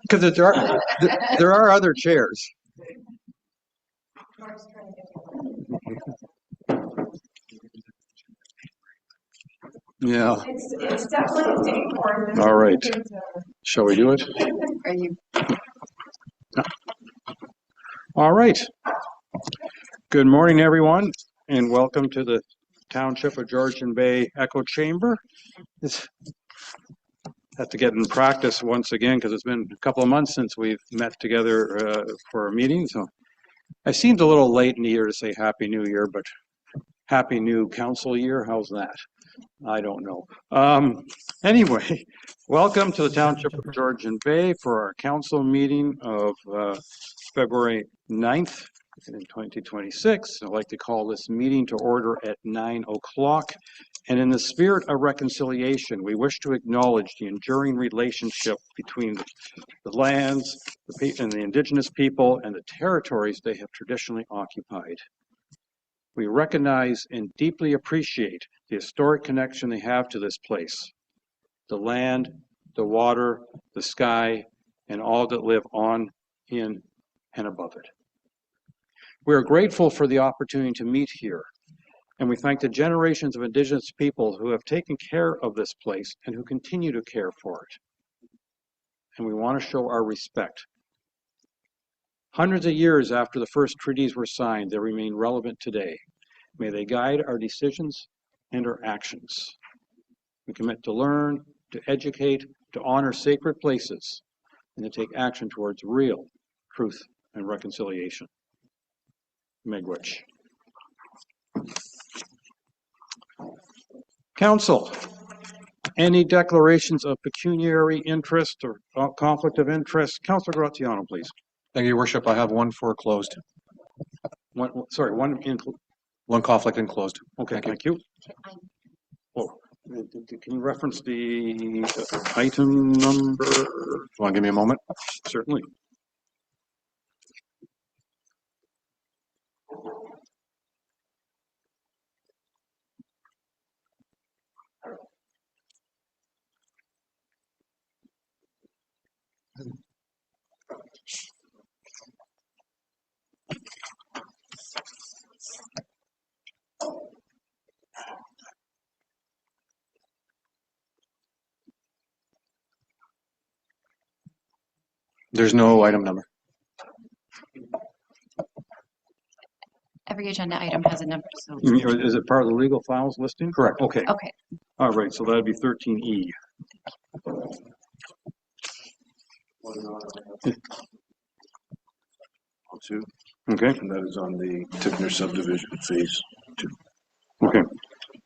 Because there are other chairs. Yeah. It's definitely a day for it. All right. Shall we do it? Are you? All right. Good morning, everyone, and welcome to the Township of Georgian Bay Echo Chamber. Have to get in practice once again because it's been a couple of months since we've met together for a meeting. So I seemed a little late in the year to say Happy New Year, but Happy New Council Year. How's that? I don't know. Anyway, welcome to the Township of Georgian Bay for our council meeting of February 9th in 2026. I'd like to call this meeting to order at 9 o'clock. And in the spirit of reconciliation, we wish to acknowledge the enduring relationship between the lands and the Indigenous people and the territories they have traditionally occupied. We recognize and deeply appreciate the historic connection they have to this place, the land, the water, the sky, and all that live on, in, and above it. We are grateful for the opportunity to meet here, and we thank the generations of Indigenous people who have taken care of this place and who continue to care for it. And we want to show our respect. Hundreds of years after the first treaties were signed, they remain relevant today. May they guide our decisions and our actions. We commit to learn, to educate, to honor sacred places, and to take action towards real truth and reconciliation. Miigwech. Council, any declarations of pecuniary interest or conflict of interest? Councillor Graziano, please. Thank you, Your Worship. I have one for closed. One conflict in closed. Okay, thank you. Oh, can you reference the item number? You want to give me a moment? Certainly. There's no item number. Every agenda item has a number. So Is it part of the legal files listing? Correct. Okay. okay. All right, so that'd be 13E. Two. Okay. And that is on the Tickner subdivision phase 2. Okay.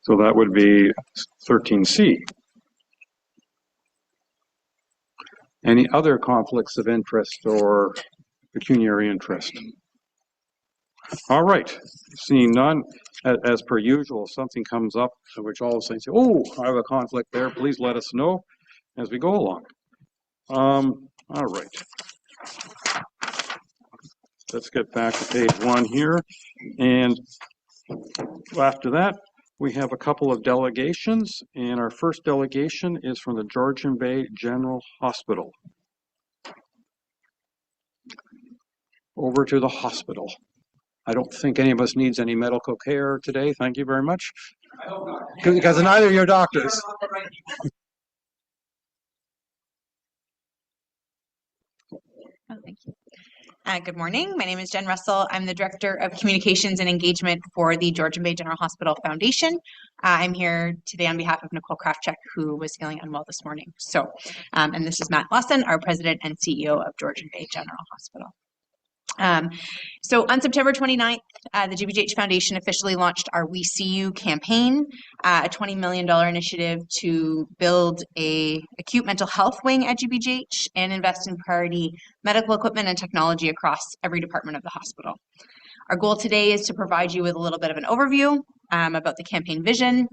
So that would be 13C. Any other conflicts of interest or pecuniary interest? All right. Seeing none, as per usual, if something comes up which all of a sudden say, oh, I have a conflict there, please let us know as we go along. All right. Let's get back to page 1 here. And after that, we have a couple of delegations. And our first delegation is from the Georgian Bay General Hospital. Over to the hospital. I don't think any of us needs any medical care today. Thank you very much. I hope not. Because neither of your doctors. Oh, thank you. Good morning. My name is Jen Russell. I'm the Director of Communications and Engagement for the Georgian Bay General Hospital Foundation. I'm here today on behalf of Nicole Kraftscik, who was feeling unwell this morning. So, and this is Matt Lawson, our President and CEO of Georgian Bay General Hospital. So on September 29th, the GBGH Foundation officially launched our We See You campaign, a $20 million initiative to build a acute mental health wing at GBGH and invest in priority medical equipment and technology across every department of the hospital. Our goal today is to provide you with a little bit of an overview about the campaign vision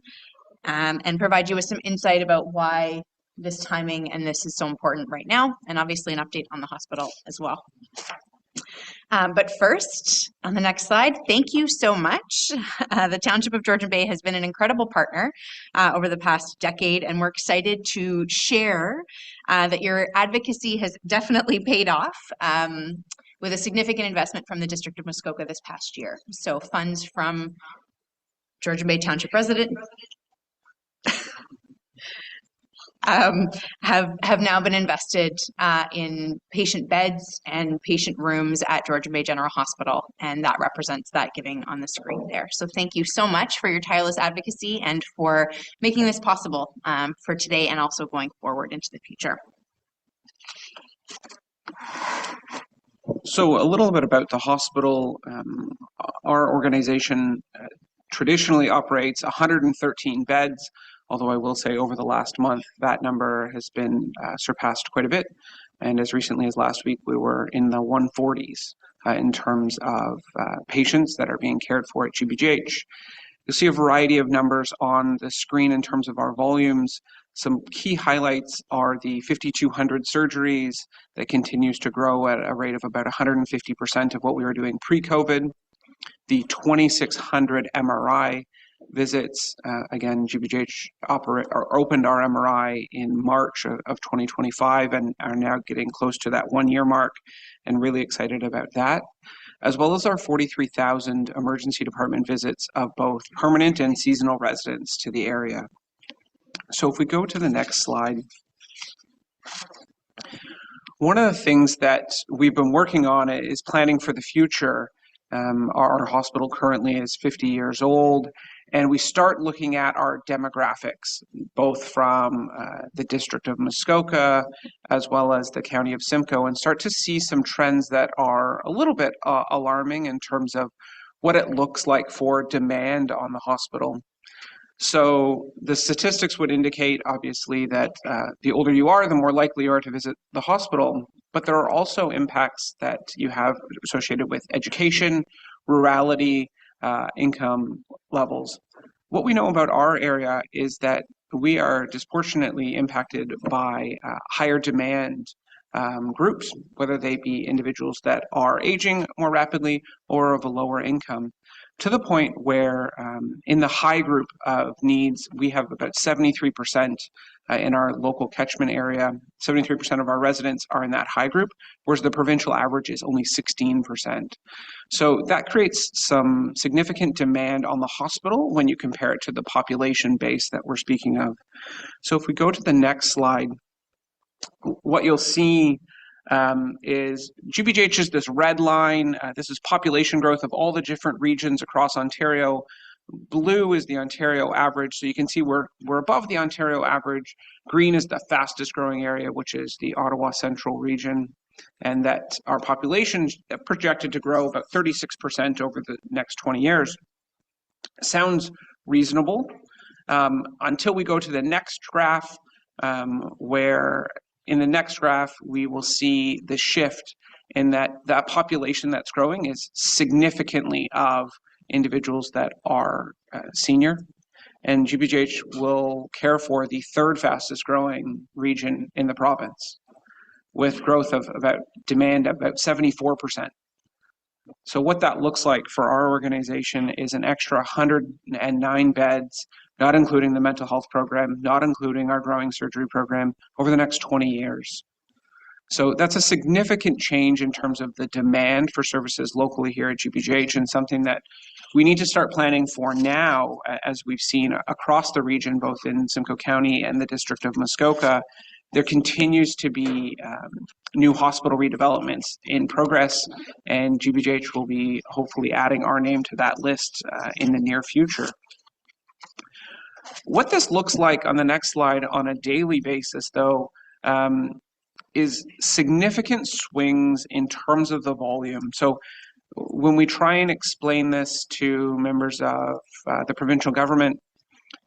and provide you with some insight about why this timing and this is so important right now, and obviously an update on the hospital as well. But first, on the next slide, thank you so much. The Township of Georgian Bay has been an incredible partner over the past decade, and we're excited to share that your advocacy has definitely paid off with a significant investment from the District of Muskoka this past year. So funds from Georgian Bay Township resident have now been invested in patient beds and patient rooms at Georgian Bay General Hospital, and that represents that giving on the screen there. So thank you so much for your tireless advocacy and for making this possible for today and also going forward into the future. So a little bit about the hospital. Our organization traditionally operates 113 beds, although I will say over the last month that number has been surpassed quite a bit. And as recently as last week, we were in the 140s in terms of patients that are being cared for at GBGH. You'll see a variety of numbers on the screen in terms of our volumes. Some key highlights are the 5,200 surgeries that continues to grow at a rate of about 150% of what we were doing pre-COVID. The 2,600 MRI visits, again, GBGH opened our MRI in March of 2025 and are now getting close to that 1 year mark, and really excited about that, as well as our 43,000 emergency department visits of both permanent and seasonal residents to the area. So if we go to the next slide, one of the things that we've been working on is planning for the future. Our hospital currently is 50 years old, and we start looking at our demographics, both from the District of Muskoka as well as the County of Simcoe, and start to see some trends that are a little bit alarming in terms of what it looks like for demand on the hospital. So the statistics would indicate, obviously, that the older you are, the more likely you are to visit the hospital. But there are also impacts that you have associated with education, rurality, income levels. What we know about our area is that we are disproportionately impacted by higher demand groups, whether they be individuals that are aging more rapidly or of a lower income, to the point where in the high group of needs, we have about 73% in our local catchment area. 73% of our residents are in that high group, whereas the provincial average is only 16%. So that creates some significant demand on the hospital when you compare it to the population base that we're speaking of. So if we go to the next slide, what you'll see is GBGH is this red line. This is population growth of all the different regions across Ontario. Blue is the Ontario average, so you can see we're above the Ontario average. Green is the fastest growing area, which is the Ottawa Central region, and that our population is projected to grow about 36% over the next 20 years. Sounds reasonable until we go to the next graph, where in the next graph, we will see the shift in that population that's growing is significantly of individuals that are senior. And GBGH will care for the third fastest growing region in the province, with growth of demand of about 74%. So what that looks like for our organization is an extra 109 beds, not including the mental health program, not including our growing surgery program, over the next 20 years. So that's a significant change in terms of the demand for services locally here at GBGH, and something that we need to start planning for now, as we've seen across the region, both in Simcoe County and the District of Muskoka. There continues to be new hospital redevelopments in progress, and GBGH will be hopefully adding our name to that list in the near future. What this looks like on the next slide on a daily basis, though, is significant swings in terms of the volume. So when we try and explain this to members of the provincial government,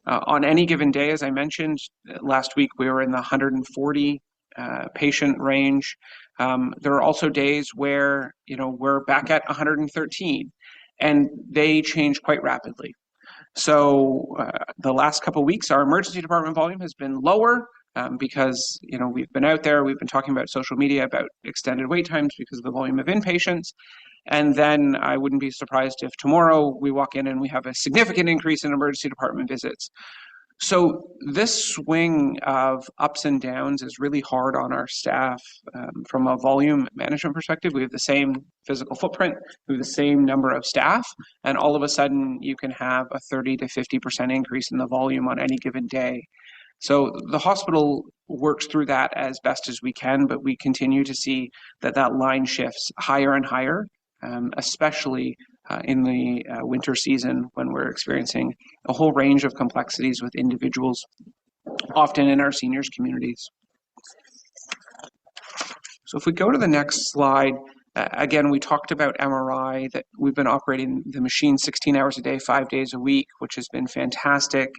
on any given day, as I mentioned, last week we were in the 140 patient range. There are also days where, we're back at 113, and they change quite rapidly. So the last couple of weeks, our emergency department volume has been lower because, we've been out there, we've been talking about social media about extended wait times because of the volume of inpatients. And then I wouldn't be surprised if tomorrow we walk in and we have a significant increase in emergency department visits. So this swing of ups and downs is really hard on our staff. From a volume management perspective, we have the same physical footprint, we have the same number of staff, and all of a sudden you can have a 30 to 50% increase in the volume on any given day. So the hospital works through that as best as we can, but we continue to see that line shifts higher and higher, especially in the winter season when we're experiencing a whole range of complexities with individuals, often in our seniors communities. So if we go to the next slide, again, we talked about MRI, that we've been operating the machine 16 hours a day, 5 days a week, which has been fantastic.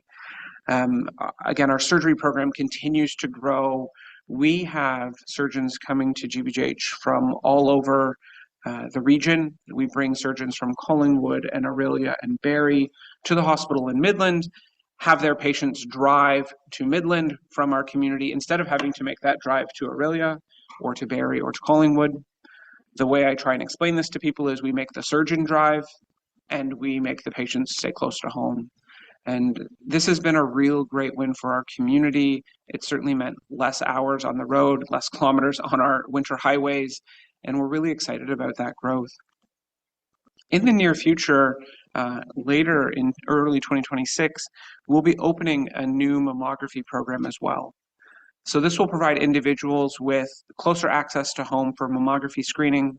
Again, our surgery program continues to grow. We have surgeons coming to GBGH from all over the region. We bring surgeons from Collingwood and Orillia and Barrie to the hospital in Midland, have their patients drive to Midland from our community instead of having to make that drive to Orillia or to Barrie or to Collingwood. The way I try and explain this to people is we make the surgeon drive and we make the patients stay close to home. And this has been a real great win for our community. It certainly meant less hours on the road, less kilometers on our winter highways, and we're really excited about that growth. In the near future, later in early 2026, we'll be opening a new mammography program as well. So this will provide individuals with closer access to home for mammography screening.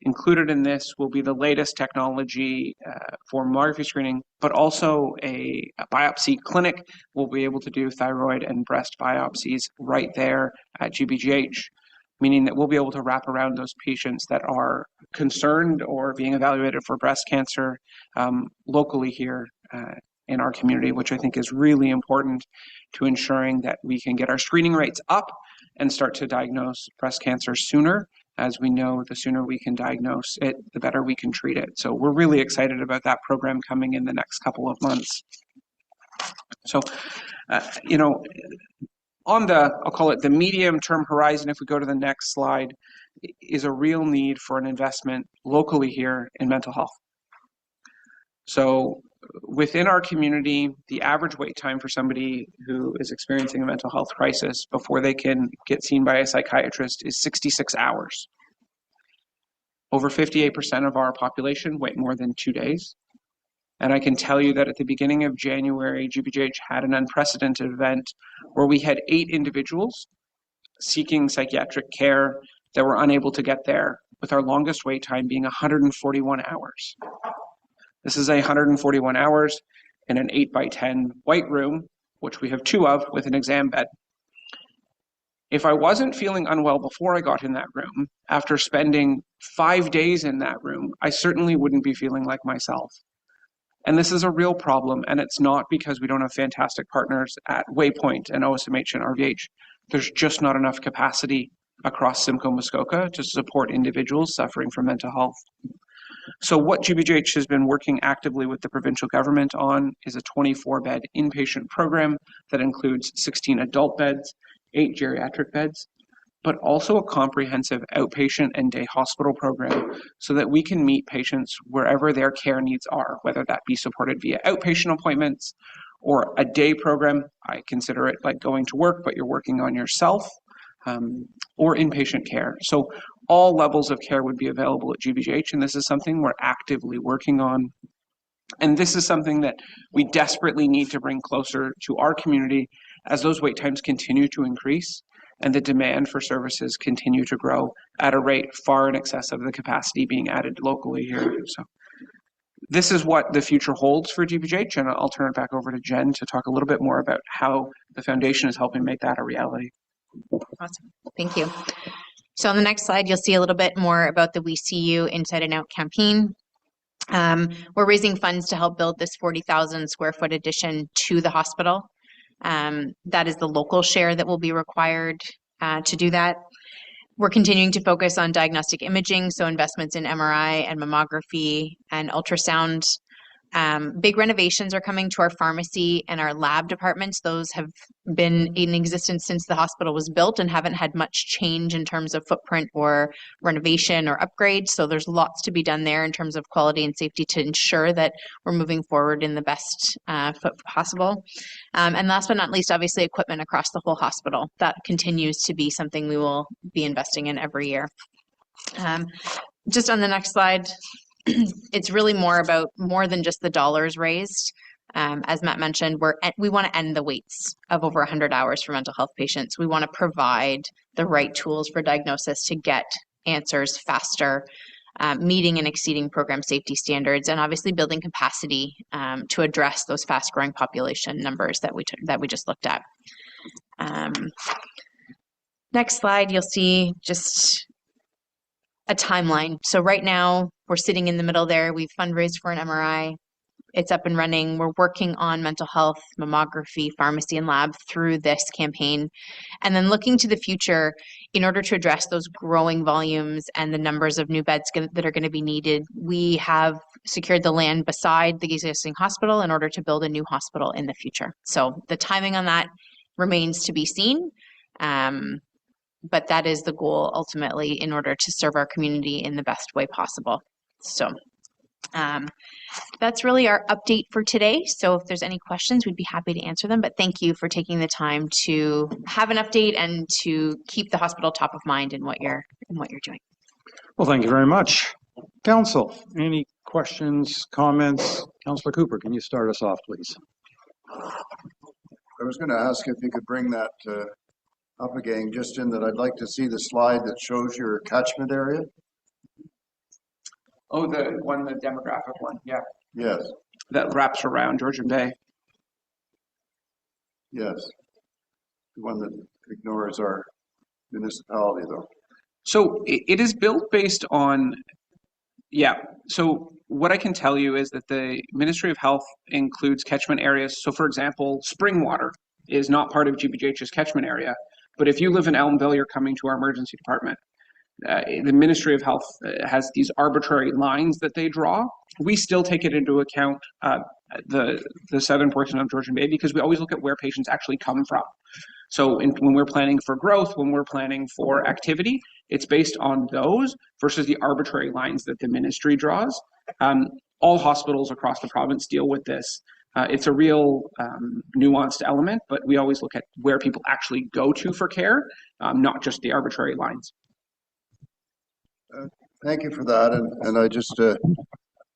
Included in this will be the latest technology for mammography screening, but also a biopsy clinic. We'll be able to do thyroid and breast biopsies right there at GBGH, meaning that we'll be able to wrap around those patients that are concerned or being evaluated for breast cancer locally here in our community, which I think is really important to ensuring that we can get our screening rates up and start to diagnose breast cancer sooner. As we know, the sooner we can diagnose it, the better we can treat it. So we're really excited about that program coming in the next couple of months. So, on the, I'll call it the medium-term horizon, if we go to the next slide, is a real need for an investment locally here in mental health. So within our community, the average wait time for somebody who is experiencing a mental health crisis before they can get seen by a psychiatrist is 66 hours. Over 58% of our population wait more than 2 days. And I can tell you that at the beginning of January, GBGH had an unprecedented event where we had 8 individuals seeking psychiatric care that were unable to get there, with our longest wait time being 141 hours. This is 141 hours in an 8x10 white room, which we have 2 of with an exam bed. If I wasn't feeling unwell before I got in that room, after spending 5 days in that room, I certainly wouldn't be feeling like myself. And this is a real problem, and it's not because we don't have fantastic partners at Waypoint and OSMH and RVH. There's just not enough capacity across Simcoe Muskoka to support individuals suffering from mental health. So what GBGH has been working actively with the provincial government on is a 24-bed inpatient program that includes 16 adult beds, 8 geriatric beds, but also a comprehensive outpatient and day hospital program so that we can meet patients wherever their care needs are, whether that be supported via outpatient appointments or a day program. I consider it like going to work, but you're working on yourself, or inpatient care. So all levels of care would be available at GBGH, and this is something we're actively working on. And this is something that we desperately need to bring closer to our community as those wait times continue to increase and the demand for services continue to grow at a rate far in excess of the capacity being added locally here. So this is what the future holds for GBGH, and I'll turn it back over to Jen to talk a little bit more about how the foundation is helping make that a reality. Awesome. Thank you. So on the next slide, you'll see a little bit more about the We See You Inside and Out campaign. We're raising funds to help build this 40,000 square foot addition to the hospital. That is the local share that will be required to do that. We're continuing to focus on diagnostic imaging, so investments in MRI and mammography and ultrasound. Big renovations are coming to our pharmacy and our lab departments. Those have been in existence since the hospital was built and haven't had much change in terms of footprint or renovation or upgrade. So there's lots to be done there in terms of quality and safety to ensure that we're moving forward in the best foot possible. And last but not least, obviously equipment across the whole hospital. That continues to be something we will be investing in every year. Just on the next slide, it's really more than just the dollars raised. As Matt mentioned, we want to end the waits of over 100 hours for mental health patients. We want to provide the right tools for diagnosis to get answers faster, meeting and exceeding program safety standards, and obviously building capacity to address those fast-growing population numbers that we just looked at. Next slide, you'll see just a timeline. So right now, we're sitting in the middle there. We've fundraised for an MRI. It's up and running. We're working on mental health, mammography, pharmacy, and lab through this campaign. And then looking to the future, in order to address those growing volumes and the numbers of new beds that are going to be needed, we have secured the land beside the existing hospital in order to build a new hospital in the future. So the timing on that remains to be seen. But that is the goal ultimately in order to serve our community in the best way possible. So that's really our update for today. So if there's any questions, we'd be happy to answer them. But thank you for taking the time to have an update and to keep the hospital top of mind in what you're doing. Well, thank you very much. Council, any questions, comments? Councillor Cooper, can you start us off, please? I was going to ask if you could bring that up again, just in that I'd like to see the slide that shows your catchment area. Oh, the demographic one, yeah, Yes, that wraps around Georgian Bay. yes. The one that ignores our municipality, though. So it is built based on, so what I can tell you is that the Ministry of Health includes catchment areas. So for example, spring water is not part of GBGH's catchment area. But if you live in Elmville, you're coming to our emergency department. The Ministry of Health has these arbitrary lines that they draw. We still take it into account, the southern portion of Georgian Bay, because we always look at where patients actually come from. So when we're planning for growth, when we're planning for activity, it's based on those versus the arbitrary lines that the ministry draws. All hospitals across the province deal with this. It's a real nuanced element, but we always look at where people actually go to for care, not just the arbitrary lines. Thank you for that. And I just,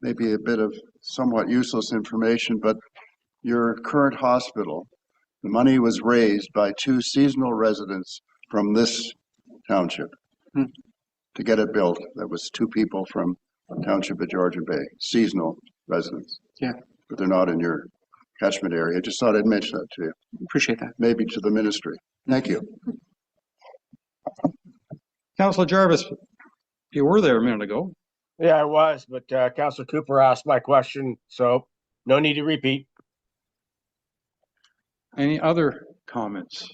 maybe a bit of somewhat useless information, but your current hospital, the money was raised by 2 seasonal residents from this township to get it built. That was 2 people from the township of Georgian Bay, seasonal residents. Yeah. But they're not in your catchment area. I just thought I'd mention that to you. Appreciate that. Maybe to the ministry. Thank you. Councillor Jarvis, you were there a minute ago. Yeah, I was, but Councillor Cooper asked my question, so no need to repeat. Any other comments?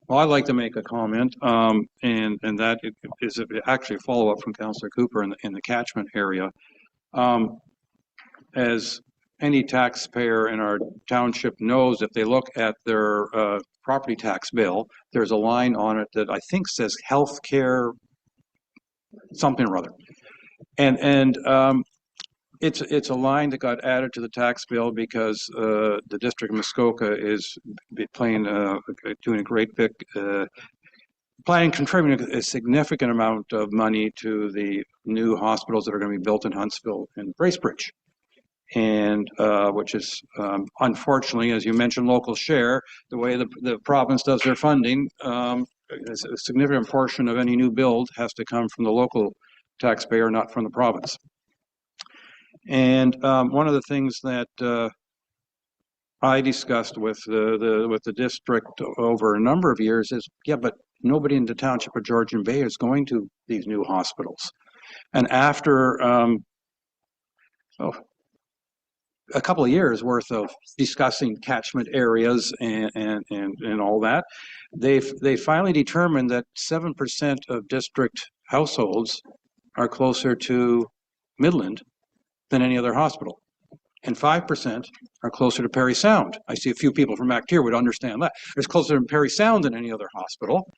Well, I'd like to make a comment, and that is actually a follow-up from Councillor Cooper in the catchment area. As any taxpayer in our township knows, if they look at their property tax bill, there's a line on it that I think says healthcare something or other. And it's a line that got added to the tax bill because the District of Muskoka is doing a great big contributing a significant amount of money to the new hospitals that are going to be built in Huntsville and Bracebridge. And which is unfortunately, as you mentioned, local share, the way the province does their funding, a significant portion of any new build has to come from the local taxpayer, not from the province. And one of the things that I discussed with the district over a number of years is, yeah, but nobody in the township of Georgian Bay is going to these new hospitals. And after a couple of years worth of discussing catchment areas and all that, they finally determined that 7% of district households are closer to Midland than any other hospital. And 5% are closer to Perry Sound. I see a few people from Mactier would understand that. It's closer to Perry Sound than any other hospital.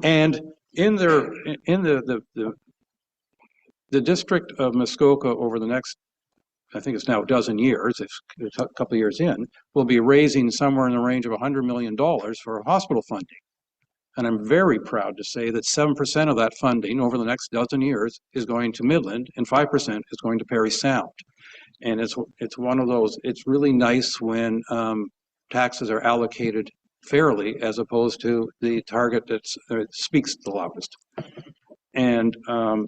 And in the district of Muskoka over the next, I think it's now a dozen years, it's a couple of years in, will be raising somewhere in the range of $100 million for hospital funding. And I'm very proud to say that 7% of that funding over the next dozen years is going to Midland and 5% is going to Perry Sound. And it's one of those, it's really nice when taxes are allocated fairly as opposed to the target that speaks the loudest. And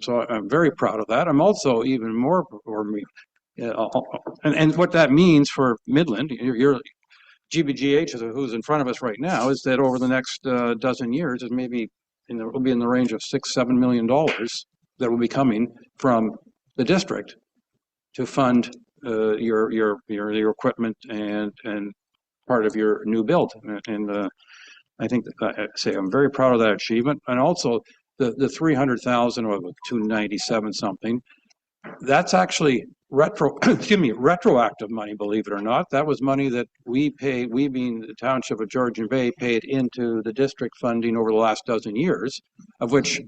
so I'm very proud of that. I'm also even more, and what that means for Midland, your GBGH, who's in front of us right now, is that over the next dozen years, it will be in the range of $6-7 million that will be coming from the district to fund your equipment and part of your new build. And I think I'm very proud of that achievement. And also the 300,000 or 297 something, that's actually retroactive money, believe it or not. That was money that we being the township of Georgian Bay, paid into the district funding over the last dozen years, of which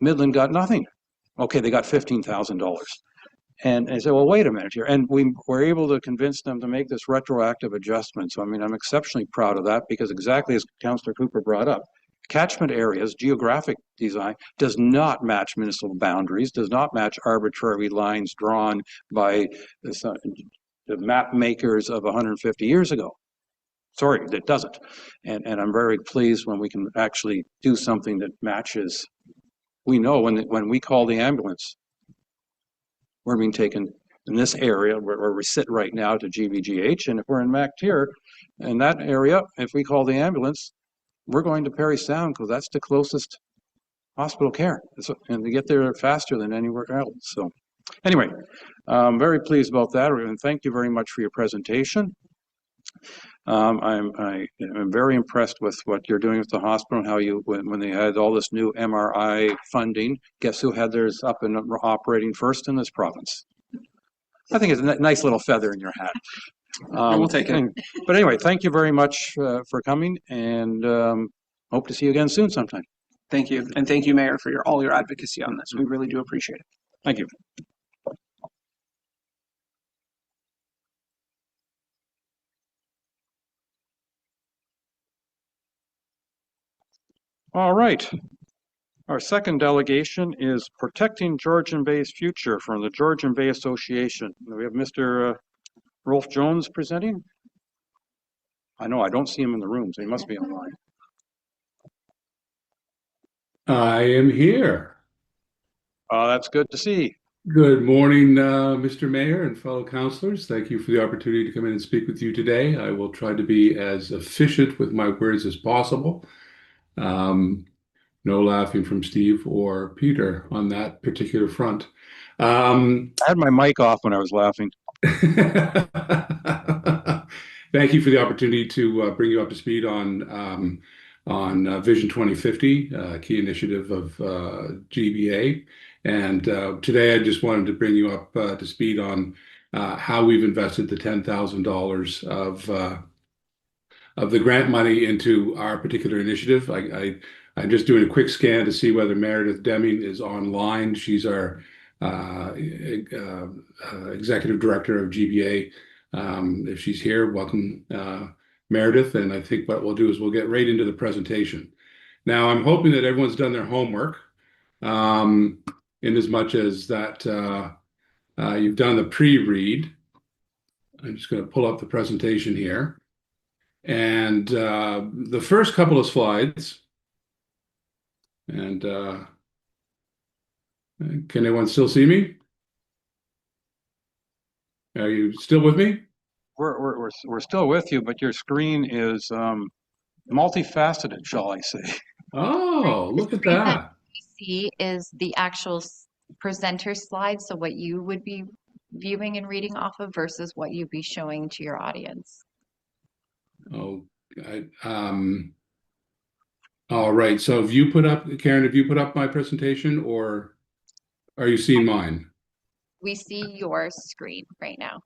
Midland got nothing. Okay, they got $15,000. And I said, well, wait a minute here. And we were able to convince them to make this retroactive adjustment. So, I mean, I'm exceptionally proud of that because exactly as Councillor Cooper brought up, catchment areas, geographic design does not match municipal boundaries, does not match arbitrary lines drawn by the map makers of 150 years ago. Sorry, it doesn't. And I'm very pleased when we can actually do something that matches. We know when we call the ambulance, we're being taken in this area where we sit right now to GBGH. And if we're in Mactier, in that area, if we call the ambulance, we're going to Perry Sound because that's the closest hospital care. And to get there faster than anywhere else. So anyway, I'm very pleased about that. And thank you very much for your presentation. I'm very impressed with what you're doing with the hospital and how when they had all this new MRI funding, guess who had theirs up and operating first in this province? I think it's a nice little feather in your hat. We'll take it. But anyway, thank you very much for coming, and hope to see you again soon sometime. Thank you. And thank you, Mayor, for all your advocacy on this. We really do appreciate it. Thank you. All right. Our second delegation is Protecting Georgian Bay's Future from the Georgian Bay Association. We have Mr. Rolfe Jones presenting. I know I don't see him in the room, so he must be online. I am here. That's good to see. Good morning, Mr. Mayor and fellow councilors. Thank you for the opportunity to come in and speak with you today. I will try to be as efficient with my words as possible. No laughing from Steve or Peter on that particular front. I had my mic off when I was laughing. Thank you for the opportunity to bring you up to speed on Vision 2050, key initiative of GBA. And today I just wanted to bring you up to speed on how we've invested the $10,000 of the grant money into our particular initiative. I'm just doing a quick scan to see whether Meredith Deming is online. She's our executive director of GBA. If she's here, welcome, Meredith. And I think what we'll do is we'll get right into the presentation. Now, I'm hoping that everyone's done their homework, in as much as that you've done the pre-read. I'm just going to pull up the presentation here. And the first couple of slides, and can anyone still see me? Are you still with me? We're still with you, but your screen is multifaceted, shall I say. Oh, look at that. See is the actual presenter slide, so what you would be viewing and reading off of versus what you'd be showing to your audience. Oh, all right. So Karen, have you put up my presentation, or are you seeing mine? We see your screen right now,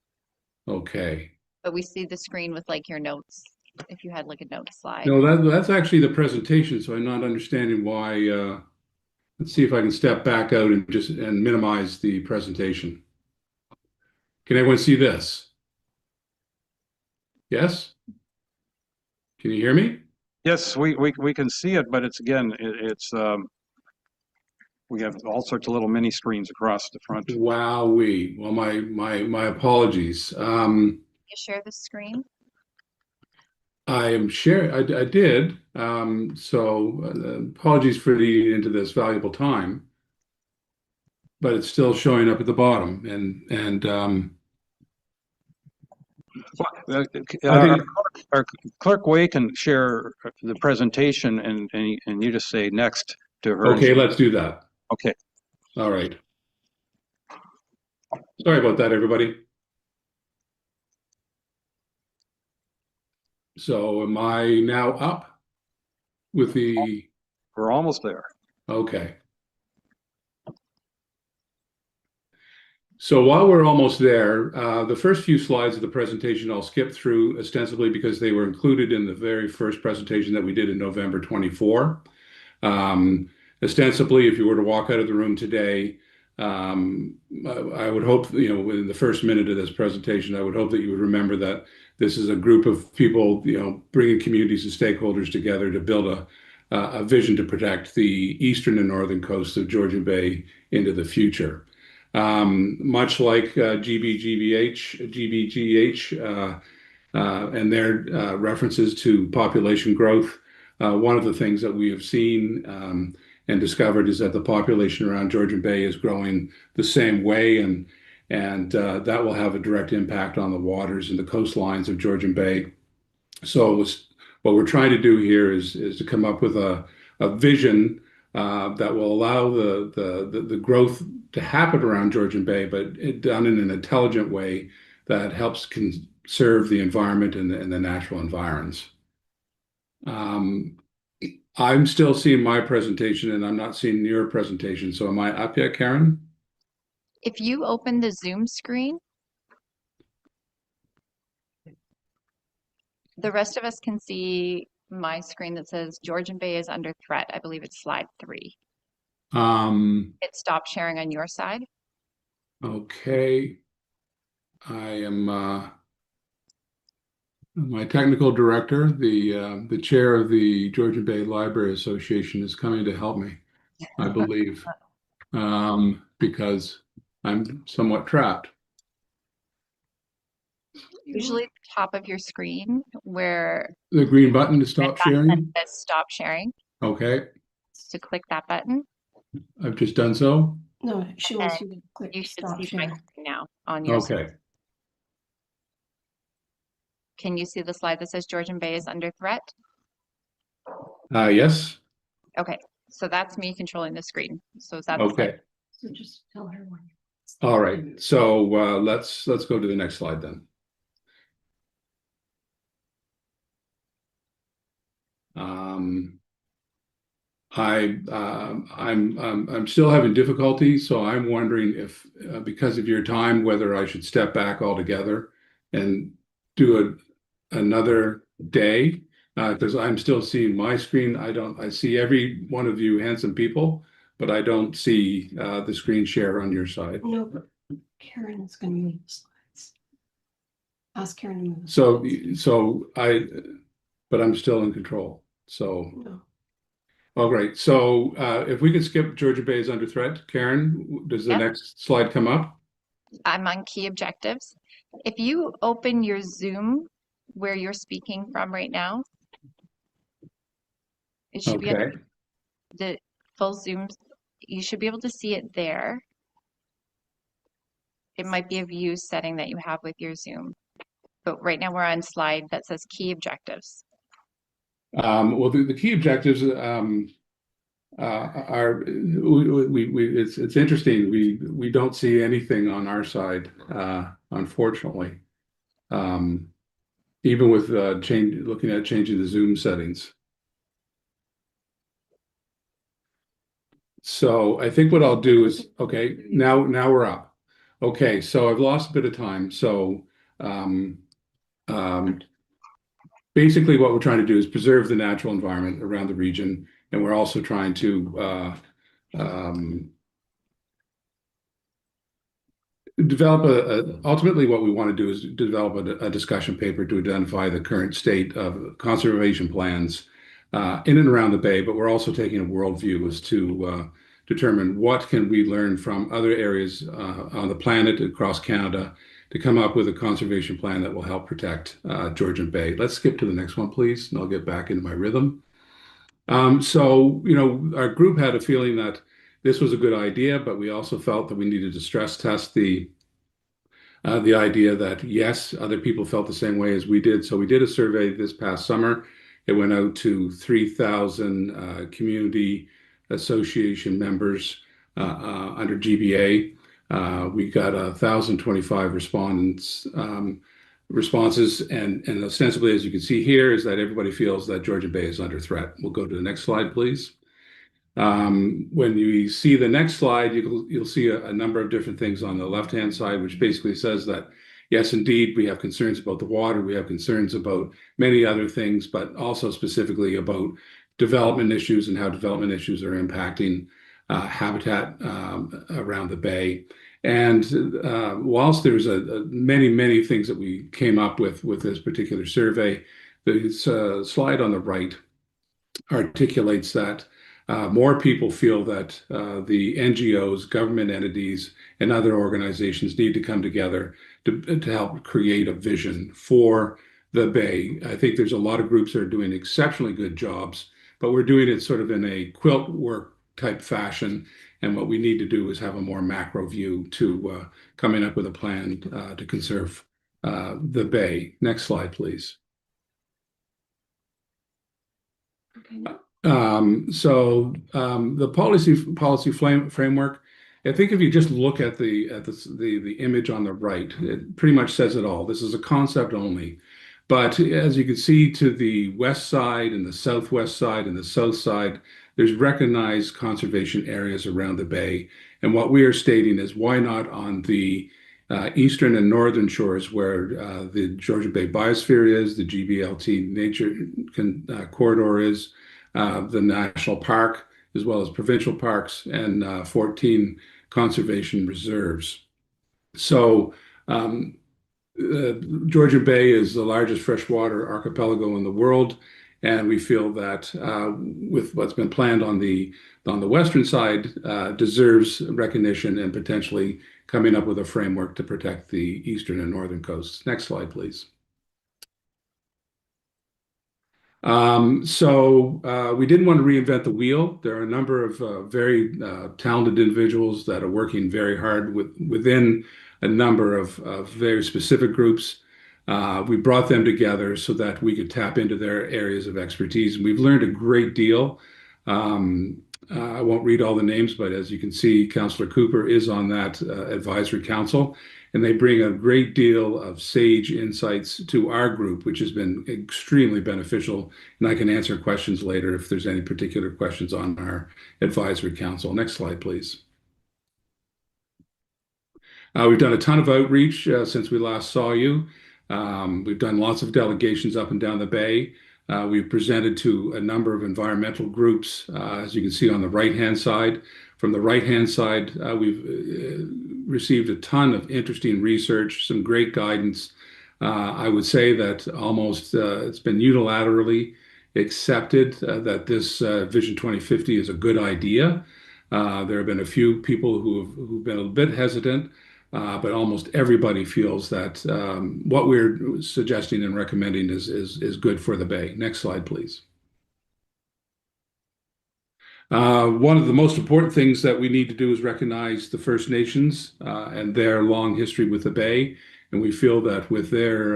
Okay. but we see the screen with like your notes, if you had like a note slide. No, that's actually the presentation, so I'm not understanding why. Let's see if I can step back out and just minimize the presentation. Can everyone see this? Yes? Can you hear me? Yes, we can see it, but it's again, we have all sorts of little mini screens across the front. Wowee. Well, my apologies. You share the screen? I am share. I did. So apologies for leading into this valuable time, but it's still showing up at the bottom, and I think Our clerk Way can share the presentation, and you just say next to her. okay. Let's do that. Okay. All right. Sorry about that, everybody. So am I now up with the? We're almost there. Okay. So while we're almost there, the first few slides of the presentation I'll skip through ostensibly because they were included in the very first presentation that we did in November 24. Ostensibly, if you were to walk out of the room today, I would hope, within the first minute of this presentation, I would hope that you would remember that this is a group of people, bringing communities and stakeholders together to build a vision to protect the eastern and northern coasts of Georgian Bay into the future. Much like GBGH, and their references to population growth, one of the things that we have seen and discovered is that the population around Georgian Bay is growing the same way, and that will have a direct impact on the waters and the coastlines of Georgian Bay. So what we're trying to do here is to come up with a vision that will allow the growth to happen around Georgian Bay, but done in an intelligent way that helps conserve the environment and the natural environs. I'm still seeing my presentation and I'm not seeing your presentation. So am I up yet, Karen? If you open the Zoom screen, the rest of us can see my screen that says Georgian Bay is under threat. I believe it's slide 3. It stopped sharing on your side. Okay. I am my technical director, the chair of the Georgian Bay Library Association, is coming to help me, I believe, because I'm somewhat trapped. Usually at the top of your screen where The green button to stop sharing. says stop sharing. Okay, To click that button. I've just done so. No, she wants you to click You should stop see my share. screen now on your screen. Okay. Can you see the slide that says Georgian Bay is under threat? Yes. Okay, so that's me controlling the screen. So is that the Okay. slide? So just tell her when. All right. So let's go to the next slide then. I'm still having difficulty, so I'm wondering if, because of your time, whether I should step back altogether and do another day, because I'm still seeing my screen. I see every one of you handsome people, but I don't see the screen share on your side. No, but Karen is going to move the slides. Ask Karen to move. But I'm still in control. So. No. Oh, great. So if we could skip Georgian Bay is under threat, Karen, does the next slide come up? I'm on key objectives. If you open your Zoom where you're speaking from right now, it should be the full Zoom. You should be able to see it there. It might be a view setting that you have with your Zoom. But right now we're on slide that says key objectives. Well, the key objectives are it's interesting. We don't see anything on our side, unfortunately. Even with looking at changing the Zoom settings. So I think what I'll do is, okay, now we're up. Okay, so I've lost a bit of time. So um, um, basically what we're trying to do is preserve the natural environment around the region, and we're also trying to um, ultimately what we want to do is develop a discussion paper to identify the current state of conservation plans in and around the bay, but we're also taking a worldview as to determine what can we learn from other areas on the planet across Canada to come up with a conservation plan that will help protect Georgian Bay. Let's skip to the next one, please, and I'll get back into my rhythm. Our group had a feeling that this was a good idea, but we also felt that we needed to stress test the idea that yes, other people felt the same way as we did. So we did a survey this past summer. It went out to 3,000 community association members under GBA. We got 1,025 responses, and ostensibly, as you can see here, is that everybody feels that Georgian Bay is under threat. We'll go to the next slide, please. When you see the next slide, you'll see a number of different things on the left-hand side, which basically says that, yes, indeed, we have concerns about the water, we have concerns about many other things, but also specifically about development issues and how development issues are impacting habitat around the bay. And whilst there's many things that we came up with this particular survey, this slide on the right articulates that more people feel that the NGOs, government entities, and other organizations need to come together to help create a vision for the Bay. I think there's a lot of groups that are doing exceptionally good jobs, but we're doing it sort of in a quilt work type fashion. And what we need to do is have a more macro view to coming up with a plan to conserve the Bay. Next slide, please. Okay. The policy framework, I think if you just look at the image on the right, it pretty much says it all. This is a concept only. But as you can see to the west side and the southwest side and the south side, there's recognized conservation areas around the bay. And what we are stating is why not on the eastern and northern shores where the Georgian Bay Biosphere is, the GBLT Nature Corridor is, the national park, as well as provincial parks and 14 conservation reserves. So Georgian Bay is the largest freshwater archipelago in the world, and we feel that with what's been planned on the western side deserves recognition and potentially coming up with a framework to protect the eastern and northern coasts. Next slide, please. We didn't want to reinvent the wheel. There are a number of very talented individuals that are working very hard within a number of very specific groups. We brought them together so that we could tap into their areas of expertise. We've learned a great deal. I won't read all the names, but as you can see, Councillor Cooper is on that advisory council, and they bring a great deal of sage insights to our group, which has been extremely beneficial. And I can answer questions later if there's any particular questions on our advisory council. Next slide, please. We've done a ton of outreach since we last saw you. We've done lots of delegations up and down the bay. We've presented to a number of environmental groups, as you can see on the right-hand side. From the right-hand side, we've received a ton of interesting research, some great guidance. I would say that almost it's been unilaterally accepted that this Vision 2050 is a good idea. There have been a few people who've been a bit hesitant, but almost everybody feels that what we're suggesting and recommending is good for the Bay. Next slide, please. One of the most important things that we need to do is recognize the First Nations and their long history with the Bay. And we feel that with their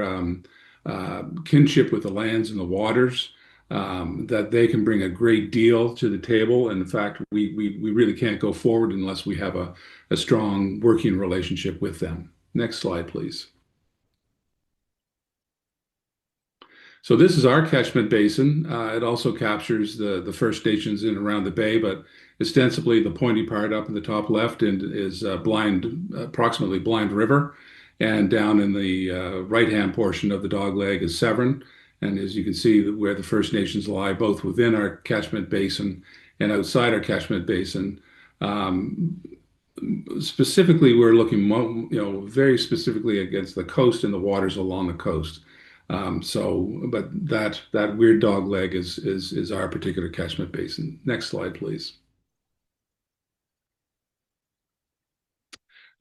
kinship with the lands and the waters, that they can bring a great deal to the table. And in fact, we really can't go forward unless we have a strong working relationship with them. Next slide, please. So this is our catchment basin. It also captures the First Nations in and around the bay, but ostensibly the pointy part up in the top left and is approximately Blind River. And down in the right-hand portion of the dogleg is Severn. And as you can see, where the First Nations lie, both within our catchment basin and outside our catchment basin. Specifically, we're looking, very specifically against the coast and the waters along the coast. But that weird dog leg is our particular catchment basin. Next slide, please.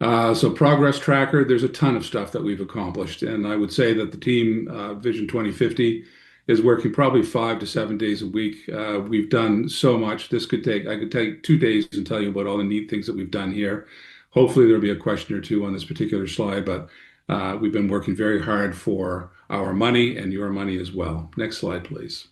So progress tracker, there's a ton of stuff that we've accomplished, and I would say that the team Vision 2050 is working probably 5 to 7 days a week. We've done so much. I could take 2 days and tell you about all the neat things that we've done here. Hopefully there'll be a question or two on this particular slide, but we've been working very hard for our money and your money as well. Next slide, please.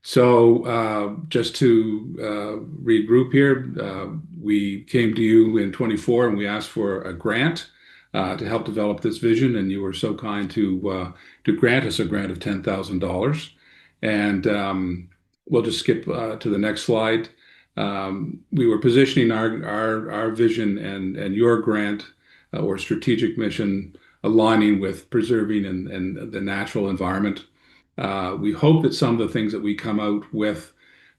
So just to regroup here, we came to you in 24 and we asked for a grant to help develop this vision, and you were so kind to grant us a grant of $10,000. And we'll just skip to the next slide. We were positioning our vision and your grant or strategic mission aligning with preserving and the natural environment. We hope that some of the things that we come out with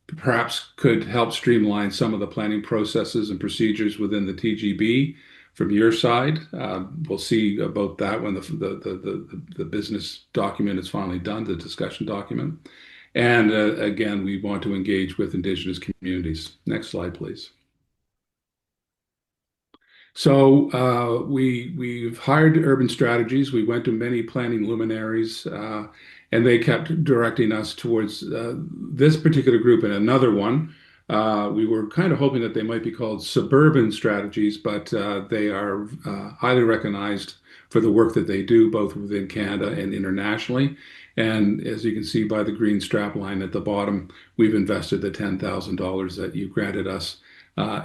perhaps could help streamline some of the planning processes and procedures within the TGB from your side. We'll see about that when the business document is finally done, the discussion document. And again, we want to engage with Indigenous communities. Next slide, please. So we've hired Urban Strategies. We went to many planning luminaries, and they kept directing us towards this particular group and another one. We were kind of hoping that they might be called Suburban Strategies, but they are highly recognized for the work that they do, both within Canada and internationally. And as you can see by the green strap line at the bottom, we've invested the $10,000 that you granted us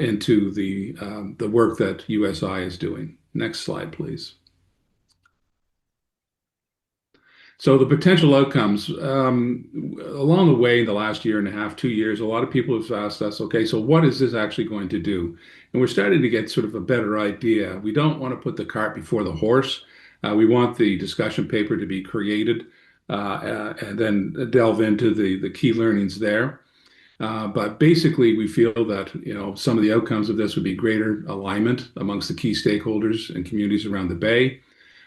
into the work that USI is doing. Next slide, please. So the potential outcomes, along the way in the last year and a half, 2 years, a lot of people have asked us, okay, so what is this actually going to do? And we're starting to get sort of a better idea. We don't want to put the cart before the horse. We want the discussion paper to be created and then delve into the key learnings there. But basically, we feel that some of the outcomes of this would be greater alignment amongst the key stakeholders and communities around the Bay,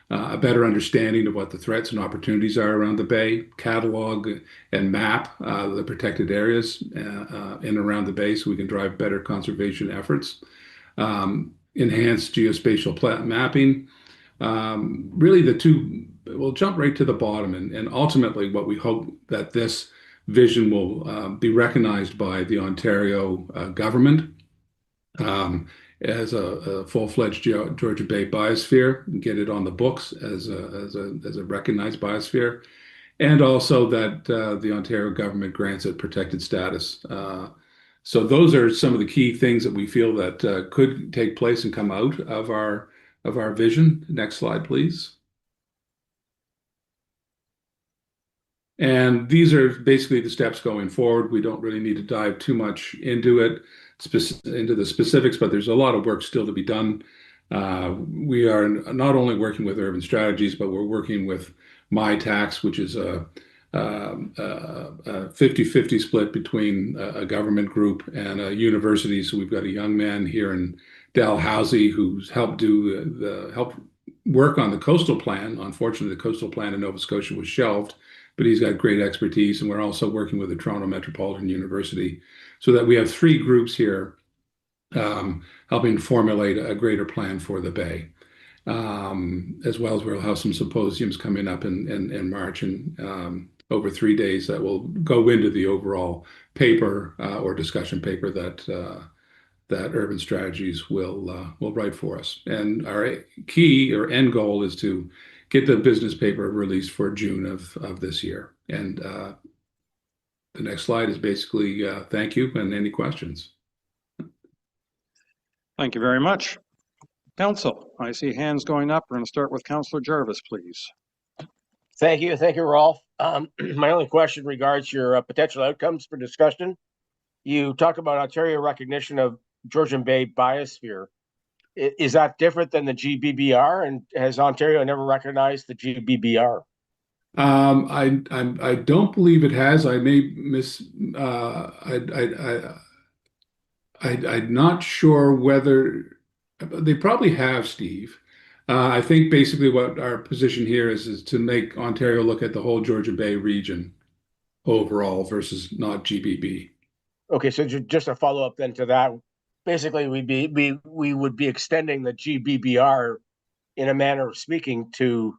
a better understanding of what the threats and opportunities are around the Bay, catalog and map the protected areas in and around the Bay so we can drive better conservation efforts, enhance geospatial mapping. Really, we'll jump right to the bottom, and ultimately what we hope that this vision will be recognized by the Ontario government as a full-fledged Georgian Bay biosphere, and get it on the books as a recognized biosphere, and also that the Ontario government grants it protected status. So those are some of the key things that we feel that could take place and come out of our vision. Next slide, please. And these are basically the steps going forward. We don't really need to dive too much into it, into the specifics, but there's a lot of work still to be done. We are not only working with Urban Strategies, but we're working with MyTax, which is a 50-50 split between a government group and a university. So we've got a young man here in Dalhousie who's helped work on the coastal plan. Unfortunately, the coastal plan in Nova Scotia was shelved, but he's got great expertise. And we're also working with the Toronto Metropolitan University so that we have 3 groups here helping formulate a greater plan for the Bay. As well as we'll have some symposiums coming up in March and over 3 days that will go into the overall paper or discussion paper that Urban Strategies will write for us. And our key or end goal is to get the business paper released for June of this year. And the next slide is basically thank you and any questions. Thank you very much. Council, I see hands going up. We're going to start with Councillor Jarvis, please. Thank you, Rolfe. My only question regards your potential outcomes for discussion. You talk about Ontario recognition of Georgian Bay biosphere. Is that different than the GBBR? And has Ontario never recognized the GBBR? I don't believe it has. I may miss. I'm not sure whether they probably have, Steve. I think basically what our position here is to make Ontario look at the whole Georgian Bay region overall versus not GBB. Okay, so just a follow up then to that. Basically, we would be extending the GBBR in a manner of speaking to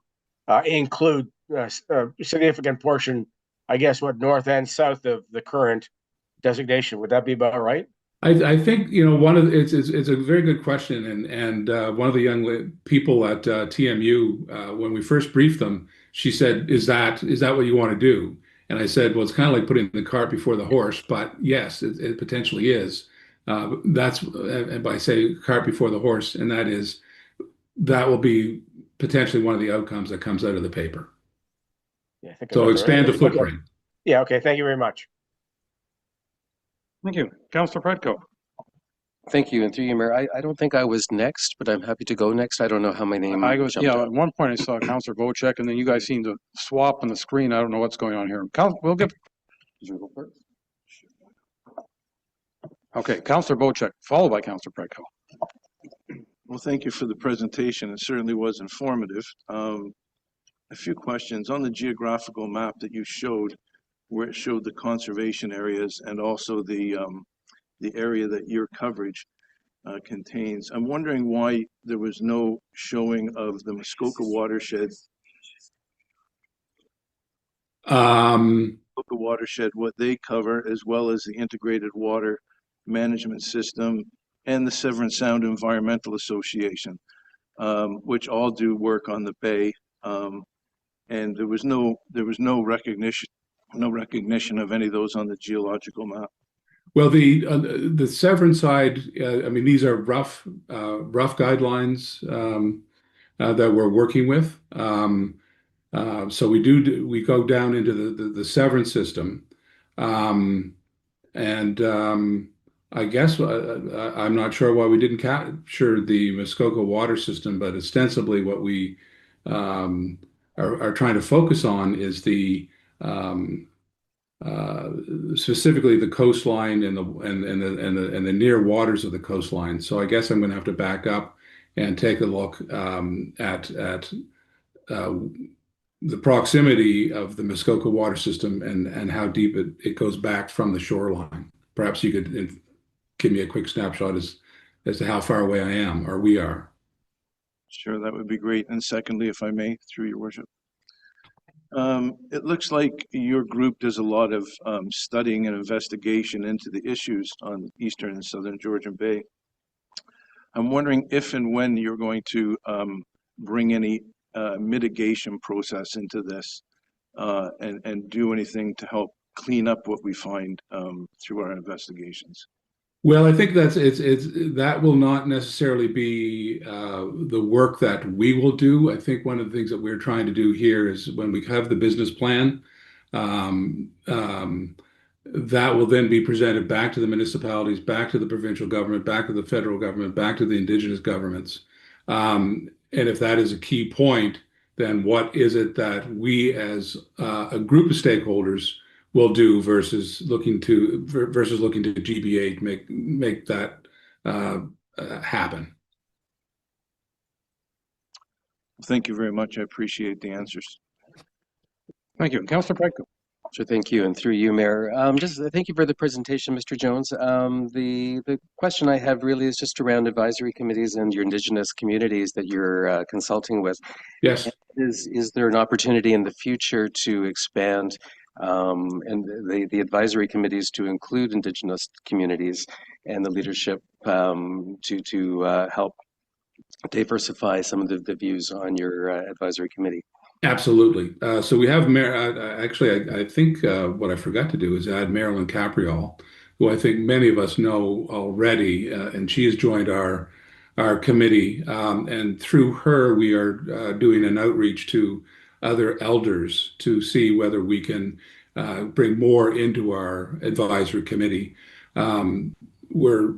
include a significant portion, I guess, what north and south of the current designation. Would that be about right? I think it's a very good question, and one of the young people at TMU when we first briefed them, she said, "Is that what you want to do?" And I said, "Well, it's kind of like putting the cart before the horse, but yes, it potentially is." And by say cart before the horse, and that will be potentially one of the outcomes that comes out of the paper. Yeah, I think so expand the footprint. Okay. Yeah. Okay. Thank you very much. Thank you. Councillor Predko. Thank you. And through you, Mayor, I don't think I was next, but I'm happy to go next. I don't know how my name jumped Yeah, out. at one point I saw Councillor Vocek, and then you guys seem to swap on the screen. I don't know what's going on here. We'll give. Okay, Councillor Vocek, followed by Councillor Predko. Well, thank you for the presentation. It certainly was informative. A few questions on the geographical map that you showed, where it showed the conservation areas and also the area that your coverage contains. I'm wondering why there was no showing of the Muskoka watershed. Muskoka watershed, what they cover, as well as the integrated water management system and the Severn Sound Environmental Association, which all do work on the bay. And there was no recognition of any of those on the geological map. Well, the Severn side, I mean, these are rough guidelines that we're working with. So we go down into the Severn system, and I guess I'm not sure why we didn't capture the Muskoka water system, but ostensibly what we are trying to focus on is specifically the coastline and the near waters of the coastline. So I guess I'm going to have to back up and take a look at the proximity of the Muskoka water system and how deep it goes back from the shoreline. Perhaps you could give me a quick snapshot as to how far away I am or we are. Sure, that would be great. And secondly, if I may, through your worship. It looks like your group does a lot of studying and investigation into the issues on eastern and southern Georgian Bay. I'm wondering if and when you're going to bring any mitigation process into this and do anything to help clean up what we find through our investigations. Well, I think that will not necessarily be the work that we will do. I think one of the things that we're trying to do here is when we have the business plan, that will then be presented back to the municipalities, back to the provincial government, back to the federal government, back to the Indigenous governments. And if that is a key point, then what is it that we as a group of stakeholders will do versus looking to GBH make that happen. Thank you very much. I appreciate the answers. Thank you. Councillor Predko. Sure, thank you. And through you, Mayor, just thank you for the presentation, Mr. Jones. The question I have really is just around advisory committees and your Indigenous communities that you're consulting with. Yes. Is there an opportunity in the future to expand and the advisory committees to include Indigenous communities and the leadership to help diversify some of the views on your advisory committee? Absolutely. So we have actually, I think what I forgot to do is add Marilyn Capriol, who I think many of us know already, and she has joined our committee. And through her, we are doing an outreach to other elders to see whether we can bring more into our advisory committee. We're,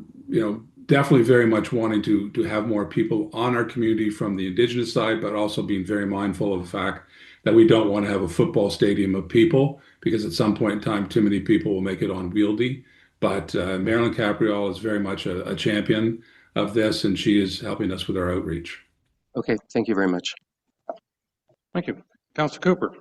definitely very much wanting to have more people on our community from the Indigenous side, but also being very mindful of the fact that we don't want to have a football stadium of people, because at some point in time, too many people will make it unwieldy. But Marilyn Capriol is very much a champion of this, and she is helping us with our outreach. Okay, thank you very much. Thank you. Councilor Cooper.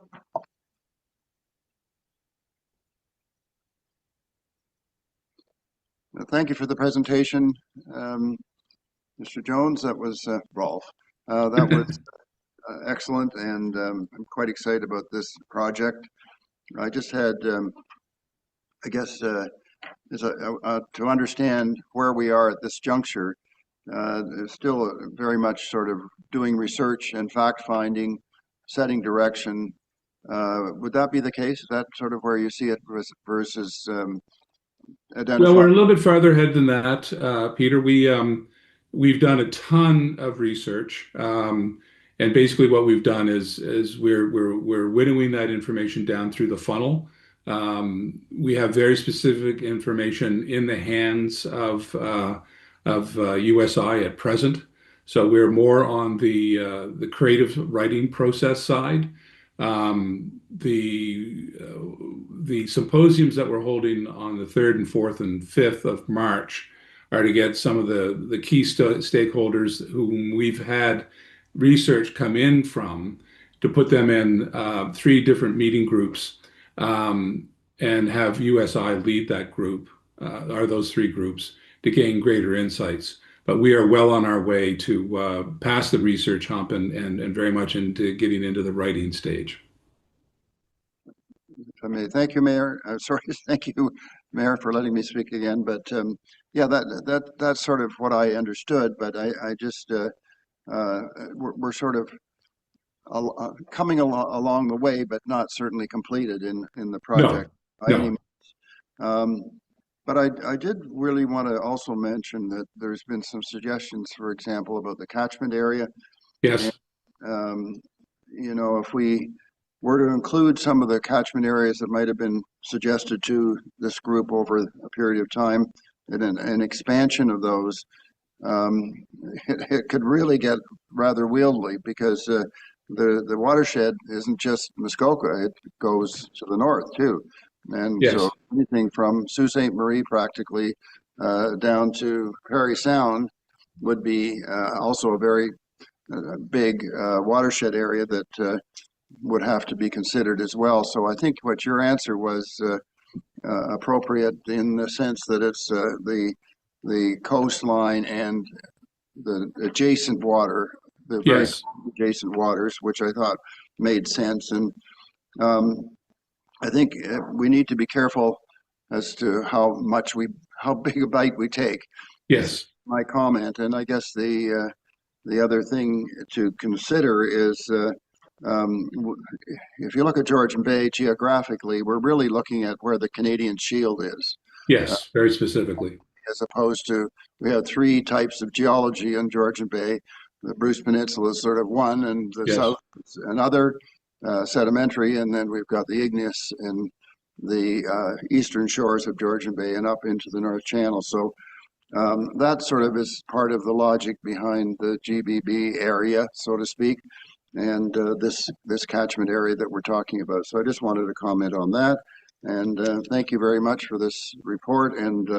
Thank you for the presentation, Mr. Jones. That was Rolfe. That was excellent, and I'm quite excited about this project. I just had, I guess, to understand where we are at this juncture. It's still very much sort of doing research and fact-finding, setting direction. Would that be the case? Is that sort of where you see it versus identifying? Well, we're a little bit farther ahead than that, Peter. We've done a ton of research, and basically what we've done is we're winnowing that information down through the funnel. We have very specific information in the hands of USI at present. So we're more on the creative writing process side. The symposiums that we're holding on the 3rd and 4th and 5th of March are to get some of the key stakeholders whom we've had research come in from, to put them in 3 different meeting groups, and have USI lead that group, or those 3 groups, to gain greater insights. But we are well on our way to pass the research hump and very much into getting into the writing stage. Thank you, Mayor. Sorry, thank you, Mayor, for letting me speak again. But yeah, that's sort of what I understood. But I just we're sort of coming along the way, but not certainly completed in the project by any means. But I did really want to also mention that there's been some suggestions, for example, about the catchment area. Yes. And, if we were to include some of the catchment areas that might have been suggested to this group over a period of time, and an expansion of those, it could really get rather wieldy, because the watershed isn't just Muskoka, it goes to the north too. And so anything from Sault Ste. Marie practically down to Parry Sound would be also a very big watershed area that would have to be considered as well. So I think what your answer was appropriate, in the sense that it's the coastline and the adjacent water, the very adjacent waters, which I thought made sense. And I think we need to be careful as to how big a bite we take. Yes. My comment. And I guess the other thing to consider is if you look at Georgian Bay geographically, we're really looking at where the Canadian Shield is. Yes, very specifically. As opposed to, we have 3 types of geology in Georgian Bay. The Bruce Peninsula is sort of one, and the south is another, sedimentary, and then we've got the igneous and the eastern shores of Georgian Bay and up into the North Channel. So that sort of is part of the logic behind the GBB area, so to speak, and this catchment area that we're talking about. So I just wanted to comment on that, and thank you very much for this report, and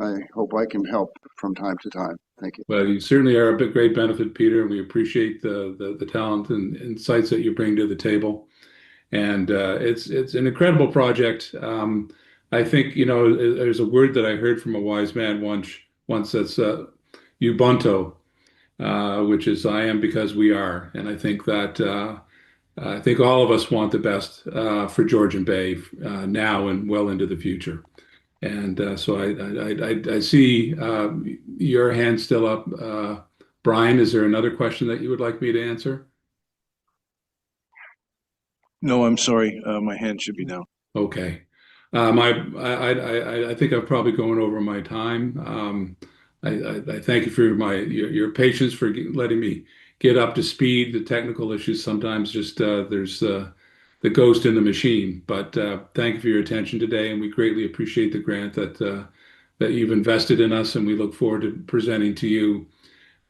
I hope I can help from time to time. Thank you. Well, you certainly are a great benefit, Peter, and we appreciate the talent and insights that you bring to the table. And it's an incredible project. I think, there's a word that I heard from a wise man once that's Ubuntu, which is I am because we are. And I think that I think all of us want the best for Georgian Bay now and well into the future. And so I see your hand still up. Brian, is there another question that you would like me to answer? No, I'm sorry. My hand should be down. Okay. I think I'm probably going over my time. I thank you for your patience for letting me get up to speed. The technical issues sometimes just there's the ghost in the machine. But thank you for your attention today, and we greatly appreciate the grant that you've invested in us, and we look forward to presenting to you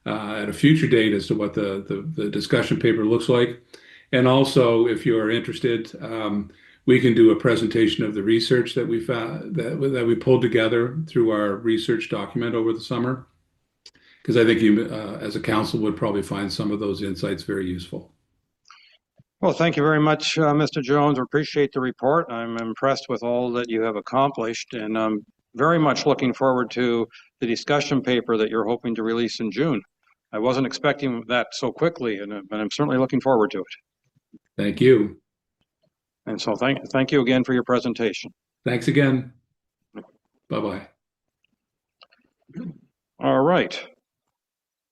at a future date as to what the discussion paper looks like. And also, if you are interested, we can do a presentation of the research that we found that we pulled together through our research document over the summer, because I think you, as a council, would probably find some of those insights very useful. Well, thank you very much, Mr. Jones. We appreciate the report. I'm impressed with all that you have accomplished, and I'm very much looking forward to the discussion paper that you're hoping to release in June. I wasn't expecting that so quickly, but I'm certainly looking forward to it. Thank you. And so thank you again for your presentation. Thanks again. Bye-bye. All right.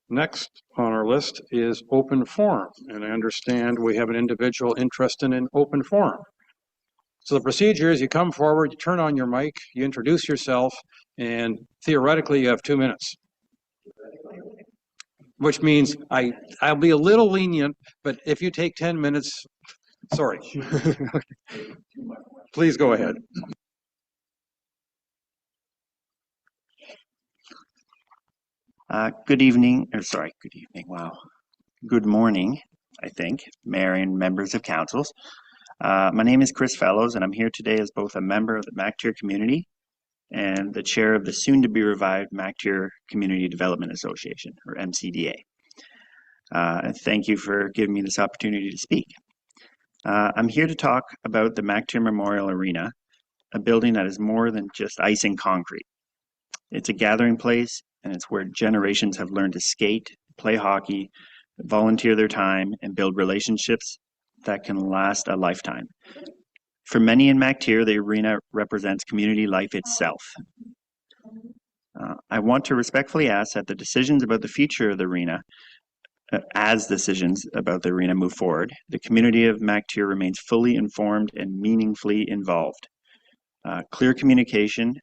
Next on our list is open forum, and I understand we have an individual interested in open forum. So the procedure is you come forward, you turn on your mic, you introduce yourself, and theoretically you have 2 minutes. Which means I'll be a little lenient, but if you take 10 minutes, sorry. Please go ahead. Good evening, wow. Good morning, I think, Mayor and members of councils. My name is Chris Fellows, and I'm here today as both a member of the MacTier community and the chair of the soon-to-be-revived MacTier Community Development Association, or MCDA. Thank you for giving me this opportunity to speak. I'm here to talk about the MacTier Memorial Arena, a building that is more than just ice and concrete. It's a gathering place, and it's where generations have learned to skate, play hockey, volunteer their time, and build relationships that can last a lifetime. For many in MacTier, the arena represents community life itself. I want to respectfully ask that the decisions about the future of the arena, as decisions about the arena move forward, the community of MacTier remains fully informed and meaningfully involved. Clear communication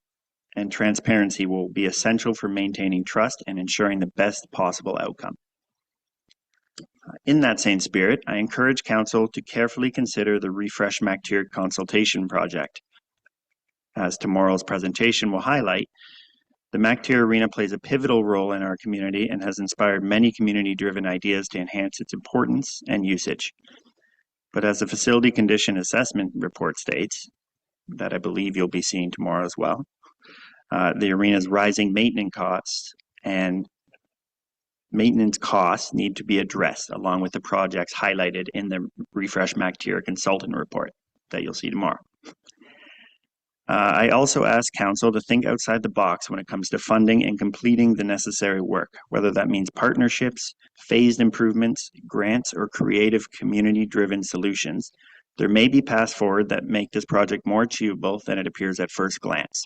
and transparency will be essential for maintaining trust and ensuring the best possible outcome. In that same spirit, I encourage Council to carefully consider the Refresh MacTier consultation project. As tomorrow's presentation will highlight, the MacTier Arena plays a pivotal role in our community and has inspired many community-driven ideas to enhance its importance and usage. But as the Facility Condition Assessment report states, that I believe you'll be seeing tomorrow as well, the arena's rising maintenance costs need to be addressed along with the projects highlighted in the Refresh MacTier consultant report that you'll see tomorrow. I also ask Council to think outside the box when it comes to funding and completing the necessary work, whether that means partnerships, phased improvements, grants, or creative community-driven solutions. There may be paths forward that make this project more achievable than it appears at first glance.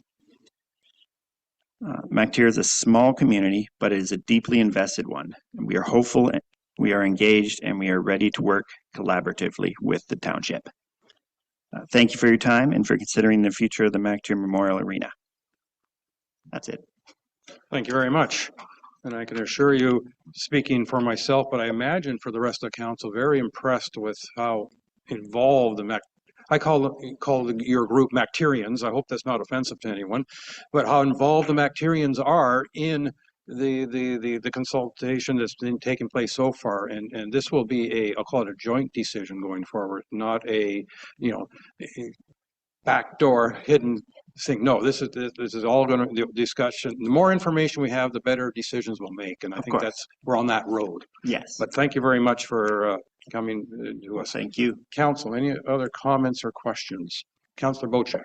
MacTier is a small community, but it is a deeply invested one. We are hopeful, we are engaged, and we are ready to work collaboratively with the township. Thank you for your time and for considering the future of the MacTier Memorial Arena. That's it. Thank you very much. And I can assure you, speaking for myself, but I imagine for the rest of the council, very impressed with how involved I call your group MacTierians. I hope that's not offensive to anyone, but how involved the MacTierians are in the consultation that's been taking place so far. And this will be I'll call it a joint decision going forward, not a backdoor hidden thing. No, this is all going to discussion. The more information we have, the better decisions we'll make. And I think we're on that road. Yes. But thank you very much for coming to us. Thank you. Council, any other comments or questions? Councillor Bocek.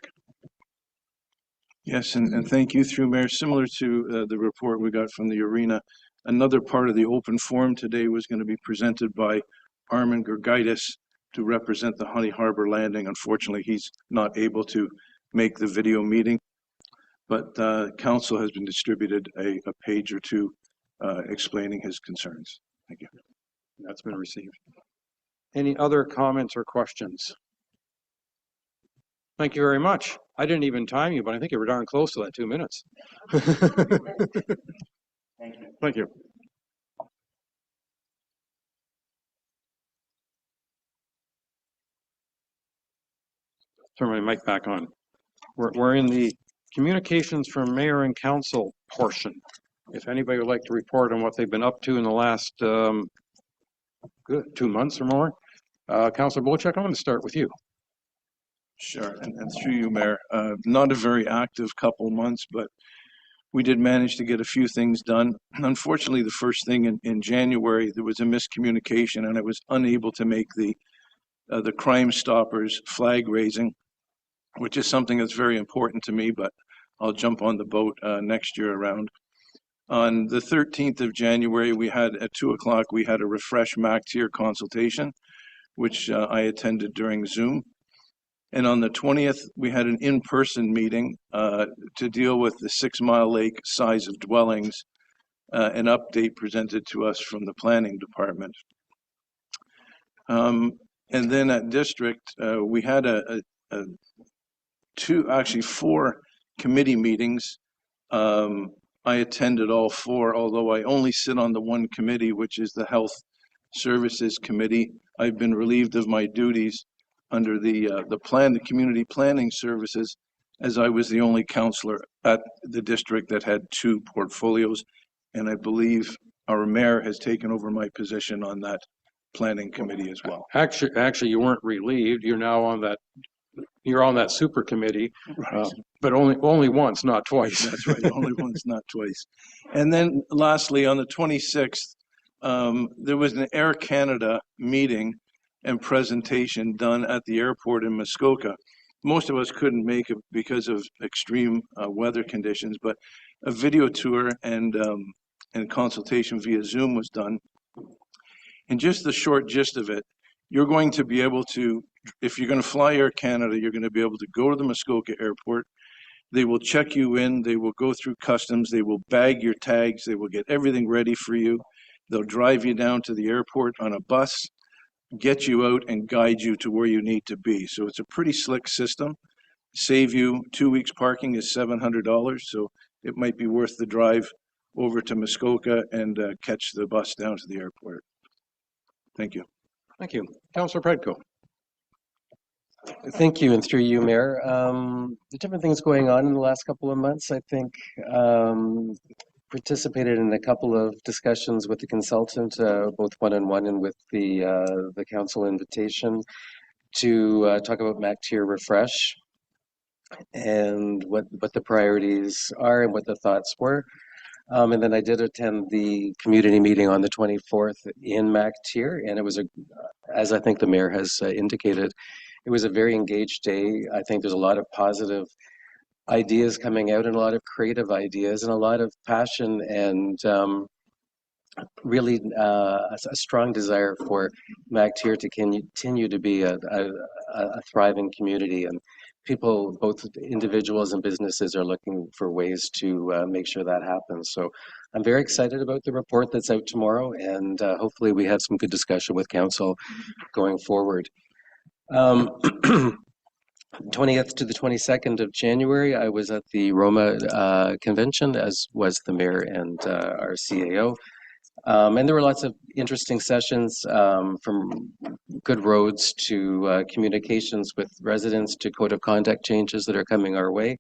Yes, and thank you through Mayor. Similar to the report we got from the arena, another part of the open forum today was going to be presented by Armin Gergaitis to represent the Honey Harbor Landing. Unfortunately, he's not able to make the video meeting, but council has been distributed a page or two explaining his concerns. Thank you. That's been received. Any other comments or questions? Thank you very much. I didn't even time you, but I think you were darn close to that 2 minutes. Thank you. Thank you. turn my mic back on. We're in the communications from mayor and council portion. If anybody would like to report on what they've been up to in the last, good, 2 months or more. Councilor Bolchak, I'm going to start with you. Sure, and through you, Mayor. Not a very active couple months, but we did manage to get a few things done. Unfortunately, the first thing in January, there was a miscommunication and I was unable to make the Crime Stoppers flag raising, which is something that's very important to me, but I'll jump on the boat next year around. On the 13th of January, we had at 2 o'clock, we had a refresh MAC-tier consultation, which I attended during Zoom. And on the 20th, we had an in-person meeting to deal with the 6 Mile Lake size of dwellings, an update presented to us from the planning department. And then at district, we had actually 4 committee meetings. I attended all 4, although I only sit on the one committee, which is the Health Services Committee. I've been relieved of my duties under the Community Planning Services, as I was the only councillor at the district that had 2 portfolios, and I believe our mayor has taken over my position on that planning committee as well. Actually, you weren't relieved. You're now on that. You're on that super committee, Right. but only once, not twice. That's right, only once, not twice. And then lastly, on the 26th, there was an Air Canada meeting and presentation done at the airport in Muskoka. Most of us couldn't make it because of extreme weather conditions, but a video tour and consultation via Zoom was done. And just the short gist of it, you're going to be able to, if you're going to fly Air Canada, you're going to be able to go to the Muskoka airport. They will check you in. They will go through customs. They will bag your tags. They will get everything ready for you. They'll drive you down to the airport on a bus, get you out and guide you to where you need to be. So it's a pretty slick system. Save you 2 weeks parking is $700. So it might be worth the drive over to Muskoka and catch the bus down to the airport. Thank you. Thank you. Councillor Predko. Thank you, and through you, Mayor. Different things going on in the last couple of months. I think participated in a couple of discussions with the consultant, both one-on-one and with the council invitation to talk about MAC-tier refresh and what the priorities are and what the thoughts were. And then I did attend the community meeting on the 24th in MAC-tier, and it was as I think the mayor has indicated, it was a very engaged day. I think there's a lot of positive ideas coming out and a lot of creative ideas and a lot of passion and really a strong desire for MAC-tier to continue to be a thriving community. And people, both individuals and businesses, are looking for ways to make sure that happens. So I'm very excited about the report that's out tomorrow, and hopefully we have some good discussion with council going forward. 20th to the 22nd of January, I was at the Roma convention, as was the mayor and our CAO. And there were lots of interesting sessions, from good roads to communications with residents to code of conduct changes that are coming our way.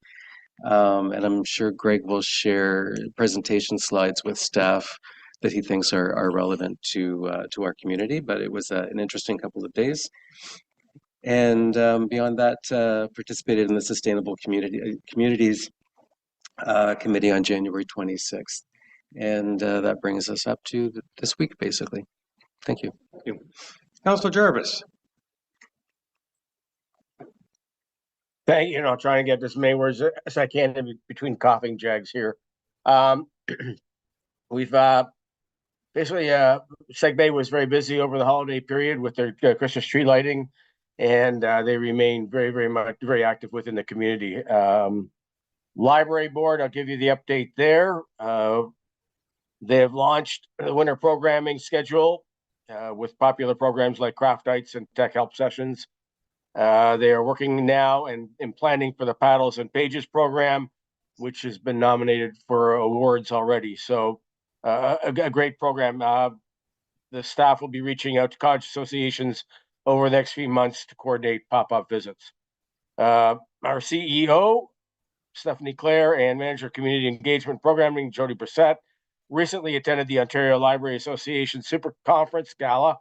And I'm sure Greg will share presentation slides with staff that he thinks are relevant to our community. But it was an interesting couple of days. And beyond that, participated in the Sustainable Communities Committee on January 26th. And that brings us up to this week, basically. Thank you. Thank you. Councillor Jarvis. Thank you. I'll try and get as many words as I can in between coughing jags here. We've basically, Seg Bay was very busy over the holiday period with their Christmas tree lighting, and they remain very active within the community. Library board, I'll give you the update there. They have launched the winter programming schedule with popular programs like Craft Nights and Tech Help Sessions. They are working now and planning for the Paddles and Pages program, which has been nominated for awards already. So a great program. The staff will be reaching out to college associations over the next few months to coordinate pop-up visits. Our CEO, Stephanie Clare, and Manager of Community Engagement Programming, Jody Brissett, recently attended the Ontario Library Association Super Conference Gala,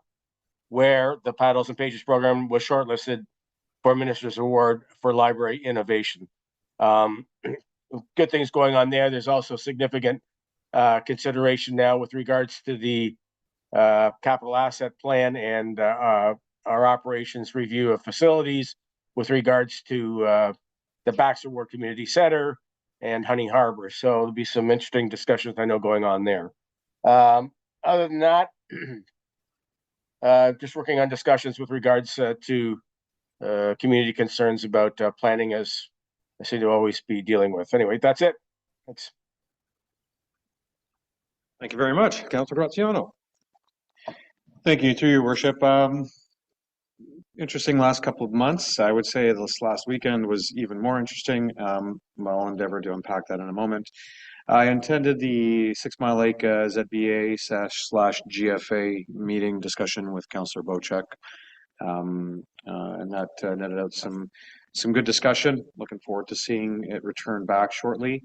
where the Paddles and Pages program was shortlisted for Minister's Award for Library Innovation. Good things going on there. There's also significant consideration now with regards to the capital asset plan and our operations review of facilities with regards to the Baxter Ward Community Center and Honey Harbor. So there'll be some interesting discussions I know going on there. Other than that, just working on discussions with regards to community concerns about planning, as I seem to always be dealing with. Anyway, that's it. Thanks. Thank you very much. Councilor Graziano. Thank you, through your worship. Interesting last couple of months. I would say this last weekend was even more interesting. I'll endeavor to unpack that in a moment. I attended the 6 Mile Lake ZBA/GFA meeting discussion with Councillor Bochek, and that netted out some good discussion. Looking forward to seeing it return back shortly.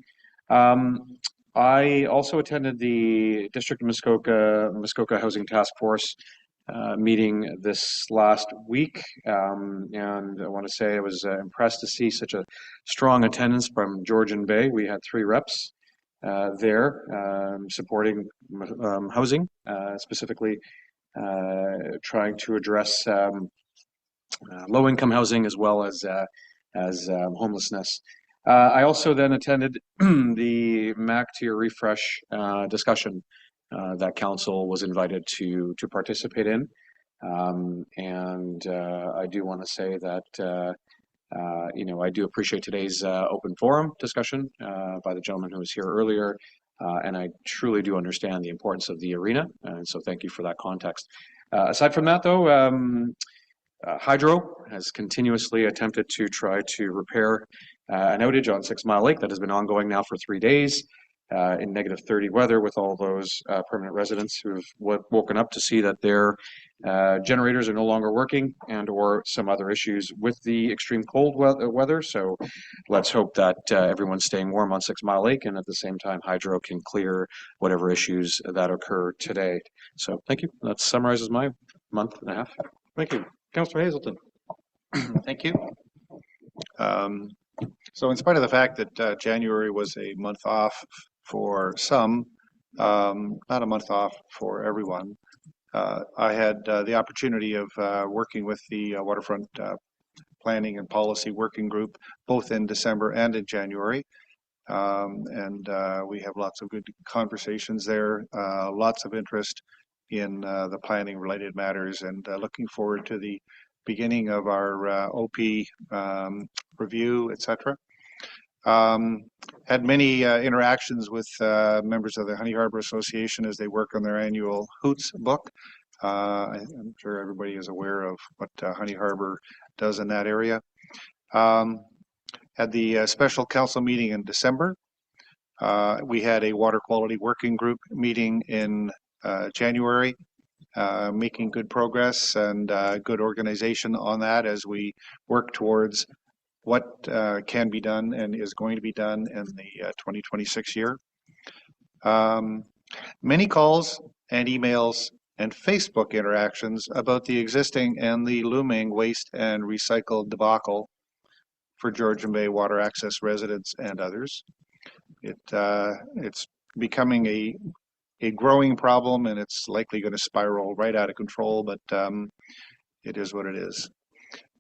I also attended the District of Muskoka Housing Task Force meeting this last week, and I want to say I was impressed to see such a strong attendance from Georgian Bay. We had 3 reps there supporting housing, specifically trying to address low-income housing as well as homelessness. I also then attended the MAC tier refresh discussion that council was invited to participate in, and I do want to say that I do appreciate today's open forum discussion by the gentleman who was here earlier, and I truly do understand the importance of the arena, and so thank you for that context. Aside from that, though, Hydro has continuously attempted to try to repair an outage on 6 Mile Lake that has been ongoing now for 3 days in -30 weather, with all those permanent residents who have woken up to see that their generators are no longer working, and or some other issues with the extreme cold weather. So let's hope that everyone's staying warm on 6 Mile Lake, and at the same time Hydro can clear whatever issues that occur today. So thank you. That summarizes my month and a half. Thank you. Councilor Hazelton. Thank you. So in spite of the fact that January was a month off for some, not a month off for everyone, I had the opportunity of working with the Waterfront Planning and Policy Working Group, both in December and in January. And we have lots of good conversations there, lots of interest in the planning related matters, and looking forward to the beginning of our OP review, etc. Had many interactions with members of the Honey Harbor Association as they work on their annual Hoots book. I'm sure everybody is aware of what Honey Harbor does in that area. Had the special council meeting in December. We had a water quality working group meeting in January, making good progress and good organization on that as we work towards what can be done and is going to be done in the 2026 year. Many calls and emails and Facebook interactions about the existing and the looming waste and recycle debacle for Georgian Bay water access residents and others. It's becoming a growing problem, and it's likely going to spiral right out of control, but it is what it is.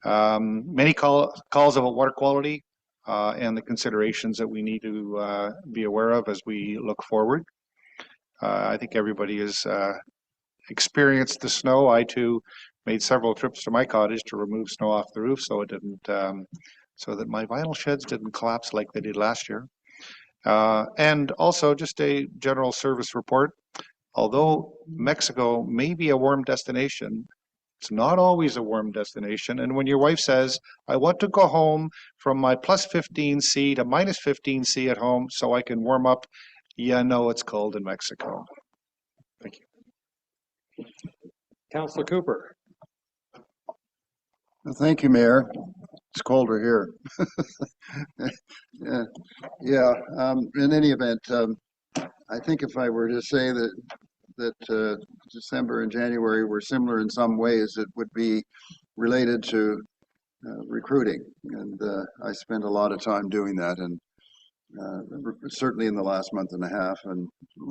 Many calls about water quality and the considerations that we need to be aware of as we look forward. I think everybody has experienced the snow. I too made several trips to my cottage to remove snow off the roof so it didn't, so that my vinyl sheds didn't collapse like they did last year. And also just a general service report. Although Mexico may be a warm destination, it's not always a warm destination. And when your wife says, I want to go home from my plus 15C to minus 15C at home so I can warm up, you know it's cold in Mexico. Thank you. Councilor Cooper. Thank you, Mayor. It's colder here. Yeah, yeah. In any event, I think if I were to say that December and January were similar in some ways, it would be related to recruiting, and I spent a lot of time doing that, and certainly in the last month and a half. And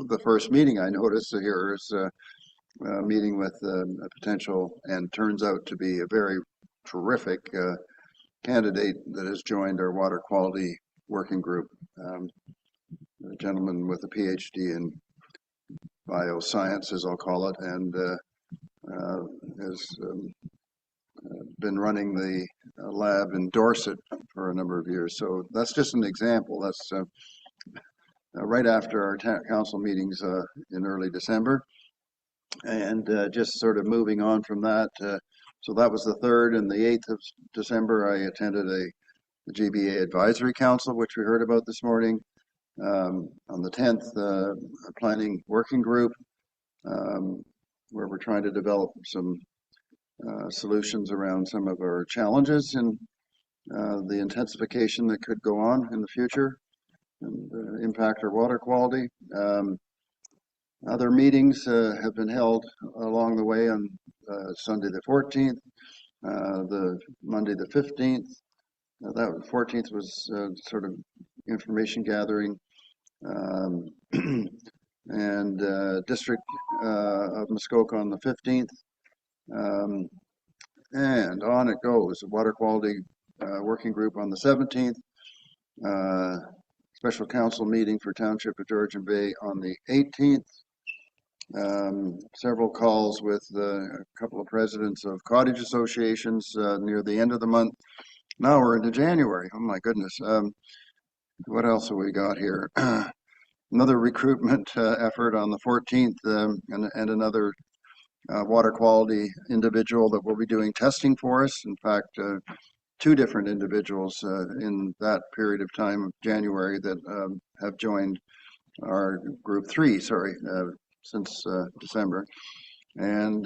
the first meeting I noticed here is a meeting with a potential, and turns out to be a very terrific candidate that has joined our water quality working group. A gentleman with a PhD in biosciences, I'll call it, and has been running the lab in Dorset for a number of years. So that's just an example. That's right after our council meetings in early December. And just sort of moving on from that. So that was the 3rd, and the 8th of December, I attended the GBA Advisory Council, which we heard about this morning. On the 10th, a planning working group, where we're trying to develop some solutions around some of our challenges and the intensification that could go on in the future and impact our water quality. Other meetings have been held along the way on Sunday the 14th, the Monday the 15th. That 14th was sort of information gathering, and District of Muskoka on the 15th. And on it goes. The Water Quality Working Group on the 17th. Special Council meeting for Township of Georgian Bay on the 18th. Several calls with a couple of presidents of cottage associations near the end of the month. Now we're into January. Oh my goodness. What else have we got here? Another recruitment effort on the 14th, and another water quality individual that will be doing testing for us. In fact, 2 different individuals in that period of time of January that have joined our group 3, since December. And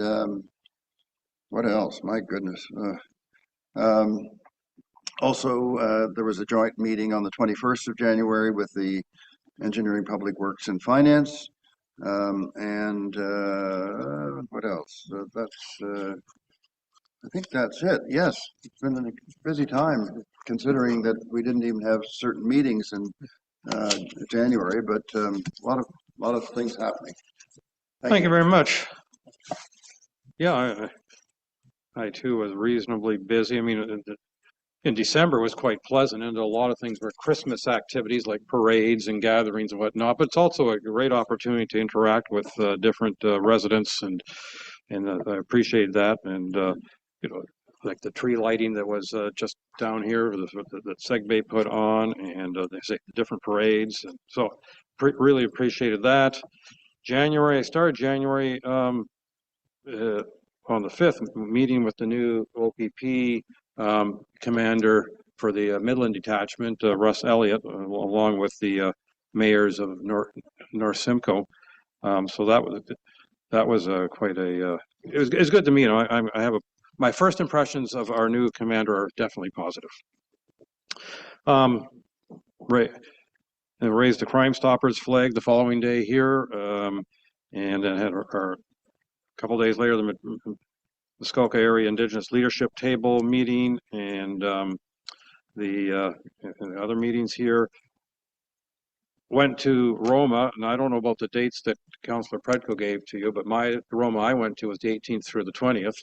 what else? My goodness. Also, there was a joint meeting on the 21st of January with the Engineering, Public Works and Finance. And what else? I think that's it. Yes, it's been a busy time considering that we didn't even have certain meetings in January, but a lot of things happening. Thank you very much. Yeah, I too was reasonably busy. I mean, in December was quite pleasant, and a lot of things were Christmas activities like parades and gatherings and whatnot. But it's also a great opportunity to interact with different residents, and I appreciate that. And like the tree lighting that was just down here that Segbay put on, and they say different parades, and so really appreciated that. January, I started January on the 5th, meeting with the new OPP commander for the Midland Detachment, Russ Elliott, along with the mayors of North Simcoe. So that was quite a. It was good to meet him. I have my first impressions of our new commander are definitely positive. Right. And raised the Crime Stoppers flag the following day here, and then had our couple days later the Muskoka Area Indigenous Leadership Table meeting, and the other meetings here. Went to Roma, and I don't know about the dates that Councillor Predko gave to you, but the Roma I went to was the 18th through the 20th,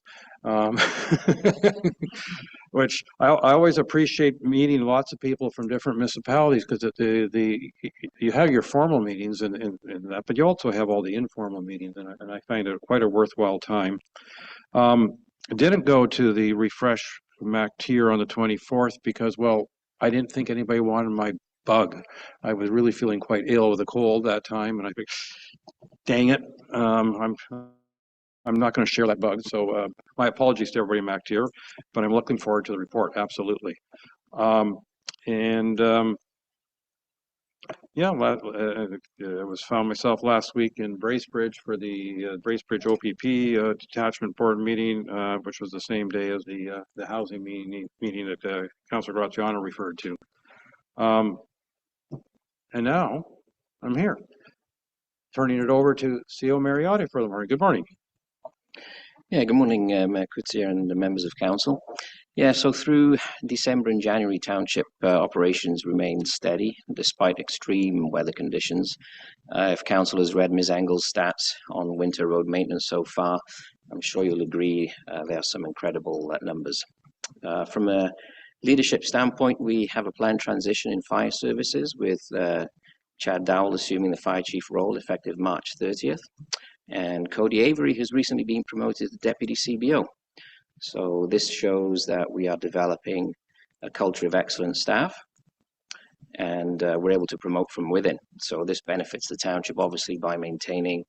which I always appreciate meeting lots of people from different municipalities, because you have your formal meetings and that, but you also have all the informal meetings, and I find it quite a worthwhile time. I didn't go to the Refresh MacTier on the 24th because, well, I didn't think anybody wanted my bug. I was really feeling quite ill with a cold that time, and I think, dang it, I'm not going to share that bug. So my apologies to everybody in MacTier, but I'm looking forward to the report, absolutely. Yeah, I was found myself last week in Bracebridge for the Bracebridge OPP detachment board meeting, which was the same day as the housing meeting that Councilor Graziano referred to. And now I'm here, turning it over to CO Mariotti for the morning. Good morning. Yeah, good morning, Mayor Coetzee and the members of council. Yeah, so through December and January, township operations remained steady despite extreme weather conditions. If council has read Ms. Engel's stats on winter road maintenance so far, I'm sure you'll agree there are some incredible numbers. From a leadership standpoint, we have a planned transition in fire services with Chad Dowell assuming the fire chief role effective March 30th. And Cody Avery has recently been promoted to Deputy CBO. So this shows that we are developing a culture of excellent staff, and we're able to promote from within. So this benefits the township obviously by maintaining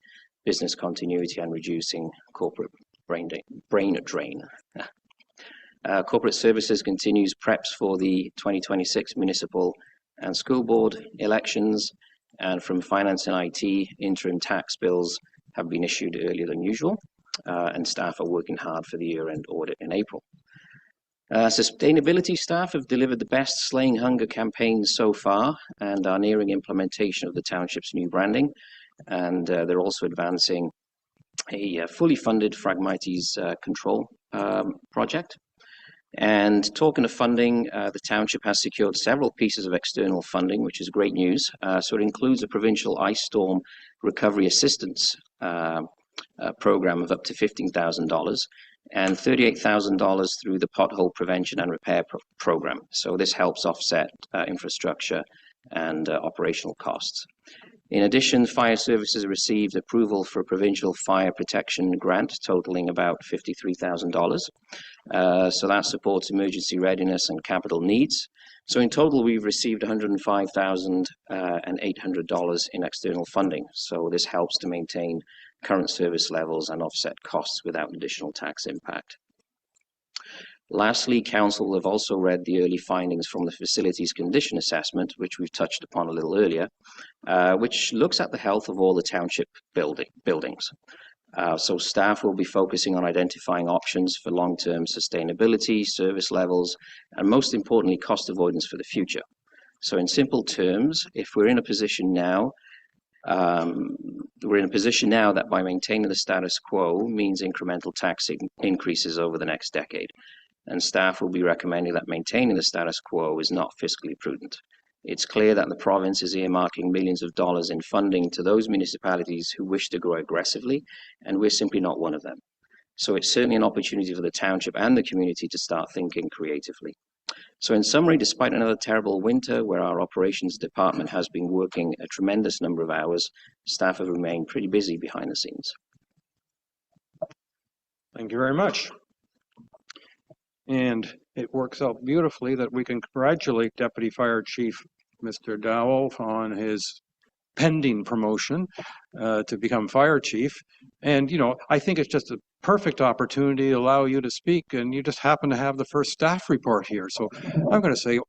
business continuity and reducing corporate brain drain. Corporate services continues preps for the 2026 municipal and school board elections, and from finance and IT, interim tax bills have been issued earlier than usual, and staff are working hard for the year-end audit in April. Sustainability staff have delivered the best Slaying Hunger campaign so far and are nearing implementation of the township's new branding, and they're also advancing a fully funded Phragmites control project. And talking of funding, the township has secured several pieces of external funding, which is great news. So it includes a provincial ice storm recovery assistance program of up to $15,000 and $38,000 through the pothole prevention and repair program. So this helps offset infrastructure and operational costs. In addition, fire services received approval for a provincial fire protection grant totaling about $53,000. So that supports emergency readiness and capital needs. So in total, we've received $105,800 in external funding. So this helps to maintain current service levels and offset costs without additional tax impact. Lastly, council have also read the early findings from the facilities condition assessment, which we've touched upon a little earlier, which looks at the health of all the township buildings. So staff will be focusing on identifying options for long-term sustainability, service levels, and most importantly, cost avoidance for the future. So in simple terms, if we're in a position now, that by maintaining the status quo means incremental tax increases over the next decade. And staff will be recommending that maintaining the status quo is not fiscally prudent. It's clear that the province is earmarking millions of dollars in funding to those municipalities who wish to grow aggressively, and we're simply not one of them. So it's certainly an opportunity for the township and the community to start thinking creatively. So in summary, despite another terrible winter where our operations department has been working a tremendous number of hours, staff have remained pretty busy behind the scenes. Thank you very much. And it works out beautifully that we can congratulate Deputy Fire Chief Mr. Dowell on his pending promotion to become fire chief. And, you know, I think it's just a perfect opportunity to allow you to speak, and you just happen to have the first staff report here. So I'm going to say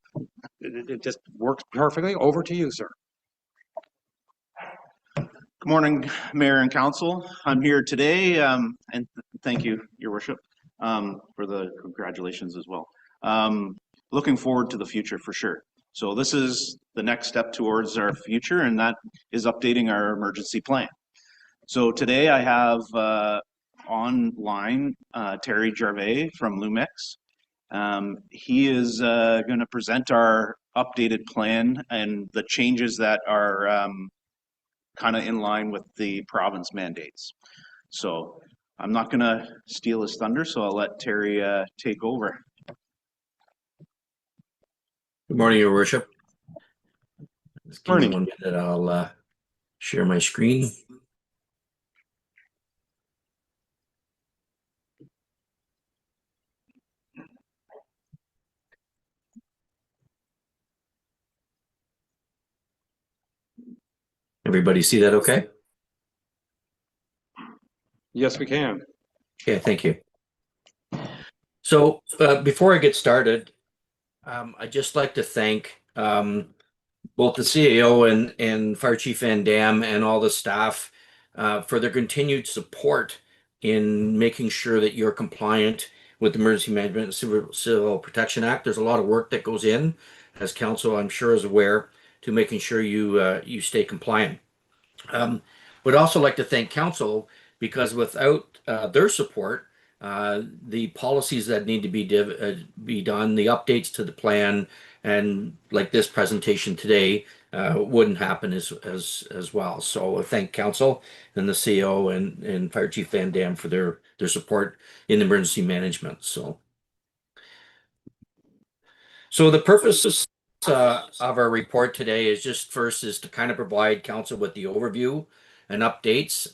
it just works perfectly. Over to you, sir. Good morning, Mayor and Council. I'm here today, and thank you, Your Worship, for the congratulations as well. Looking forward to the future for sure. So this is the next step towards our future, and that is updating our emergency plan. So today I have online Terry Gervais from Lumex. He is going to present our updated plan and the changes that are kind of in line with the province mandates. So I'm not going to steal his thunder, so I'll let Terry take over. Good morning, Your Worship. Just give me Morning. 1 minute, I'll share my screen. Everybody see that okay? Yes, we can. Okay, thank you. So before I get started, I'd just like to thank both the CAO and Fire Chief Van Dam and all the staff for their continued support in making sure that you're compliant with the Emergency Management and Civil Protection Act. There's a lot of work that goes in, as council I'm sure is aware, to making sure you stay compliant. Would also like to thank council because without their support, the policies that need to be done, the updates to the plan, and like this presentation today wouldn't happen as well. So I thank council and the CO and Fire Chief Van Dam for their support in emergency management. So the purpose of our report today is just first is to kind of provide council with the overview and updates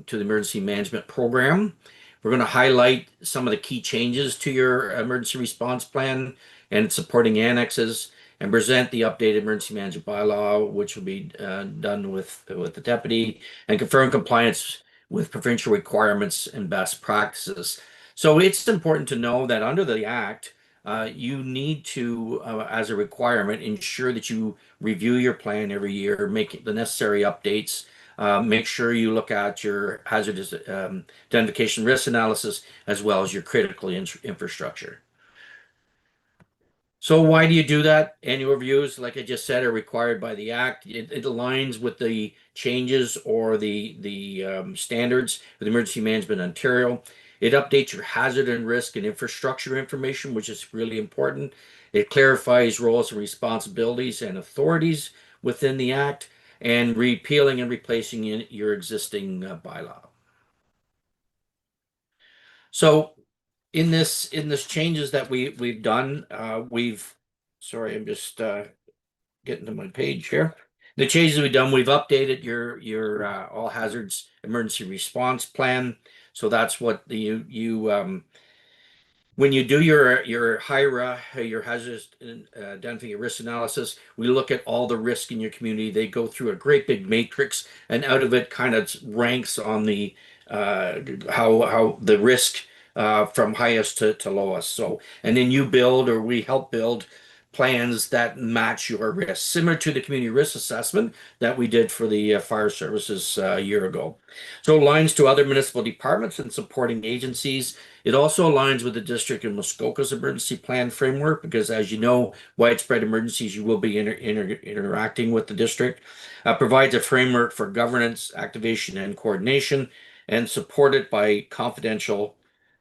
to the emergency management program. We're going to highlight some of the key changes to your emergency response plan and supporting annexes, and present the updated emergency management bylaw, which will be done with the deputy, and confirm compliance with provincial requirements and best practices. So it's important to know that under the Act, you need to, as a requirement, ensure that you review your plan every year, make the necessary updates, make sure you look at your hazardous identification risk analysis, as well as your critical infrastructure. So why do you do that? Annual reviews, like I just said, are required by the Act. It aligns with the changes or the standards of the Emergency Management Ontario. It updates your hazard and risk and infrastructure information, which is really important. It clarifies roles and responsibilities and authorities within the Act, and repealing and replacing your existing bylaw. So in this changes that we've done, sorry, I'm just getting to my page here. The changes we've done, we've updated your all hazards emergency response plan. So that's what when you do your HIRA, your hazardous identifying risk analysis, we look at all the risk in your community. They go through a great big matrix, and out of it kind of ranks on the how the risk from highest to lowest. So, and then you build, or we help build, plans that match your risk, similar to the community risk assessment that we did for the fire services a year ago. So it aligns to other municipal departments and supporting agencies. It also aligns with the District of Muskoka's emergency plan framework, because as you know, widespread emergencies, you will be interacting with the district. Provides a framework for governance, activation, and coordination, and supported by confidential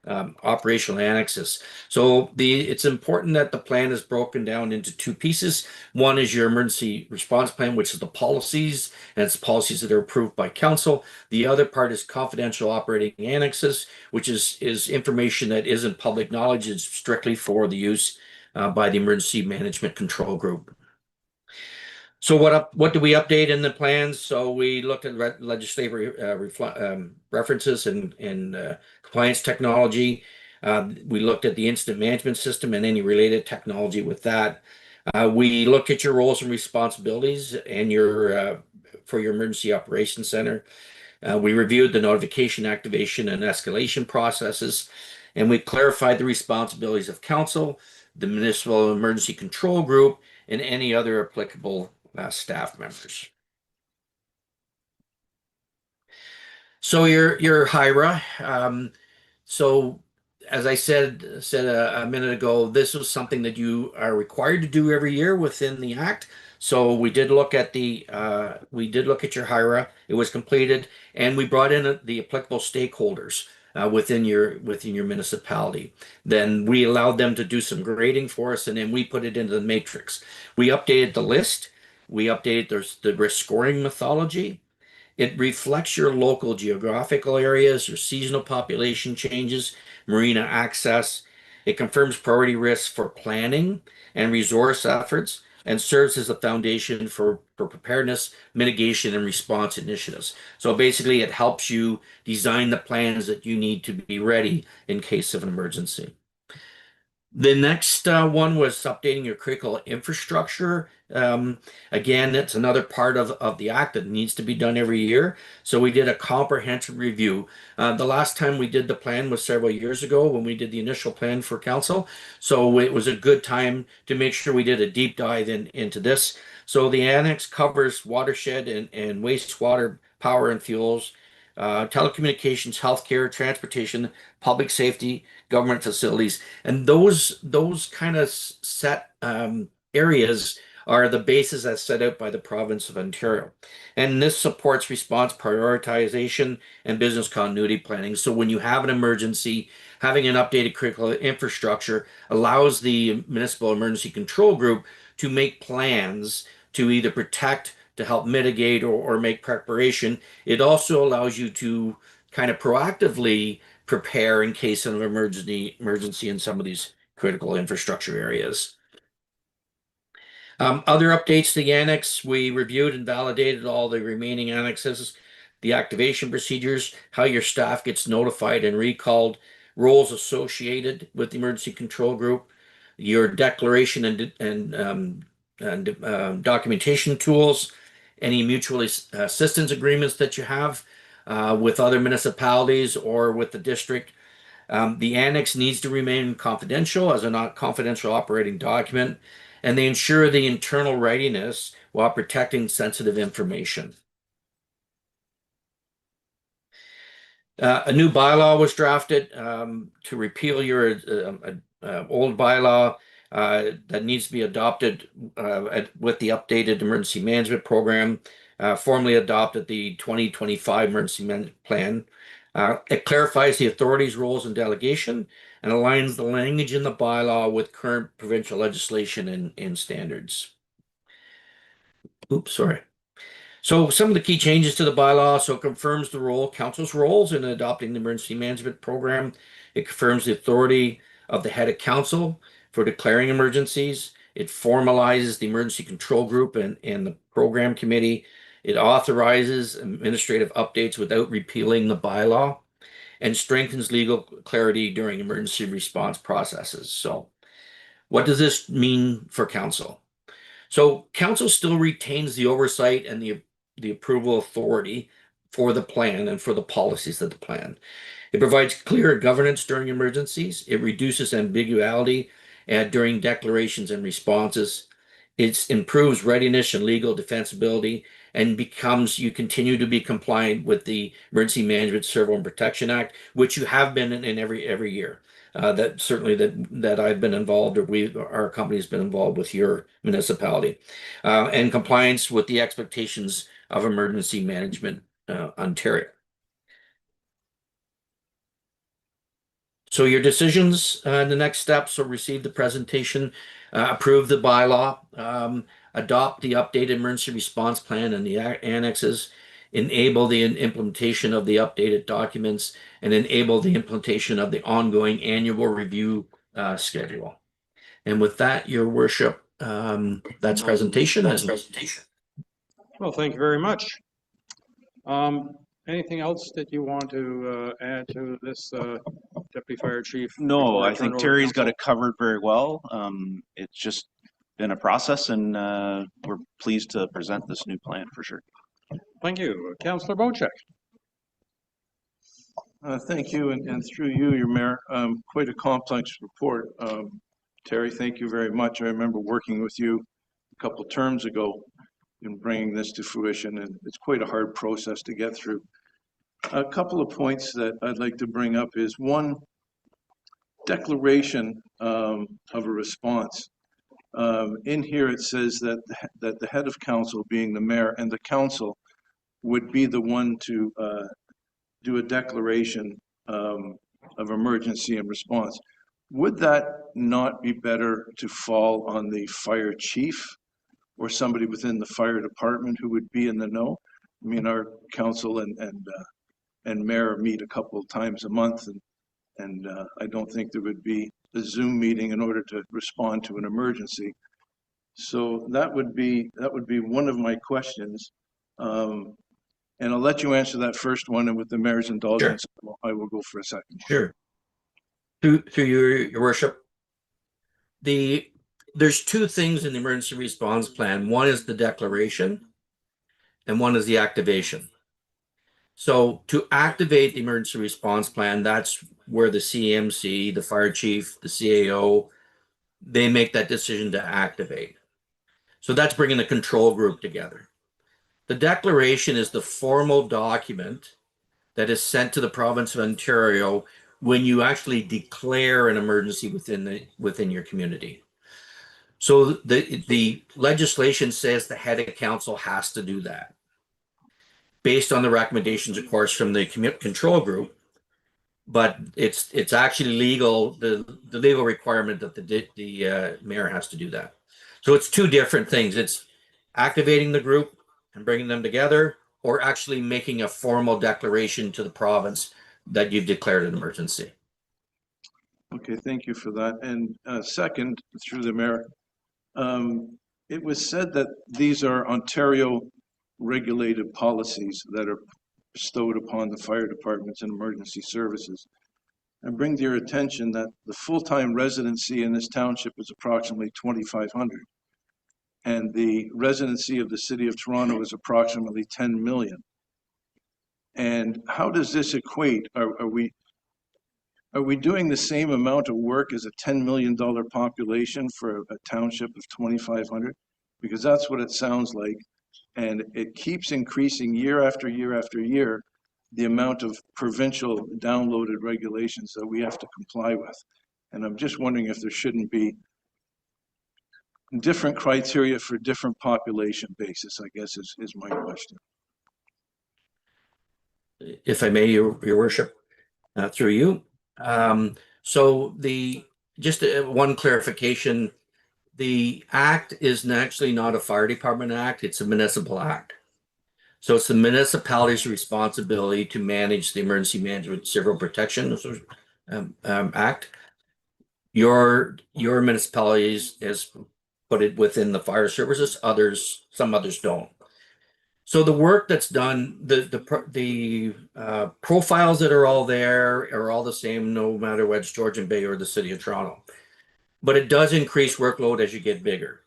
operational annexes. So it's important that the plan is broken down into two pieces. One is your emergency response plan, which is the policies, and it's policies that are approved by council. The other part is confidential operating annexes, which is information that isn't public knowledge. It's strictly for the use by the Emergency Management Control Group. So what do we update in the plans? So we looked at legislative references and compliance technology. We looked at the incident management system and any related technology with that. We looked at your roles and responsibilities and for your emergency operations center. We reviewed the notification, activation, and escalation processes, and we clarified the responsibilities of council, the municipal emergency control group, and any other applicable staff members. So your HIRA. So as I said a minute ago, this was something that you are required to do every year within the Act. So we did look at your HIRA. It was completed, and we brought in the applicable stakeholders within your municipality. Then we allowed them to do some grading for us, and then we put it into the matrix. We updated the list. We updated the risk scoring methodology. It reflects your local geographical areas, your seasonal population changes, marina access. It confirms priority risks for planning and resource efforts, and serves as a foundation for preparedness, mitigation, and response initiatives. So basically, it helps you design the plans that you need to be ready in case of an emergency. The next one was updating your critical infrastructure. Again, it's another part of the act that needs to be done every year. So we did a comprehensive review. The last time we did the plan was several years ago when we did the initial plan for council. So it was a good time to make sure we did a deep dive into this. So the annex covers watershed and wastewater, power and fuels, telecommunications, healthcare, transportation, public safety, government facilities, and those kind of set areas are the bases as set out by the province of Ontario. And this supports response prioritization and business continuity planning. So when you have an emergency, having an updated critical infrastructure allows the municipal emergency control group to make plans to either protect, to help mitigate, or make preparation. It also allows you to kind of proactively prepare in case of an emergency in some of these critical infrastructure areas. Other updates to the annex, we reviewed and validated all the remaining annexes, the activation procedures, how your staff gets notified and recalled, roles associated with the emergency control group, your declaration and documentation tools, any mutual assistance agreements that you have with other municipalities or with the district. The annex needs to remain confidential as a not confidential operating document, and they ensure the internal readiness while protecting sensitive information. A new bylaw was drafted to repeal your old bylaw that needs to be adopted with the updated emergency management program, formally adopted the 2025 emergency management plan. It clarifies the authorities' roles and delegation and aligns the language in the bylaw with current provincial legislation and standards. Oops, sorry. So some of the key changes to the bylaw, so it confirms the role, council's roles in adopting the emergency management program. It confirms the authority of the head of council for declaring emergencies. It formalizes the emergency control group and the program committee. It authorizes administrative updates without repealing the bylaw and strengthens legal clarity during emergency response processes. So what does this mean for council? So council still retains the oversight and the approval authority for the plan and for the policies of the plan. It provides clear governance during emergencies. It reduces ambiguity during declarations and responses. It improves readiness and legal defensibility and you continue to be compliant with the Emergency Management Civil and Protection Act, which you have been in every year. That certainly that I've been involved, or our company's been involved with your municipality, and compliance with the expectations of Emergency Management Ontario. So your decisions, the next steps are receive the presentation, approve the bylaw, adopt the updated emergency response plan and the annexes, enable the implementation of the updated documents, and enable the implementation of the ongoing annual review schedule. And with that, your worship, that's presentation. Well, thank you very much. Anything else that you want to add to this, Deputy Fire Chief? No, I think Terry's got it covered very well. It's just been a process, and we're pleased to present this new plan for sure. Thank you. Councillor Bocek. Thank you, and through you, your mayor, quite a complex report. Terry, thank you very much. I remember working with you a couple terms ago in bringing this to fruition, and it's quite a hard process to get through. A couple of points that I'd like to bring up is one, declaration of a response. In here it says that the head of council, being the mayor, and the council would be the one to do a declaration of emergency and response. Would that not be better to fall on the fire chief or somebody within the fire department who would be in the know? I mean, our council and mayor meet a couple of times a month, and I don't think there would be a Zoom meeting in order to respond to an emergency. So that would be one of my questions. And I'll let you answer that first one, and with the mayor's indulgence, sure, I will go for a second. Sure. Through your worship. there's two things in the emergency response plan. One is the declaration and one is the activation. So to activate the emergency response plan, that's where the CMC, the fire chief, the CAO, they make that decision to activate. So that's bringing the control group together. The declaration is the formal document that is sent to the province of Ontario when you actually declare an emergency within your community. So the legislation says the head of council has to do that, based on the recommendations, of course, from the control group. But it's actually legal, the legal requirement that the mayor has to do that. So it's two different things. It's activating the group and bringing them together, or actually making a formal declaration to the province that you've declared an emergency. Okay, thank you for that. And second, through the mayor, it was said that these are Ontario regulated policies that are bestowed upon the fire departments and emergency services. I bring to your attention that the full-time residency in this township is approximately 2,500. And the residency of the city of Toronto is approximately 10 million. And how does this equate? Are we doing the same amount of work as a $10 million population for a township of 2,500? Because that's what it sounds like. And it keeps increasing year after year after year, the amount of provincial downloaded regulations that we have to comply with. And I'm just wondering if there shouldn't be different criteria for different population basis, I guess is my question. If I may, your worship, through you. So just one clarification, the act is actually not a fire department act, it's a municipal act. So it's the municipality's responsibility to manage the Emergency Management Civil Protection Act. Your municipalities has put it within the fire services, some others don't. So the work that's done, the profiles that are all there are all the same, no matter whether it's Georgian Bay or the City of Toronto. But it does increase workload as you get bigger.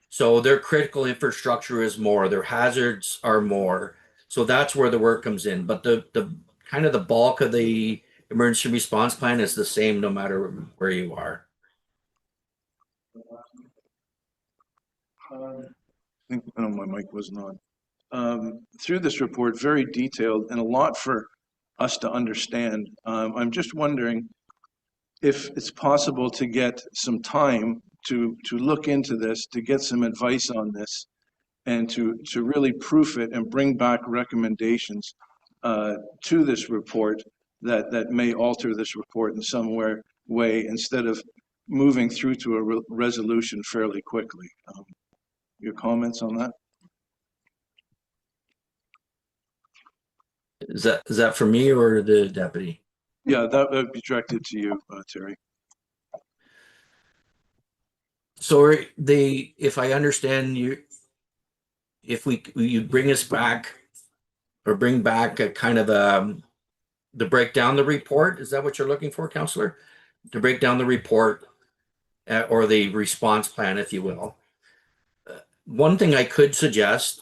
So their critical infrastructure is more, their hazards are more. So that's where the work comes in. But the kind of the bulk of the emergency response plan is the same no matter where you are. I think my mic wasn't on. Through this report, very detailed and a lot for us to understand. I'm just wondering if it's possible to get some time to look into this, to get some advice on this, and to really proof it and bring back recommendations to this report that may alter this report in some way instead of moving through to a resolution fairly quickly. Your comments on that? Is that for me or the deputy? Yeah, that would be directed to you, Terry. So if I understand you, if you bring us back or bring back a kind of to break down the report, is that what you're looking for, Councillor? To break down the report or the response plan, if you will. One thing I could suggest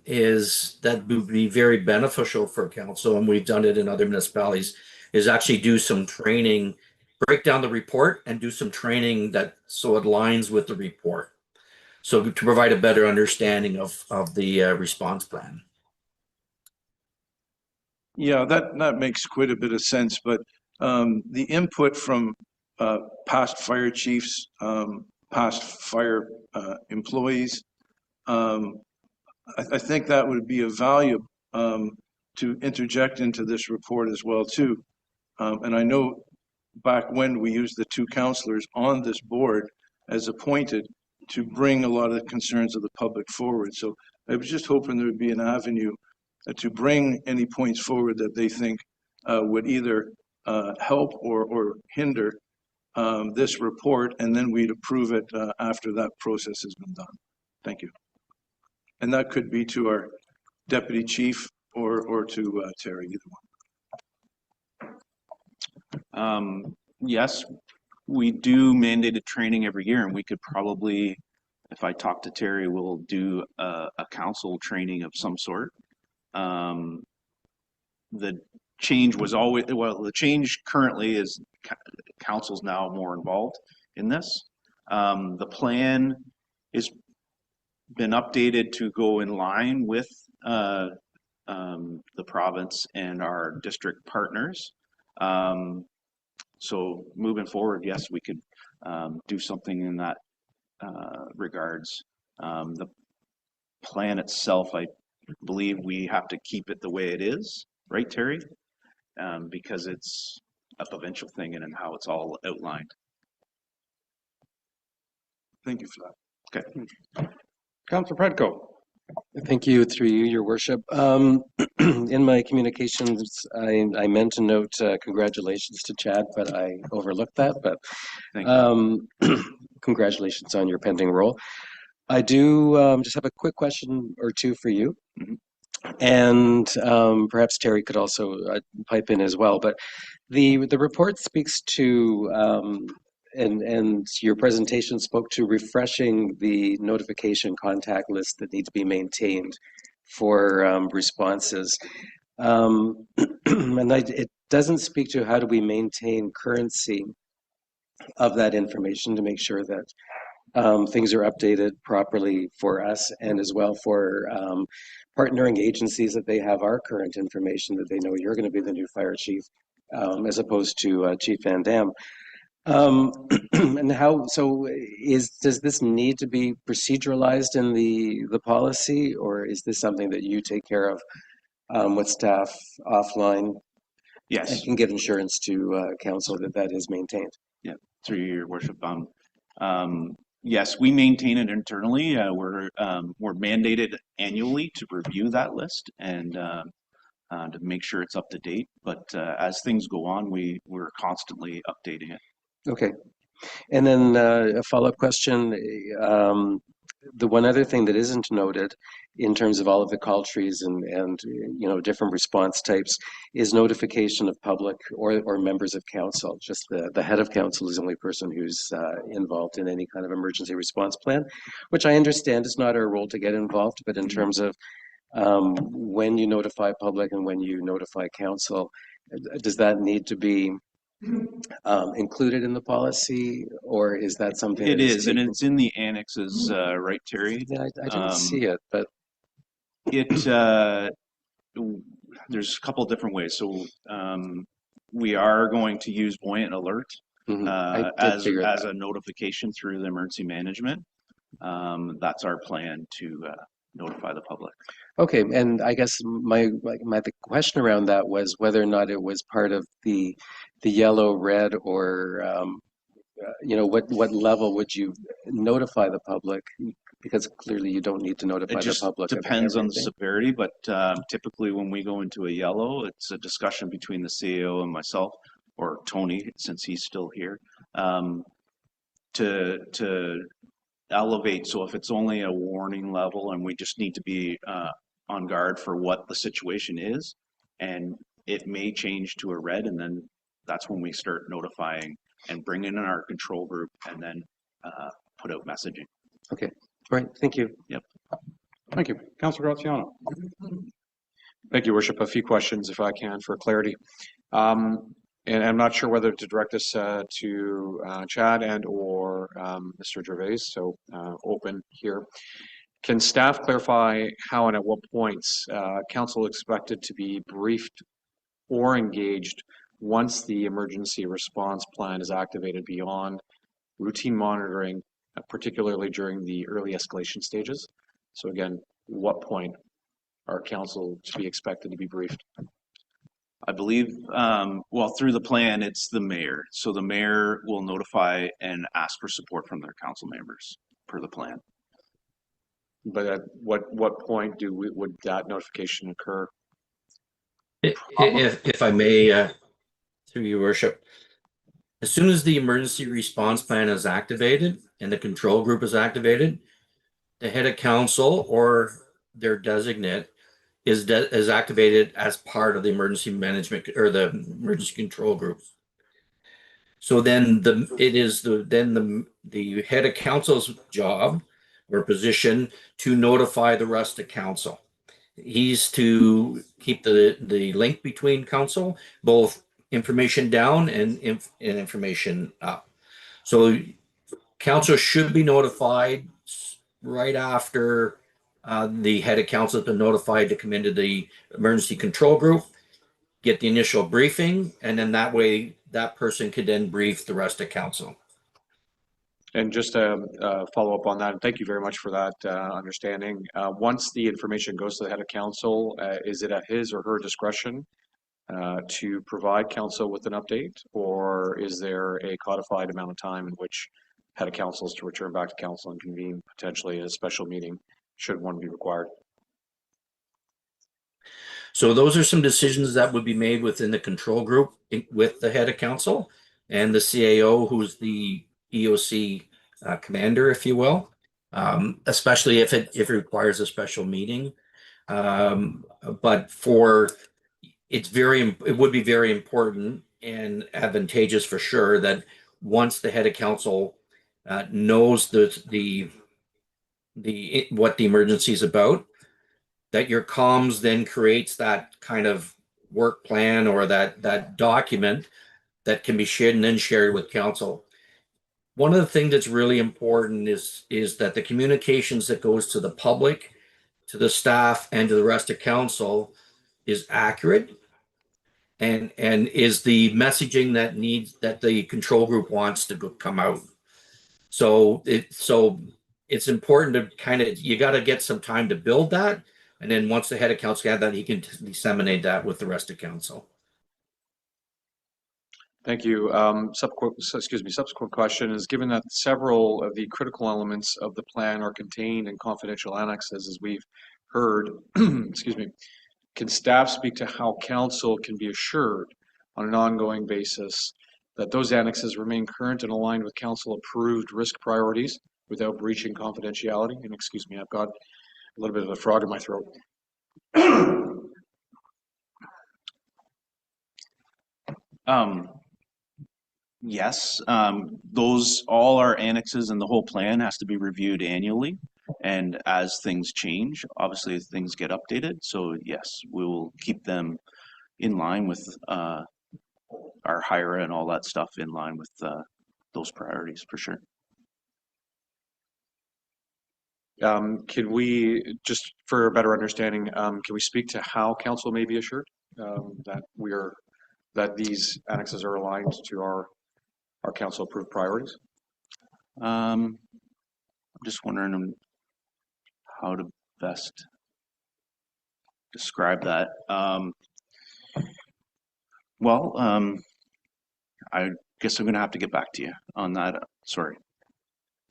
is that would be very beneficial for council, and we've done it in other municipalities, is actually do some training, break down the report and do some training so it aligns with the report. So to provide a better understanding of the response plan. Yeah, that makes quite a bit of sense, but the input from past fire chiefs, past fire employees, I think that would be of value to interject into this report as well too. And I know back when we used the two councillors on this board as appointed to bring a lot of the concerns of the public forward. So I was just hoping there would be an avenue to bring any points forward that they think would either help or hinder this report, and then we'd approve it after that process has been done. Thank you. And that could be to our deputy chief or to Terry, either one. Yes, we do mandated training every year, and we could probably, if I talk to Terry, we'll do a council training of some sort. The change was always, well, the change currently is council's now more involved in this. The plan is been updated to go in line with the province and our district partners. So moving forward, yes, we could do something in that regards. The plan itself, I believe we have to keep it the way it is, right, Terry? Because it's a provincial thing and how it's all outlined. Thank you for that. Okay. Councilor Predko. Thank you, through you, Your Worship. In my communications, I meant to note congratulations to Chad, but I overlooked that. But congratulations on your pending role. I do just have a quick question or two for you. And perhaps Terry could also pipe in as well. But the report speaks to and your presentation spoke to refreshing the notification contact list that needs to be maintained for responses. And it doesn't speak to how do we maintain currency of that information to make sure that things are updated properly for us and as well for partnering agencies that they have our current information, that they know you're going to be the new fire chief as opposed to Chief Van Dam. And how, so does this need to be proceduralized in the policy, or is this something that you take care of with staff offline? Yes. And can give insurance to council that that is maintained? Yeah, through your worship. Yes, we maintain it internally. We're mandated annually to review that list and to make sure it's up to date. But as things go on, we're constantly updating it. Okay. And then a follow-up question. The one other thing that isn't noted in terms of all of the call trees and you know, different response types is notification of public or members of council. Just the head of council is the only person who's involved in any kind of emergency response plan, which I understand is not our role to get involved, but in terms of when you notify public and when you notify council, does that need to be included in the policy, or is that something it that is, and it's in the annexes, right, Terry? Yeah, I didn't see it, but there's a couple different ways. So we are going to use Buoyant Alert as a notification through the emergency management. That's our plan to notify the public. Okay, and I guess the question around that was whether or not it was part of the yellow, red, or you know, what level would you notify the public? Because clearly you don't need to notify the public. It just depends on the severity, but typically when we go into a yellow, it's a discussion between the CEO and myself, or Tony, since he's still here, to elevate. So if it's only a warning level and we just need to be on guard for what the situation is, and it may change to a red, and then that's when we start notifying and bring in our control group and then put out messaging. Okay, all right, thank you. Yep. Thank you. Councilor Graziano. Thank you, Worship. A few questions, if I can, for clarity. And I'm not sure whether to direct this to Chad and or Mr. Gervais, so open here. Can staff clarify how and at what points council expected to be briefed or engaged once the emergency response plan is activated beyond routine monitoring, particularly during the early escalation stages? So again, what point are council to be expected to be briefed? I believe, well, through the plan, it's the mayor. So the mayor will notify and ask for support from their council members per the plan. But at what point would that notification occur? If I may, through your worship, as soon as the emergency response plan is activated and the control group is activated, the head of council or their designate is activated as part of the emergency management or the emergency control group. So then the head of council's job or position to notify the rest of council. He's to keep the link between council, both information down and information up. So council should be notified right after the head of council has been notified to come into the emergency control group, get the initial briefing, and then that way that person could then brief the rest of council. And just to follow up on that, and thank you very much for that understanding. Once the information goes to the head of council, is it at his or her discretion to provide council with an update, or is there a codified amount of time in which head of council is to return back to council and convene potentially a special meeting should one be required? So those are some decisions that would be made within the control group with the head of council and the CAO, who's the EOC commander, if you will, especially if it requires a special meeting. But it would be very important and advantageous for sure that once the head of council knows what the emergency is about, that your comms then creates that kind of work plan or that document that can be shared and then shared with council. One of the things that's really important is that the communications that goes to the public, to the staff, and to the rest of council is accurate and is the messaging that the control group wants to come out. So it's important to you got to get some time to build that. And then once the head of council has that, he can disseminate that with the rest of council. Thank you. Subsequent question is, given that several of the critical elements of the plan are contained in confidential annexes, as we've heard, excuse me, can staff speak to how council can be assured on an ongoing basis that those annexes remain current and aligned with council approved risk priorities without breaching confidentiality? And excuse me, I've got a little bit of a frog in my throat. Yes, those all our annexes and the whole plan has to be reviewed annually. And as things change, obviously things get updated. So yes, we will keep them in line with our HIRA and all that stuff in line with those priorities for sure. Can we, just for a better understanding, can we speak to how council may be assured that these annexes are aligned to our council approved priorities? I'm just wondering how to best describe that. I guess I'm going to have to get back to you on that. Sorry.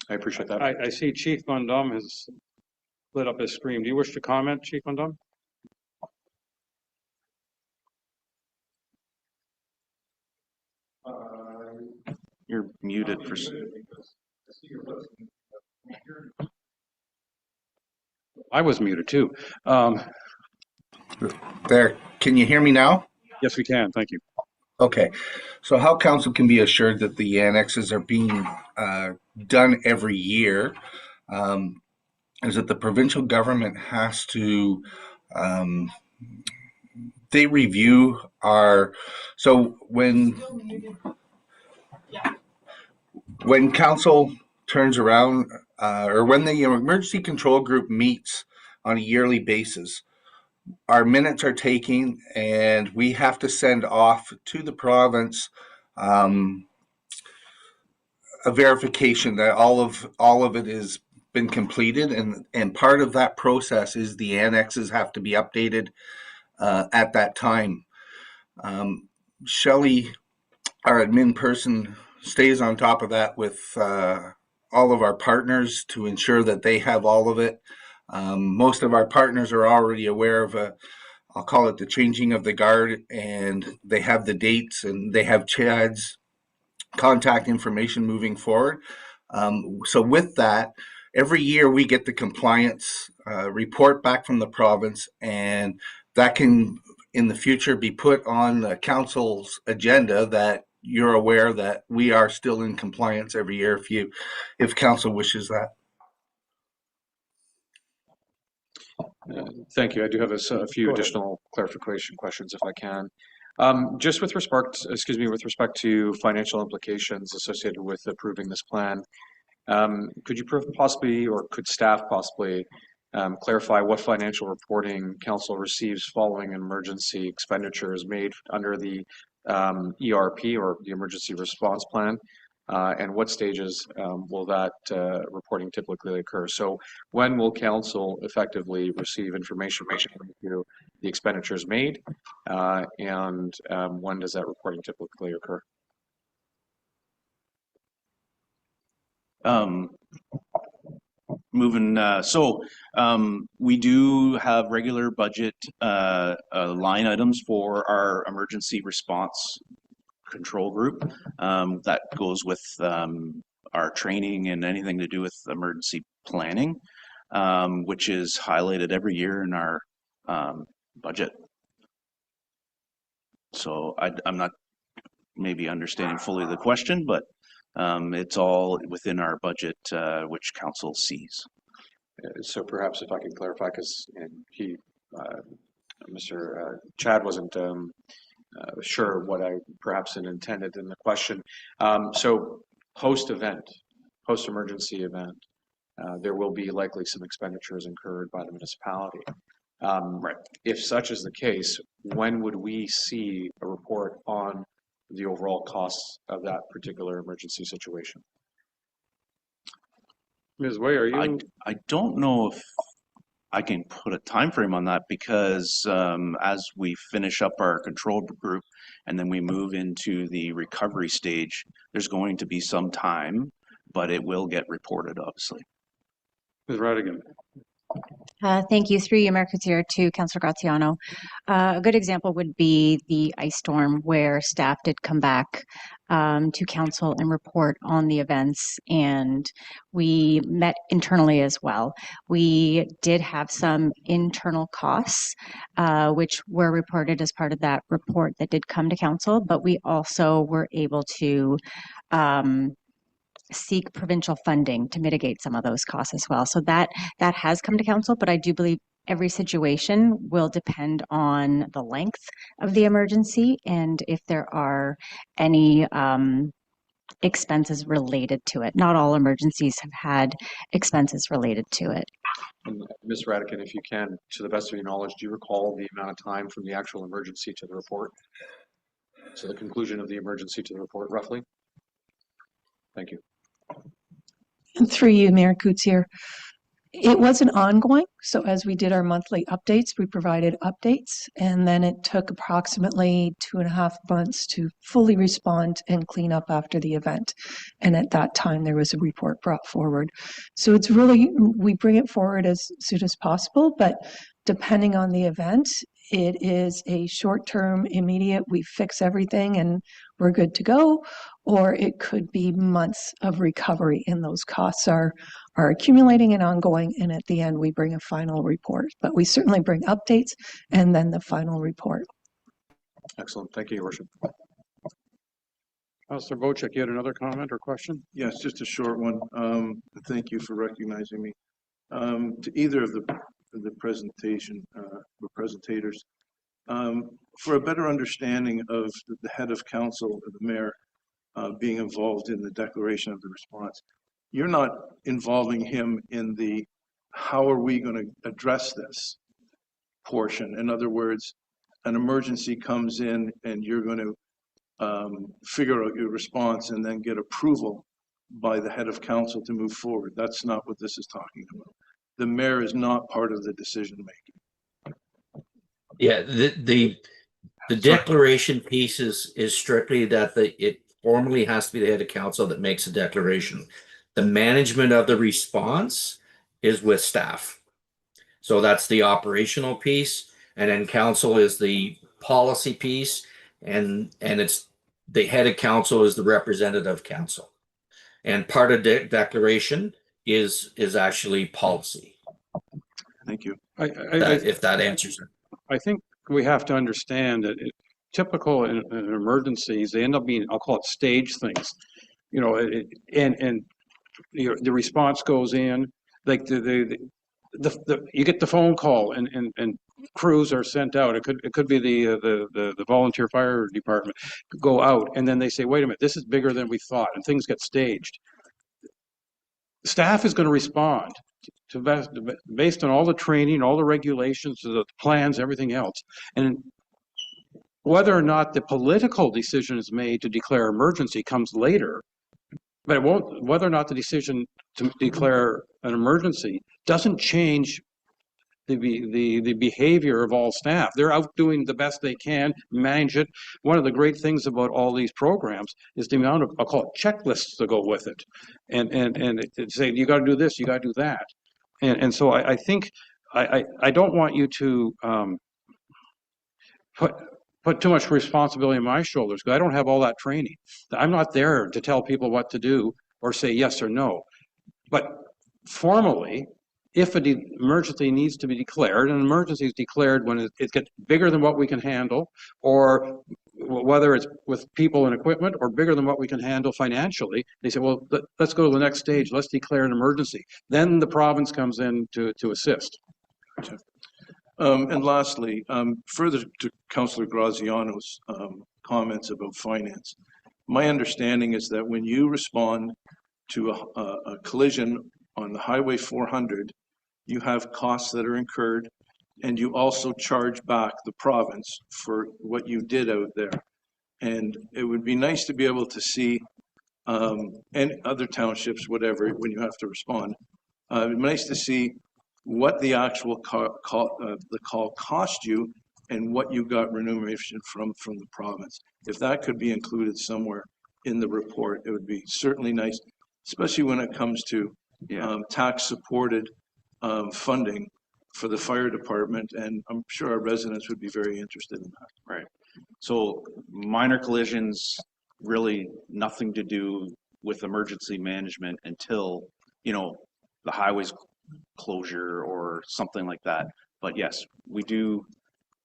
I appreciate that. I see Chief Van Dam has lit up his screen. Do you wish to comment, Chief Van Dam? You're muted for. I was muted too. There, can you hear me now? Yes, we can. Thank you. Okay, so how council can be assured that the annexes are being done every year is that the provincial government has to, they review so when council turns around or when the emergency control group meets on a yearly basis, our minutes are taken and we have to send off to the province a verification that all of it has been completed, and part of that process is the annexes have to be updated at that time. Shelley, our admin person, stays on top of that with all of our partners to ensure that they have all of it. Most of our partners are already aware of I'll call it the changing of the guard, and they have the dates and they have Chad's contact information moving forward. So with that, every year we get the compliance report back from the province, and that can in the future be put on the council's agenda that you're aware that we are still in compliance every year if council wishes that. Thank you. I do have a few additional clarification questions, if I can. Just with respect, with respect to financial implications associated with approving this plan, could you possibly, or could staff possibly clarify what financial reporting council receives following an emergency expenditures made under the ERP or the emergency response plan? And what stages will that reporting typically occur? So when will council effectively receive information related to the expenditures made, and when does that reporting typically occur? We do have regular budget line items for our emergency response control group that goes with our training and anything to do with emergency planning, which is highlighted every year in our budget. So I'm not maybe understanding fully the question, but it's all within our budget, which council sees. So perhaps if I could clarify, because Mr. Chad wasn't sure what I perhaps had intended in the question. So post-event, post-emergency event, there will be likely some expenditures incurred by the municipality. Right. If such is the case, when would we see a report on the overall costs of that particular emergency situation? Ms. Way, are you? I don't know if I can put a time frame on that, because as we finish up our control group and then we move into the recovery stage, there's going to be some time, but it will get reported, obviously. Ms. Radigan. Thank you. Through you, Mayor Couture, to Councillor Graziano. A good example would be the ice storm, where staff did come back to council and report on the events, and we met internally as well. We did have some internal costs, which were reported as part of that report that did come to council, but we also were able to seek provincial funding to mitigate some of those costs as well. So that has come to council, but I do believe every situation will depend on the length of the emergency and if there are any expenses related to it. Not all emergencies have had expenses related to it. And Ms. Radican, if you can, to the best of your knowledge, do you recall the amount of time from the actual emergency to the report? So the conclusion of the emergency to the report, roughly? Thank you. And through you, Mayor Couture, it wasn't ongoing. So as we did our monthly updates, we provided updates, and then it took approximately 2.5 months to fully respond and clean up after the event. And at that time, there was a report brought forward. So it's really, we bring it forward as soon as possible, but depending on the event, it is a short-term, immediate, we fix everything and we're good to go, or it could be months of recovery, and those costs are accumulating and ongoing, and at the end we bring a final report. But we certainly bring updates and then the final report. Excellent. Thank you, Your Worship. Councillor Bochek, you had another comment or question? Yes, just a short one. Thank you for recognizing me. To either of the presentators, for a better understanding of the head of council or the mayor being involved in the declaration of the response, you're not involving him in the how are we going to address this portion. In other words, an emergency comes in and you're going to figure out your response and then get approval by the head of council to move forward. That's not what this is talking about. The mayor is not part of the decision making. Yeah, the declaration piece is strictly that it formally has to be the head of council that makes a declaration. The management of the response is with staff. So that's the operational piece, and then council is the policy piece, and it's the head of council is the representative council. And part of the declaration is actually policy. Thank you. If that answers it. I think we have to understand that typical in emergencies, they end up being, I'll call it stage things, you know, and the response goes in, like you get the phone call and crews are sent out. It could be the volunteer fire department go out, and then they say, wait a minute, this is bigger than we thought, and things get staged. Staff is going to respond based on all the training, all the regulations, the plans, everything else. And whether or not the political decision is made to declare emergency comes later, but it won't, whether or not the decision to declare an emergency doesn't change the behavior of all staff. They're out doing the best they can, manage it. One of the great things about all these programs is the amount of, I'll call it checklists to go with it. And it say, you got to do this, you got to do that. And so I think I don't want you to put too much responsibility on my shoulders, because I don't have all that training. I'm not there to tell people what to do or say yes or no. But formally, if an emergency needs to be declared, an emergency is declared when it gets bigger than what we can handle, or whether it's with people and equipment, or bigger than what we can handle financially. They say, well, let's go to the next stage. Let's declare an emergency. Then the province comes in to assist. And lastly, further to Councillor Graziano's comments about finance, my understanding is that when you respond to a collision on the Highway 400, you have costs that are incurred, and you also charge back the province for what you did out there. And it would be nice to be able to see, and other townships, whatever, when you have to respond, it'd be nice to see what the actual call cost you and what you got remuneration from the province. If that could be included somewhere in the report, it would be certainly nice, especially when it comes to tax-supported funding for the fire department, and I'm sure our residents would be very interested in that. Right. So minor collisions, really nothing to do with emergency management until, you know, the highway's closure or something like that. But yes, we do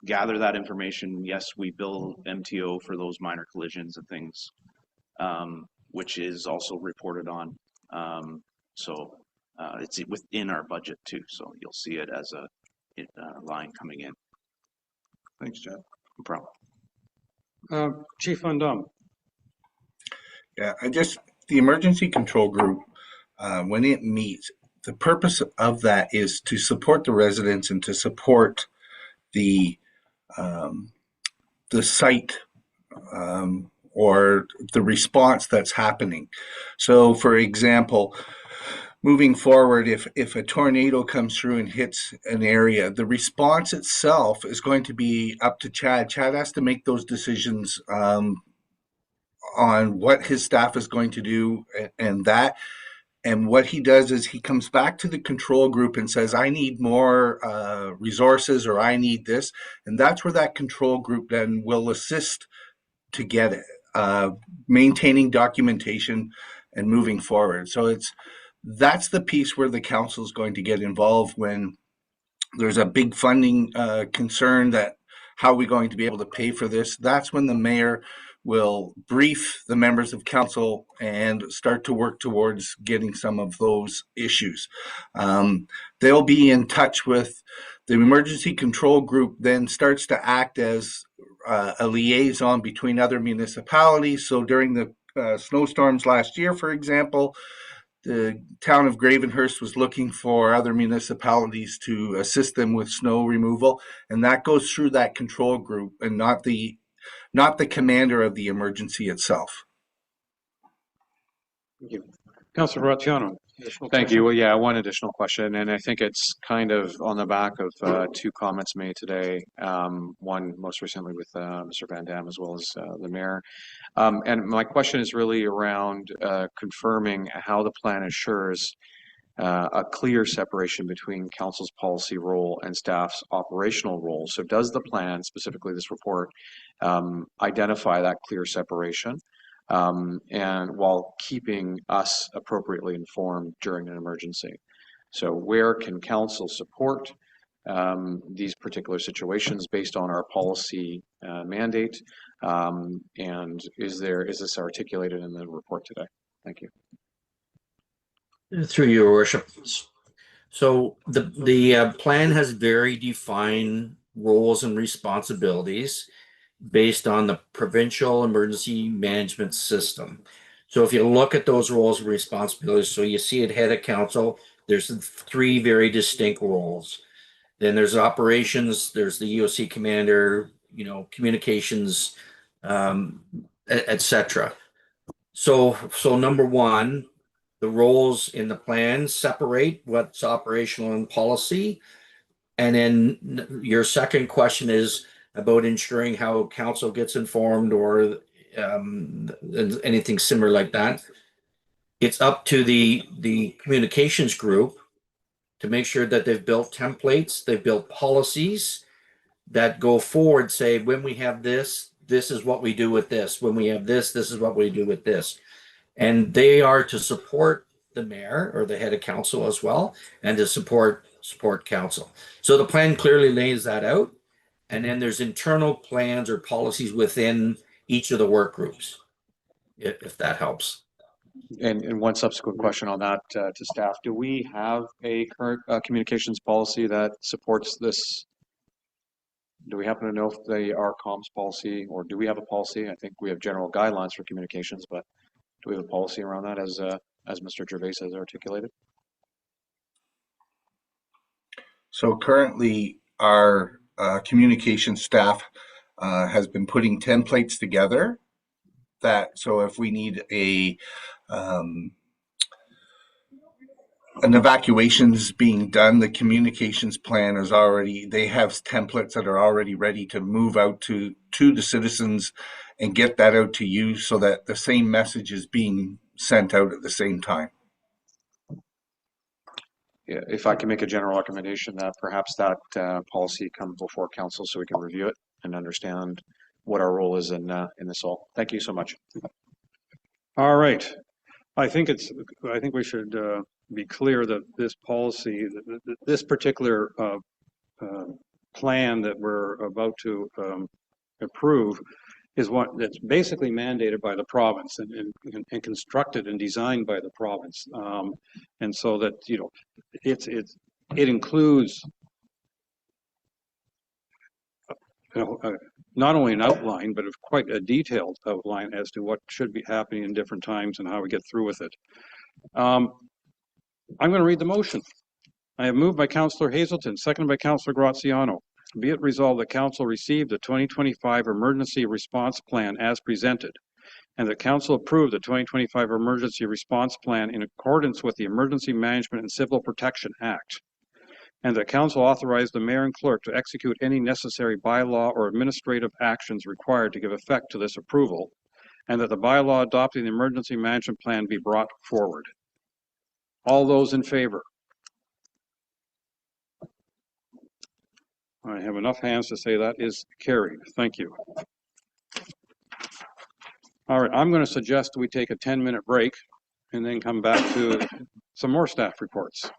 gather that information. Yes, we bill MTO for those minor collisions and things, which is also reported on. So it's within our budget too. So you'll see it as a line coming in. Thanks, Chad. No problem. Chief Van Dam. Yeah, the emergency control group, when it meets, the purpose of that is to support the residents and to support the site or the response that's happening. So, for example, moving forward, if a tornado comes through and hits an area, the response itself is going to be up to Chad. Chad has to make those decisions on what his staff is going to do and what he does is he comes back to the control group and says, I need more resources, or I need this. And that's where that control group then will assist to get it, maintaining documentation and moving forward. So that's the piece where the council is going to get involved when there's a big funding concern that how are we going to be able to pay for this? That's when the mayor will brief the members of council and start to work towards getting some of those issues. They'll be in touch with the emergency control group, then starts to act as a liaison between other municipalities. So during the snowstorms last year, for example, the town of Gravenhurst was looking for other municipalities to assist them with snow removal, and that goes through that control group and not the commander of the emergency itself. Thank you. Councillor Graziano. Thank you. Well, yeah, one additional question, and I think it's kind of on the back of two comments made today. One most recently with Mr. Van Dam as well as the mayor. And my question is really around confirming how the plan assures a clear separation between council's policy role and staff's operational role. So does the plan, specifically this report, identify that clear separation? And while keeping us appropriately informed during an emergency. So where can council support these particular situations based on our policy mandate? And is this articulated in the report today? Thank you. Through your worship. So the plan has very defined roles and responsibilities based on the provincial emergency management system. So if you look at those roles and responsibilities, so you see it head of council, there's 3 very distinct roles. Then there's operations, there's the EOC commander, communications, etc. So number 1, the roles in the plan separate what's operational and policy. And then your second question is about ensuring how council gets informed or anything similar like that. It's up to the communications group to make sure that they've built templates, they've built policies that go forward, say, when we have this, this is what we do with this. When we have this, this is what we do with this. And they are to support the mayor or the head of council as well, and to support council. So the plan clearly lays that out. And then there's internal plans or policies within each of the work groups, if that helps. And one subsequent question on that to staff. Do we have a current communications policy that supports this? Do we happen to know if they are comms policy, or do we have a policy? I think we have general guidelines for communications, but do we have a policy around that as Mr. Gervais has articulated? So currently our communication staff has been putting templates together so if we need an evacuation's being done, the communications plan is already, they have templates that are already ready to move out to the citizens and get that out to you so that the same message is being sent out at the same time. Yeah, if I can make a general recommendation that perhaps that policy come before council so we can review it and understand what our role is in this all. Thank you so much. All right. I think we should be clear that this policy, this particular plan that we're about to approve is one that's basically mandated by the province and constructed and designed by the province. And so that, it includes not only an outline, but quite a detailed outline as to what should be happening in different times and how we get through with it. I'm going to read the motion. I have moved by Councillor Hazelton, seconded by Councillor Graziano. Be it resolved that Council received the 2025 Emergency Response Plan as presented, and that Council approved the 2025 Emergency Response Plan in accordance with the Emergency Management and Civil Protection Act, and that Council authorized the Mayor and Clerk to execute any necessary bylaw or administrative actions required to give effect to this approval, and that the bylaw adopting the Emergency Management Plan be brought forward. All those in favor? I have enough hands to say that is carried. Thank you. All right, I'm going to suggest we take a 10-minute break and then come back to some more staff reports.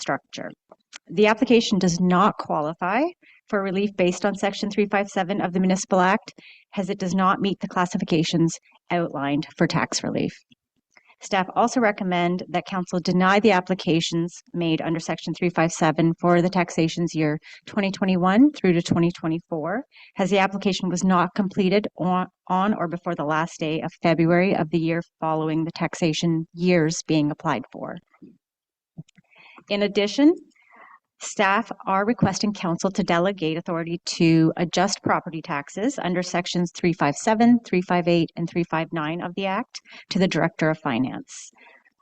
structure. The application does not qualify for relief based on Section 357 of the Municipal Act, as it does not meet the classifications outlined for tax relief. Staff also recommend that Council deny the applications made under Section 357 for the taxations year 2021 through to 2024, as the application was not completed on or before the last day of February of the year following the taxation years being applied for. In addition, staff are requesting Council to delegate authority to adjust property taxes under Sections 357, 358, and 359 of the Act to the Director of Finance.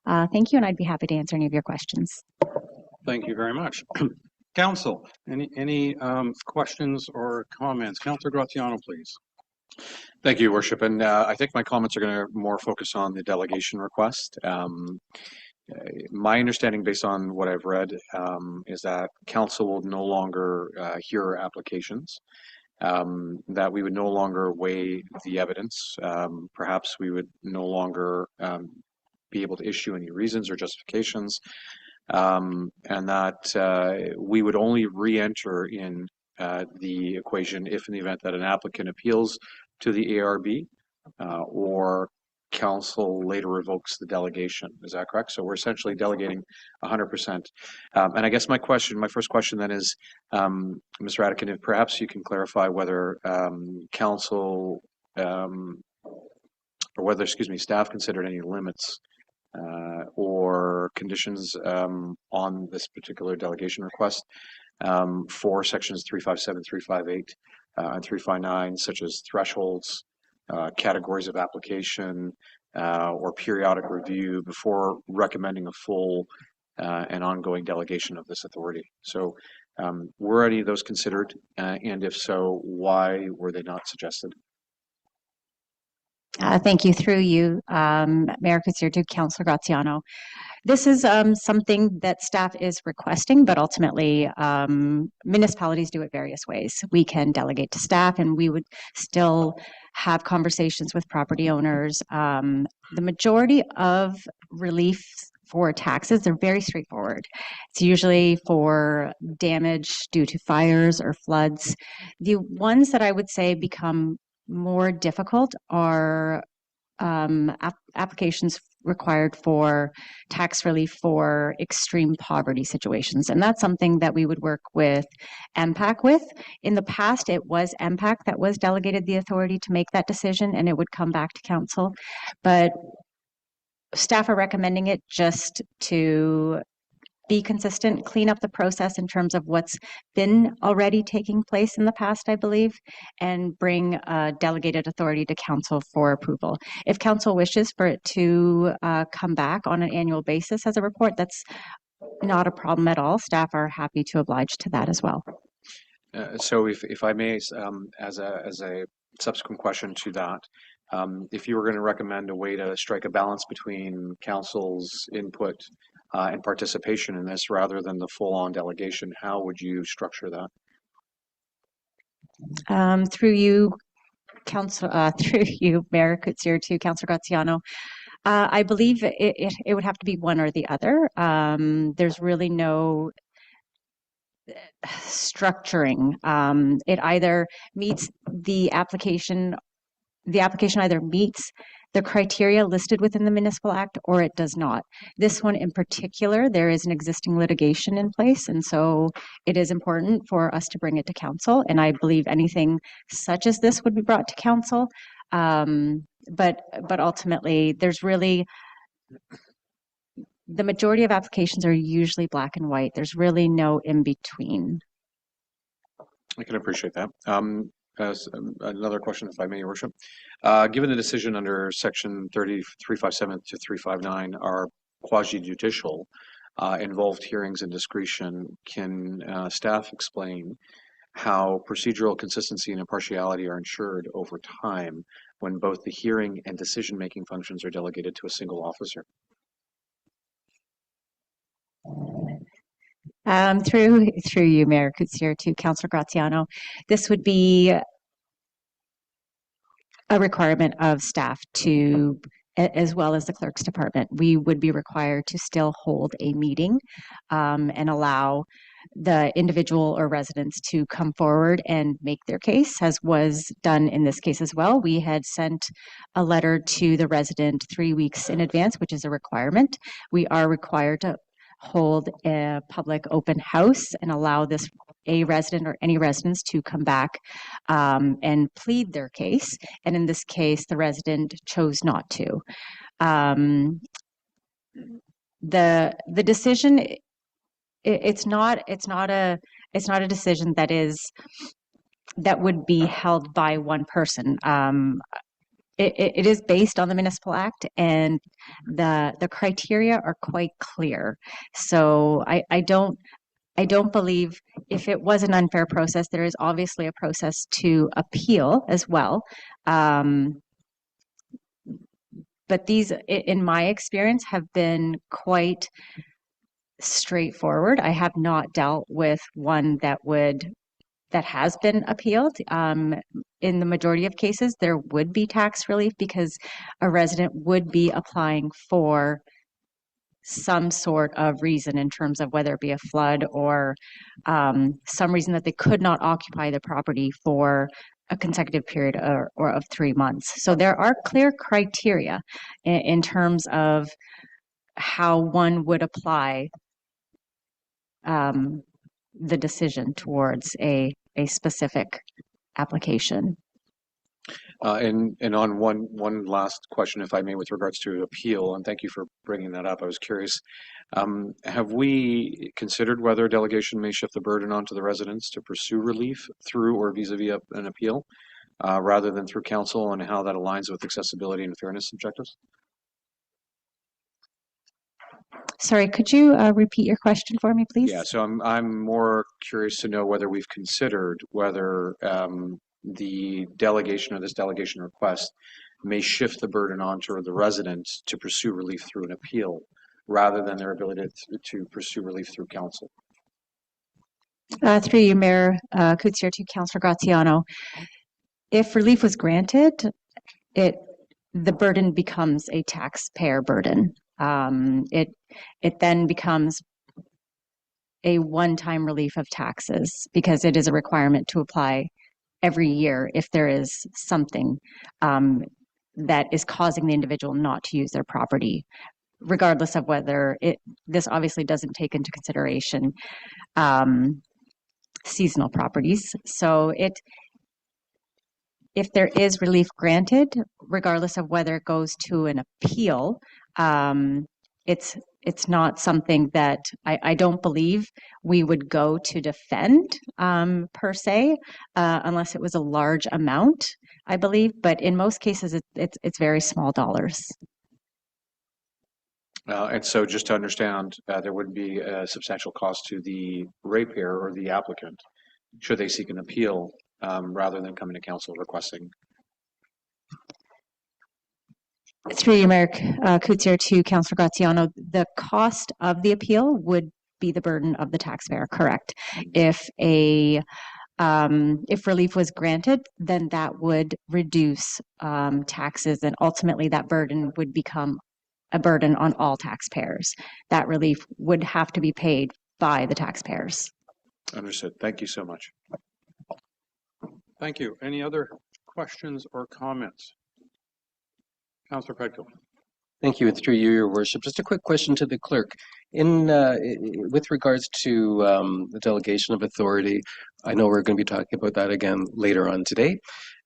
Thank you, and I'd be happy to answer any of your questions. Thank you very much. Council, any questions or comments? Councillor Graziano, please. Thank you, Your Worship. And I think my comments are going to more focus on the delegation request. My understanding, based on what I've read, is that Council will no longer hear applications, that we would no longer weigh the evidence. Perhaps we would no longer be able to issue any reasons or justifications, and that we would only re-enter in the equation if in the event that an applicant appeals to the ARB or Council later revokes the delegation. Is that correct? So we're essentially delegating 100%. And I guess my first question then is, Mr. Ratican, if perhaps you can clarify whether Council or whether, staff considered any limits or conditions on this particular delegation request for sections 357, 358, and 359, such as thresholds, categories of application, or periodic review before recommending a full and ongoing delegation of this authority. So were any of those considered? And if so, why were they not suggested? Thank you. Through you, Mayor Cousier, to Councillor Graziano. This is something that staff is requesting, but ultimately municipalities do it various ways. We can delegate to staff, and we would still have conversations with property owners. The majority of relief for taxes are very straightforward. It's usually for damage due to fires or floods. The ones that I would say become more difficult are applications required for tax relief for extreme poverty situations. And that's something that we would work with MPAC with. In the past, it was MPAC that was delegated the authority to make that decision, and it would come back to Council. But staff are recommending it just to be consistent, clean up the process in terms of what's been already taking place in the past, I believe, and bring delegated authority to Council for approval. If Council wishes for it to come back on an annual basis as a report, that's not a problem at all. Staff are happy to oblige to that as well. So if I may, as a subsequent question to that, if you were going to recommend a way to strike a balance between Council's input and participation in this rather than the full-on delegation, how would you structure that? Through you, through you, Mayor Cousier, to Councillor Graziano. I believe it would have to be one or the other. There's really no structuring. It either meets the application either meets the criteria listed within the Municipal Act or it does not. This one in particular, there is an existing litigation in place, and so it is important for us to bring it to Council, and I believe anything such as this would be brought to Council. But ultimately, there's really, the majority of applications are usually black and white. There's really no in between. I can appreciate that. Another question, if I may, Your Worship. Given the decision under Section 357 to 359 are quasi-judicial, involved hearings and discretion, can staff explain how procedural consistency and impartiality are ensured over time when both the hearing and decision-making functions are delegated to a single officer? Through you, Mayor Cousier, to Councillor Graziano, this would be a requirement of staff to as well as the clerk's department. We would be required to still hold a meeting and allow the individual or residents to come forward and make their case, as was done in this case as well. We had sent a letter to the resident 3 weeks in advance, which is a requirement. We are required to hold a public open house and allow a resident or any residents to come back and plead their case. And in this case, the resident chose not to. The decision, it's not a decision that would be held by one person. It is based on the Municipal Act, and the criteria are quite clear. So I don't believe, if it was an unfair process, there is obviously a process to appeal as well. But these, in my experience, have been quite straightforward. I have not dealt with one that has been appealed. In the majority of cases, there would be tax relief because a resident would be applying for some sort of reason, in terms of whether it be a flood or some reason that they could not occupy the property for a consecutive period or of 3 months. So there are clear criteria in terms of how one would apply the decision towards a specific application. And on one last question, if I may, with regards to appeal, and thank you for bringing that up. I was curious, have we considered whether a delegation may shift the burden onto the residents to pursue relief through or vis-a-vis an appeal, rather than through council, and how that aligns with accessibility and fairness objectives? Sorry, could you repeat your question for me, please? Yeah, so I'm more curious to know whether we've considered whether the delegation or this delegation request may shift the burden onto the residents to pursue relief through an appeal, rather than their ability to pursue relief through council. Through you, Mayor Coetzee, to Councillor Graziano. If relief was granted, the burden becomes a taxpayer burden. It then becomes a one-time relief of taxes, because it is a requirement to apply every year if there is something that is causing the individual not to use their property, regardless of whether this obviously doesn't take into consideration seasonal properties. So if there is relief granted, regardless of whether it goes to an appeal, it's not something that I don't believe we would go to defend per se, unless it was a large amount, I believe. But in most cases, it's very small dollars. And so just to understand, there wouldn't be a substantial cost to the ratepayer or the applicant should they seek an appeal, rather than coming to council requesting. Through you, Mayor Coetzee, to Councillor Graziano, the cost of the appeal would be the burden of the taxpayer, correct? If relief was granted, then that would reduce taxes, and ultimately that burden would become a burden on all taxpayers. That relief would have to be paid by the taxpayers. Understood. Thank you so much. Thank you. Any other questions or comments? Councillor Pedko. Thank you. Through you, Your Worship. Just a quick question to the clerk. With regards to the delegation of authority, I know we're going to be talking about that again later on today.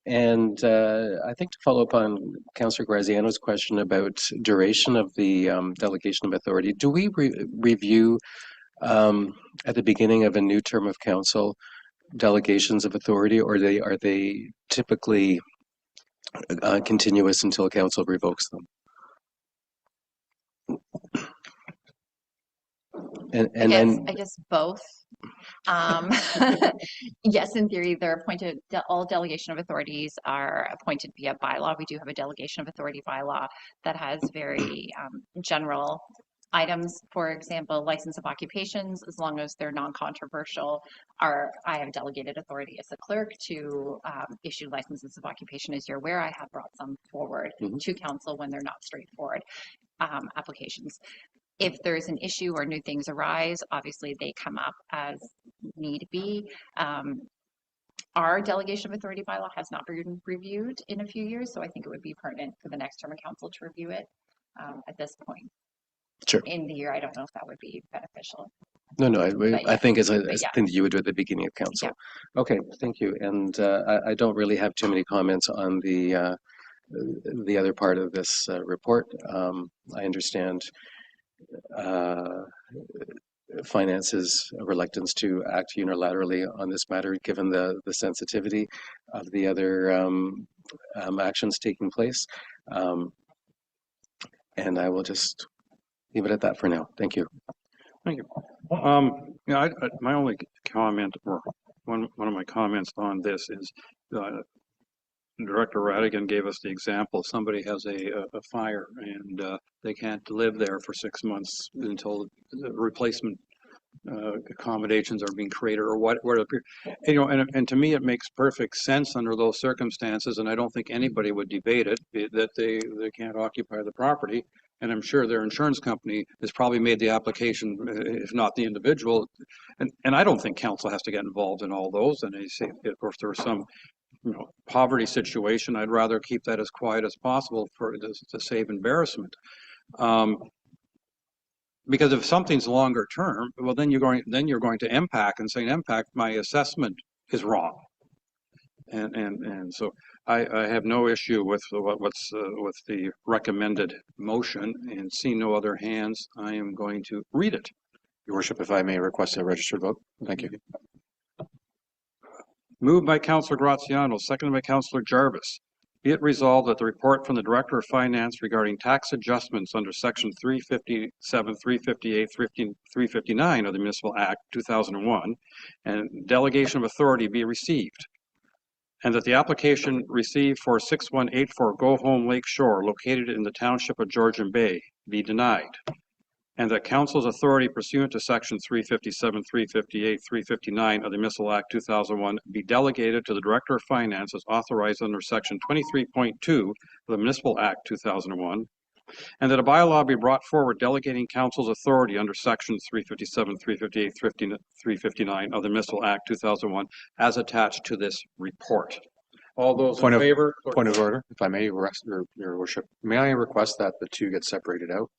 And I think to follow up on Councillor Graziano's question about duration of the delegation of authority, do we review at the beginning of a new term of council delegations of authority, or are they typically continuous until council revokes them? I guess both. Yes, in theory, they're appointed. All delegation of authorities are appointed via bylaw. We do have a delegation of authority bylaw that has very general items, for example, license of occupations, as long as they're non-controversial, I have delegated authority as the clerk to issue licenses of occupation. As you're aware, I have brought some forward to council when they're not straightforward applications. If there's an issue or new things arise, obviously they come up as need be. Our delegation of authority bylaw has not been reviewed in a few years, so I think it would be pertinent for the next term of council to review it at this point. Sure. In the year, I don't know if that would be beneficial. No, I think as a yeah. thing that you would do at the beginning of council. Yeah. Okay, thank you. And I don't really have too many comments on the other part of this report. I understand Finance's reluctance to act unilaterally on this matter, given the sensitivity of the other actions taking place. And I will just leave it at that for now. Thank you. Thank you. My only comment, or one of my comments on this is, Director Radigan gave us the example. Somebody has a fire and they can't live there for 6 months until the replacement accommodations are being created, or whatever. You know, and to me, it makes perfect sense under those circumstances, and I don't think anybody would debate it that they can't occupy the property. And I'm sure their insurance company has probably made the application, if not the individual. And I don't think council has to get involved in all those. And I say, if there's some poverty situation, I'd rather keep that as quiet as possible to save embarrassment. Because if something's longer term, well, then you're going to impact and saying, impact, my assessment is wrong. And so I have no issue with what's with the recommended motion, and see no other hands, I am going to read it. Your Worship, if I may request a registered vote. Thank you. Moved by Councillor Graziano, seconded by Councillor Jarvis. Be it resolved that the report from the Director of Finance regarding tax adjustments under Section 357, 358, 359 of the Municipal Act 2001 and delegation of authority be received, and that the application received for 6184 Go Home Lake Shore located in the Township of Georgian Bay be denied, and that Council's authority pursuant to Section 357, 358, 359 of the Municipal Act 2001 be delegated to the Director of Finance as authorized under Section 23.2 of the Municipal Act 2001, and that a bylaw be brought forward delegating Council's authority under Sections 357, 358, 359 of the Municipal Act 2001 as attached to this report. All those in favor? Point of order, if I may, Your Worship. May I request that the two get separated out?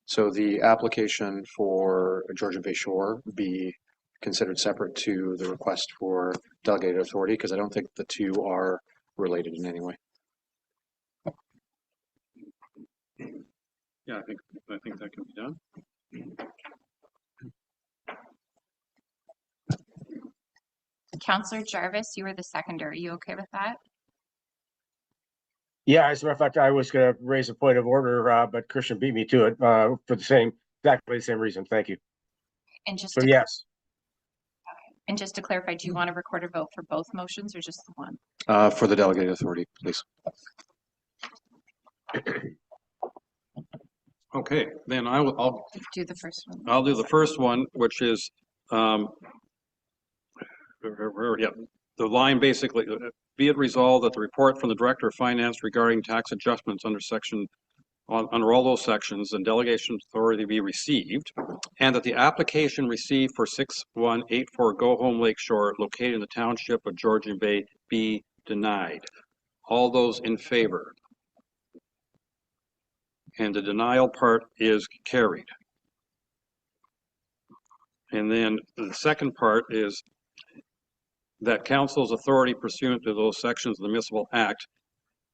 So the application for Georgian Bay Shore be considered separate to the request for delegated authority, because I don't think the two are related in any way. Yeah, I think that can be done. Councillor Jarvis, you were the seconder. Are you okay with that? Yeah, as a matter of fact, I was going to raise a point of order, but Christian beat me to it for exactly the same reason. Thank you. And just so yes. And just to clarify, do you want to record a vote for both motions or just the one? For the delegated authority, please. Okay, then I'll do the first one. I'll do the first one, which is the line basically, be it resolved that the report from the Director of Finance regarding tax adjustments under all those sections and delegation authority be received, and that the application received for 6184 Go Home Lake Shore located in the Township of Georgian Bay be denied. All those in favor? And the denial part is carried. And then the second part is that Council's authority pursuant to those sections of the Municipal Act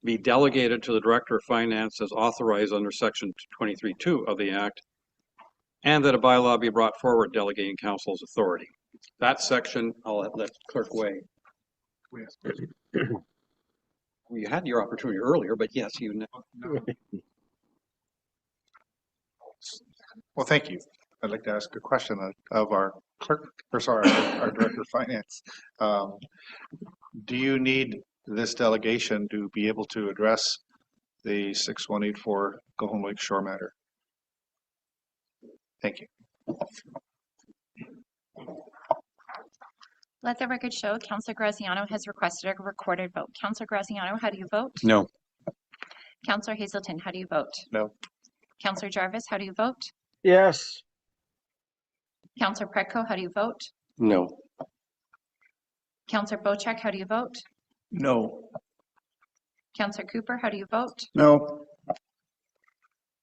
be delegated to the Director of Finance as authorized under Section 23.2 of the Act, and that a bylaw be brought forward delegating Council's authority. That section, I'll let Clerk Way. You had your opportunity earlier, but yes, you know. Well, thank you. I'd like to ask a question of our clerk, or sorry, our Director of Finance. Do you need this delegation to be able to address the 6184 Go Home Lake Shore matter? Thank you. Let the record show Councillor Graziano has requested a recorded vote. Councillor Graziano, how do you vote? No. Councillor Hazelton, how do you vote? No. Councillor Jarvis, how do you vote? Yes. Councillor Pretko, how do you vote? No. Councillor Bocek, how do you vote? No. Councillor Cooper, how do you vote? No.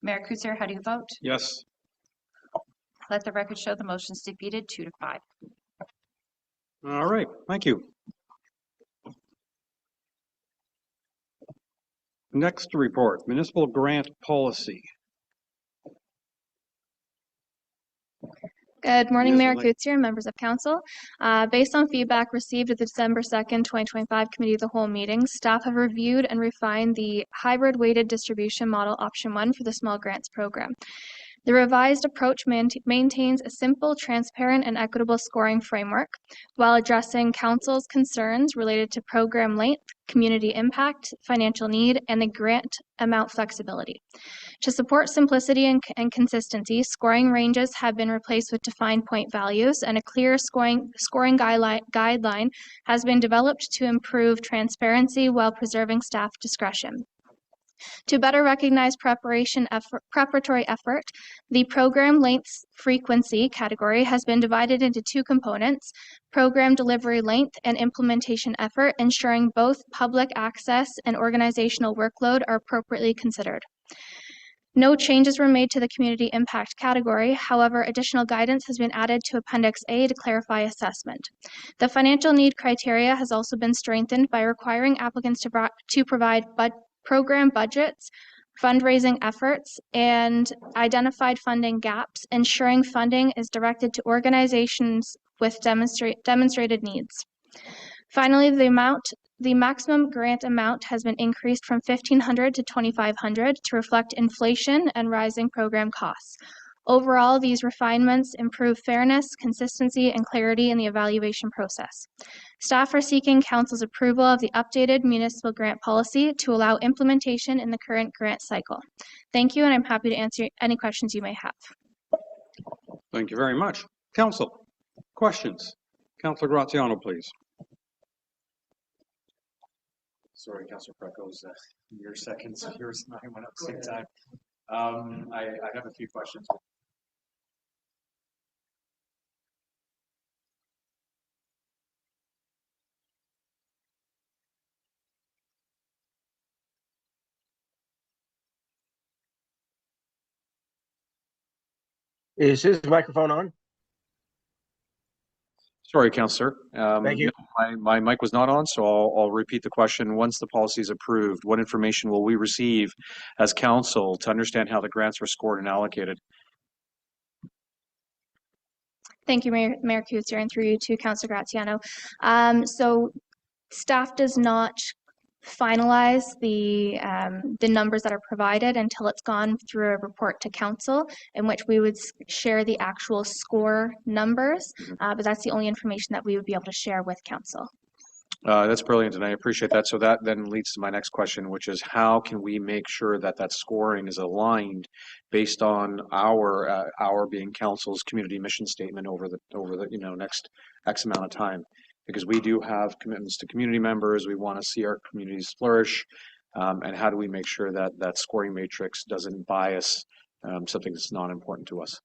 Mayor Kutsir, how do you vote? Yes. Let the record show the motion is defeated 2-5. All right, thank you. Next report, municipal grant policy. Good morning, Yes, Mayor like- Kutsier and members of council. Based on feedback received at the December 2nd, 2025 Committee of the Whole meeting, staff have reviewed and refined the hybrid weighted distribution model option 1 for the small grants program. The revised approach maintains a simple, transparent, and equitable scoring framework while addressing council's concerns related to program length, community impact, financial need, and the grant amount flexibility. To support simplicity and consistency, scoring ranges have been replaced with defined point values, and a clear scoring guideline has been developed to improve transparency while preserving staff discretion. To better recognize preparatory effort, the program length frequency category has been divided into 2 components: program delivery length and implementation effort, ensuring both public access and organizational workload are appropriately considered. No changes were made to the community impact category. However, additional guidance has been added to Appendix A to clarify assessment. The financial need criteria has also been strengthened by requiring applicants to provide program budgets, fundraising efforts, and identified funding gaps, ensuring funding is directed to organizations with demonstrated needs. Finally, the maximum grant amount has been increased from $1,500 to $2,500 to reflect inflation and rising program costs. Overall, these refinements improve fairness, consistency, and clarity in the evaluation process. Staff are seeking Council's approval of the updated municipal grant policy to allow implementation in the current grant cycle. Thank you, and I'm happy to answer any questions you may have. Thank you very much. Council, questions? Councillor Graziano, please. Sorry, Councillor Pretko's your second, so yours and I went up at the same time. I have a few questions. Is his microphone on? Sorry, Councillor. Thank you. My mic was not on, so I'll repeat the question. Once the policy is approved, what information will we receive as council to understand how the grants were scored and allocated? Thank you, Mayor Kutsier, and through you to Councillor Graziano. So staff does not finalize the numbers that are provided until it's gone through a report to council, in which we would share the actual score numbers, but that's the only information that we would be able to share with council. That's brilliant, and I appreciate that. So that then leads to my next question, which is how can we make sure that that scoring is aligned based on our being council's community mission statement over the next X amount of time? Because we do have commitments to community members. We want to see our communities flourish, and how do we make sure that that scoring matrix doesn't bias something that's not important to us?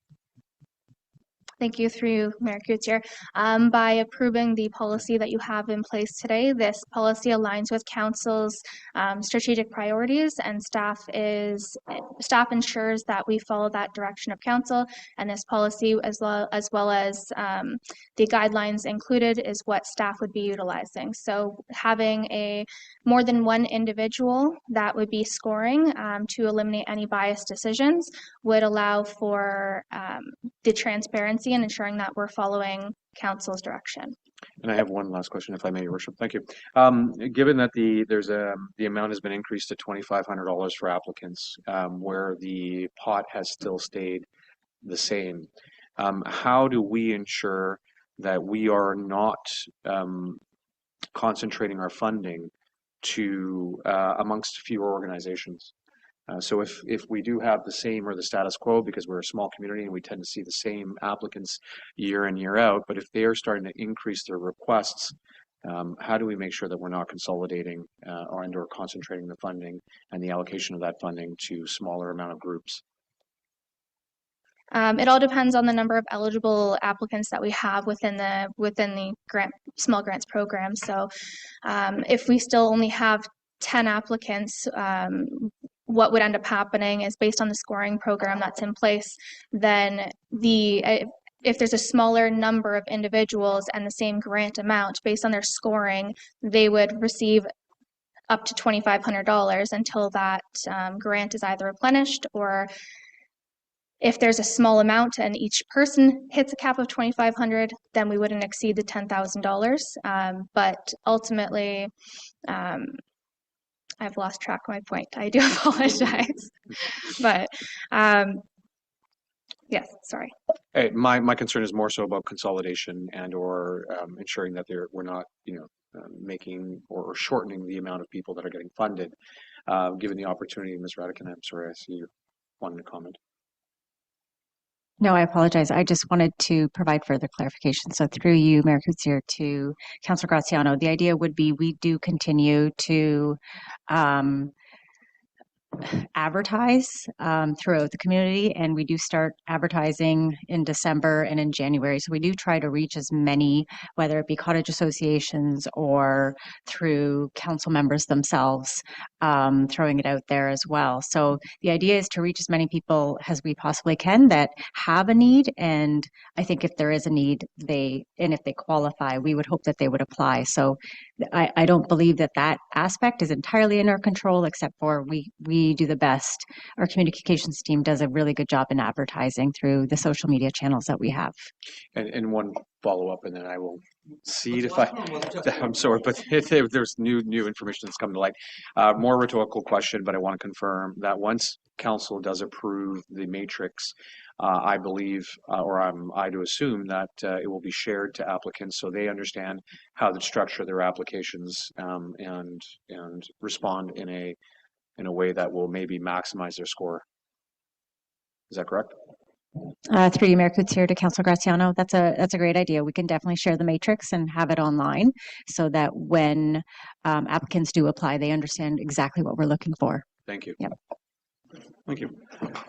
Thank you, through you, Mayor Kutsier. By approving the policy that you have in place today, this policy aligns with council's strategic priorities, and staff ensures that we follow that direction of council, and this policy as well as the guidelines included is what staff would be utilizing. So having more than one individual that would be scoring to eliminate any biased decisions would allow for the transparency and ensuring that we're following council's direction. And I have one last question, if I may, Your Worship. Thank you. Given that the amount has been increased to $2,500 for applicants, where the pot has still stayed the same, how do we ensure that we are not concentrating our funding to amongst fewer organizations? So if we do have the same or the status quo, because we're a small community and we tend to see the same applicants year in, year out, but if they are starting to increase their requests, how do we make sure that we're not consolidating or concentrating the funding and the allocation of that funding to smaller amount of groups? It all depends on the number of eligible applicants that we have within the small grants program. So if we still only have 10 applicants, what would end up happening is, based on the scoring program that's in place, then if there's a smaller number of individuals and the same grant amount, based on their scoring, they would receive up to $2,500 until that grant is either replenished, or if there's a small amount and each person hits a cap of $2,500, then we wouldn't exceed the $10,000. But ultimately, I've lost track of my point. I do apologize. But yes, sorry. Hey, my concern is more so about consolidation and/or ensuring that we're not, making or shortening the amount of people that are getting funded. Given the opportunity, Ms. Radican, I'm sorry, I see you wanted to comment. No, I apologize. I just wanted to provide further clarification. So through you, Mayor Coetzee, to Councillor Graziano, the idea would be we do continue to advertise throughout the community, and we do start advertising in December and in January. So we do try to reach as many, whether it be cottage associations or through council members themselves, throwing it out there as well. So the idea is to reach as many people as we possibly can that have a need, and I think if there is a need, if they qualify, we would hope that they would apply. So I don't believe that aspect is entirely in our control, except for we do the best. Our communications team does a really good job in advertising through the social media channels that we have. And one follow-up, and then I will cede if I'm sorry, but if there's new information that's come to light. More rhetorical question, but I want to confirm that once council does approve the matrix, I believe, I do assume that it will be shared to applicants so they understand how to structure their applications and respond in a way that will maybe maximize their score. Is that correct? Through you, Mayor Coetzee, to Councillor Graziano, that's a great idea. We can definitely share the matrix and have it online so that when applicants do apply, they understand exactly what we're looking for. Thank you. Yep. Thank you.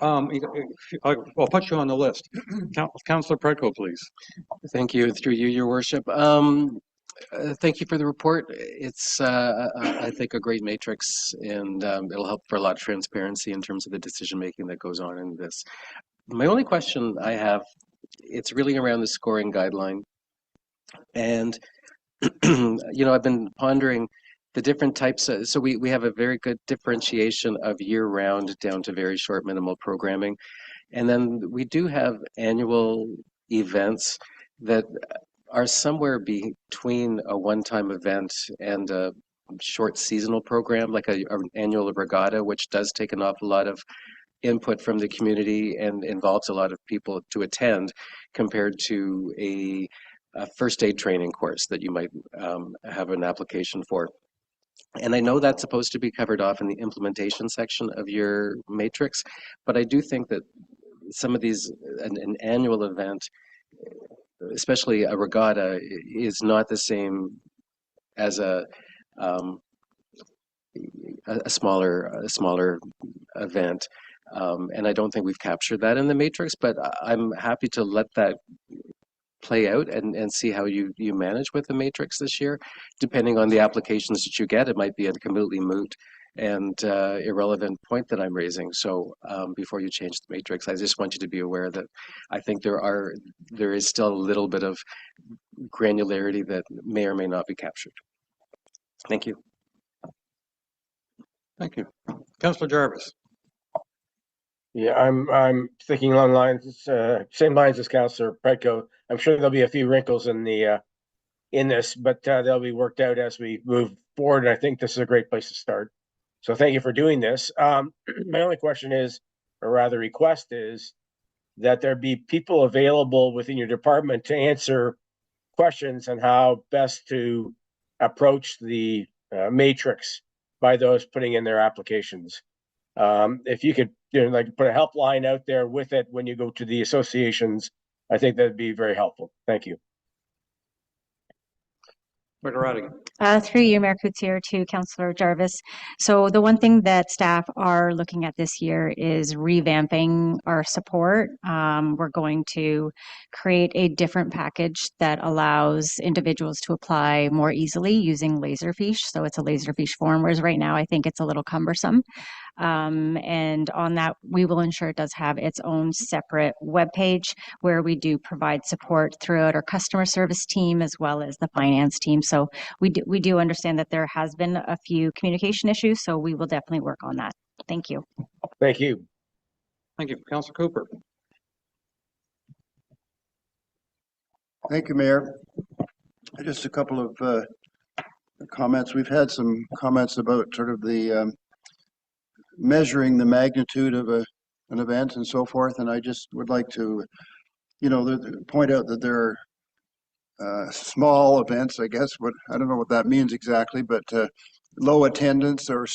I'll put you on the list. Councillor Predko, please. Thank you. Through you, Your Worship. Thank you for the report. It's, I think, a great matrix, and it'll help for a lot of transparency in terms of the decision-making that goes on in this. My only question I have, it's really around the scoring guideline. And, I've been pondering the different types so we have a very good differentiation of year-round down to very short minimal programming. And then we do have annual events that are somewhere between a one-time event and a short seasonal program, like an annual regatta, which does take an awful lot of input from the community and involves a lot of people to attend, compared to a first aid training course that you might have an application for. And I know that's supposed to be covered off in the implementation section of your matrix, but I do think that some of these, an annual event, especially a regatta, is not the same as a smaller event. And I don't think we've captured that in the matrix, but I'm happy to let that play out and see how you manage with the matrix this year. Depending on the applications that you get, it might be a completely moot and irrelevant point that I'm raising. So before you change the matrix, I just want you to be aware that I think there is still a little bit of granularity that may or may not be captured. Thank you. Thank you. Councillor Jarvis. Yeah, I'm thinking along lines, same lines as Councillor Predko. I'm sure there'll be a few wrinkles in this, but they'll be worked out as we move forward. And I think this is a great place to start. So thank you for doing this. My only question is, or rather request is, that there be people available within your department to answer questions on how best to approach the matrix by those putting in their applications. If you could, like put a helpline out there with it when you go to the associations, I think that'd be very helpful. Thank you. Dr. Radigan. Through you, Mayor Coutier, to Councillor Jarvis. So the one thing that staff are looking at this year is revamping our support. We're going to create a different package that allows individuals to apply more easily using Laserfiche. So it's a Laserfiche form, whereas right now I think it's a little cumbersome. And on that, we will ensure it does have its own separate webpage where we do provide support throughout our customer service team as well as the finance team. So we do understand that there has been a few communication issues, so we will definitely work on that. Thank you. Thank you. Thank you. Councillor Cooper. Thank you, Mayor. Just a couple of comments. We've had some comments about sort of the measuring the magnitude of an event and so forth, and I just would like to, point out that there are small events, I guess. I don't know what that means exactly, but low attendance or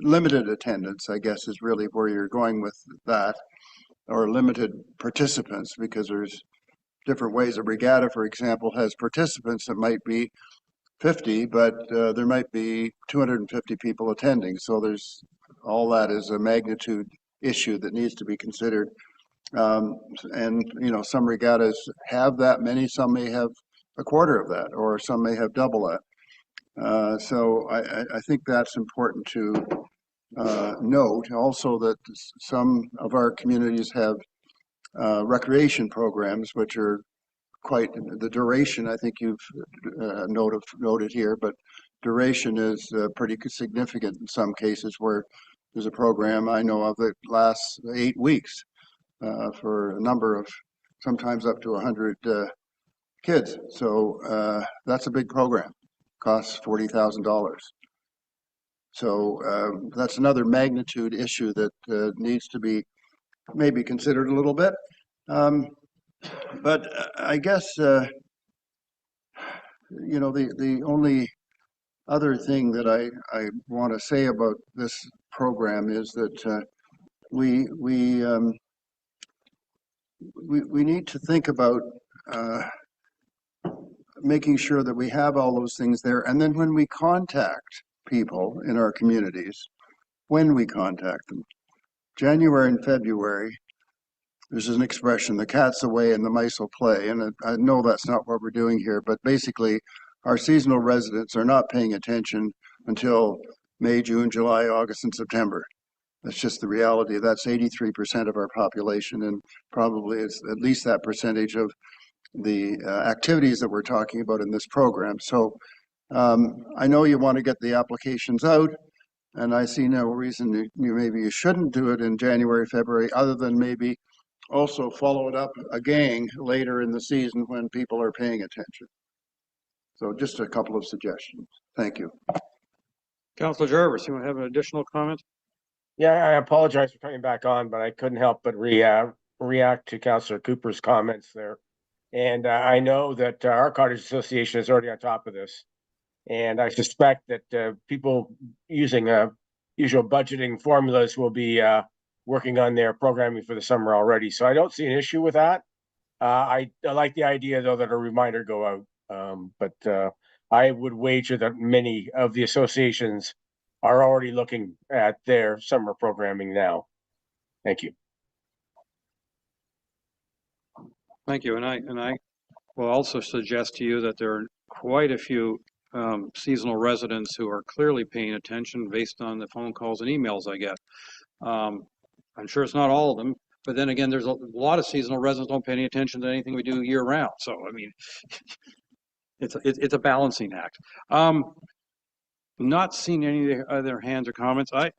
limited attendance, I guess, is really where you're going with that, or limited participants, because there's different ways. A regatta, for example, has participants that might be 50, but there might be 250 people attending. So there's all that is a magnitude issue that needs to be considered. And, some regattas have that many, some may have a quarter of that, or some may have double that. So I think that's important to note. Also that some of our communities have recreation programs, which are quite the duration. I think you've noted here, but duration is pretty significant in some cases where there's a program I know of that lasts 8 weeks for a number of, sometimes up to 100 kids. So that's a big program, costs $40,000. So that's another magnitude issue that needs to be maybe considered a little bit. But I guess, the only other thing that I want to say about this program is that we need to think about making sure that we have all those things there. And then when we contact people in our communities, January and February, there's an expression, the cat's away and the mice will play. And I know that's not what we're doing here, but basically our seasonal residents are not paying attention until May, June, July, August, and September. That's just the reality. That's 83% of our population, and probably it's at least that percentage of the activities that we're talking about in this program. So I know you want to get the applications out, and I see no reason maybe you shouldn't do it in January, February, other than maybe also follow it up again later in the season when people are paying attention. So just a couple of suggestions. Thank you. Councillor Jarvis, you want to have an additional comment? Yeah, I apologize for coming back on, but I couldn't help but react to Councillor Cooper's comments there. And I know that our Cottage Association is already on top of this. And I suspect that people using usual budgeting formulas will be working on their programming for the summer already. So I don't see an issue with that. I like the idea, though, that a reminder go out. But I would wager that many of the associations are already looking at their summer programming now. Thank you. Thank you. And I will also suggest to you that there are quite a few seasonal residents who are clearly paying attention based on the phone calls and emails I get. I'm sure it's not all of them, but then again, there's a lot of seasonal residents don't pay any attention to anything we do year round. So, I mean, it's a balancing act. Not seeing any other hands or comments. I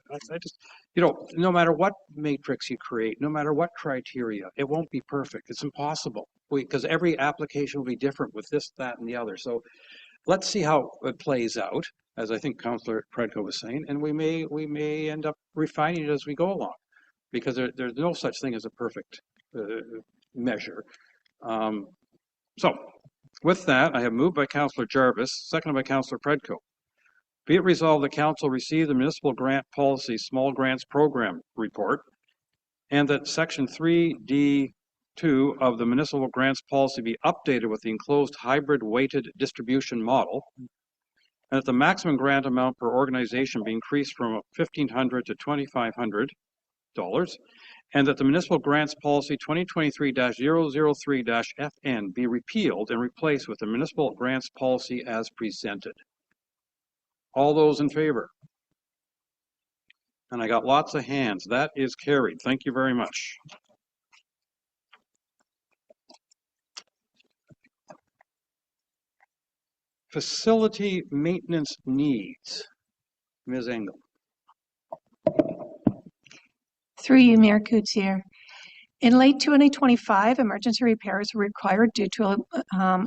just, no matter what matrix you create, no matter what criteria, it won't be perfect. It's impossible because every application will be different with this, that, and the other. So let's see how it plays out, as I think Councillor Predko was saying, and we may end up refining it as we go along, because there's no such thing as a perfect measure. So with that, I have moved by Councillor Jarvis, seconded by Councillor Predko. Be it resolved, the council receive the municipal grant policy small grants program report, and that section 3D2 of the municipal grants policy be updated with the enclosed hybrid weighted distribution model, and that the maximum grant amount per organization be increased from $1,500 to $2,500, and that the municipal grants policy 2023-003-FN be repealed and replaced with the municipal grants policy as presented. All those in favor? And I got lots of hands. That is carried. Thank you very much. Facility maintenance needs. Ms. Engel. Through you, Mayor Coutier. In late 2025, emergency repairs were required due to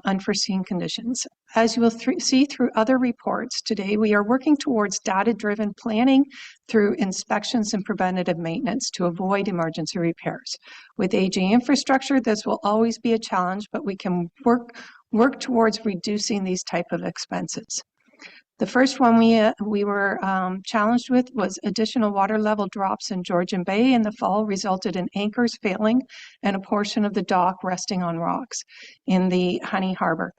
unforeseen conditions. As you will see through other reports, today we are working towards data-driven planning through inspections and preventative maintenance to avoid emergency repairs. With aging infrastructure, this will always be a challenge, but we can work towards reducing these type of expenses. The first one we were challenged with was additional water level drops in Georgian Bay in the fall resulted in anchors failing and a portion of the dock resting on rocks in the Honey Harbor.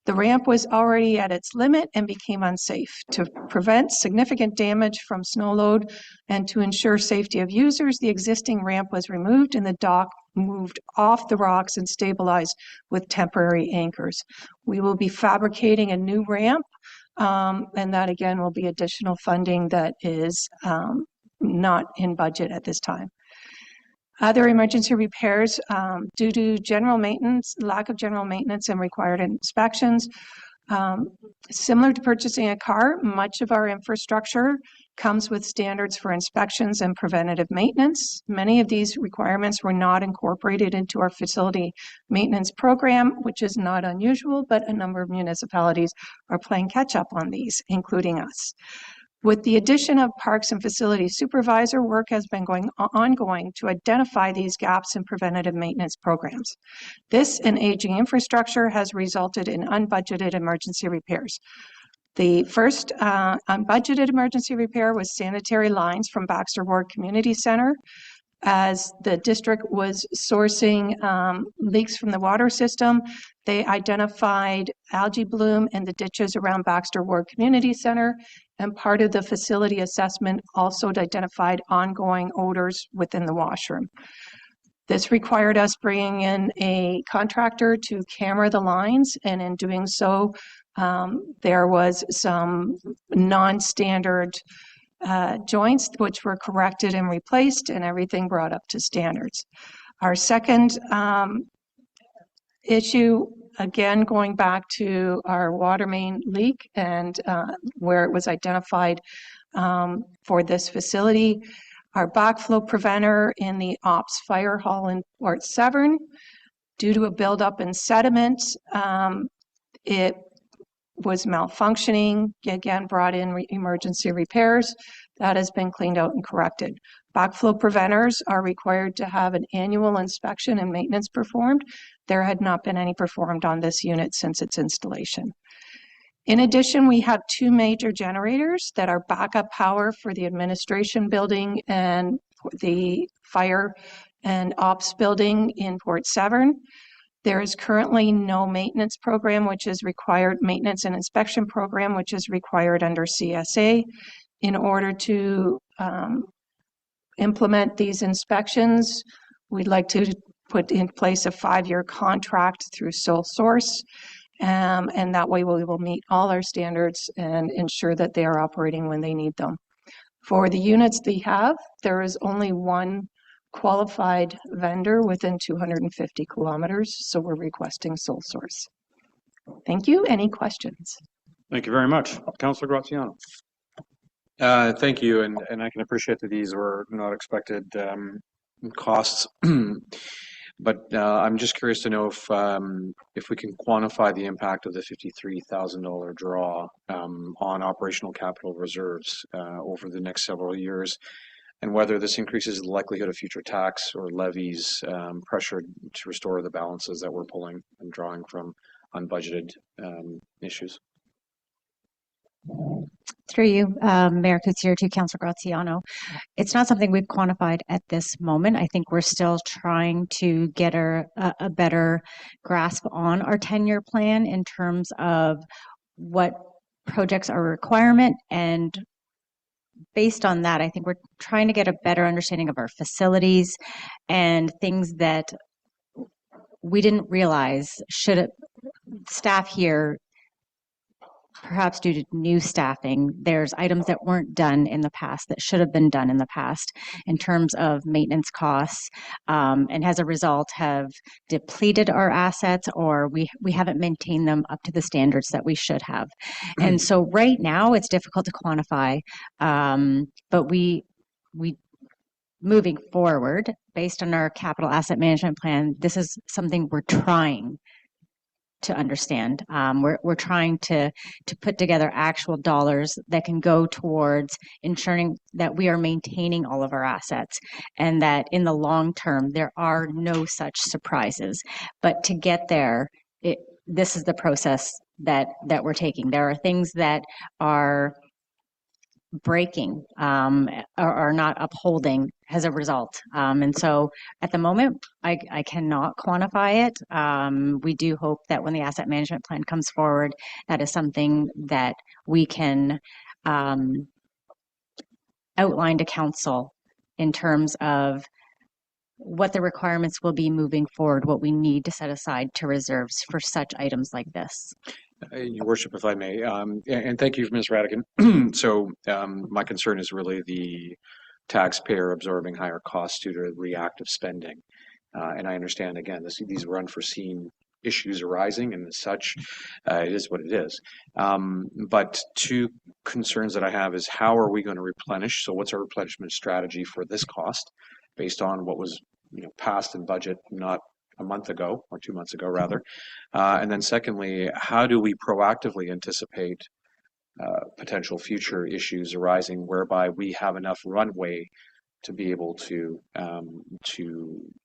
The ramp was already at its limit and became unsafe. To prevent significant damage from snow load and to ensure safety of users, the existing ramp was removed and the dock moved off the rocks and stabilized with temporary anchors. We will be fabricating a new ramp, and that again will be additional funding that is not in budget at this time. Other emergency repairs due to general maintenance, lack of general maintenance and required inspections. Similar to purchasing a car, much of our infrastructure comes with standards for inspections and preventative maintenance. Many of these requirements were not incorporated into our facility maintenance program, which is not unusual, but a number of municipalities are playing catch up on these, including us. With the addition of Parks and Facilities Supervisor, work has been ongoing to identify these gaps in preventative maintenance programs. This and aging infrastructure has resulted in unbudgeted emergency repairs. The first unbudgeted emergency repair was sanitary lines from Baxter Ward Community Center. As the district was sourcing leaks from the water system, they identified algae bloom in the ditches around Baxter Ward Community Center, and part of the facility assessment also identified ongoing odors within the washroom. This required us bringing in a contractor to camera the lines, and in doing so, there was some non-standard joints which were corrected and replaced, and everything brought up to standards. Our second issue, again going back to our water main leak and where it was identified for this facility, our backflow preventer in the ops fire hall in Port Severn, due to a buildup in sediment, it was malfunctioning, again brought in emergency repairs. That has been cleaned out and corrected. Backflow preventers are required to have an annual inspection and maintenance performed. There had not been any performed on this unit since its installation. In addition, we have two major generators that are backup power for the administration building and the fire and ops building in Port Severn. There is currently no maintenance program, which is required, maintenance and inspection program, which is required under CSA. In order to implement these inspections, we'd like to put in place a 5-year contract through sole source, and that way we will meet all our standards and ensure that they are operating when they need them. For the units they have, there is only one qualified vendor within 250 kilometers, so we're requesting sole source. Thank you. Any questions? Thank you very much. Councillor Graziano. Thank you, and I can appreciate that these were not expected costs, but I'm just curious to know if we can quantify the impact of the $53,000 draw on operational capital reserves over the next several years, and whether this increases the likelihood of future tax or levies pressure to restore the balances that we're pulling and drawing from unbudgeted issues. Through you, Mayor Kutsier, to Councillor Graziano. It's not something we've quantified at this moment. I think we're still trying to get a better grasp on our 10-year plan in terms of what projects are a requirement. And based on that, I think we're trying to get a better understanding of our facilities and things that we didn't realize staff here, perhaps due to new staffing, there's items that weren't done in the past that should have been done in the past in terms of maintenance costs, and as a result have depleted our assets, or we haven't maintained them up to the standards that we should have. And so right now it's difficult to quantify, but we moving forward, based on our capital asset management plan, this is something we're trying to understand. We're trying to put together actual dollars that can go towards ensuring that we are maintaining all of our assets and that in the long term there are no such surprises. But to get there, this is the process that we're taking. There are things that are breaking or not upholding as a result. And so at the moment, I cannot quantify it. We do hope that when the asset management plan comes forward, that is something that we can outline to council in terms of what the requirements will be moving forward, what we need to set aside to reserves for such items like this. Your Worship, if I may, and thank you, Ms. Radigan. So my concern is really the taxpayer absorbing higher costs due to reactive spending. And I understand, again, these were unforeseen issues arising, and as such, it is what it is. But two concerns that I have is how are we going to replenish? So what's our replenishment strategy for this cost based on what was passed in budget not a month ago, or 2 months ago rather? And then secondly, how do we proactively anticipate potential future issues arising whereby we have enough runway to be able to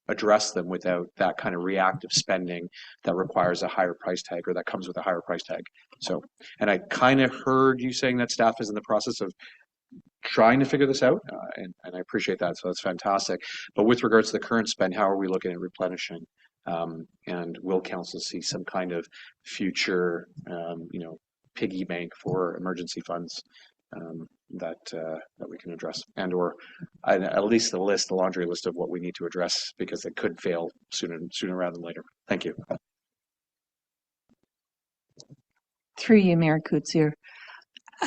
address them without that kind of reactive spending that requires a higher price tag, or that comes with a higher price tag? So, and I kind of heard you saying that staff is in the process of trying to figure this out, and I appreciate that, so that's fantastic. But with regards to the current spend, how are we looking at replenishing? And will council see some kind of future, piggy bank for emergency funds that we can address, and or at least the laundry list of what we need to address, because it could fail sooner rather than later. Thank you. Through you, Mayor Kutsier.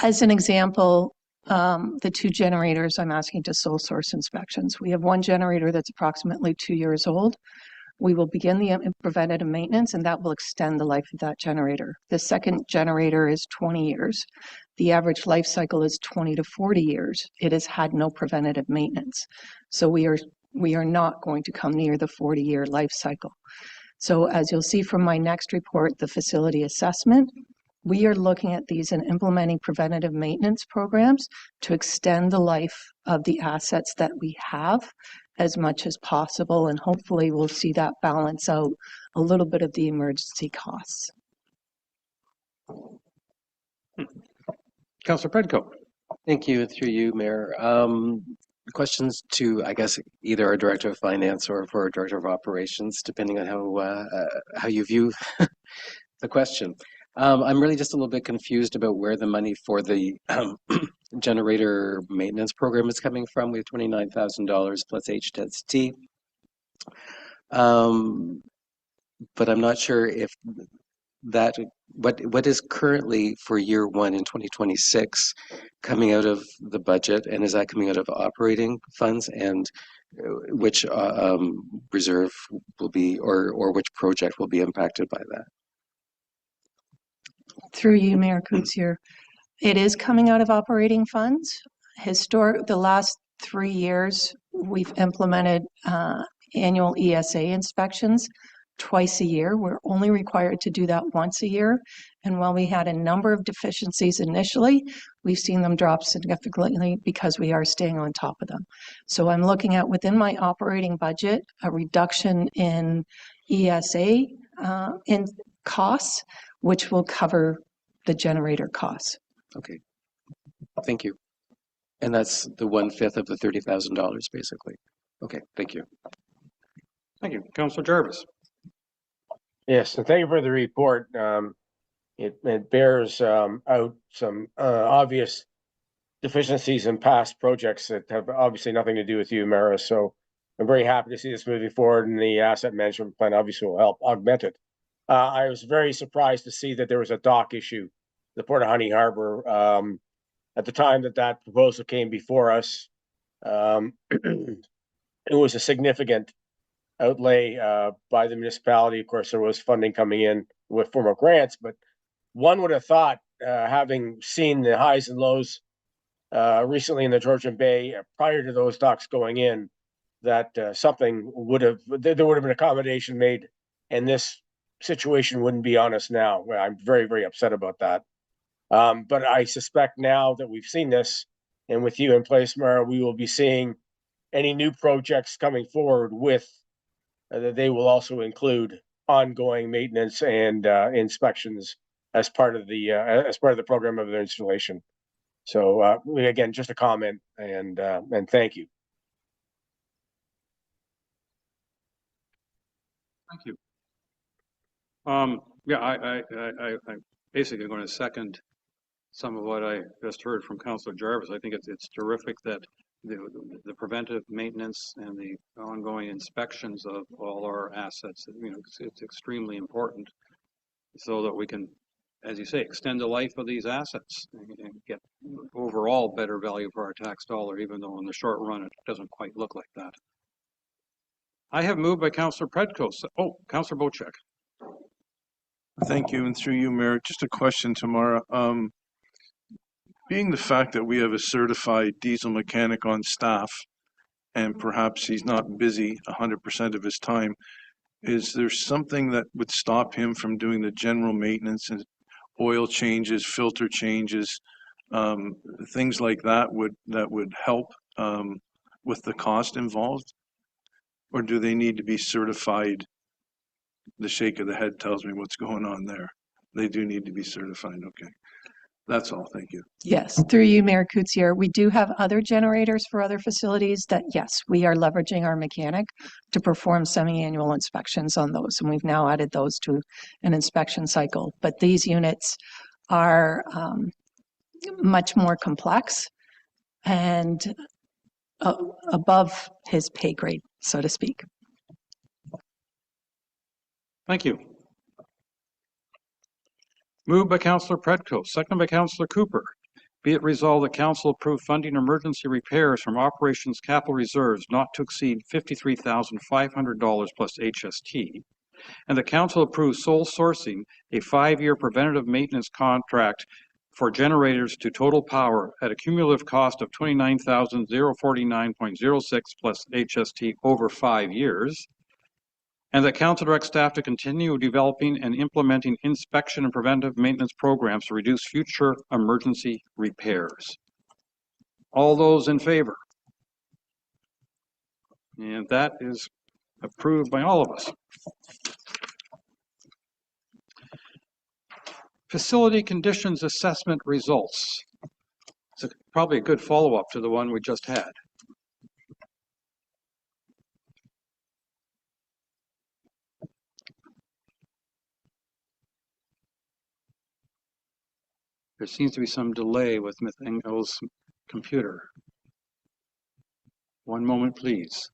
As an example, the 2 generators I'm asking to sole source inspections. We have 1 generator that's approximately 2 years old. We will begin the preventative maintenance, and that will extend the life of that generator. The second generator is 20 years. The average life cycle is 20 to 40 years. It has had no preventative maintenance. So we are not going to come near the 40-year life cycle. So as you'll see from my next report, the facility assessment, we are looking at these and implementing preventative maintenance programs to extend the life of the assets that we have as much as possible, and hopefully we'll see that balance out a little bit of the emergency costs. Councillor Predko. Thank you. Through you, Mayor. Questions to, I guess, either our Director of Finance or for our Director of Operations, depending on how you view the question. I'm really just a little bit confused about where the money for the generator maintenance program is coming from. We have $29,000 plus HTT. But I'm not sure if that, what is currently for year 1 in 2026 coming out of the budget, and is that coming out of operating funds, and which reserve will be, or which project will be impacted by that? Through you, Mayor Kutsier. It is coming out of operating funds. The last 3 years, we've implemented annual ESA inspections twice a year. We're only required to do that once a year. And while we had a number of deficiencies initially, we've seen them drop significantly because we are staying on top of them. So I'm looking at, within my operating budget, a reduction in ESA in costs, which will cover the generator costs. Okay. Thank you. And that's the 1/5 of the $30,000, basically. Okay, thank you. Thank you. Councillor Jarvis. Yes, and thank you for the report. It bears out some obvious deficiencies in past projects that have obviously nothing to do with you, Mara. So I'm very happy to see this moving forward, and the asset management plan obviously will help augment it. I was very surprised to see that there was a dock issue, the Port of Honey Harbor. At the time that proposal came before us, it was a significant outlay by the municipality. Of course, there was funding coming in with formal grants, but one would have thought, having seen the highs and lows recently in the Georgian Bay prior to those docks going in, that there would have been accommodation made, and this situation wouldn't be on us now. I'm very, very upset about that. But I suspect now that we've seen this, and with you in place, Mara, we will be seeing any new projects coming forward with that they will also include ongoing maintenance and inspections as part of the program of their installation. So again, just a comment and thank you. Thank you. Yeah, I'm basically going to second some of what I just heard from Councillor Jarvis. I think it's terrific that the preventive maintenance and the ongoing inspections of all our assets, it's extremely important so that we can, as you say, extend the life of these assets and get overall better value for our tax dollar, even though in the short run it doesn't quite look like that. I have moved by Councillor Predko. Oh, Councillor Bocek. Thank you, and through you, Mayor, just a question, Tamara. Being the fact that we have a certified diesel mechanic on staff, and perhaps he's not busy 100% of his time, is there something that would stop him from doing the general maintenance and oil changes, filter changes, things like that would help with the cost involved? Or do they need to be certified? The shake of the head tells me what's going on there. They do need to be certified. Okay. That's all. Thank you. Yes, through you, Mayor Coetzee. We do have other generators for other facilities that, yes, we are leveraging our mechanic to perform semi-annual inspections on those. And we've now added those to an inspection cycle. But these units are much more complex and above his pay grade, so to speak. Thank you. Moved by Councillor Predko, seconded by Councillor Cooper. Be it resolved that Council approve funding emergency repairs from operations capital reserves not to exceed $53,500 plus HST, and the Council approves sole sourcing a 5-year preventative maintenance contract for generators to Total Power at a cumulative cost of $29,049.06 plus HST over 5 years. And that Council directs staff to continue developing and implementing inspection and preventive maintenance programs to reduce future emergency repairs. All those in favor? And that is approved by all of us. Facility conditions assessment results. It's probably a good follow-up to the one we just had. There seems to be some delay with Ms. Engel's computer. One moment, please.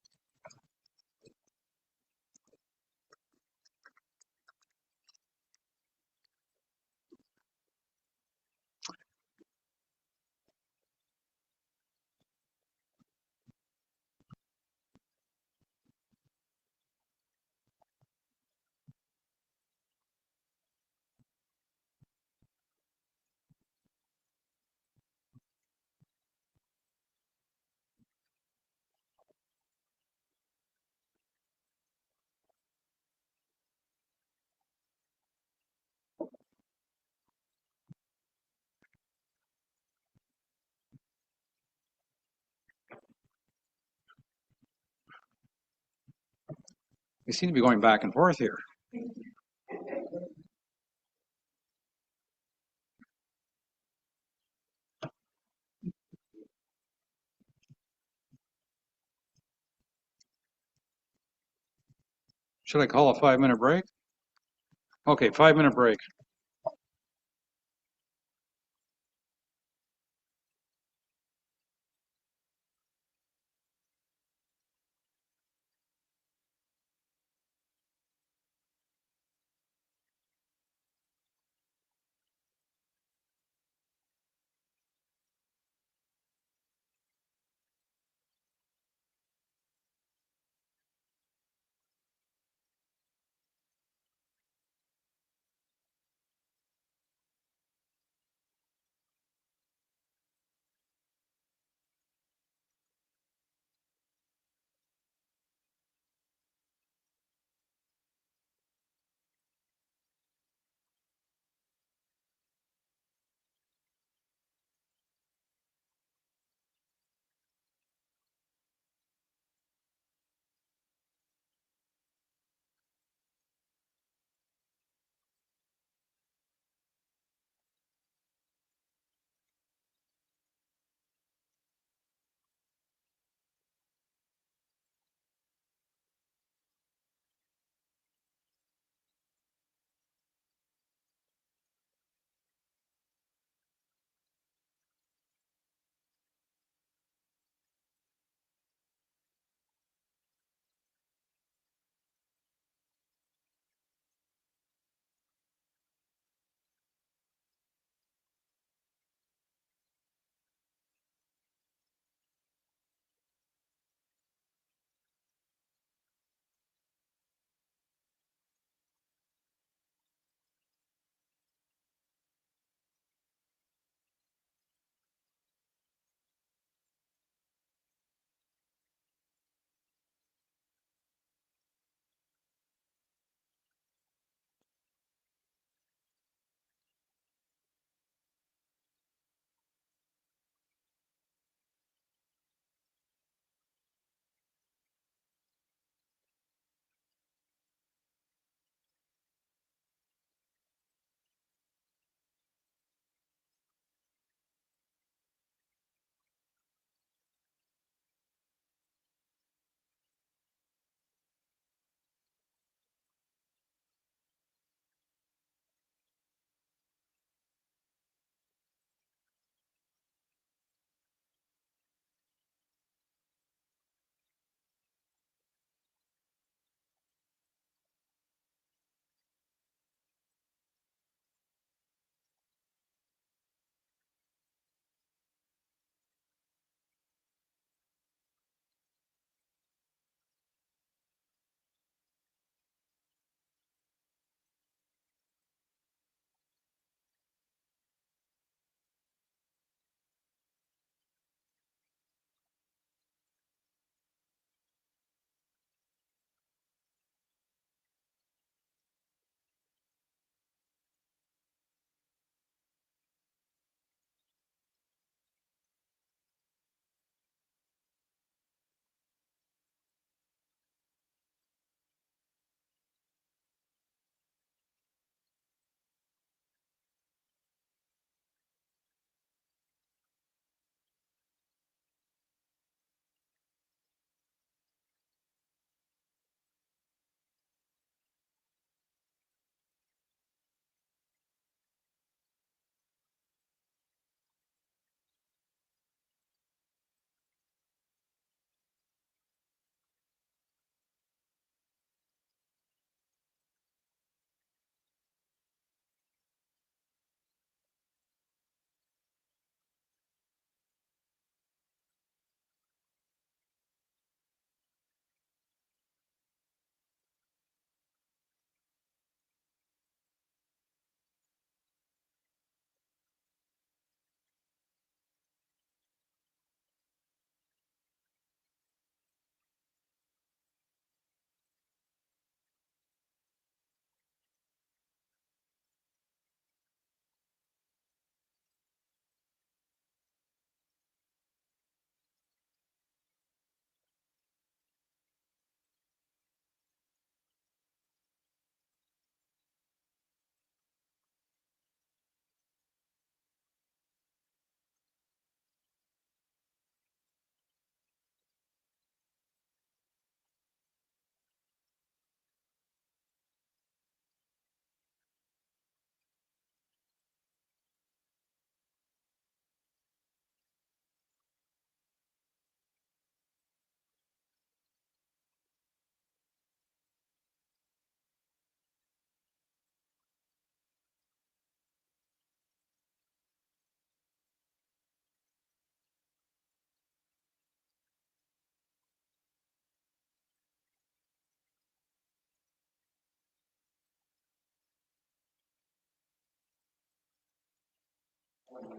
We seem to be going back and forth here. Should I call a 5-minute break? Okay, 5-minute break.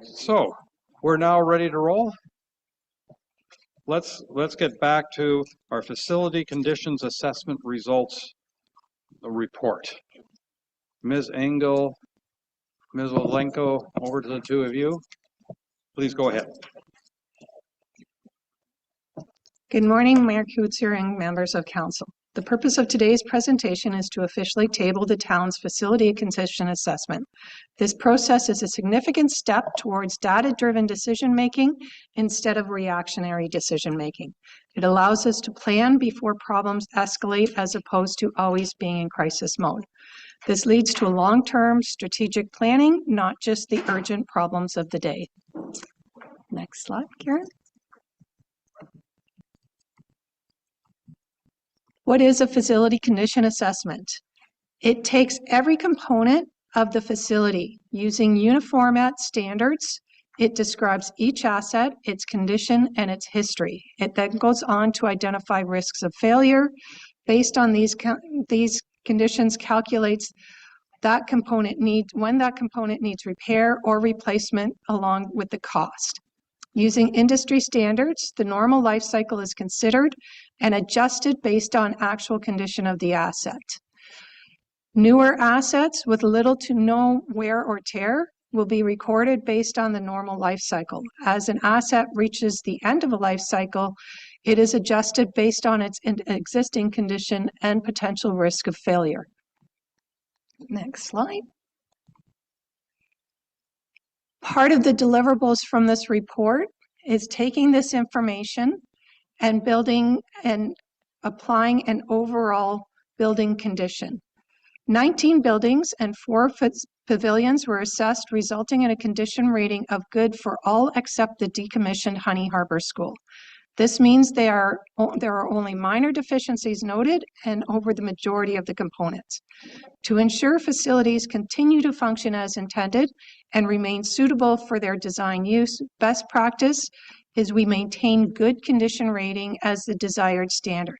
So we're now ready to roll. Let's get back to our facility conditions assessment results report. Ms. Engel, Ms. Olenko, over to the two of you. Please go ahead. Good morning, Mayor Kutsier and members of council. The purpose of today's presentation is to officially table the town's facility condition assessment. This process is a significant step towards data-driven decision-making instead of reactionary decision-making. It allows us to plan before problems escalate as opposed to always being in crisis mode. This leads to a long-term strategic planning, not just the urgent problems of the day. Next slide, Karen. What is a facility condition assessment? It takes every component of the facility using uniform standards. It describes each asset, its condition, and its history. It then goes on to identify risks of failure. Based on these conditions, calculates that component when that component needs repair or replacement along with the cost. Using industry standards, the normal life cycle is considered and adjusted based on actual condition of the asset. Newer assets with little to no wear or tear will be recorded based on the normal life cycle. As an asset reaches the end of a life cycle, it is adjusted based on its existing condition and potential risk of failure. Next slide. Part of the deliverables from this report is taking this information and building and applying an overall building condition. 19 buildings and 4 pavilions were assessed, resulting in a condition rating of good for all except the decommissioned Honey Harbor School. This means there are only minor deficiencies noted and over the majority of the components. To ensure facilities continue to function as intended and remain suitable for their design use, best practice is we maintain good condition rating as the desired standard.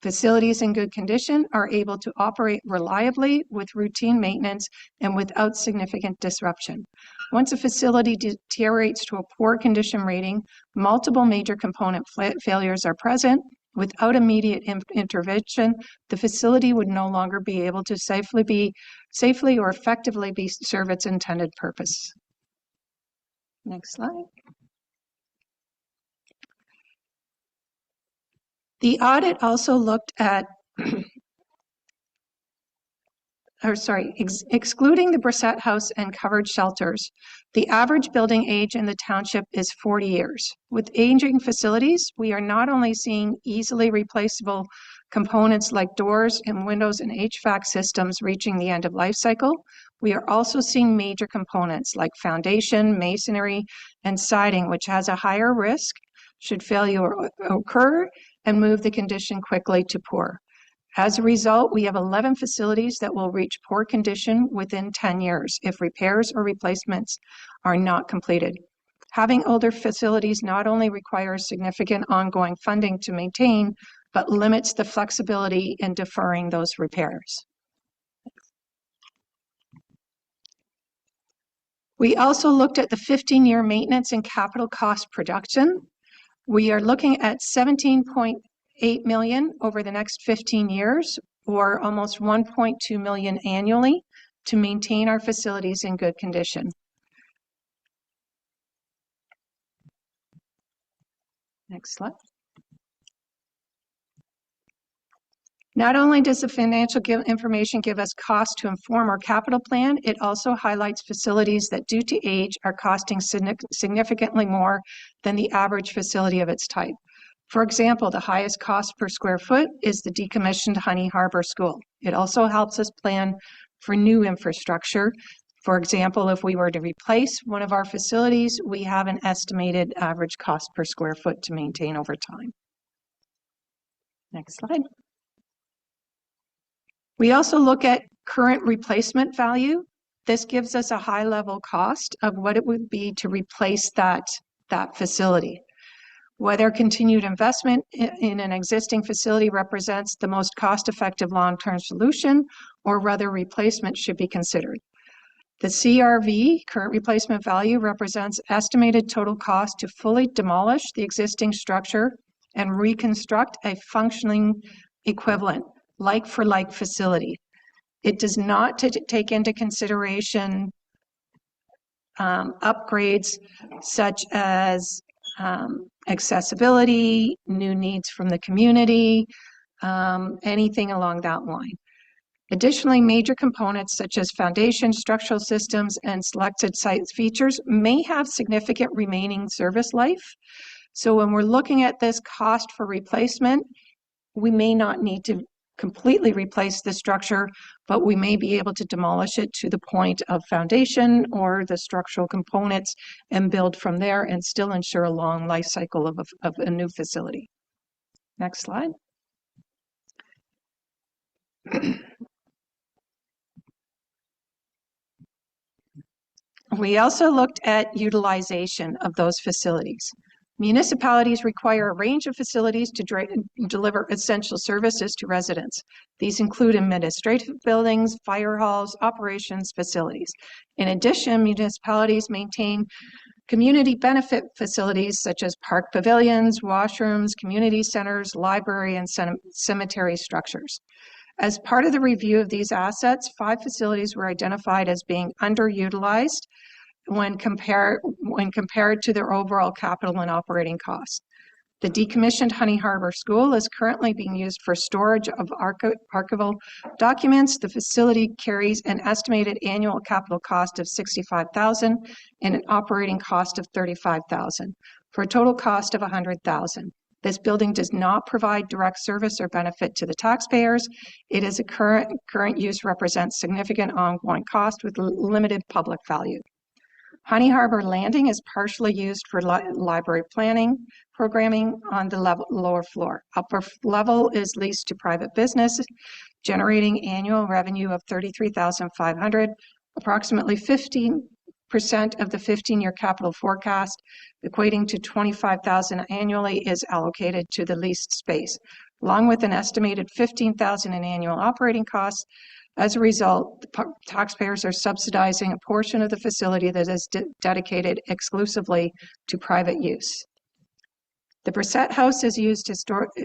Facilities in good condition are able to operate reliably with routine maintenance and without significant disruption. Once a facility deteriorates to a poor condition rating, multiple major component failures are present. Without immediate intervention, the facility would no longer be able to safely or effectively serve its intended purpose. Next slide. The audit also looked at, excluding the Brissette House and covered shelters, the average building age in the township is 40 years. With aging facilities, we are not only seeing easily replaceable components like doors and windows and HVAC systems reaching the end of life cycle, we are also seeing major components like foundation, masonry, and siding, which has a higher risk should failure occur and move the condition quickly to poor. As a result, we have 11 facilities that will reach poor condition within 10 years if repairs or replacements are not completed. Having older facilities not only requires significant ongoing funding to maintain, but limits the flexibility in deferring those repairs. We also looked at the 15-year maintenance and capital cost production. We are looking at 17.8 million over the next 15 years, or almost 1.2 million annually, to maintain our facilities in good condition. Next slide. Not only does the financial information give us cost to inform our capital plan, it also highlights facilities that due to age are costing significantly more than the average facility of its type. For example, the highest cost per square foot is the decommissioned Honey Harbor School. It also helps us plan for new infrastructure. For example, if we were to replace one of our facilities, we have an estimated average cost per square foot to maintain over time. Next slide. We also look at current replacement value. This gives us a high-level cost of what it would be to replace that facility. Whether continued investment in an existing facility represents the most cost-effective long-term solution, or whether replacement should be considered. The CRV, current replacement value, represents estimated total cost to fully demolish the existing structure and reconstruct a functioning equivalent, like-for-like facility. It does not take into consideration upgrades such as accessibility, new needs from the community, anything along that line. Additionally, major components such as foundation, structural systems, and selected site features may have significant remaining service life. So when we're looking at this cost for replacement, we may not need to completely replace the structure, but we may be able to demolish it to the point of foundation or the structural components and build from there and still ensure a long life cycle of a new facility. Next slide. We also looked at utilization of those facilities. Municipalities require a range of facilities to deliver essential services to residents. These include administrative buildings, fire halls, operations facilities. In addition, municipalities maintain community benefit facilities such as park pavilions, washrooms, community centers, library, and cemetery structures. As part of the review of these assets, 5 facilities were identified as being underutilized when compared to their overall capital and operating costs. The decommissioned Honey Harbor School is currently being used for storage of archival documents. The facility carries an estimated annual capital cost of $65,000 and an operating cost of $35,000 for a total cost of $100,000. This building does not provide direct service or benefit to the taxpayers. It is a current use represents significant ongoing cost with limited public value. Honey Harbor Landing is partially used for library planning programming on the lower floor. Upper level is leased to private business, generating annual revenue of $33,500. Approximately 15% of the 15-year capital forecast, equating to $25,000 annually, is allocated to the leased space, along with an estimated $15,000 in annual operating costs. As a result, the taxpayers are subsidizing a portion of the facility that is dedicated exclusively to private use. The Brissett House is used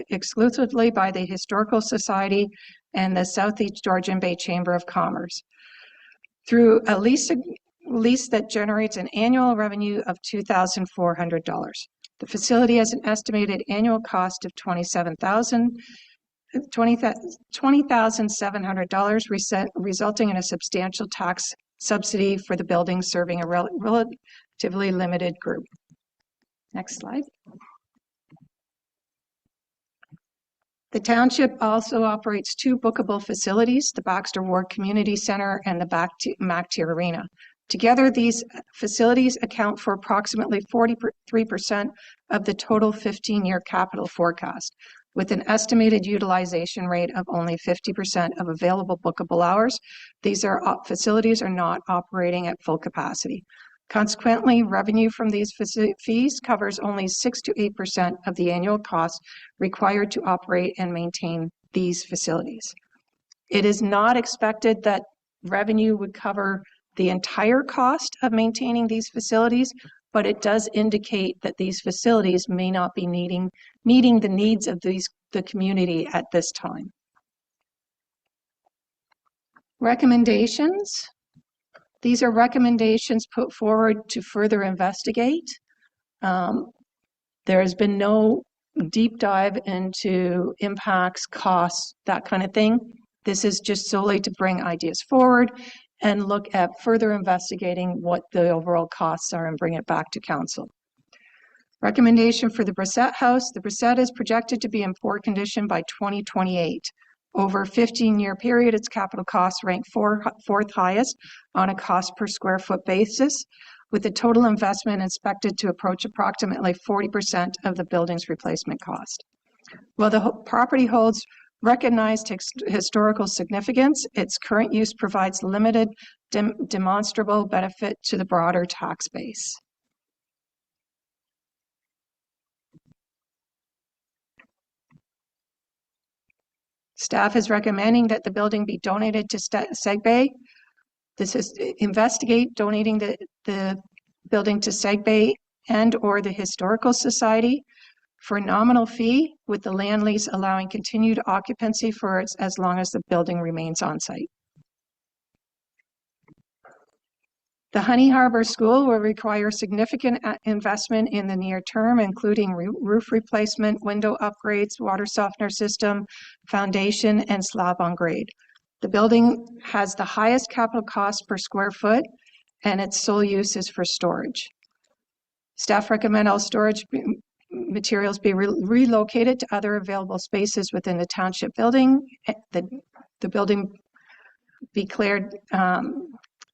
exclusively by the Historical Society and the Southeast Georgian Bay Chamber of Commerce through a lease that generates an annual revenue of $2,400. The facility has an estimated annual cost of $20,700, resulting in a substantial tax subsidy for the building, serving a relatively limited group. Next slide. The township also operates 2 bookable facilities, the Baxter Ward Community Center and the MacTier Arena. Together, these facilities account for approximately 43% of the total 15-year capital forecast, with an estimated utilization rate of only 50% of available bookable hours. These facilities are not operating at full capacity. Consequently, revenue from these fees covers only 6 to 8% of the annual cost required to operate and maintain these facilities. It is not expected that revenue would cover the entire cost of maintaining these facilities, but it does indicate that these facilities may not be meeting the needs of the community at this time. Recommendations. These are recommendations put forward to further investigate. There has been no deep dive into impacts, costs, that kind of thing. This is just solely to bring ideas forward and look at further investigating what the overall costs are and bring it back to council. Recommendation for the Brissett House. The Brissett is projected to be in poor condition by 2028. Over a 15-year period, its capital costs rank fourth highest on a cost per square foot basis, with the total investment expected to approach approximately 40% of the building's replacement cost. While the property holds recognized historical significance, its current use provides limited demonstrable benefit to the broader tax base. Staff is recommending that the building be donated to SegBay This is investigate donating the building to Seg Bay and or the Historical Society for a nominal fee, with the land lease allowing continued occupancy for as long as the building remains on site. The Honey Harbor School will require significant investment in the near term, including roof replacement, window upgrades, water softener system, foundation, and slab on grade. The building has the highest capital cost per square foot, and its sole use is for storage. Staff recommend all storage materials be relocated to other available spaces within the township building. The building be declared,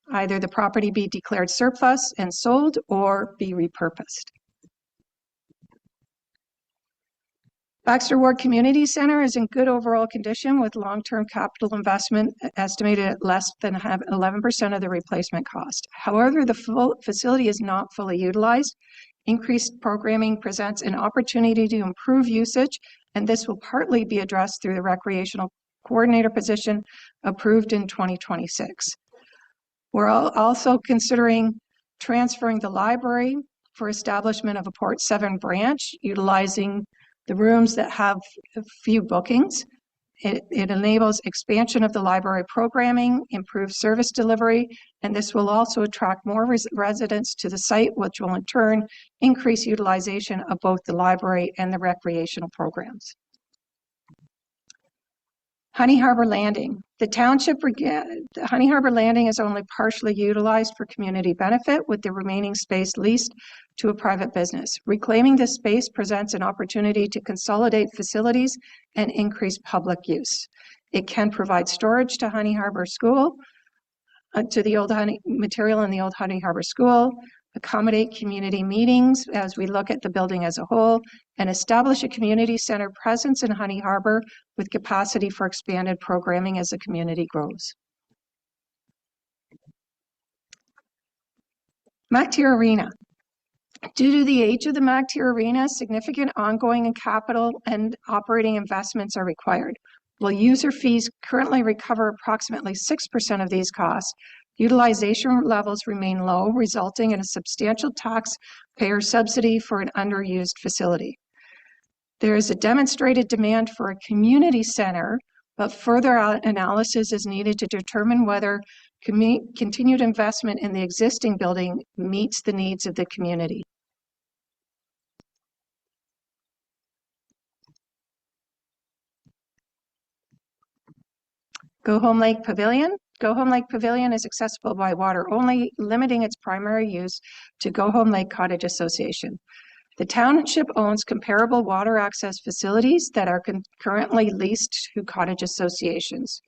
either the property be declared surplus and sold or be repurposed. Baxter Ward Community Center is in good overall condition with long-term capital investment estimated at less than 11% of the replacement cost. However, the full facility is not fully utilized. Increased programming presents an opportunity to improve usage, and this will partly be addressed through the recreational coordinator position approved in 2026. We're also considering transferring the library for establishment of a Port 7 branch, utilizing the rooms that have a few bookings. It enables expansion of the library programming, improved service delivery, and this will also attract more residents to the site, which will in turn increase utilization of both the library and the recreational programs. Honey Harbor Landing. The Honey Harbor Landing is only partially utilized for community benefit, with the remaining space leased to a private business. Reclaiming this space presents an opportunity to consolidate facilities and increase public use. It can provide storage to Honey Harbor School, to the old material in the old Honey Harbor School, accommodate community meetings as we look at the building as a whole, and establish a community center presence in Honey Harbor with capacity for expanded programming as the community grows. MacTier Arena. Due to the age of the MacTier Arena, significant ongoing and capital and operating investments are required. While user fees currently recover approximately 6% of these costs, utilization levels remain low, resulting in a substantial taxpayer subsidy for an underused facility. There is a demonstrated demand for a community center, but further analysis is needed to determine whether continued investment in the existing building meets the needs of the community. Go Home Lake Pavilion. Go Home Lake Pavilion is accessible by water only, limiting its primary use to Go Home Lake Cottage Association. The township owns comparable water access facilities that are currently leased to cottage associations.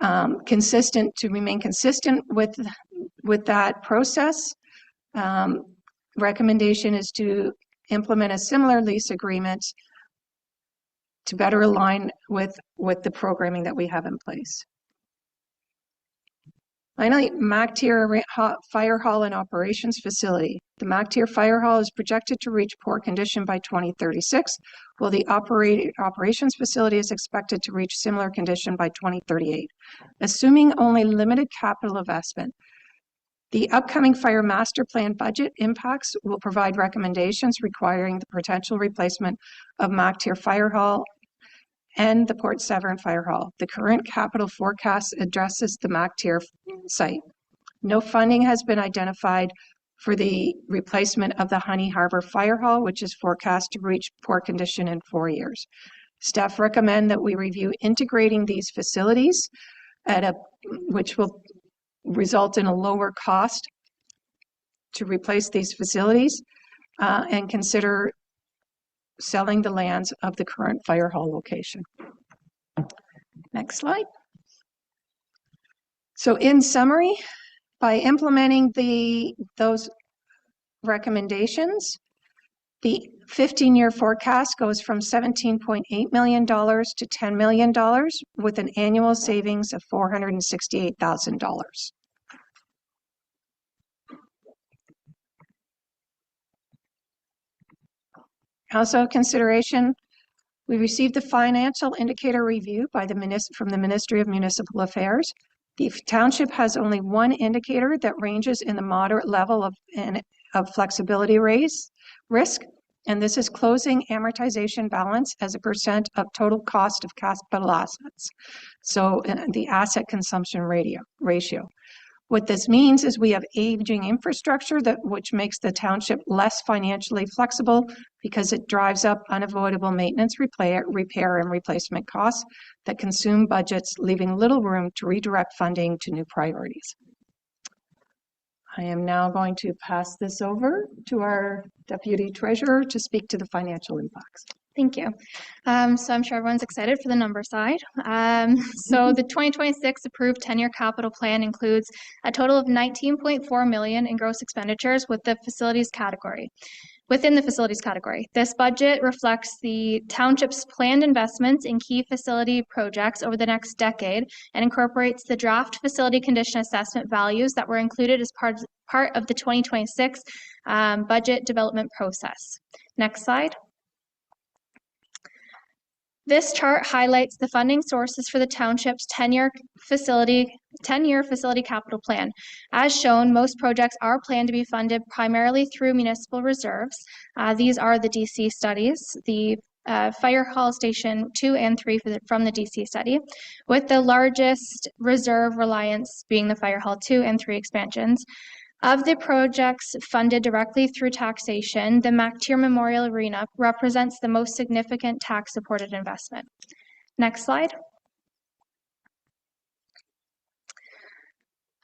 To remain consistent with that process, recommendation is to implement a similar lease agreement to better align with the programming that we have in place. Finally, MacTier Fire Hall and Operations Facility. The MacTier Fire Hall is projected to reach poor condition by 2036, while the operations facility is expected to reach similar condition by 2038. Assuming only limited capital investment, the upcoming fire master plan budget impacts will provide recommendations requiring the potential replacement of MacTier Fire Hall and the Port Severn Fire Hall. The current capital forecast addresses the MacTier site. No funding has been identified for the replacement of the Honey Harbor Fire Hall, which is forecast to reach poor condition in 4 years. Staff recommend that we review integrating these facilities which will result in a lower cost to replace these facilities and consider selling the lands of the current fire hall location. Next slide. So in summary, by implementing those recommendations, the 15-year forecast goes from $17.8 million to $10 million with an annual savings of $468,000. Also consideration, we received the financial indicator review from the Ministry of Municipal Affairs. The township has only one indicator that ranges in the moderate level of flexibility risk, and this is closing amortization balance as a percent of total cost of capital assets. So the asset consumption ratio. What this means is we have aging infrastructure which makes the township less financially flexible because it drives up unavoidable maintenance, repair, and replacement costs that consume budgets, leaving little room to redirect funding to new priorities. I am now going to pass this over to our Deputy Treasurer to speak to the financial impacts. Thank you. So I'm sure everyone's excited for the number side. So the 2026 approved 10-year capital plan includes a total of $19.4 million in gross expenditures within the facilities category. This budget reflects the township's planned investments in key facility projects over the next decade and incorporates the draft facility condition assessment values that were included as part of the 2026 budget development process. Next slide. This chart highlights the funding sources for the township's 10-year facility capital plan. As shown, most projects are planned to be funded primarily through municipal reserves. These are the DC studies, the Fire Hall Station 2 and 3 from the DC study, with the largest reserve reliance being the Fire Hall 2 and 3 expansions. Of the projects funded directly through taxation, the MacTier Memorial Arena represents the most significant tax-supported investment. Next slide.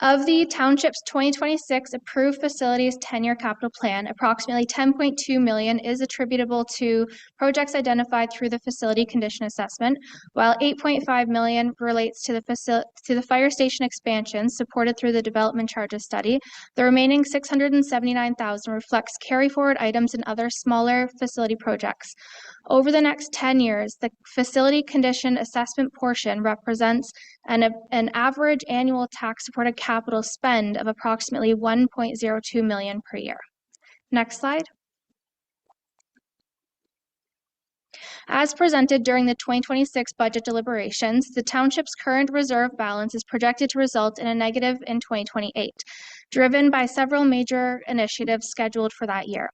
Of the township's 2026 approved facilities 10-year capital plan, approximately $10.2 million is attributable to projects identified through the facility condition assessment, while $8.5 million relates to the fire station expansion supported through the development charges study. The remaining $679,000 reflects carry forward items and other smaller facility projects. Over the next 10 years, the facility condition assessment portion represents an average annual tax-supported capital spend of approximately $1.02 million per year. Next slide. As presented during the 2026 budget deliberations, the township's current reserve balance is projected to result in a negative in 2028, driven by several major initiatives scheduled for that year.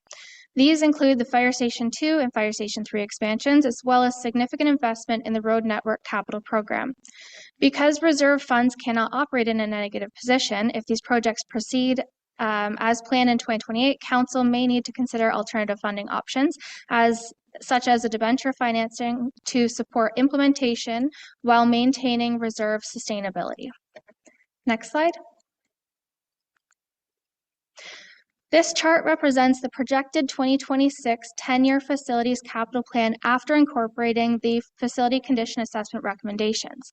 These include the Fire Station 2 and Fire Station 3 expansions, as well as significant investment in the Road Network Capital Program. Because reserve funds cannot operate in a negative position, if these projects proceed as planned in 2028, Council may need to consider alternative funding options, such as a debenture financing to support implementation while maintaining reserve sustainability. Next slide. This chart represents the projected 2026 10-year facilities capital plan after incorporating the facility condition assessment recommendations.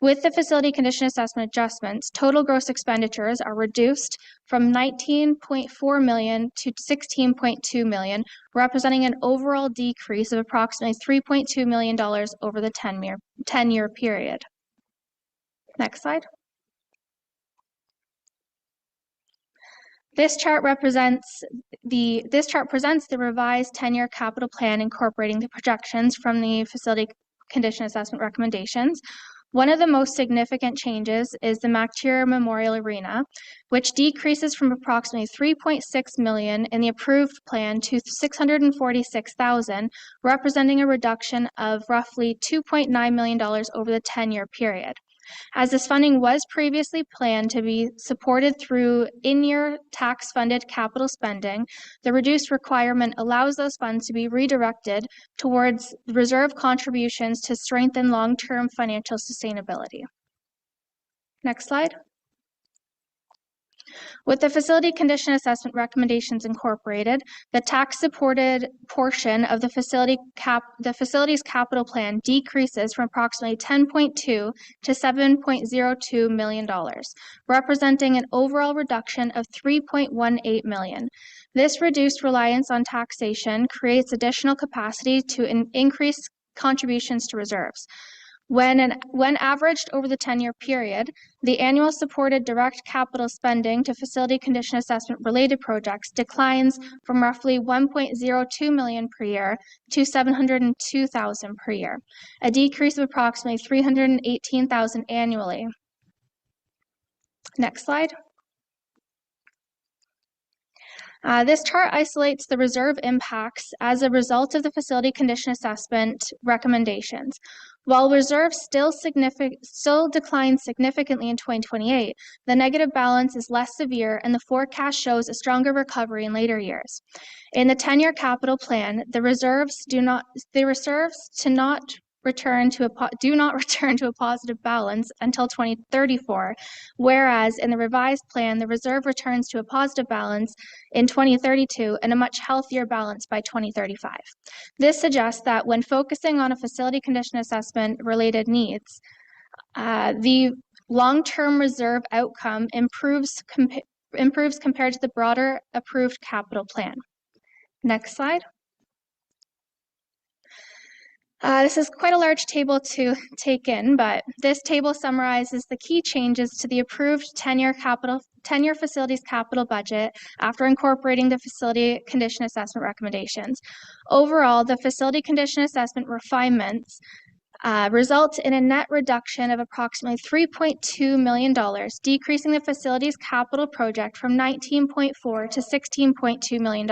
With the facility condition assessment adjustments, total gross expenditures are reduced from $19.4 million to $16.2 million, representing an overall decrease of approximately $3.2 million over the 10-year period. Next slide. This chart presents the revised 10-year capital plan incorporating the projections from the facility condition assessment recommendations. One of the most significant changes is the MacTier Memorial Arena, which decreases from approximately $3.6 million in the approved plan to $646,000, representing a reduction of roughly $2.9 million over the 10-year period. As this funding was previously planned to be supported through in-year tax-funded capital spending, the reduced requirement allows those funds to be redirected towards reserve contributions to strengthen long-term financial sustainability. Next slide. With the facility condition assessment recommendations incorporated, the tax-supported portion of the facility's capital plan decreases from approximately $10.2 to $7.02 million, representing an overall reduction of $3.18 million. This reduced reliance on taxation creates additional capacity to increase contributions to reserves. When averaged over the 10-year period, the annual supported direct capital spending to facility condition assessment related projects declines from roughly $1.02 million per year to $702,000 per year, a decrease of approximately $318,000 annually. Next slide. This chart isolates the reserve impacts as a result of the facility condition assessment recommendations. While reserves still decline significantly in 2028, the negative balance is less severe and the forecast shows a stronger recovery in later years. In the 10-year capital plan, the reserves do not return to a positive balance until 2034, whereas in the revised plan, the reserve returns to a positive balance in 2032 and a much healthier balance by 2035. This suggests that when focusing on a facility condition assessment related needs, the long-term reserve outcome improves compared to the broader approved capital plan. Next slide. This is quite a large table to take in, but this table summarizes the key changes to the approved 10-year facilities capital budget after incorporating the facility condition assessment recommendations. Overall, the facility condition assessment refinements result in a net reduction of approximately $3.2 million, decreasing the facilities capital project from $19.4 to $16.2 million.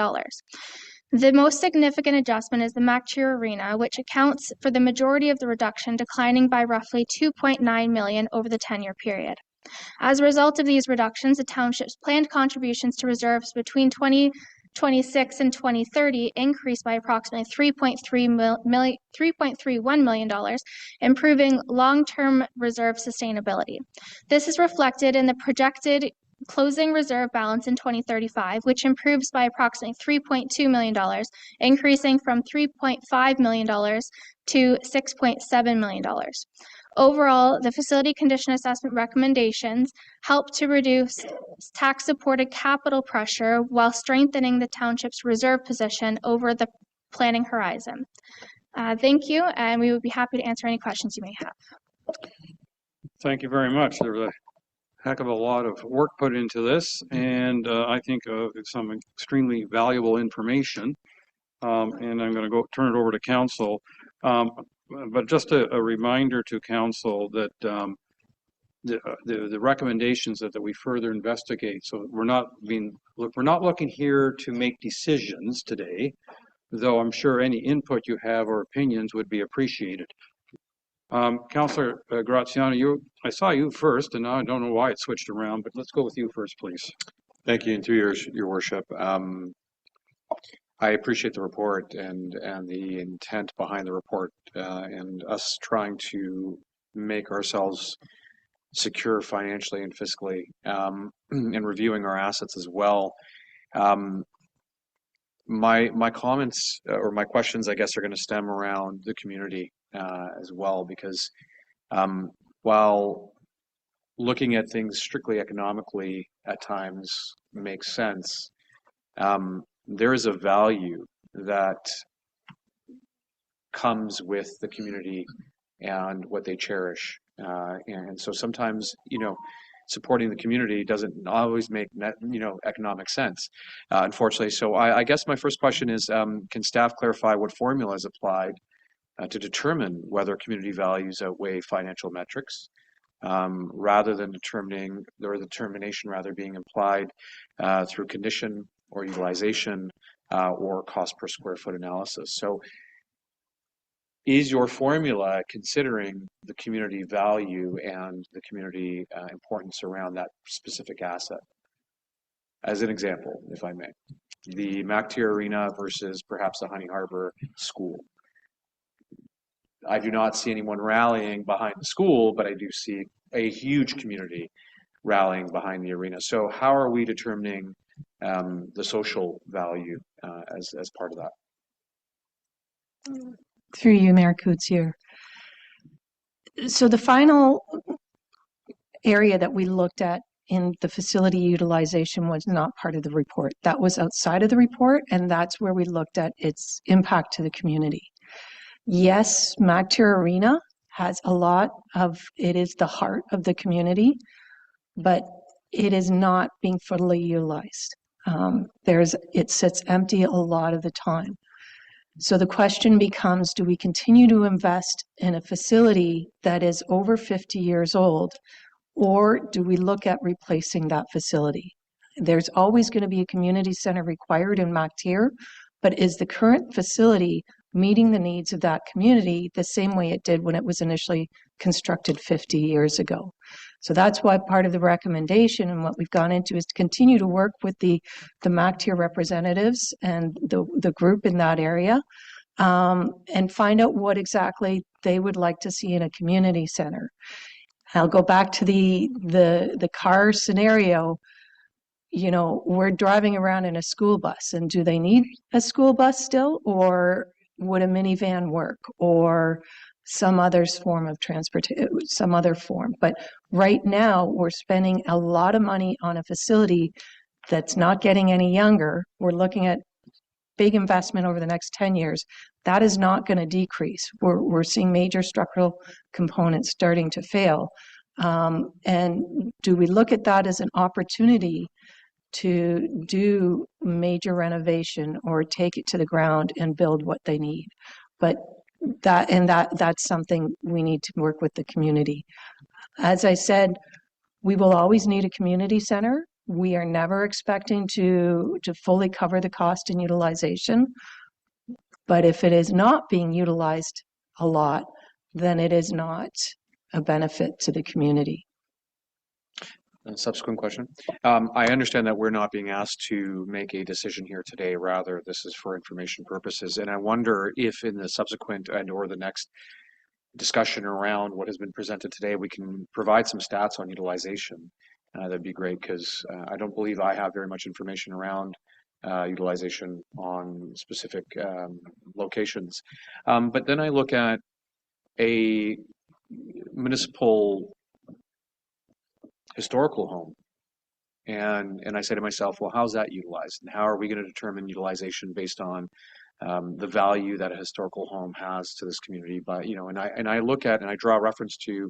The most significant adjustment is the MacTier Arena, which accounts for the majority of the reduction, declining by roughly $2.9 million over the 10-year period. As a result of these reductions, the township's planned contributions to reserves between 2026 and 2030 increased by approximately $3.31 million, improving long-term reserve sustainability. This is reflected in the projected closing reserve balance in 2035, which improves by approximately $3.2 million, increasing from $3.5 million to $6.7 million. Overall, the facility condition assessment recommendations help to reduce tax-supported capital pressure while strengthening the township's reserve position over the planning horizon. Thank you, and we would be happy to answer any questions you may have. Thank you very much. There was a heck of a lot of work put into this, and I think some extremely valuable information. And I'm going to turn it over to council. But just a reminder to council that the recommendations that we further investigate. So we're not looking here to make decisions today, though I'm sure any input you have or opinions would be appreciated. Councillor Graziano, I saw you first, and now I don't know why it switched around, but let's go with you first, please. Thank you, and through your worship. I appreciate the report and the intent behind the report, and us trying to make ourselves secure financially and fiscally, and reviewing our assets as well. My comments or my questions, I guess, are going to stem around the community as well, because while looking at things strictly economically at times makes sense, there is a value that comes with the community and what they cherish. And so sometimes, supporting the community doesn't always make economic sense, unfortunately. So I guess my first question is, can staff clarify what formula is applied to determine whether community values outweigh financial metrics, rather than determination being implied through condition or utilization or cost per square foot analysis? So is your formula considering the community value and the community importance around that specific asset? As an example, if I may, the MacTier Arena versus perhaps the Honey Harbor School. I do not see anyone rallying behind the school, but I do see a huge community rallying behind the arena. So how are we determining the social value as part of that? Through you, Mayor Coetzee. So the final area that we looked at in the facility utilization was not part of the report. That was outside of the report, and that's where we looked at its impact to the community. Yes, MacTier Arena has a lot of, it is the heart of the community, but it is not being fully utilized. It sits empty a lot of the time. So the question becomes, do we continue to invest in a facility that is over 50 years old, Or do we look at replacing that facility? There's always going to be a community center required in MacTier, but is the current facility meeting the needs of that community the same way it did when it was initially constructed 50 years ago? So that's why part of the recommendation and what we've gone into is to continue to work with the MacTier representatives and the group in that area, and find out what exactly they would like to see in a community center. I'll go back to the car scenario. You know, we're driving around in a school bus, and do they need a school bus still, or would a minivan work, or some other form of transportation, some other form? But right now, we're spending a lot of money on a facility that's not getting any younger. We're looking at big investment over the next 10 years. That is not going to decrease. We're seeing major structural components starting to fail. And do we look at that as an opportunity to do major renovation or take it to the ground and build what they need? But that's something we need to work with the community. As I said, we will always need a community center. We are never expecting to fully cover the cost and utilization. But if it is not being utilized a lot, then it is not a benefit to the community. Subsequent question. I understand that we're not being asked to make a decision here today. Rather, this is for information purposes. And I wonder if in the subsequent and or the next discussion around what has been presented today, we can provide some stats on utilization. That'd be great, because I don't believe I have very much information around utilization on specific locations. But then I look at a municipal historical home, and I say to myself, well, how's that utilized, and how are we going to determine utilization based on the value that a historical home has to this community? But and I look at and I draw reference to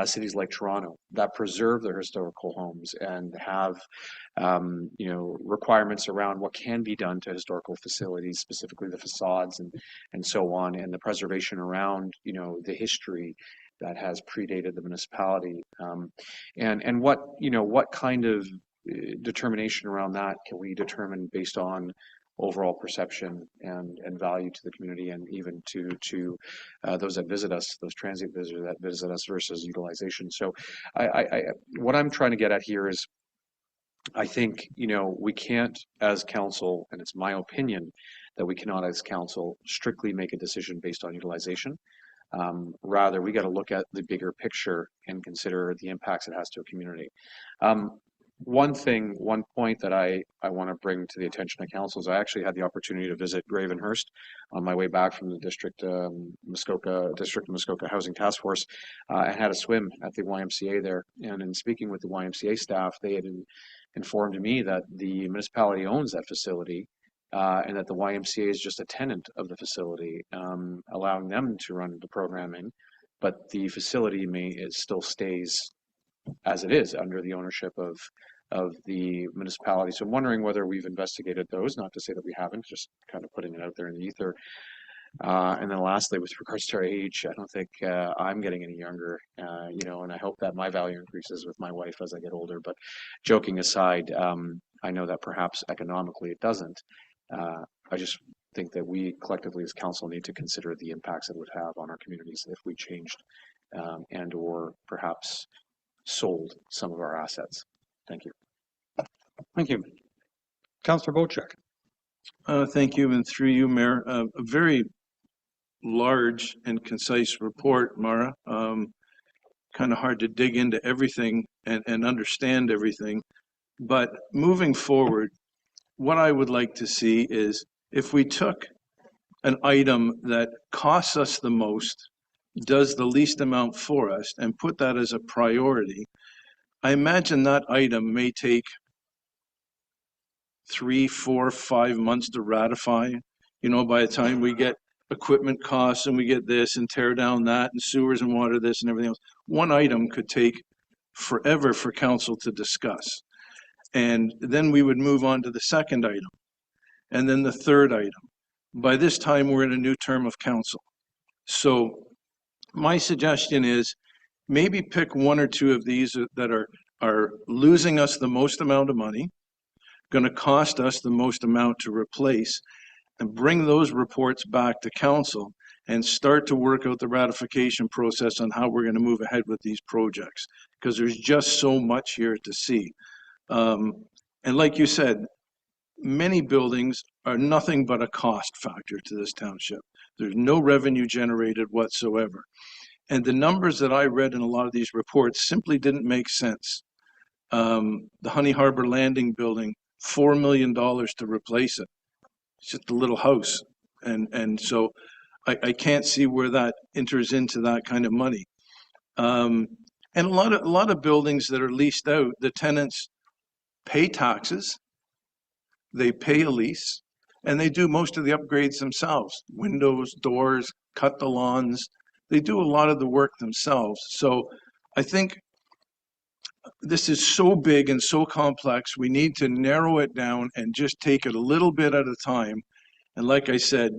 cities like Toronto that preserve their historical homes and have requirements around what can be done to historical facilities, specifically the facades and so on, and the preservation around the history that has predated the municipality, and what kind of determination around that can we determine based on overall perception and value to the community, and even to those that visit us, those transient visitors that visit us, versus utilization. So what I'm trying to get at here is, I think we can't as council, and it's my opinion that we cannot as council strictly make a decision based on utilization. Rather, we got to look at the bigger picture and consider the impacts it has to a community. One point that I want to bring to the attention of council is I actually had the opportunity to visit Gravenhurst on my way back from the District Muskoka Housing Task Force, and had a swim at the YMCA there. And in speaking with the YMCA staff, they had informed me that the municipality owns that facility, and that the YMCA is just a tenant of the facility, allowing them to run the programming, but the facility still stays as it is under the ownership of the municipality. So I'm wondering whether we've investigated those, not to say that we haven't, just kind of putting it out there in the ether. And then lastly, with regards to our age, I don't think I'm getting any younger, and I hope that my value increases with my wife as I get older. But joking aside, I know that perhaps economically it doesn't. I just think that we collectively as council need to consider the impacts it would have on our communities if we changed and or perhaps sold some of our assets. Thank you. Thank you. Councillor Bochek. Thank you, and through you, Mayor. A very large and concise report, Mara. Kind of hard to dig into everything and understand everything. But moving forward, what I would like to see is if we took an item that costs us the most, does the least amount for us, and put that as a priority, I imagine that item may take 3, 4, 5 months to ratify. By the time we get equipment costs and we get this and tear down that and sewers and water this and everything else, one item could take forever for council to discuss. And then we would move on to the second item and then the third item. By this time, we're in a new term of council. So my suggestion is, maybe pick one or two of these that are losing us the most amount of money, going to cost us the most amount to replace, and bring those reports back to council and start to work out the ratification process on how we're going to move ahead with these projects, because there's just so much here to see. And like you said, many buildings are nothing but a cost factor to this township. There's no revenue generated whatsoever. And the numbers that I read in a lot of these reports simply didn't make sense. The Honey Harbor Landing building, $4 million to replace it. It's just a little house. And so I can't see where that enters into that kind of money. And a lot of buildings that are leased out, the tenants pay taxes, they pay a lease, and they do most of the upgrades themselves. Windows, doors, cut the lawns. They do a lot of the work themselves. So I think this is so big and so complex, we need to narrow it down and just take it a little bit at a time. And like I said,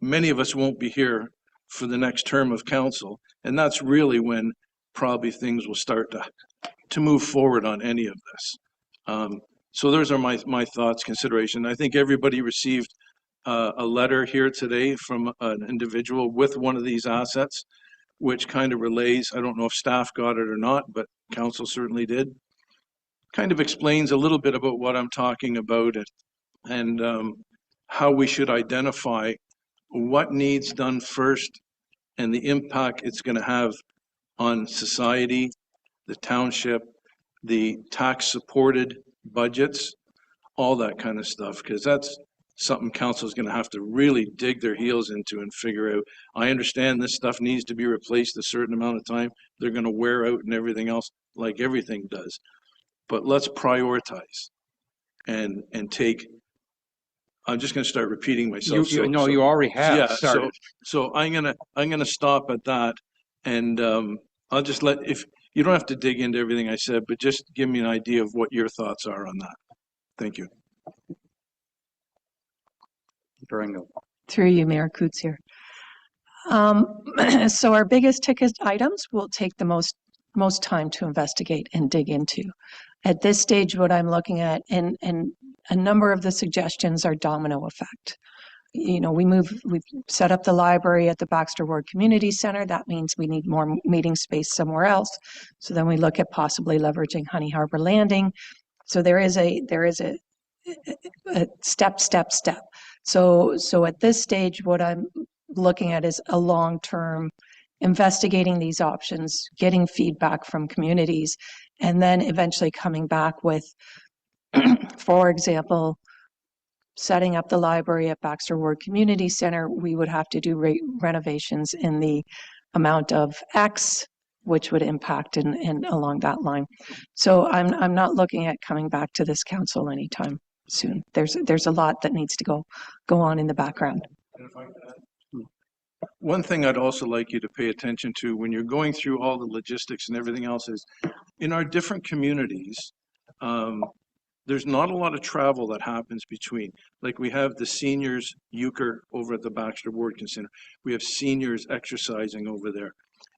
many of us won't be here for the next term of council, and that's really when probably things will start to move forward on any of this. So those are my thoughts, consideration. I think everybody received a letter here today from an individual with one of these assets, which kind of relays, I don't know if staff got it or not, but council certainly did, kind of explains a little bit about what I'm talking about and how we should identify what needs done first and the impact it's going to have on society, the township, the tax-supported budgets, all that kind of stuff, because that's something council is going to have to really dig their heels into and figure out. I understand this stuff needs to be replaced a certain amount of time. They're going to wear out and everything else, like everything does. But let's prioritize and take. I'm just going to start repeating myself. You already have started. So I'm gonna stop at that, and I'll just if you don't have to dig into everything I said, but just give me an idea of what your thoughts are on that. Thank you. Through you, Mayor Coots here. So our biggest ticket items will take the most time to investigate and dig into. At this stage, what I'm looking at, and a number of the suggestions are domino effect. You know, we've set up the library at the Baxter Ward Community Center. That means we need more meeting space somewhere else. So then we look at possibly leveraging Honey Harbor Landing. So there is a step. So at this stage, what I'm looking at is a long-term investigating these options, getting feedback from communities, and then eventually coming back with, for example, setting up the library at Baxter Ward Community Center. We would have to do renovations in the amount of X, which would impact and along that line. So I'm not looking at coming back to this council anytime soon. There's a lot that needs to go on in the background. One thing I'd also like you to pay attention to when you're going through all the logistics and everything else is in our different communities, there's not a lot of travel that happens between. Like we have the seniors euchre over at the Baxter Ward Center. We have seniors exercising over there.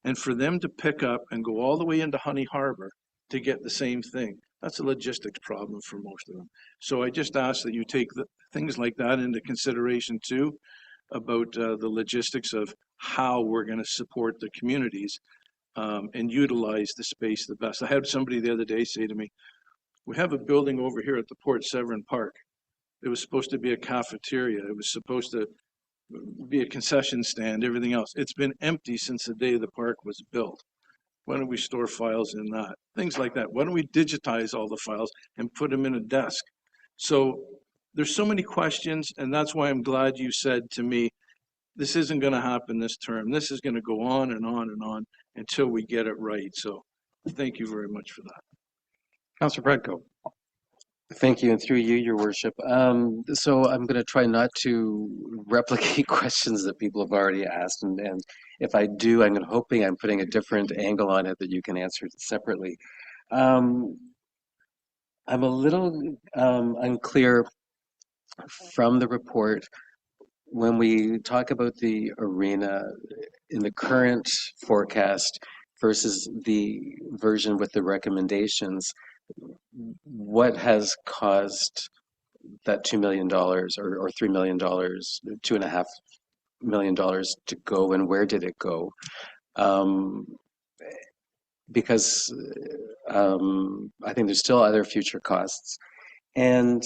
And for them to pick up and go all the way into Honey Harbor to get the same thing, that's a logistics problem for most of them. So I just ask that you take things like that into consideration too, about the logistics of how we're going to support the communities and utilize the space the best. I had somebody the other day say to me, we have a building over here at the Port Severn Park. It was supposed to be a cafeteria. It was supposed to be a concession stand, everything else. It's been empty since the day the park was built. Why don't we store files in that? Things like that. Why don't we digitize all the files and put them in a desk? So there's so many questions, and that's why I'm glad you said to me, this isn't going to happen this term. This is going to go on and on and on until we get it right. So thank you very much for that. Councillor Predko. Thank you, and through you, Your Worship. So I'm going to try not to replicate questions that people have already asked, and if I do, I'm hoping I'm putting a different angle on it that you can answer separately. I'm a little unclear from the report when we talk about the arena in the current forecast. versus the version with the recommendations, what has caused that $2 million or $3 million, $2.5 million to go, and where did it go? Because I think there's still other future costs. And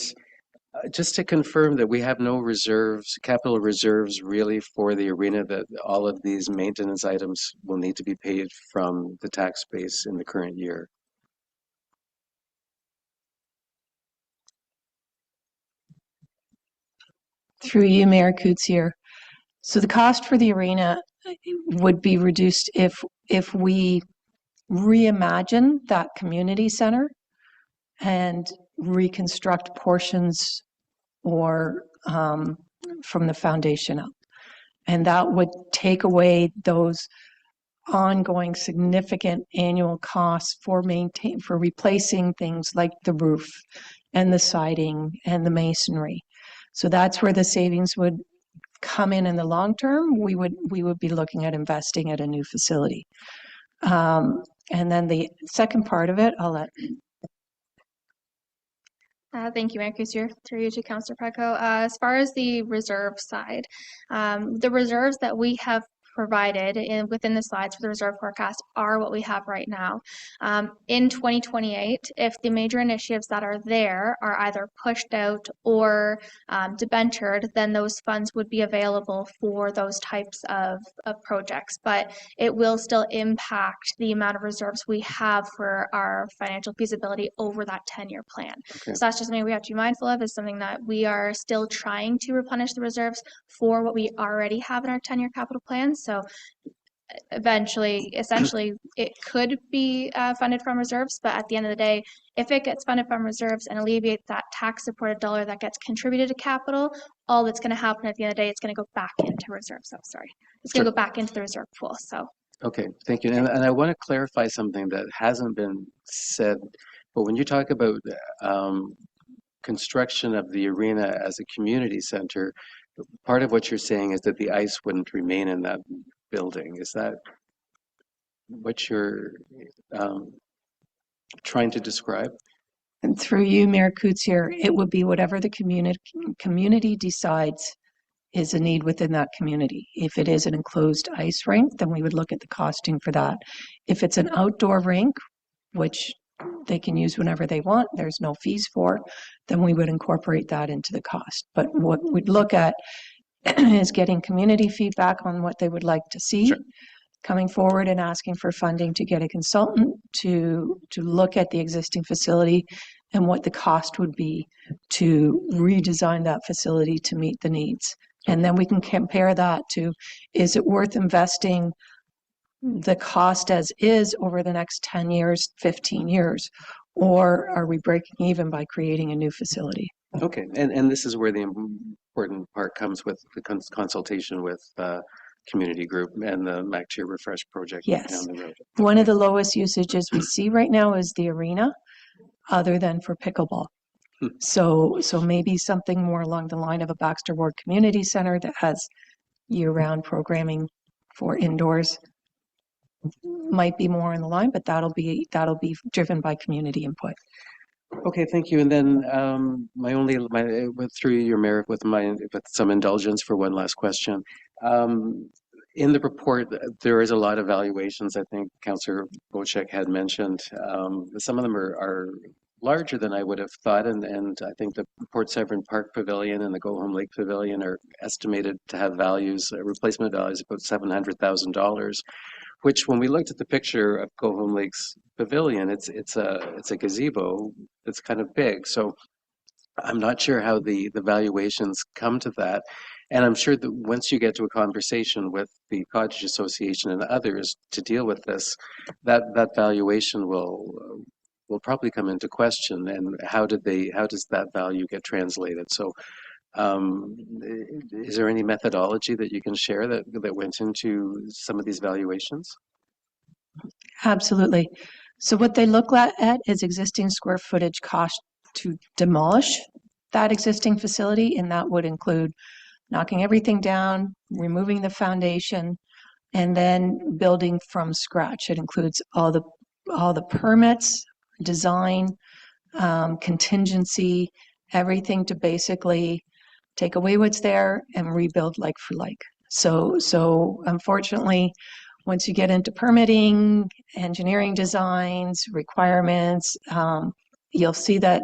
just to confirm that we have no reserves, capital reserves really for the arena, that all of these maintenance items will need to be paid from the tax base in the current year. Through you, Mayor Coetzee. So the cost for the arena would be reduced if we reimagine that community center and reconstruct portions or from the foundation up. And that would take away those ongoing significant annual costs for replacing things like the roof and the siding and the masonry. So that's where the savings would come in the long term. We would be looking at investing at a new facility. And then the second part of it, I'll let. Thank you, Mayor Coetzee. Through you to Councillor Pecco. As far as the reserve side, the reserves that we have provided within the slides for the reserve forecast are what we have right now. In 2028, if the major initiatives that are there are either pushed out or debentured, then those funds would be available for those types of projects. But it will still impact the amount of reserves we have for our financial feasibility over that 10-year plan. Okay. So that's just something we have to be mindful of, is something that we are still trying to replenish the reserves for what we already have in our 10-year capital plans. So essentially, it could be funded from reserves, but at the end of the day, if it gets funded from reserves and alleviates that tax-supported dollar that gets contributed to capital, all that's going to happen at the end of the day, it's going to go back into reserves. So sorry, it's going to go back into the reserve pool. So. Okay, thank you. And I want to clarify something that hasn't been said, but when you talk about construction of the arena as a community center, part of what you're saying is that the ice wouldn't remain in that building. Is that what you're trying to describe? And through you, Mayor Coetzee, it would be whatever the community decides is a need within that community. If it is an enclosed ice rink, then we would look at the costing for that. If it's an outdoor rink, which they can use whenever they want, there's no fees for, then we would incorporate that into the cost. But what we'd look at is getting community feedback on what they would like to see, coming forward and asking for funding to get a consultant to look at the existing facility and what the cost would be to redesign that facility to meet the needs. And then we can compare that to, is it worth investing the cost as is over the next 10 years, 15 years, or are we breaking even by creating a new facility? Okay, and this is where the important part comes with the consultation with community group and the MacTier Refresh project Yes. down the road. One of the lowest usages we see right now is the arena, other than for pickleball. So maybe something more along the line of a Baxter Ward Community Center that has year-round programming for indoors might be more in the line, but that'll be driven by community input. Okay, thank you. And then through your Mayor, with some indulgence for one last question. In the report, there is a lot of valuations. I think Councillor Bocek had mentioned. Some of them are larger than I would have thought, and I think the Port Severn Park Pavilion and the Go Home Lake Pavilion are estimated to have replacement values about $700,000. Which, when we looked at the picture of Go Home Lake's pavilion, it's a gazebo that's kind of big. So I'm not sure how the valuations come to that. And I'm sure that once you get to a conversation with the Cottage Association and others to deal with this, that valuation will probably come into question. And how does that value get translated? So is there any methodology that you can share that went into some of these valuations? Absolutely. So what they look at is existing square footage cost to demolish that existing facility, and that would include knocking everything down, removing the foundation, and then building from scratch. It includes all the permits, design, contingency, everything to basically take away what's there and rebuild like for like. So unfortunately, once you get into permitting, engineering designs, requirements, you'll see that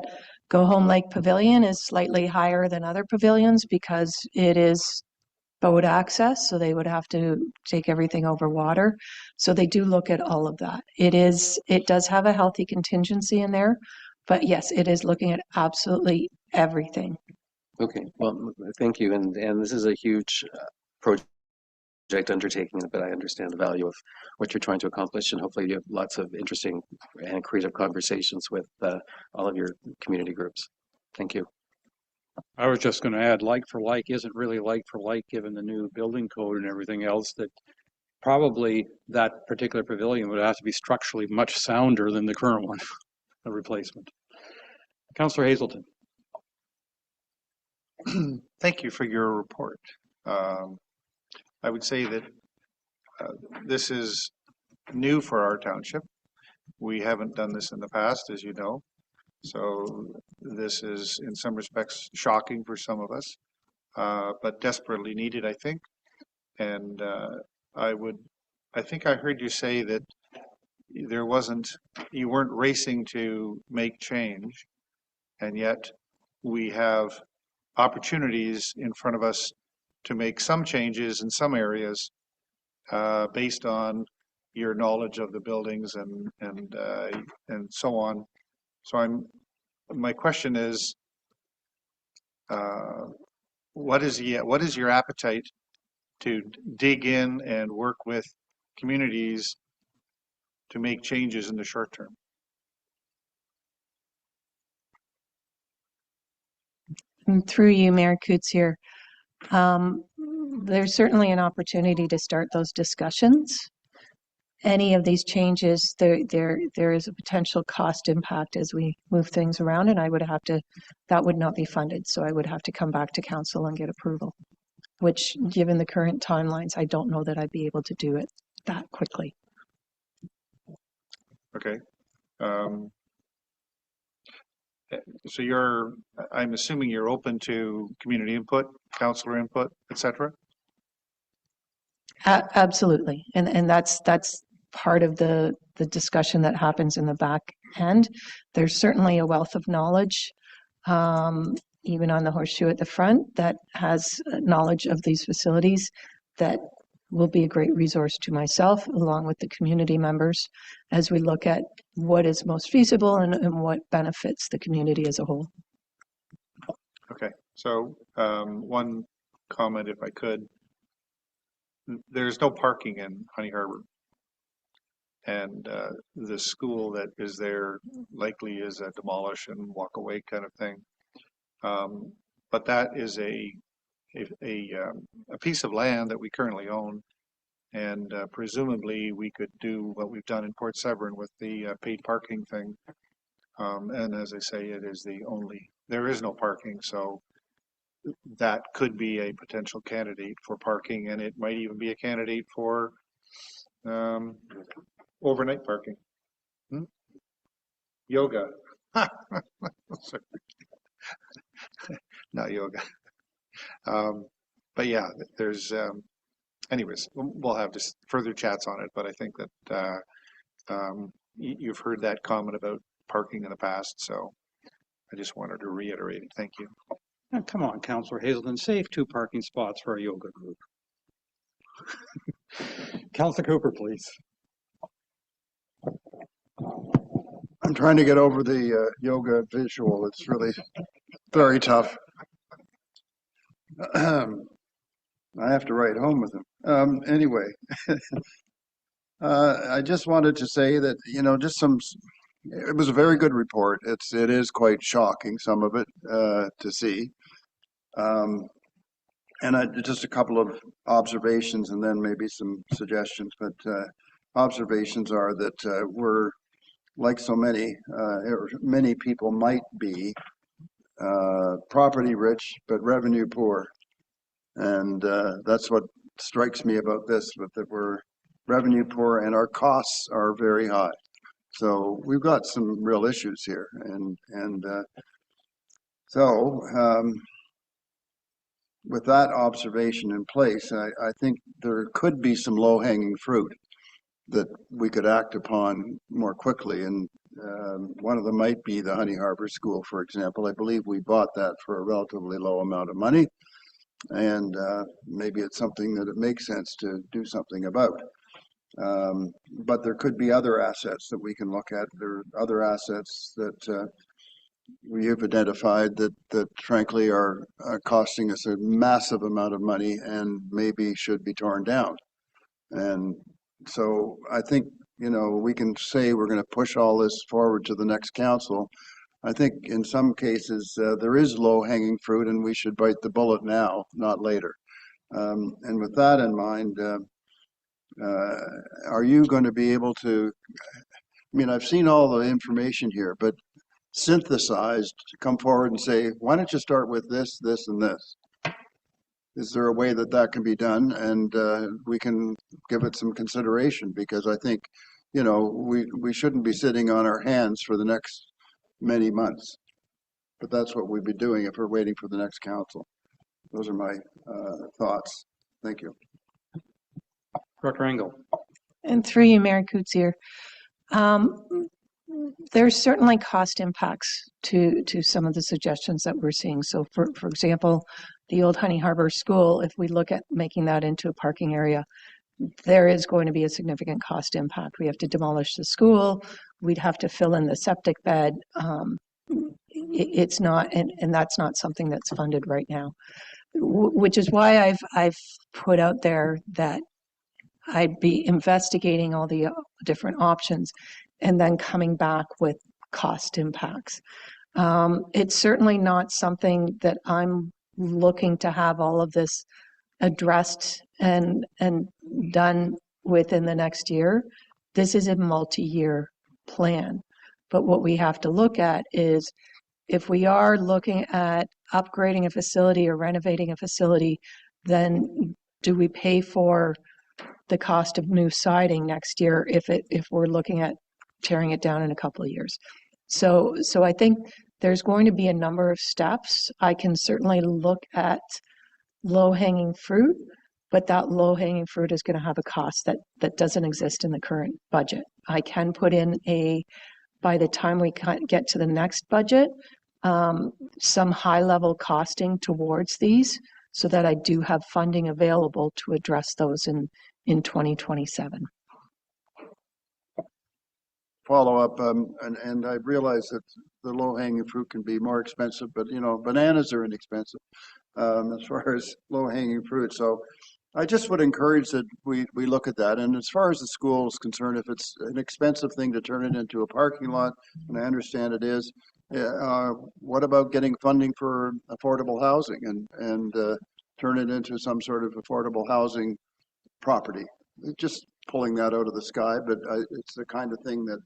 Go Home Lake Pavilion is slightly higher than other pavilions because it is boat access, so they would have to take everything over water. So they do look at all of that. It does have a healthy contingency in there, but yes, it is looking at absolutely everything. Okay, well, thank you. And this is a huge project undertaking, but I understand the value of what you're trying to accomplish, and hopefully you have lots of interesting and creative conversations with all of your community groups. Thank you. I was just going to add, like for like isn't really like for like, given the new building code and everything else, that probably that particular pavilion would have to be structurally much sounder than the current one, a replacement. Councillor Hazelton. Thank you for your report. I would say that this is new for our township. We haven't done this in the past, as you know. So this is in some respects shocking for some of us, but desperately needed, I think. And I think I heard you say that you weren't racing to make change, and yet we have opportunities in front of us to make some changes in some areas based on your knowledge of the buildings and so on. So my question is, what is your appetite to dig in and work with communities to make changes in the short term? And through you, Mayor Coots here. There's certainly an opportunity to start those discussions. Any of these changes, there is a potential cost impact as we move things around, and that would not be funded. So I would have to come back to council and get approval, which, given the current timelines, I don't know that I'd be able to do it that quickly. Okay. So I'm assuming you're open to community input, councillor input, etc. Absolutely, and that's part of the discussion that happens in the back end. There's certainly a wealth of knowledge, even on the horseshoe at the front, that has knowledge of these facilities that will be a great resource to myself, along with the community members, as we look at what is most feasible and what benefits the community as a whole. Okay, so one comment, if I could. There's no parking in Honey Harbor, and the school that is there likely is a demolish and walk away kind of thing. But that is a piece of land that we currently own, and presumably we could do what we've done in Port Severn with the paid parking thing. And as I say, there is no parking, so that could be a potential candidate for parking, and it might even be a candidate for overnight parking. Yoga. Not yoga. But yeah, there's anyways, we'll have just further chats on it, but I think that you've heard that comment about parking in the past, so I just wanted to reiterate it. Thank you. Oh, come on, Councillor Hazelton, save 2 parking spots for a yoga group. Councillor Cooper, please. I'm trying to get over the yoga visual. It's really very tough. I have to write home with them. Anyway, I just wanted to say that, it was a very good report. It is quite shocking, some of it, to see. And just a couple of observations and then maybe some suggestions. But observations are that we're, like so many, many people might be, property rich but revenue poor. And that's what strikes me about this, but that we're revenue poor and our costs are very high. So we've got some real issues here, with that observation in place, I think there could be some low-hanging fruit that we could act upon more quickly. And one of them might be the Honey Harbor School, for example. I believe we bought that for a relatively low amount of money. And maybe it's something that it makes sense to do something about. But there could be other assets that we can look at. There are other assets that we have identified that frankly are costing us a massive amount of money and maybe should be torn down. And so I think, we can say we're going to push all this forward to the next council. I think in some cases there is low-hanging fruit and we should bite the bullet now, not later. And with that in mind, are you going to be able to, I've seen all the information here, but synthesized to come forward and say, why don't you start with this, this, and this? Is there a way that can be done? And we can give it some consideration, because I think, we shouldn't be sitting on our hands for the next many months. But that's what we'd be doing if we're waiting for the next council. Those are my thoughts. Thank you. Dr. Engel. And through you, Mayor Coetzee, there's certainly cost impacts to some of the suggestions that we're seeing. So for example, the old Honey Harbor School, if we look at making that into a parking area, there is going to be a significant cost impact. We have to demolish the school. We'd have to fill in the septic bed. It's not, and that's not something that's funded right now, which is why I've put out there that I'd be investigating all the different options and then coming back with cost impacts. It's certainly not something that I'm looking to have all of this addressed and done within the next year. This is a multi-year plan. But what we have to look at is, if we are looking at upgrading a facility or renovating a facility, then do we pay for the cost of new siding next year if we're looking at tearing it down in a couple of years? So I think there's going to be a number of steps. I can certainly look at low-hanging fruit, but that low-hanging fruit is going to have a cost that doesn't exist in the current budget. I can put in by the time we get to the next budget, some high-level costing towards these, so that I do have funding available to address those in 2027. Follow up, and I realize that the low-hanging fruit can be more expensive, but bananas are inexpensive as far as low-hanging fruit. So I just would encourage that we look at that. And as far as the school is concerned, if it's an expensive thing to turn it into a parking lot, and I understand it is, what about getting funding for affordable housing and turn it into some sort of affordable housing property? Just pulling that out of the sky, but it's the kind of thing that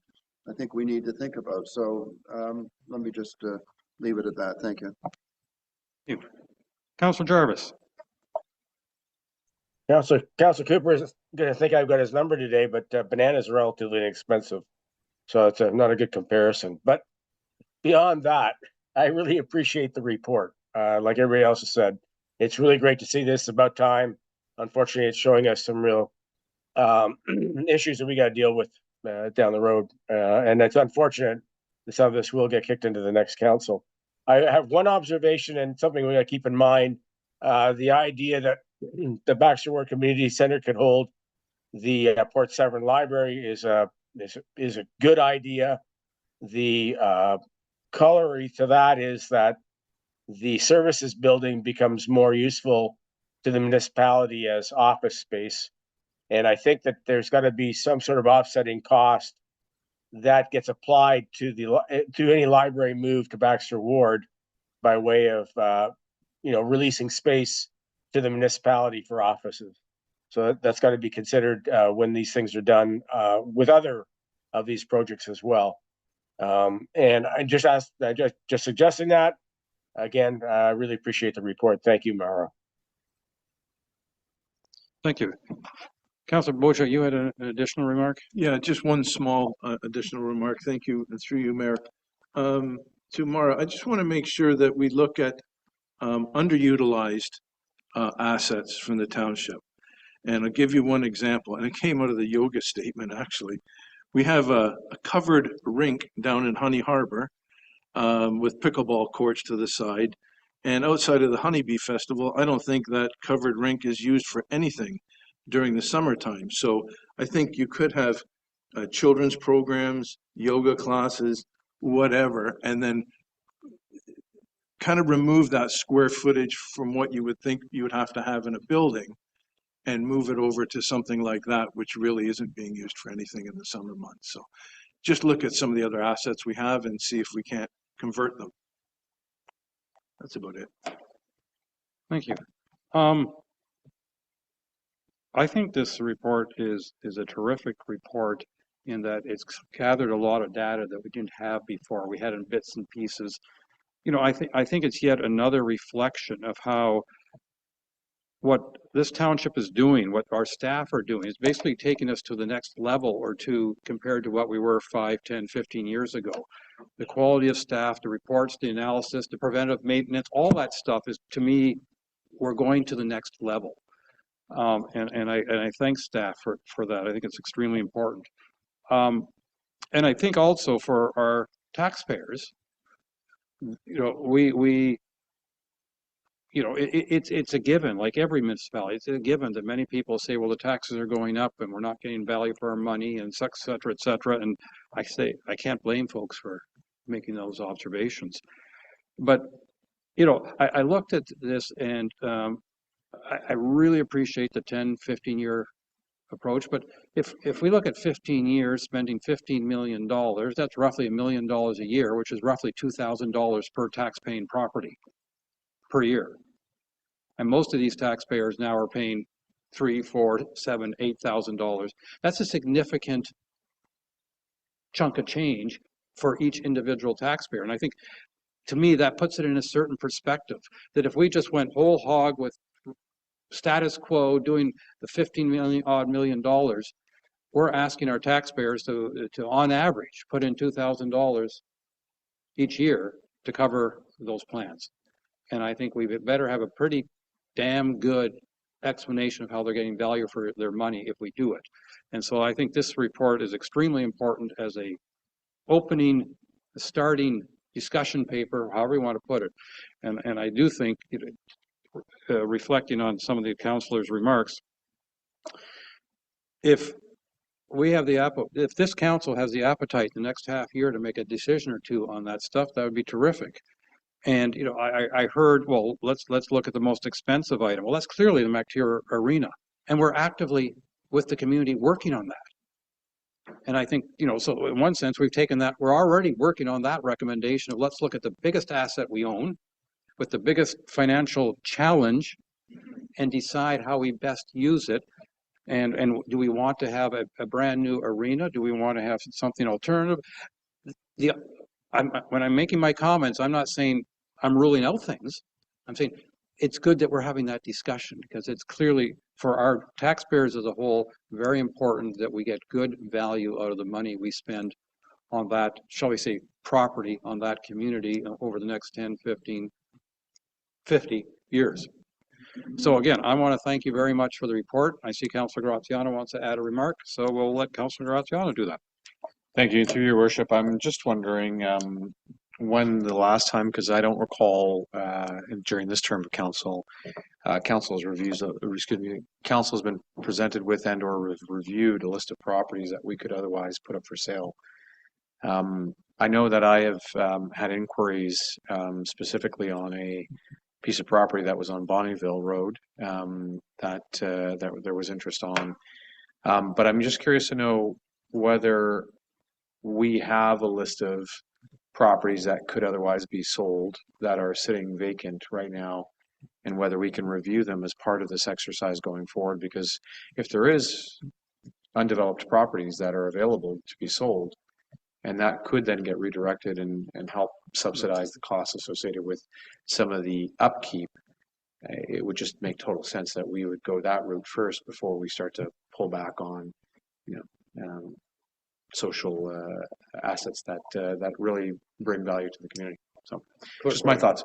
I think we need to think about. So let me just leave it at that. Thank you. Thank you. Councillor Jarvis. Councillor Cooper is going to think I've got his number today, but bananas are relatively inexpensive. So it's not a good comparison. But beyond that, I really appreciate the report. Like everybody else has said, it's really great to see this. It's about time. Unfortunately, it's showing us some real issues that we got to deal with down the road. And it's unfortunate that some of this will get kicked into the next council. I have one observation and something we got to keep in mind. The idea that the Baxter Ward Community Center could hold the Port Severn Library is a good idea. The corollary to that is that the services building becomes more useful to the municipality as office space. And I think that there's got to be some sort of offsetting cost that gets applied to any library move to Baxter Ward by way of releasing space to the municipality for offices. So that's got to be considered when these things are done with other of these projects as well. And I just suggesting that. Again, I really appreciate the report. Thank you, Mara. Thank you. Councillor Boja, you had an additional remark? Yeah, just one small additional remark. Thank you, and through you, Mayor. To Mara, I just want to make sure that we look at underutilized assets from the township. And I'll give you one example, and it came out of the yoga statement, actually. We have a covered rink down in Honey Harbor with pickleball courts to the side. And outside of the Honeybee Festival, I don't think that covered rink is used for anything during the summertime. So I think you could have children's programs, yoga classes, whatever, and then kind of remove that square footage from what you would think you would have to have in a building and move it over to something like that, which really isn't being used for anything in the summer months. So just look at some of the other assets we have and see if we can't convert them. That's about it. Thank you. I think this report is a terrific report in that it's gathered a lot of data that we didn't have before. We had in bits and pieces. You know, I think it's yet another reflection of how what this township is doing, what our staff are doing, is basically taking us to the next level or two compared to what we were 5, 10, 15 years ago. The quality of staff, the reports, the analysis, the preventive maintenance, all that stuff is, to me, we're going to the next level. And I thank staff for that. I think it's extremely important. And I think also for our taxpayers, you know, it's a given, like every municipality, it's a given that many people say, well, the taxes are going up and we're not getting value for our money and et cetera, et cetera. And I say, I can't blame folks for making those observations. But, you know, I looked at this and I really appreciate the 10, 15-year approach. But if we look at 15 years, spending $15 million, that's roughly $1 million a year, which is roughly $2,000 per tax-paying property per year. And most of these taxpayers now are paying $3,000, $4,000, $7,000, $8,000. That's a significant chunk of change for each individual taxpayer. And I think, to me, that puts it in a certain perspective, that if we just went whole hog with status quo, doing the $15 million, we're asking our taxpayers to on average, put in $2,000 each year to cover those plans. And I think we better have a pretty damn good explanation of how they're getting value for their money if we do it. And so I think this report is extremely important as a opening, starting discussion paper, however you want to put it. And I do think, you know, reflecting on some of the councillors' remarks, if this council has the appetite the next half year to make a decision or two on that stuff, that would be terrific. And, you know, I heard, well, let's look at the most expensive item. Well, that's clearly the MacTier Arena. And we're actively with the community working on that. And I think, you know, so in one sense, we've taken that, we're already working on that recommendation of let's look at the biggest asset we own with the biggest financial challenge and decide how we best use it. And do we want to have a brand new arena? Do we want to have something alternative? When I'm making my comments, I'm not saying I'm ruling out things. I'm saying it's good that we're having that discussion because it's clearly, for our taxpayers as a whole, very important that we get good value out of the money we spend on that, shall we say, property, on that community over the next 10, 15, 50 years. So again, I want to thank you very much for the report. I see Councillor Graziano wants to add a remark, so we'll let Councillor Graziano do that. Thank you. Through your worship, I'm just wondering when the last time, because I don't recall during this term of council, council's council has been presented with and or reviewed a list of properties that we could otherwise put up for sale. I know that I have had inquiries specifically on a piece of property that was on Bonneville Road that there was interest on. But I'm just curious to know whether we have a list of properties that could otherwise be sold that are sitting vacant right now, and whether we can review them as part of this exercise going forward. Because if there is undeveloped properties that are available to be sold, and that could then get redirected and help subsidize the costs associated with some of the upkeep, it would just make total sense that we would go that route first before we start to pull back on, you know, social assets that that really bring value to the community. So, just my thoughts.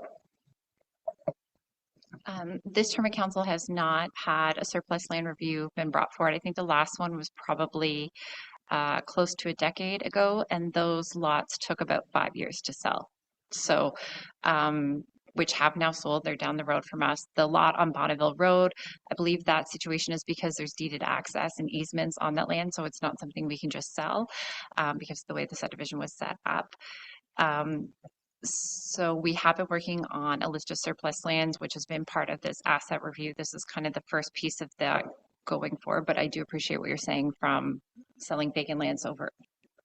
This term of council has not had a surplus land review been brought forward. I think the last one was probably close to a decade ago, and those lots took about 5 years to sell. So, which have now sold. They're down the road from us. The lot on Bonneville Road, I believe that situation is because there's deeded access and easements on that land, so it's not something we can just sell because of the way the subdivision was set up. So we have been working on a list of surplus lands, which has been part of this asset review. This is kind of the first piece of that going forward, but I do appreciate what you're saying from selling vacant lands over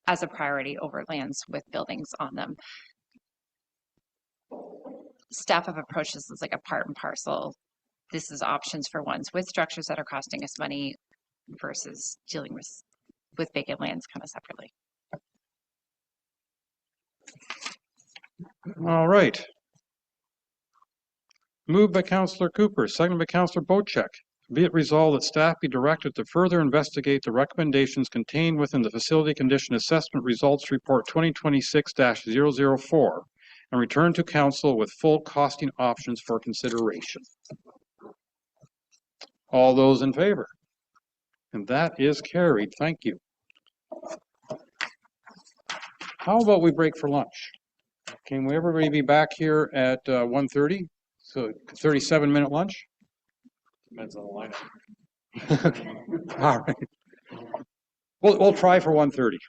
as a priority over lands with buildings on them. Staff have approached this as like a part and parcel. This is options for ones with structures that are costing us money versus dealing with vacant lands kind of separately. All right. Moved by Councillor Cooper, seconded by Councillor Bocheck. Be it resolved that staff be directed to further investigate the recommendations contained within the Facility Condition Assessment Results Report 2026-004 and return to council with full costing options for consideration. All those in favor? And that is carried. Thank you. How about we break for lunch? Can everybody be back here at 1:30? So 37-minute lunch? Depends on the lineup. All right. We'll try for 1:30.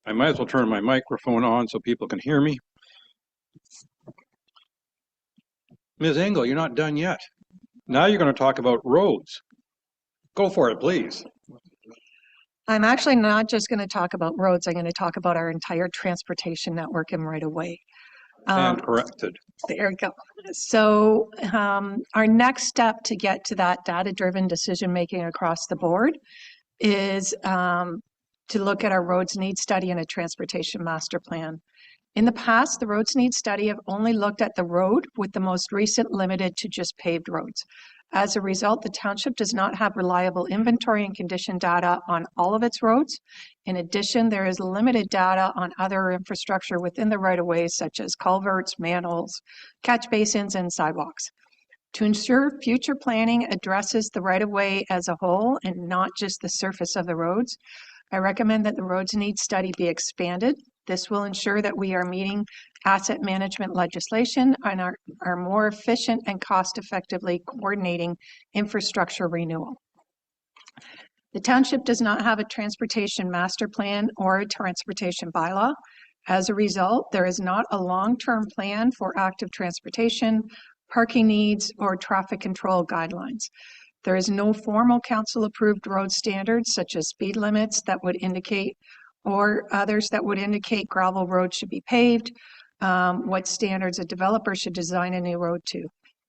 I might as well turn my microphone on so people can hear me. Ms. Engel, you're not done yet. Now you're going to talk about roads. Go for it, please. I'm actually not just going to talk about roads. I'm going to talk about our entire transportation network and right of way. And corrected. There we go. So our next step to get to that data-driven decision-making across the board is to look at our roads needs study and a transportation master plan. In the past, the roads needs study have only looked at the road, with the most recent limited to just paved roads. As a result, the township does not have reliable inventory and condition data on all of its roads. In addition, there is limited data on other infrastructure within the right-of-ways, such as culverts, manholes, catch basins, and sidewalks. To ensure future planning addresses the right-of-way as a whole and not just the surface of the roads, I recommend that the roads needs study be expanded. This will ensure that we are meeting asset management legislation and are more efficient and cost-effectively coordinating infrastructure renewal. The township does not have a transportation master plan or a transportation bylaw. As a result, there is not a long-term plan for active transportation, parking needs, or traffic control guidelines. There is no formal council-approved road standards such as speed limits that would indicate, or others that would indicate gravel roads should be paved, what standards a developer should design a new road to.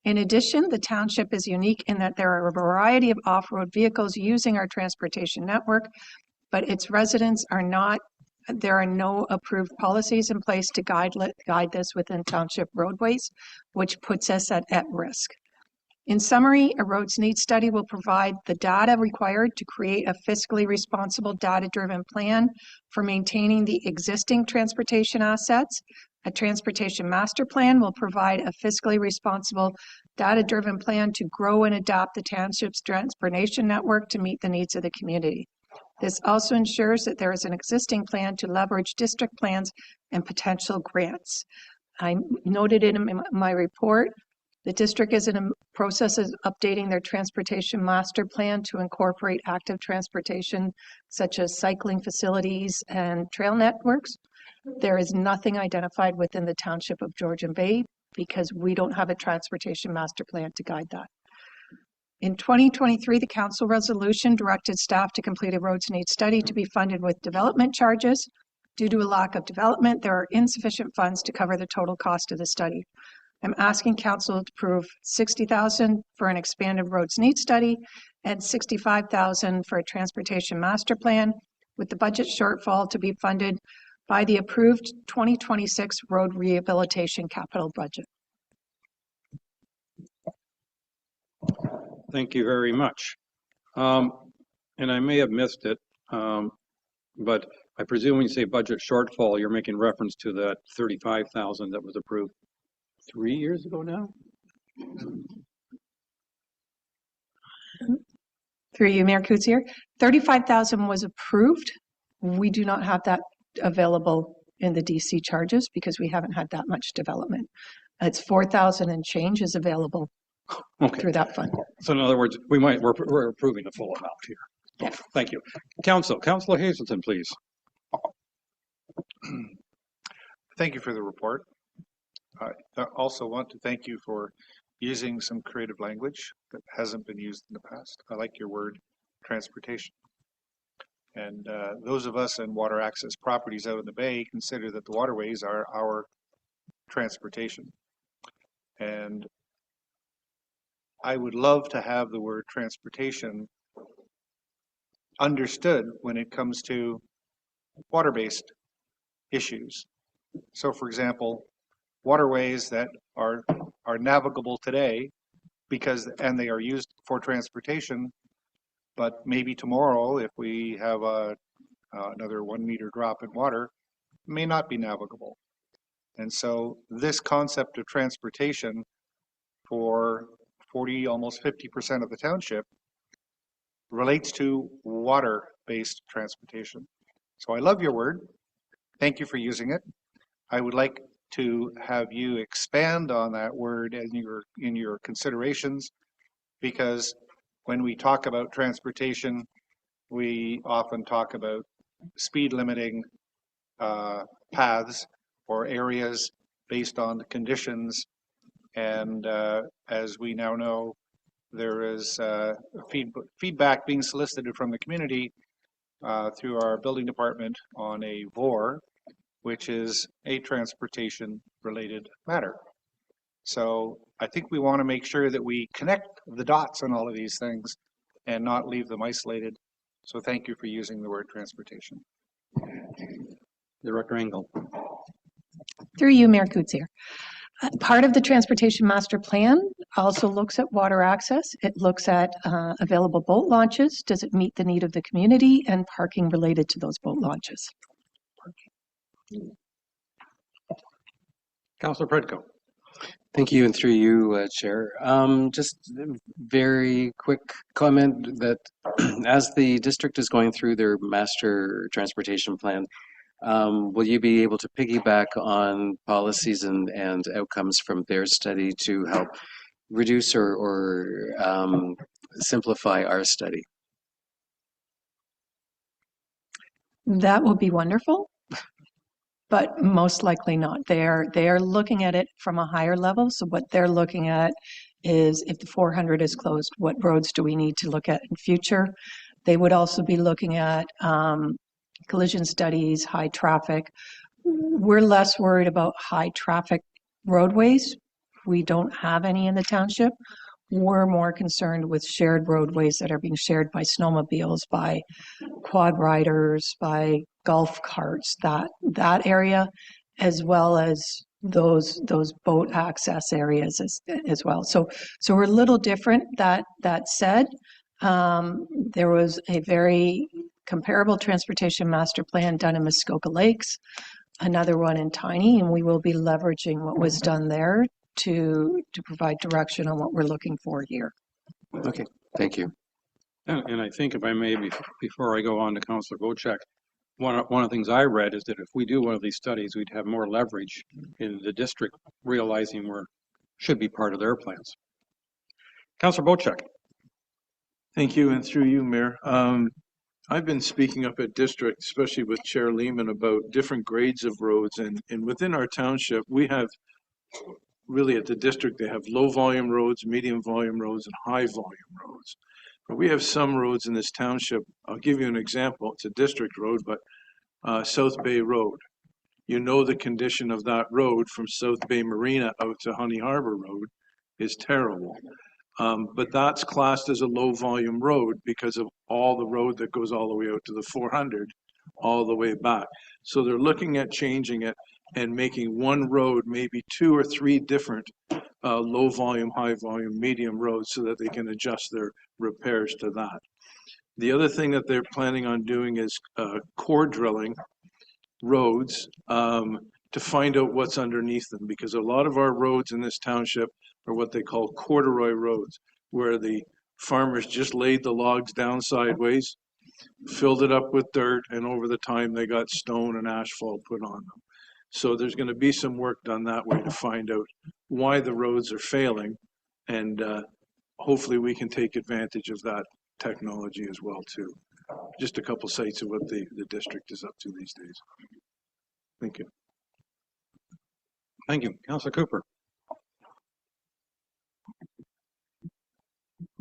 In addition, the township is unique in that there are a variety of off-road vehicles using our transportation network, but its residents are not, there are no approved policies in place to guide this within township roadways, which puts us at risk. In summary, a roads needs study will provide the data required to create a fiscally responsible data-driven plan for maintaining the existing transportation assets. A transportation master plan will provide a fiscally responsible data-driven plan to grow and adapt the township's transportation network to meet the needs of the community. This also ensures that there is an existing plan to leverage district plans and potential grants. I noted it in my report. The district is in a process of updating their transportation master plan to incorporate active transportation, such as cycling facilities and trail networks. There is nothing identified within the township of Georgian Bay because we don't have a transportation master plan to guide that. In 2023, the council resolution directed staff to complete a roads needs study to be funded with development charges. Due to a lack of development, there are insufficient funds to cover the total cost of the study. I'm asking council to approve $60,000 for an expanded roads needs study and $65,000 for a transportation master plan, with the budget shortfall to be funded by the approved 2026 road rehabilitation capital budget. Thank you very much. And I may have missed it, but I presume when you say budget shortfall, you're making reference to that $35,000 that was approved 3 years ago now? Through you, Mayor Coetsier, $35,000 was approved. We do not have that available in the DC charges because we haven't had that much development. It's 4,000 and change is available through that fund. So in other words, we're approving the full amount here. Yeah. Thank you. Councilor Hazelton, please. Thank you for the report. I also want to thank you for using some creative language that hasn't been used in the past. I like your word transportation. And those of us in water access properties out in the bay consider that the waterways are our transportation. And I would love to have the word transportation understood when it comes to water-based issues. So for example, waterways that are navigable today and they are used for transportation, but maybe tomorrow if we have another 1 meter drop in water, may not be navigable. And so this concept of transportation for 40, almost 50% of the township relates to water-based transportation. So I love your word. Thank you for using it. I would like to have you expand on that word in your considerations, because when we talk about transportation, we often talk about speed limiting paths or areas based on the conditions. And as we now know, there is feedback being solicited from the community through our building department on a VOR, which is a transportation related matter. So I think we want to make sure that we connect the dots on all of these things and not leave them isolated. So thank you for using the word transportation. Director Engel. Through you, Mayor Kutsier. Part of the Transportation Master Plan also looks at water access. It looks at available boat launches. Does it meet the need of the community, and parking related to those boat launches? Councillor Predko. Thank you, and through you, Chair. Just a very quick comment that as the district is going through their master transportation plan, will you be able to piggyback on policies and outcomes from their study to help reduce or simplify our study? That would be wonderful, but most likely not. They are looking at it from a higher level. So what they're looking at is, if the 400 is closed, what roads do we need to look at in future? They would also be looking at collision studies, high traffic. We're less worried about high traffic roadways. We don't have any in the township. We're more concerned with shared roadways that are being shared by snowmobiles, by quad riders, by golf carts, that area, as well as those boat access areas as well. So we're a little different. That said, there was a very comparable transportation master plan done in Muskoka Lakes, another one in Tiny, and we will be leveraging what was done there to provide direction on what we're looking for here. Okay, thank you. And I think, if I may, before I go on to Councillor Bochek, one of the things I read is that if we do one of these studies, we'd have more leverage in the district realizing should be part of their plans. Councillor Bochek. Thank you, and through you, Mayor. I've been speaking up at district, especially with Chair Lehman, about different grades of roads, and within our township, we have really at the district, they have low volume roads, medium volume roads, and high volume roads. But we have some roads in this township. I'll give you an example. It's a district road, but South Bay Road. You know the condition of that road from South Bay Marina out to Honey Harbor Road is terrible. But that's classed as a low volume road because of all the road that goes all the way out to the 400, all the way back. So they're looking at changing it and making one road maybe 2 or 3 different low volume, high volume, medium roads so that they can adjust their repairs to that. The other thing that they're planning on doing is core drilling roads to find out what's underneath them, because a lot of our roads in this township are what they call corduroy roads, where the farmers just laid the logs down sideways, filled it up with dirt, and over the time they got stone and asphalt put on them. So there's going to be some work done that way to find out why the roads are failing, and hopefully we can take advantage of that technology as well too. Just a couple sites of what the district is up to these days. Thank you. Thank you. Councillor Cooper.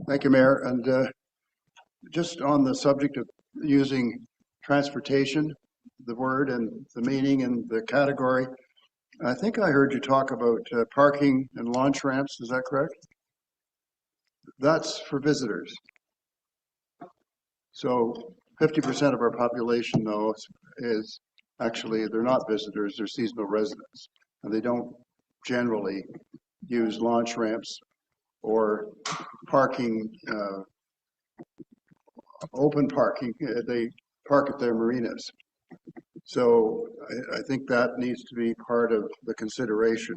Thank you, Mayor. And just on the subject of using transportation, the word and the meaning and the category, I think I heard you talk about parking and launch ramps. Is that correct? That's for visitors. So 50% of our population, though, is actually, they're not visitors, they're seasonal residents. And they don't generally use launch ramps or parking, open parking. They park at their marinas. So I think that needs to be part of the consideration.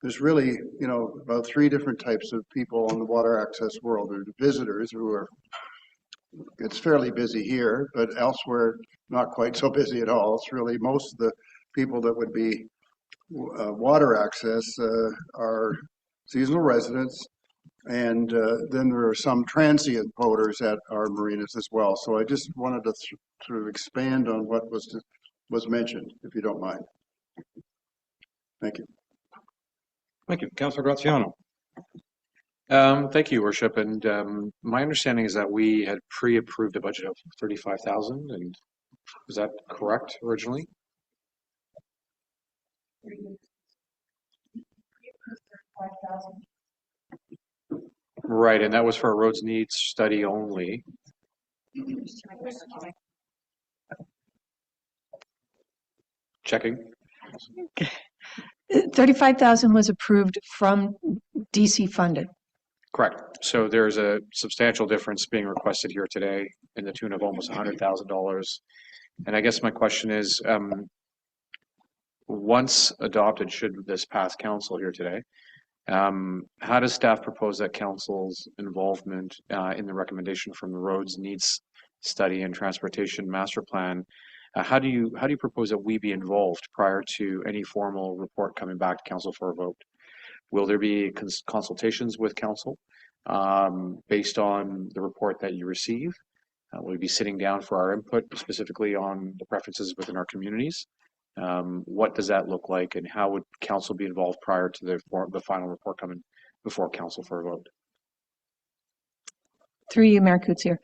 There's really, about 3 different types of people in the water access world. There's visitors who are, it's fairly busy here, but elsewhere, not quite so busy at all. It's really most of the people that would be water access are seasonal residents, and then there are some transient boaters at our marinas as well. So I just wanted to sort of expand on what was was mentioned, if you don't mind. Thank you. Thank you. Councillor Graziano. Thank you, Worship. And my understanding is that we had pre-approved a budget of 35,000, and is that correct originally? Right, and that was for a roads needs study only. Checking. 35,000 was approved from DC funded. Correct. So there's a substantial difference being requested here today in the tune of almost $100,000. And I guess my question is, once adopted, should this pass council here today, how does staff propose that council's involvement in the recommendation from the roads needs study and transportation master plan? How do you propose that we be involved prior to any formal report coming back to council for a vote? Will there be consultations with council based on the report that you receive? Will we be sitting down for our input specifically on the preferences within our communities? What does that look like, and how would council be involved prior to the final report coming before council for a vote? Through you, Mayor Coetzee.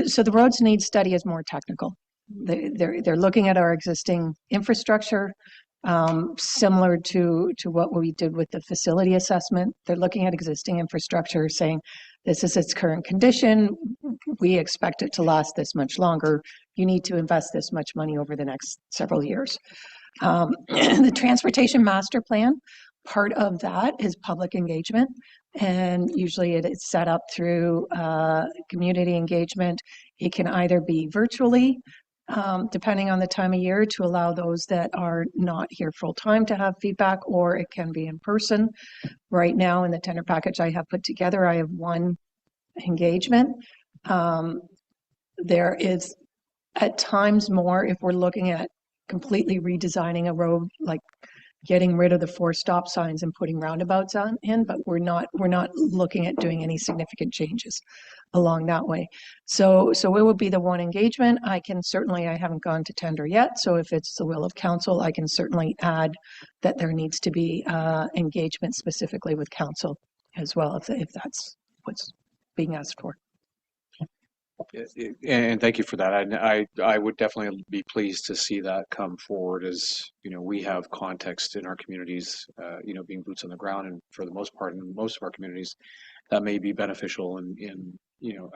So the roads needs study is more technical. They're looking at our existing infrastructure, similar to what we did with the facility assessment. They're looking at existing infrastructure, saying this is its current condition. We expect it to last this much longer. You need to invest this much money over the next several years. The transportation master plan, part of that is public engagement. And usually it is set up through community engagement. It can either be virtually, depending on the time of year, to allow those that are not here full time to have feedback, or it can be in person. Right now in the tender package I have put together, I have one engagement. There is at times more if we're looking at completely redesigning a road, like getting rid of the 4 stop signs and putting roundabouts in, but we're not looking at doing any significant changes along that way. So it would be the one engagement. I haven't gone to tender yet, so if it's the will of council, I can certainly add that there needs to be engagement specifically with council as well, if that's what's being asked for. And thank you for that. I would definitely be pleased to see that come forward, as we have context in our communities, being boots on the ground, and for the most part in most of our communities that may be beneficial in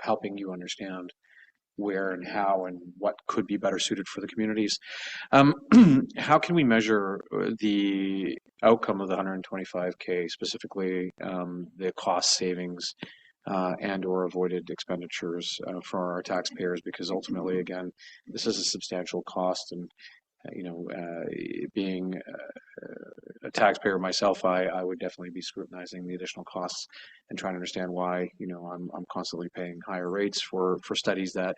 helping you understand where and how and what could be better suited for the communities. How can we measure the outcome of the 125K, specifically the cost savings and or avoided expenditures for our taxpayers? Because ultimately, again, this is a substantial cost, and being a taxpayer myself, I would definitely be scrutinizing the additional costs and trying to understand why I'm constantly paying higher rates for studies that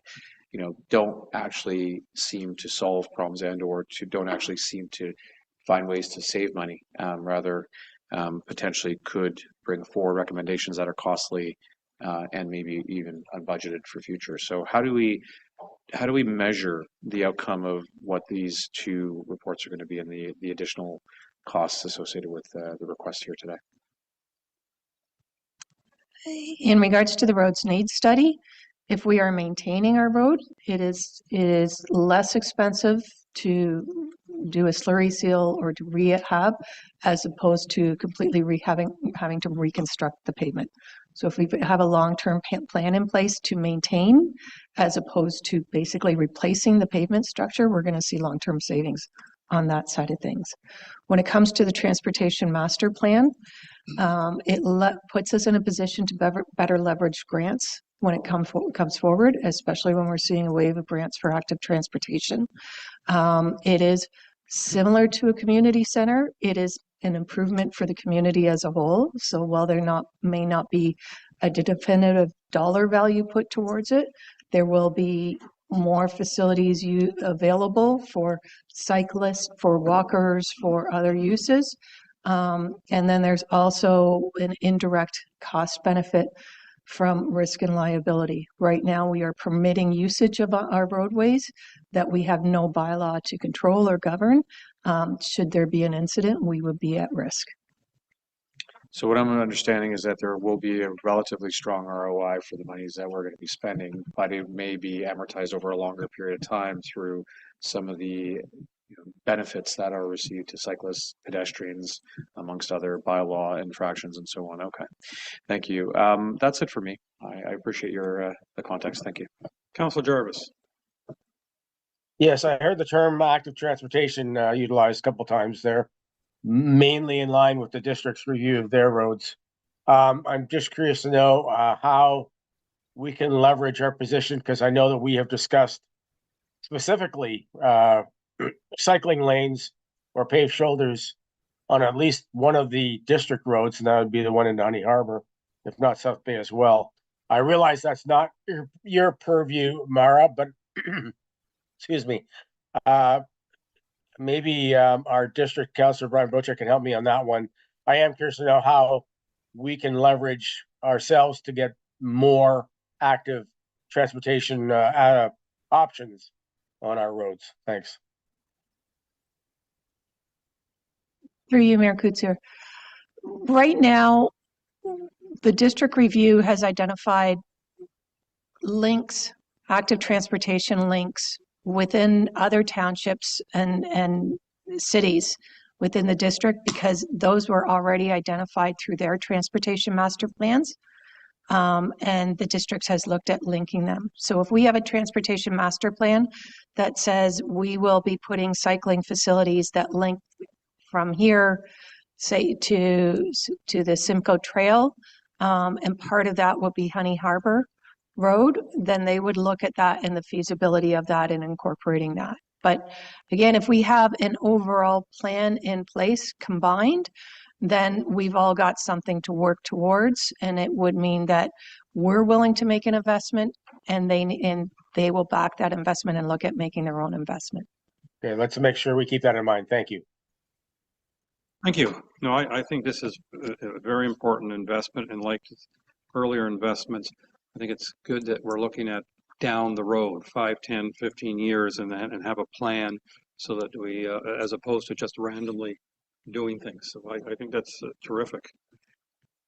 don't actually seem to solve problems and or don't actually seem to find ways to save money, rather potentially could bring forward recommendations that are costly and maybe even unbudgeted for future. So how do we measure the outcome of what these 2 reports are going to be and the additional costs associated with the request here today? In regards to the roads needs study, if we are maintaining our road, it is less expensive to do a slurry seal or to rehab as opposed to completely having to reconstruct the pavement. So if we have a long-term plan in place to maintain, as opposed to basically replacing the pavement structure, we're going to see long-term savings on that side of things. When it comes to the transportation master plan, it puts us in a position to better leverage grants when it comes forward, especially when we're seeing a wave of grants for active transportation. It is similar to a community center. It is an improvement for the community as a whole. So while there may not be a definitive dollar value put towards it, there will be more facilities available for cyclists, for walkers, for other uses. And then there's also an indirect cost benefit from risk and liability. Right now, we are permitting usage of our roadways that we have no bylaw to control or govern. Should there be an incident, we would be at risk. So what I'm understanding is that there will be a relatively strong ROI for the monies that we're going to be spending, but it may be amortized over a longer period of time through some of the benefits that are received to cyclists, pedestrians, amongst other bylaw infractions and so on. Okay, thank you. That's it for me. I appreciate your the context. Thank you. Councillor Jarvis. Yes, I heard the term active transportation utilized a couple times there, mainly in line with the district's review of their roads. I'm just curious to know how we can leverage our position, because I know that we have discussed specifically cycling lanes or paved shoulders on at least one of the district roads, and that would be the one in Honey Harbor, if not South Bay as well. I realize that's not your purview, Mara, but excuse me. Maybe our district councilor, Brian Butcher, can help me on that one. I am curious to know how we can leverage ourselves to get more active transportation options on our roads. Thanks. Through you, Mayor Kutsir. Right now, the district review has identified links, active transportation links within other townships and cities within the district, because those were already identified through their transportation master plans. And the district has looked at linking them. So if we have a transportation master plan that says we will be putting cycling facilities that link from here, say to the Simcoe Trail, and part of that will be Honey Harbor Road, then they would look at that and the feasibility of that and incorporating that. But again, if we have an overall plan in place combined, then we've all got something to work towards, and it would mean that we're willing to make an investment, and they will back that investment and look at making their own investment. Okay, let's make sure we keep that in mind. Thank you. Thank you. No, I think this is a very important investment, and like earlier investments, I think it's good that we're looking at down the road, 5, 10, 15 years, and have a plan so that we, as opposed to just randomly doing things. So I think that's terrific.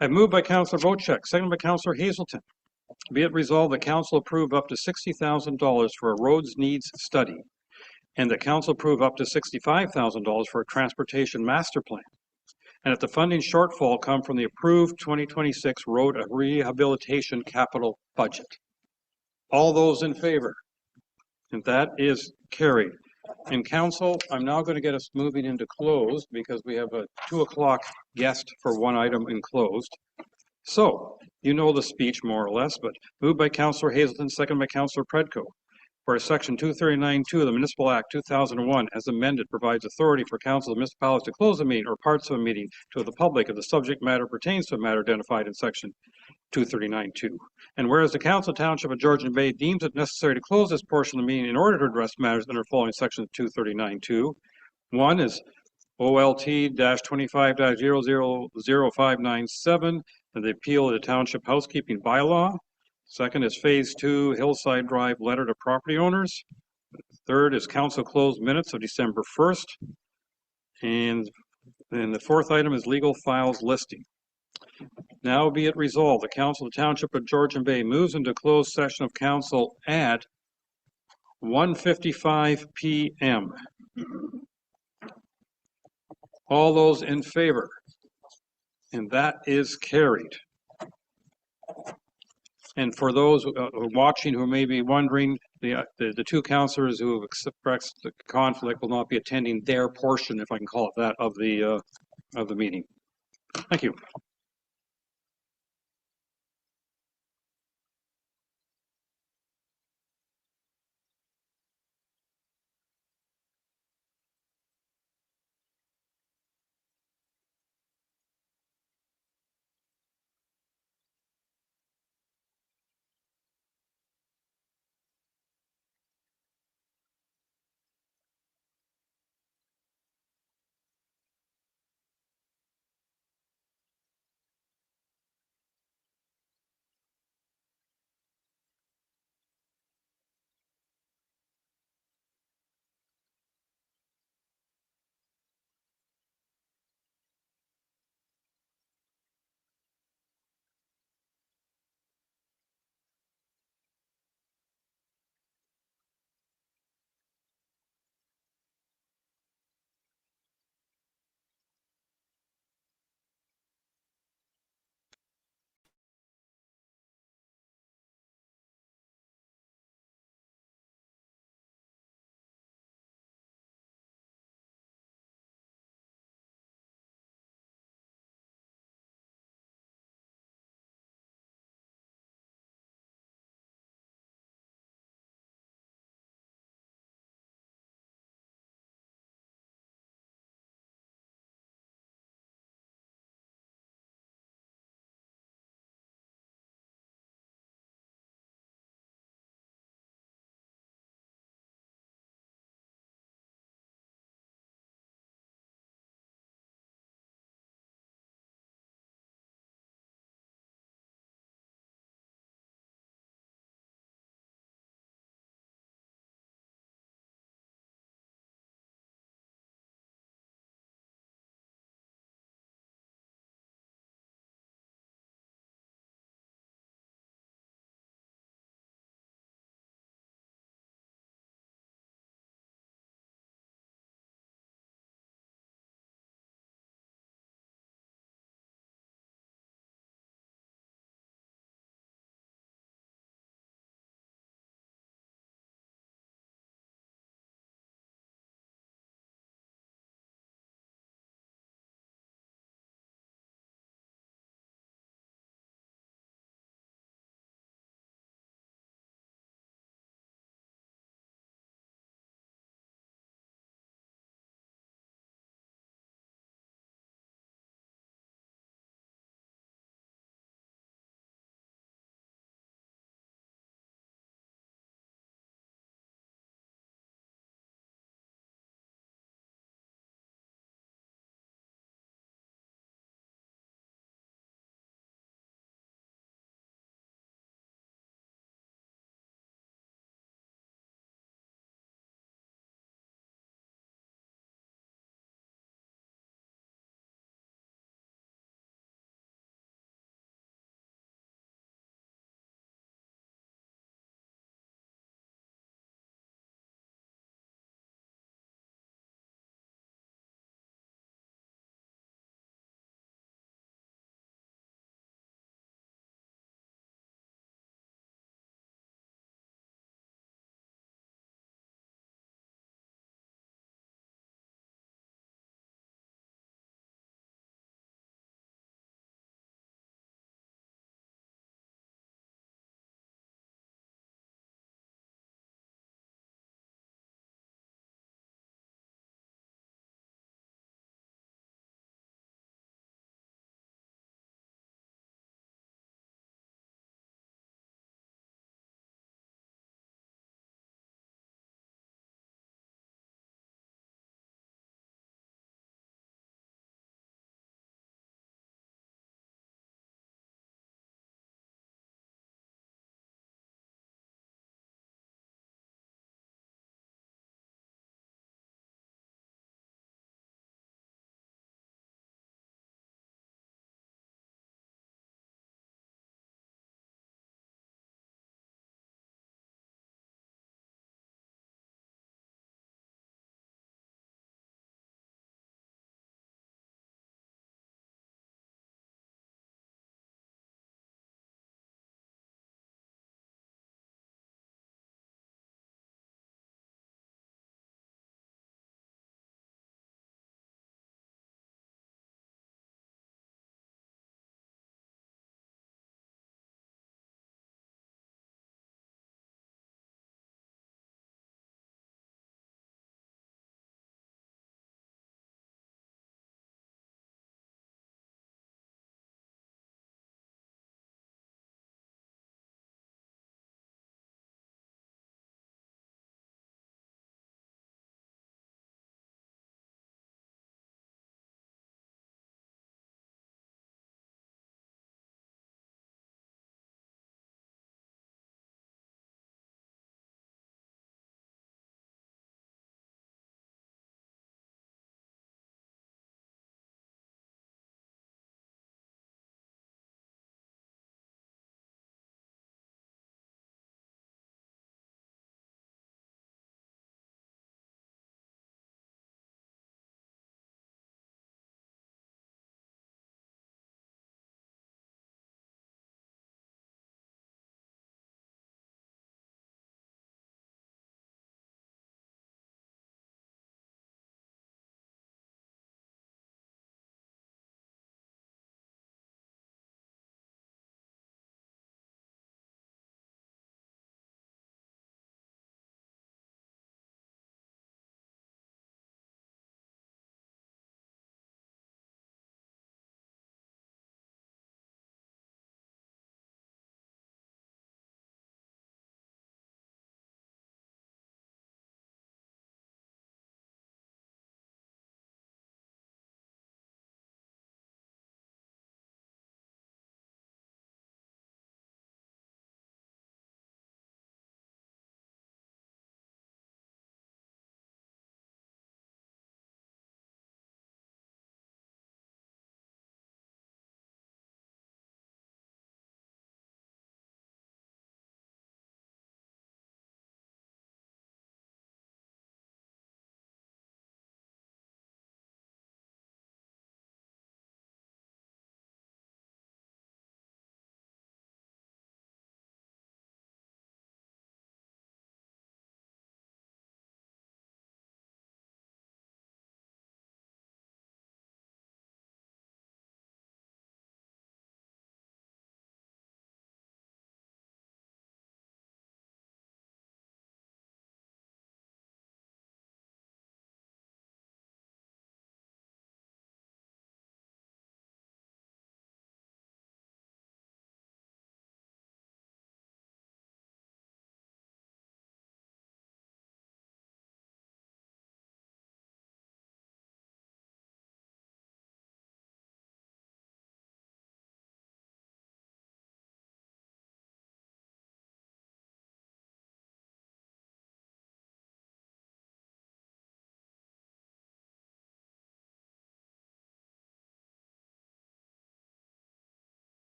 I've moved by Councillor Vocek, seconded by Councillor Hazelton. Be it resolved that Council approve up to $60,000 for a roads needs study, and that Council approve up to $65,000 for a transportation master plan, and that the funding shortfall come from the approved 2026 road rehabilitation capital budget. All those in favor? And that is carried. And Council, I'm now going to get us moving into closed because we have a 2 o'clock guest for one item in closed. So, you know the speech more or less, but moved by Councillor Hazelton, second by Councillor Predko. Where Section 239.2 of the Municipal Act 2001, as amended, provides authority for council of municipalities to close a meeting or parts of a meeting to the public if the subject matter pertains to a matter identified in Section 239.2. And whereas the Council Township of Georgian Bay deems it necessary to close this portion of the meeting in order to address matters under following Section 239.2. One is OLT-25-000597, and the appeal of the Township Housekeeping Bylaw. Second is Phase 2 Hillside Drive letter to property owners. Third is council closed minutes of December 1st. And then the fourth item is legal files listing. Now be it resolved, the Council of the Township of Georgian Bay moves into closed session of council at 1:55 p.m. All those in favor? And that is carried. And for those watching who may be wondering, the two councillors who have expressed the conflict will not be attending their portion, if I can call it that, of the meeting. Thank you.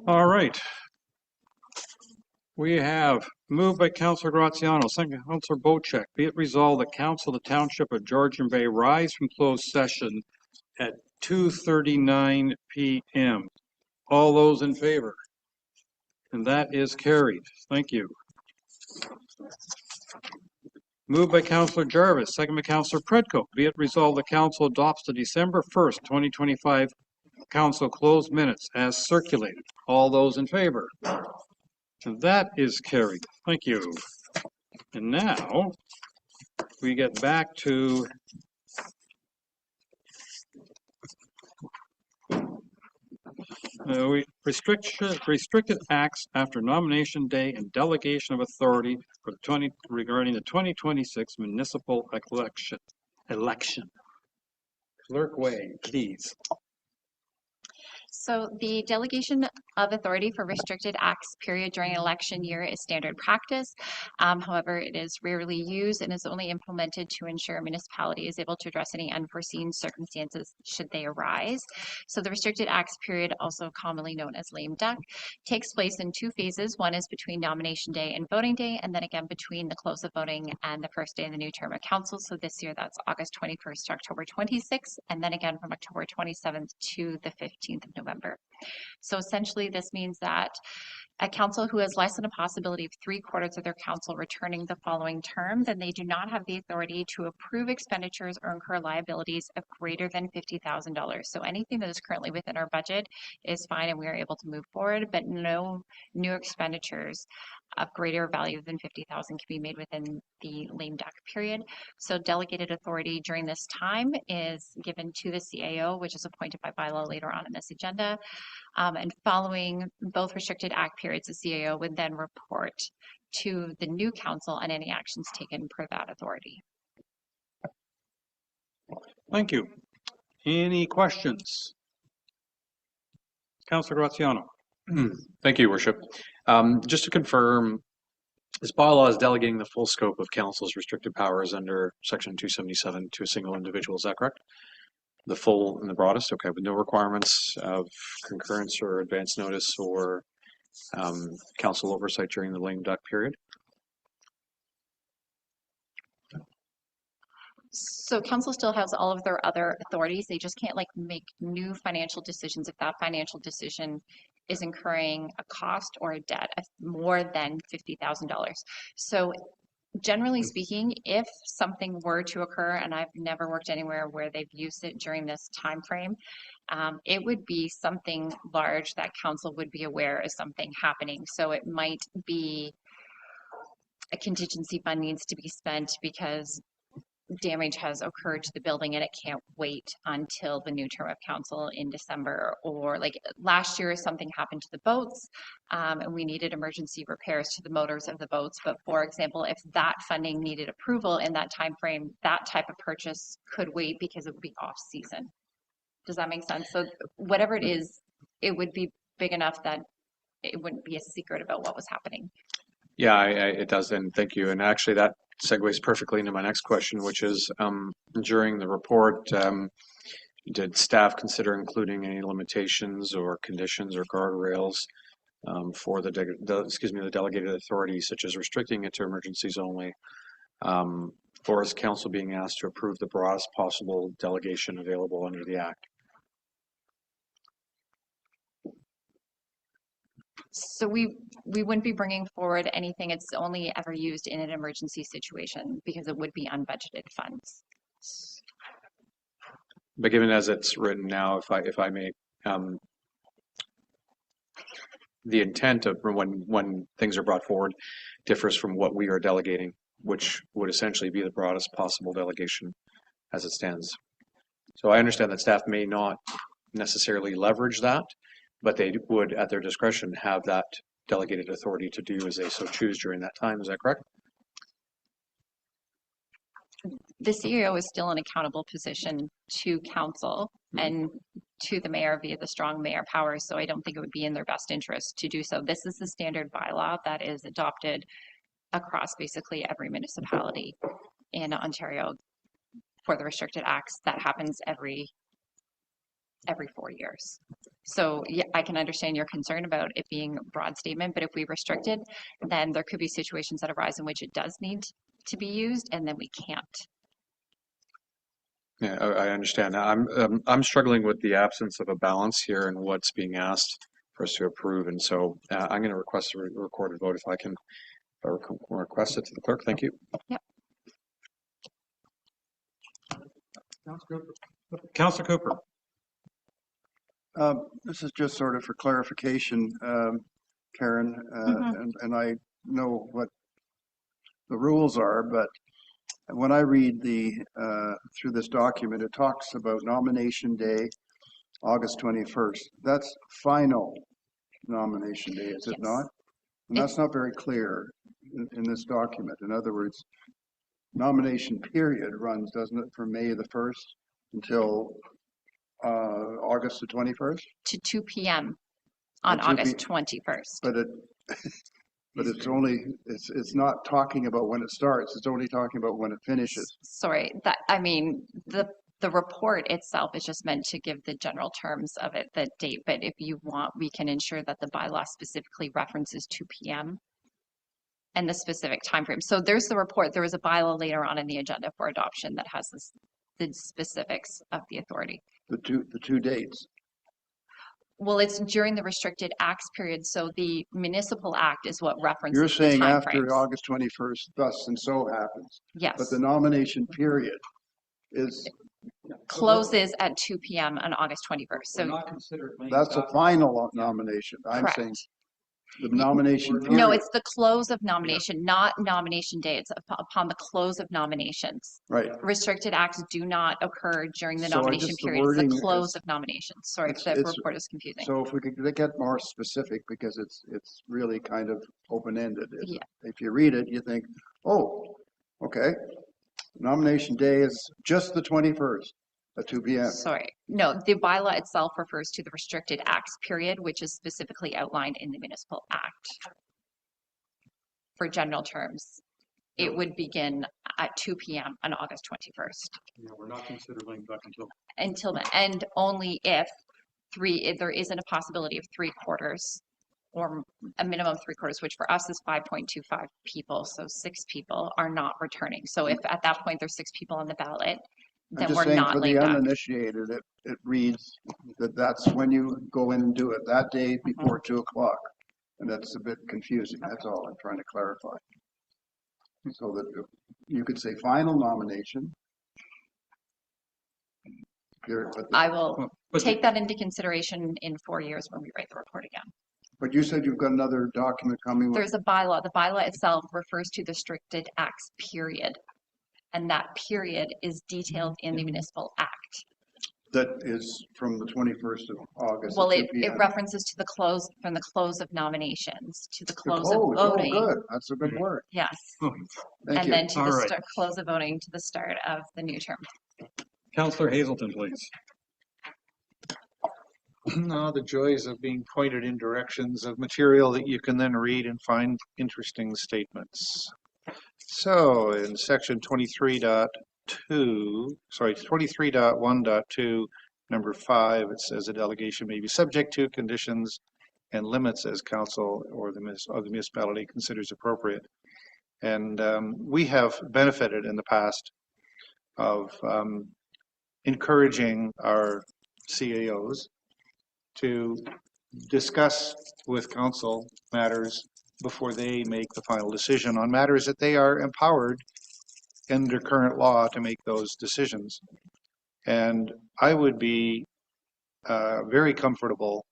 All right. We have moved by Councillor Graziano, second Councillor Bocek. Be it resolved that Council of the Township of Georgian Bay rise from closed session at 2:39 p.m. All those in favor? And that is carried. Thank you. Moved by Councillor Jarvis, second by Councillor Predko. Be it resolved the Council adopts the December 1st, 2025 Council closed minutes as circulated. All those in favor? And that is carried. Thank you. And now we get back to restricted acts after nomination day and delegation of authority for regarding the 2026 municipal election. Clerk Way, please. So the delegation of authority for restricted acts period during election year is standard practice. However, it is rarely used and is only implemented to ensure a municipality is able to address any unforeseen circumstances should they arise. So the restricted acts period, also commonly known as lame duck, takes place in two phases. One is between nomination day and voting day, and then again between the close of voting and the first day of the new term of council. So this year that's August 21st to October 26th, and then again from October 27th to the 15th of November. So essentially this means that a council who has less than a possibility of 3/4 of their council returning the following term, then they do not have the authority to approve expenditures or incur liabilities of greater than $50,000. So anything that is currently within our budget is fine and we are able to move forward, but no new expenditures of greater value than $50,000 can be made within the lame duck period. So delegated authority during this time is given to the CAO, which is appointed by bylaw later on in this agenda. And following both restricted act periods, the CAO would then report to the new council on any actions taken per that authority. Thank you. Any questions? Councillor Graziano. Thank you, Worship. Just to confirm, this bylaw is delegating the full scope of council's restricted powers under section 277 to a single individual. Is that correct? The full and the broadest? Okay, with no requirements of concurrence or advance notice or council oversight during the lame duck period? So council still has all of their other authorities. They just can't like make new financial decisions if that financial decision is incurring a cost or a debt of more than $50,000. So generally speaking, if something were to occur, and I've never worked anywhere where they've used it during this time frame, it would be something large that council would be aware of something happening. So it might be a contingency fund needs to be spent because damage has occurred to the building and it can't wait until the new term of council in December. Or like last year, something happened to the boats and we needed emergency repairs to the motors of the boats. But for example, if that funding needed approval in that time frame, that type of purchase could wait because it would be off season. Does that make sense? So whatever it is, it would be big enough that it wouldn't be a secret about what was happening. Yeah, it does, and thank you. And actually that segues perfectly into my next question, which is during the report, did staff consider including any limitations or conditions or guardrails for the delegated authority, such as restricting it to emergencies only, or is council being asked to approve the broadest possible delegation available under the Act? So we wouldn't be bringing forward anything. It's only ever used in an emergency situation because it would be unbudgeted funds. But given as it's written now, if I may, the intent of when things are brought forward differs from what we are delegating, which would essentially be the broadest possible delegation as it stands. So I understand that staff may not necessarily leverage that, but they would, at their discretion, have that delegated authority to do as they so choose during that time. Is that correct? The CEO is still an accountable position to council and to the mayor via the strong mayor powers. So I don't think it would be in their best interest to do so. This is the standard bylaw that is adopted across basically every municipality in Ontario for the restricted acts. That happens every every 4 years. So yeah, I can understand your concern about it being a broad statement, but if we restrict it, then there could be situations that arise in which it does need to be used, and then we can't. Yeah, I understand. I'm struggling with the absence of a balance here and what's being asked for us to approve, and so I'm going to request a recorded vote if I can request it to the clerk. Thank you. Yep. Councillor Cooper. This is just sort of for clarification, Karen, and I know what the rules are, but when I read through this document, it talks about nomination day, August 21st. That's final nomination day, is it not? And that's not very clear in this document. In other words, nomination period runs, doesn't it, from May the 1st until August the 21st? To 2 p.m. on August 21st. But it's not talking about when it starts. It's only talking about when it finishes. Sorry, the report itself is just meant to give the general terms of it, the date. But if you want, we can ensure that the bylaw specifically references 2 p.m. and the specific time frame. So there's the report. There was a bylaw later on in the agenda for adoption that has the specifics of the authority. The two dates. Well, it's during the restricted acts period. So the municipal act is what references You're saying the time after frames. August 21st, thus and so happens. Yes. But the nomination period is closes at 2 p.m. on August 21st. So that's a final nomination. I'm correct. saying the nomination period. No, it's the close of nomination, not nomination day. It's upon the close of nominations. Right. Restricted acts do not occur during the So nomination period. It's the close of nominations. Sorry if the report is confusing. So if we could get more specific, because it's really kind of open-ended. Yeah. If you read it, you think, oh, okay, nomination day is just the 21st at 2 p.m. Sorry. No, the bylaw itself refers to the restricted acts period, which is specifically outlined in the municipal act. For general terms, it would begin at 2 p.m. on August 21st. Yeah, we're not considering back Until then, and only if there isn't a possibility of 3/4 or a minimum of 3/4, which for us is 5.25 people, so 6 people are not returning. So if at that point there's 6 people on the ballot, then we're not lame duck. For the uninitiated, it reads that that's when you go in and do it, that day before 2 o'clock. And that's a bit confusing. That's all I'm trying to clarify. So that you could say final nomination. I will take that into consideration in 4 years when we write the report again. But you said you've got another document coming. There's a bylaw. The bylaw itself refers to the restricted acts period. And that period is detailed in the municipal act. That is from the 21st of August. Well, it references to the close, from the close of nominations to the close of voting. Oh, good. That's a good word. Yes. Thank you. Then to the close of voting to the start of the new term. Councillor Hazelton, please. The joys of being pointed in directions of material that you can then read and find interesting statements. So in section 23.1.2, number 5, it says a delegation may be subject to conditions and limits as council or the municipality considers appropriate. And we have benefited in the past of encouraging our CAOs to discuss with council matters before they make the final decision on matters that they are empowered under current law to make those decisions. And I would be very comfortable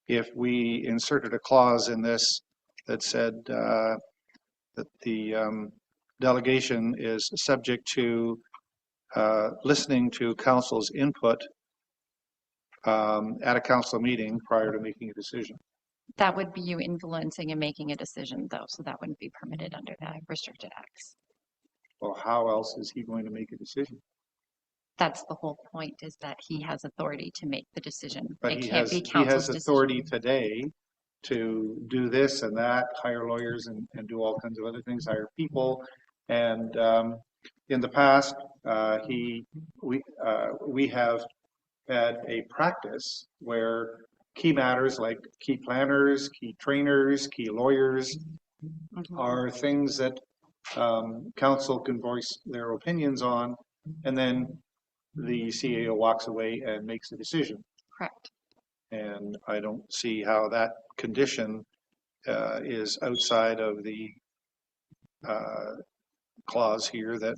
if we inserted a clause in this that said that the delegation is subject to listening to council's input at a council meeting prior to making a decision. That would be you influencing and making a decision, though, so that wouldn't be permitted under the restricted acts. Well, how else is he going to make a decision? That's the whole point, is that he has authority to make the decision. But it he can't has, be council's he has authority today to do this and that, hire lawyers and do all kinds of other things, hire people. And in the past, we have had a practice where key matters like key planners, key trainers, key lawyers are things that council can voice their opinions on, and then the CAO walks away and makes a decision. Correct. And I don't see how that condition is outside of the clause here that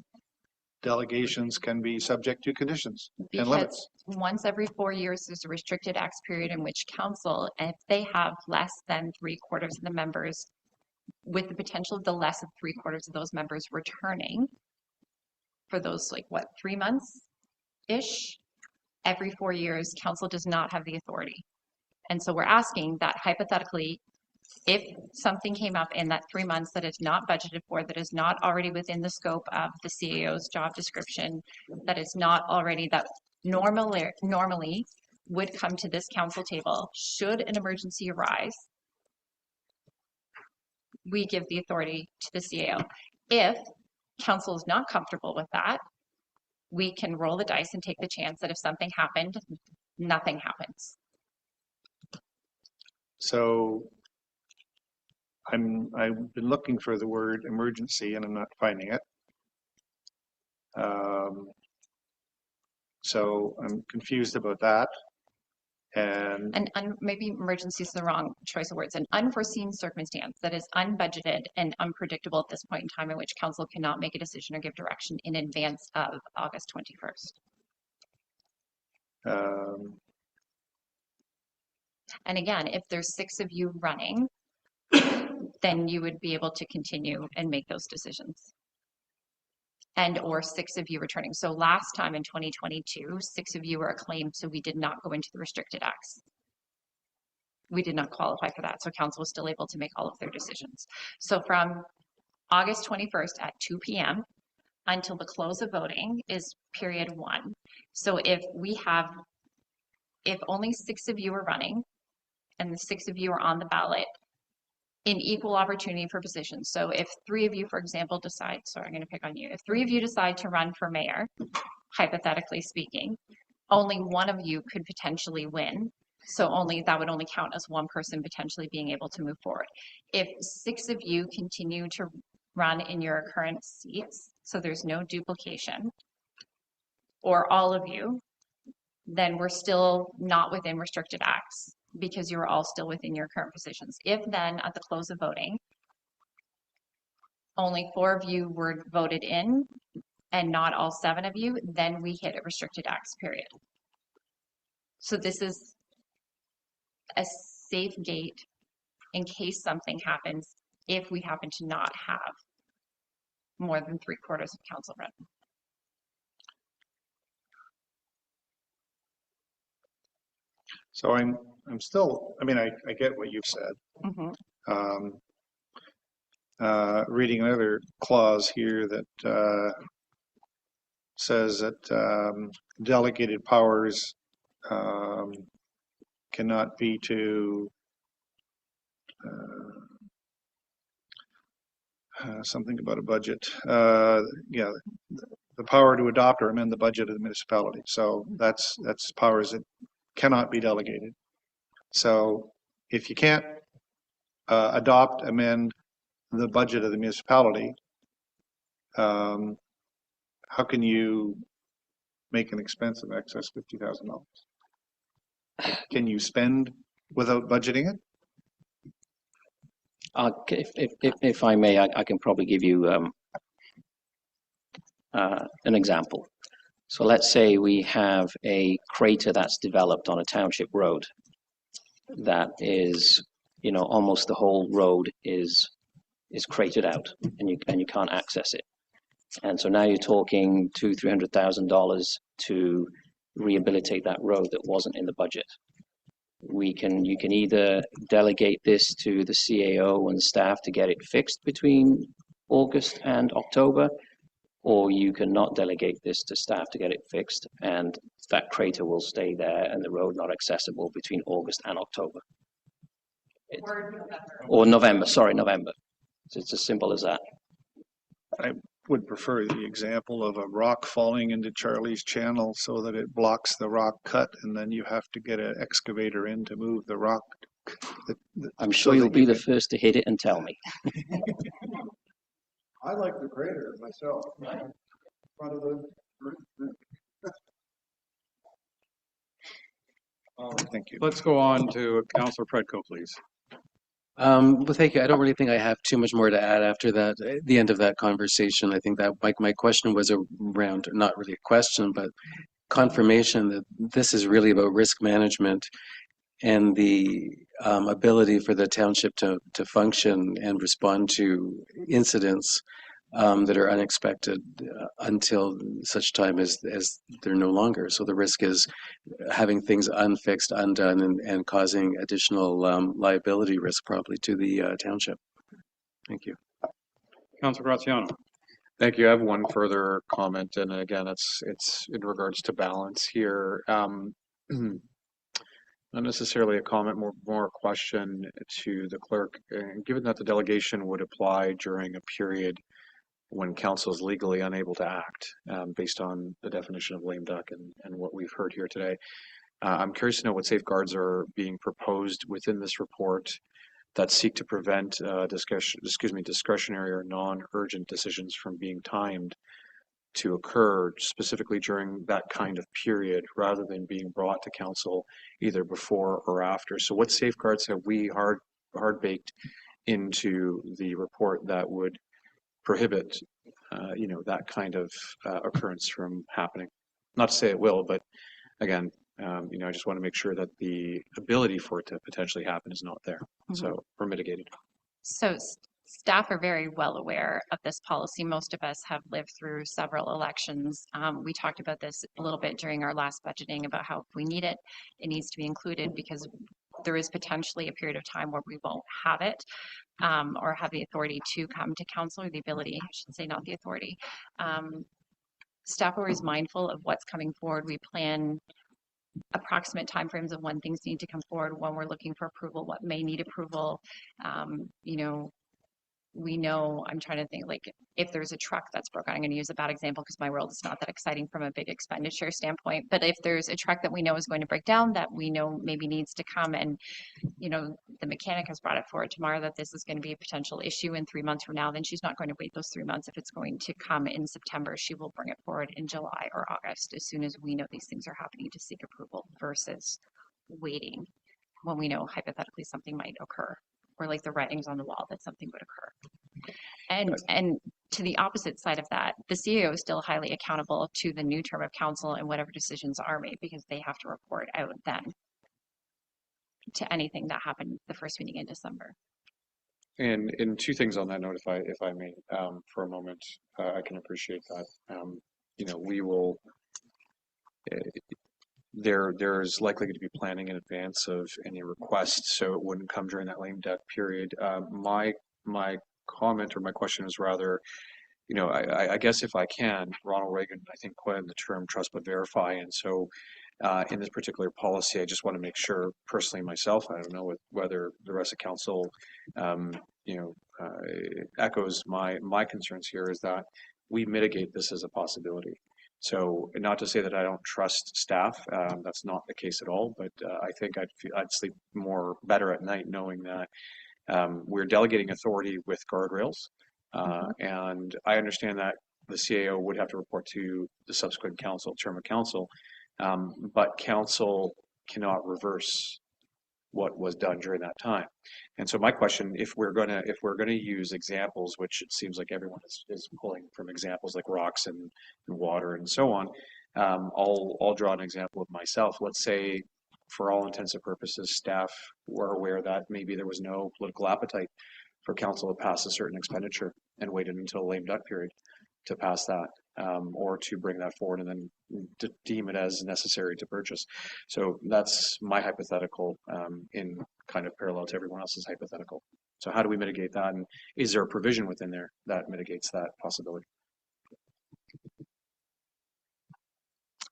delegations can be subject to conditions and limits. Because once every 4 years, there's a restricted acts period in which council, if they have less than 3/4 of the members, with the potential of the less than 3/4 of those members returning for those, like, what, 3 months-ish, every 4 years, council does not have the authority. And so we're asking that hypothetically, if something came up in that 3 months that is not budgeted for, that is not already within the scope of the CAO's job description, that is not already, that normally would come to this council table, should an emergency arise, we give the authority to the CAO. If council is not comfortable with that, we can roll the dice and take the chance that if something happened, nothing happens. So I've been looking for the word emergency and I'm not finding it. So I'm confused about that. And maybe emergency is the wrong choice of words. An unforeseen circumstance that is unbudgeted and unpredictable at this point in time, in which council cannot make a decision or give direction in advance of August 21st. And again, if there's 6 of you running, then you would be able to continue and make those decisions. And or 6 of you returning. So last time in 2022, 6 of you were acclaimed, so we did not go into the restricted acts. We did not qualify for that, so council was still able to make all of their decisions. So from August 21st at 2 p.m. until the close of voting is period 1. So if only 6 of you are running and the 6 of you are on the ballot, in equal opportunity for positions. So if 3 of you, for example, decide, sorry, I'm going to pick on you. If 3 of you decide to run for mayor, hypothetically speaking, only 1 of you could potentially win. So that would only count as 1 person potentially being able to move forward. If 6 of you continue to run in your current seats, so there's no duplication, or all of you, then we're still not within restricted acts, because you're all still within your current positions. If then at the close of voting, only 4 of you were voted in and not all 7 of you, then we hit a restricted acts period. So this is a safe gate in case something happens if we happen to not have more than 3/4 of council running. so I'm still, I mean, I get what you've said. Reading another clause here that says that delegated powers cannot be to something about a budget. Yeah, the power to adopt or amend the budget of the municipality. So that's powers that cannot be delegated. So if you can't adopt, amend the budget of the municipality, how can you make an expense of excess $50,000? Can you spend without budgeting it? If I may, I can probably give you an example. So let's say we have a crater that's developed on a township road that is, almost the whole road is cratered out and you can't access it. And so now you're talking $200,000-300,000 to rehabilitate that road that wasn't in the budget. You can either delegate this to the CAO and staff to get it fixed between August and October, or you cannot delegate this to staff to get it fixed, and that crater will stay there and the road not accessible between August and October. Or November, sorry, November. So it's as simple as that. would prefer the example of a rock falling into Charlie's Channel so that it blocks the rock cut, and then you have to get an excavator in to move the rock. I'm sure you'll be the first to hit it and tell me. I like the crater myself. In front of the. Thank you. Let's go on to Councillor Predko, please. Well, thank you. I don't really think I have too much more to add after that, the end of that conversation. I think that my question was around, not really a question, but confirmation that this is really about risk management and the ability for the township to function and respond to incidents that are unexpected until such time as they're no longer. So the risk is having things unfixed, undone, and causing additional liability risk probably to the township. Thank you. Councillor Graziano. Thank you. I have one further comment, and again, it's in regards to balance here. Not necessarily a comment, more a question to the clerk. Given that the delegation would apply during a period when council is legally unable to act, based on the definition of lame duck and what we've heard here today, I'm curious to know what safeguards are being proposed within this report that seek to prevent discretionary or non-urgent decisions from being timed to occur specifically during that kind of period rather than being brought to council either before or after. So what safeguards have we hard baked into the report that would prohibit that kind of occurrence from happening? Not to say it will, but again, I just want to make sure that the ability for it to potentially happen is not there. So we're mitigated. So staff are very well aware of this policy. Most of us have lived through several elections. We talked about this a little bit during our last budgeting about how if we need it, it needs to be included because there is potentially a period of time where we won't have it or have the authority to come to council, or the ability, I should say, not the authority. Staff are always mindful of what's coming forward. We plan approximate timeframes of when things need to come forward, when we're looking for approval, what may need approval. We know, I'm trying to think, like if there's a truck that's broken, I'm going to use a bad example because my world is not that exciting from a big expenditure standpoint, but if there's a truck that we know is going to break down, that we know maybe needs to come, and the mechanic has brought it forward tomorrow that this is going to be a potential issue in 3 months from now, then she's not going to wait those 3 months. If it's going to come in September, she will bring it forward in July or August as soon as we know these things are happening to seek approval versus waiting when we know hypothetically something might occur, or like the writings on the wall that something would occur. And to the opposite side of that, the CEO is still highly accountable to the new term of council and whatever decisions are made, because they have to report out then to anything that happened the first meeting in December. And two things on that note, if I may, for a moment, I can appreciate that. We will. There's likely going to be planning in advance of any requests, so it wouldn't come during that lame duck period. My comment or my question is rather, I guess if I can, Ronald Reagan, I think, coined the term trust but verify, and so in this particular policy, I just want to make sure personally myself, I don't know whether the rest of council, echoes my concerns here, is that we mitigate this as a possibility. So not to say that I don't trust staff, that's not the case at all, but I think I'd sleep better at night knowing that we're delegating authority with guardrails, and I understand that the CAO would have to report to the subsequent term of council, but council cannot reverse what was done during that time. And so my question, if we're gonna use examples, which it seems like everyone is pulling from examples like rocks and water and so on, I'll draw an example of myself. Let's say, for all intents and purposes, staff were aware that maybe there was no political appetite for council to pass a certain expenditure and waited until a lame duck period to pass that, or to bring that forward and then to deem it as necessary to purchase. So that's my hypothetical, in kind of parallel to everyone else's hypothetical. So how do we mitigate that? And is there a provision within there that mitigates that possibility?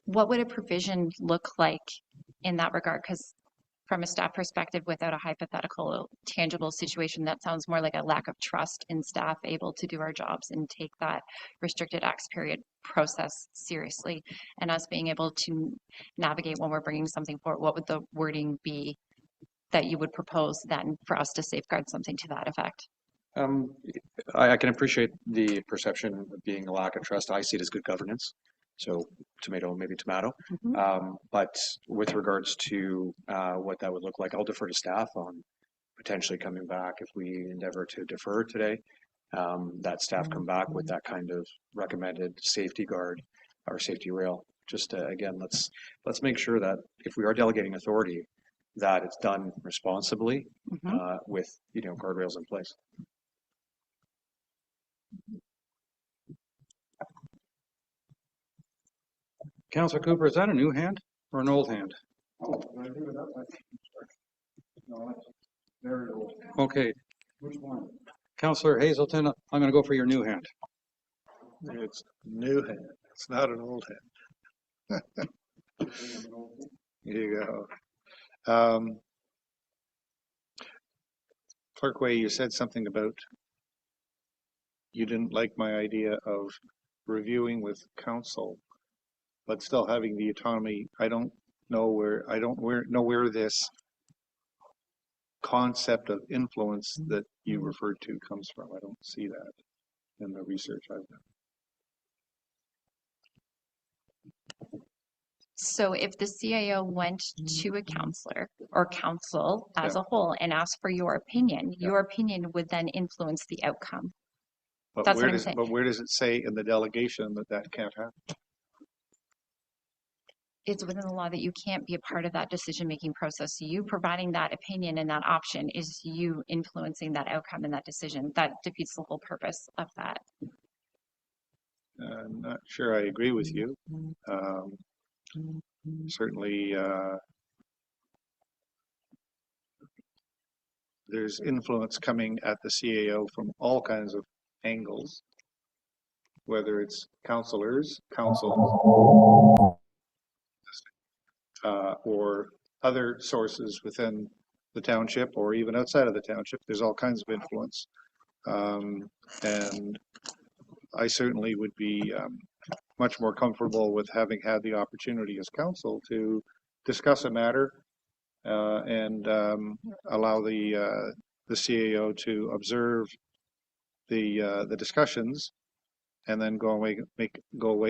What would a provision look like in that regard? Because from a staff perspective, without a hypothetical tangible situation, that sounds more like a lack of trust in staff able to do our jobs and take that restricted acts period process seriously, and us being able to navigate when we're bringing something forward. What would the wording be that you would propose then for us to safeguard something to that effect? I can appreciate the perception of being a lack of trust. I see it as good governance. So tomato, maybe tomato. But with regards to what that would look like, I'll defer to staff on potentially coming back if we endeavor to defer today. That staff come back with that kind of recommended safety guard or safety rail. Just again, let's make sure that if we are delegating authority, that it's done responsibly with guardrails in place. Councillor Cooper, is that a new hand or an old hand? Oh, did I do it up? No, that's very old. Okay. Which one? Councillor Hazelton, I'm going to go for your new hand. It's new hand. It's not an old hand. Here you go. Clerk Way, you said something about you didn't like my idea of reviewing with council, but still having the autonomy. I don't know where this concept of influence that you referred to comes from. I don't see that in the research I've done. So if the CIO went to a counselor or council as a whole and asked for your opinion would then influence the outcome. But That's where what I'm does saying. but where does it say in the delegation that can't happen? It's within the law that you can't be a part of that decision-making process. So you providing that opinion and that option is you influencing that outcome and that decision. That defeats the whole purpose of that. I'm not sure I agree with you. Certainly, there's influence coming at the CAO from all kinds of angles, whether it's councillors, council, or other sources within the township or even outside of the township. There's all kinds of influence. And I certainly would be much more comfortable with having had the opportunity as council to discuss a matter and allow the CAO to observe the discussions and then go away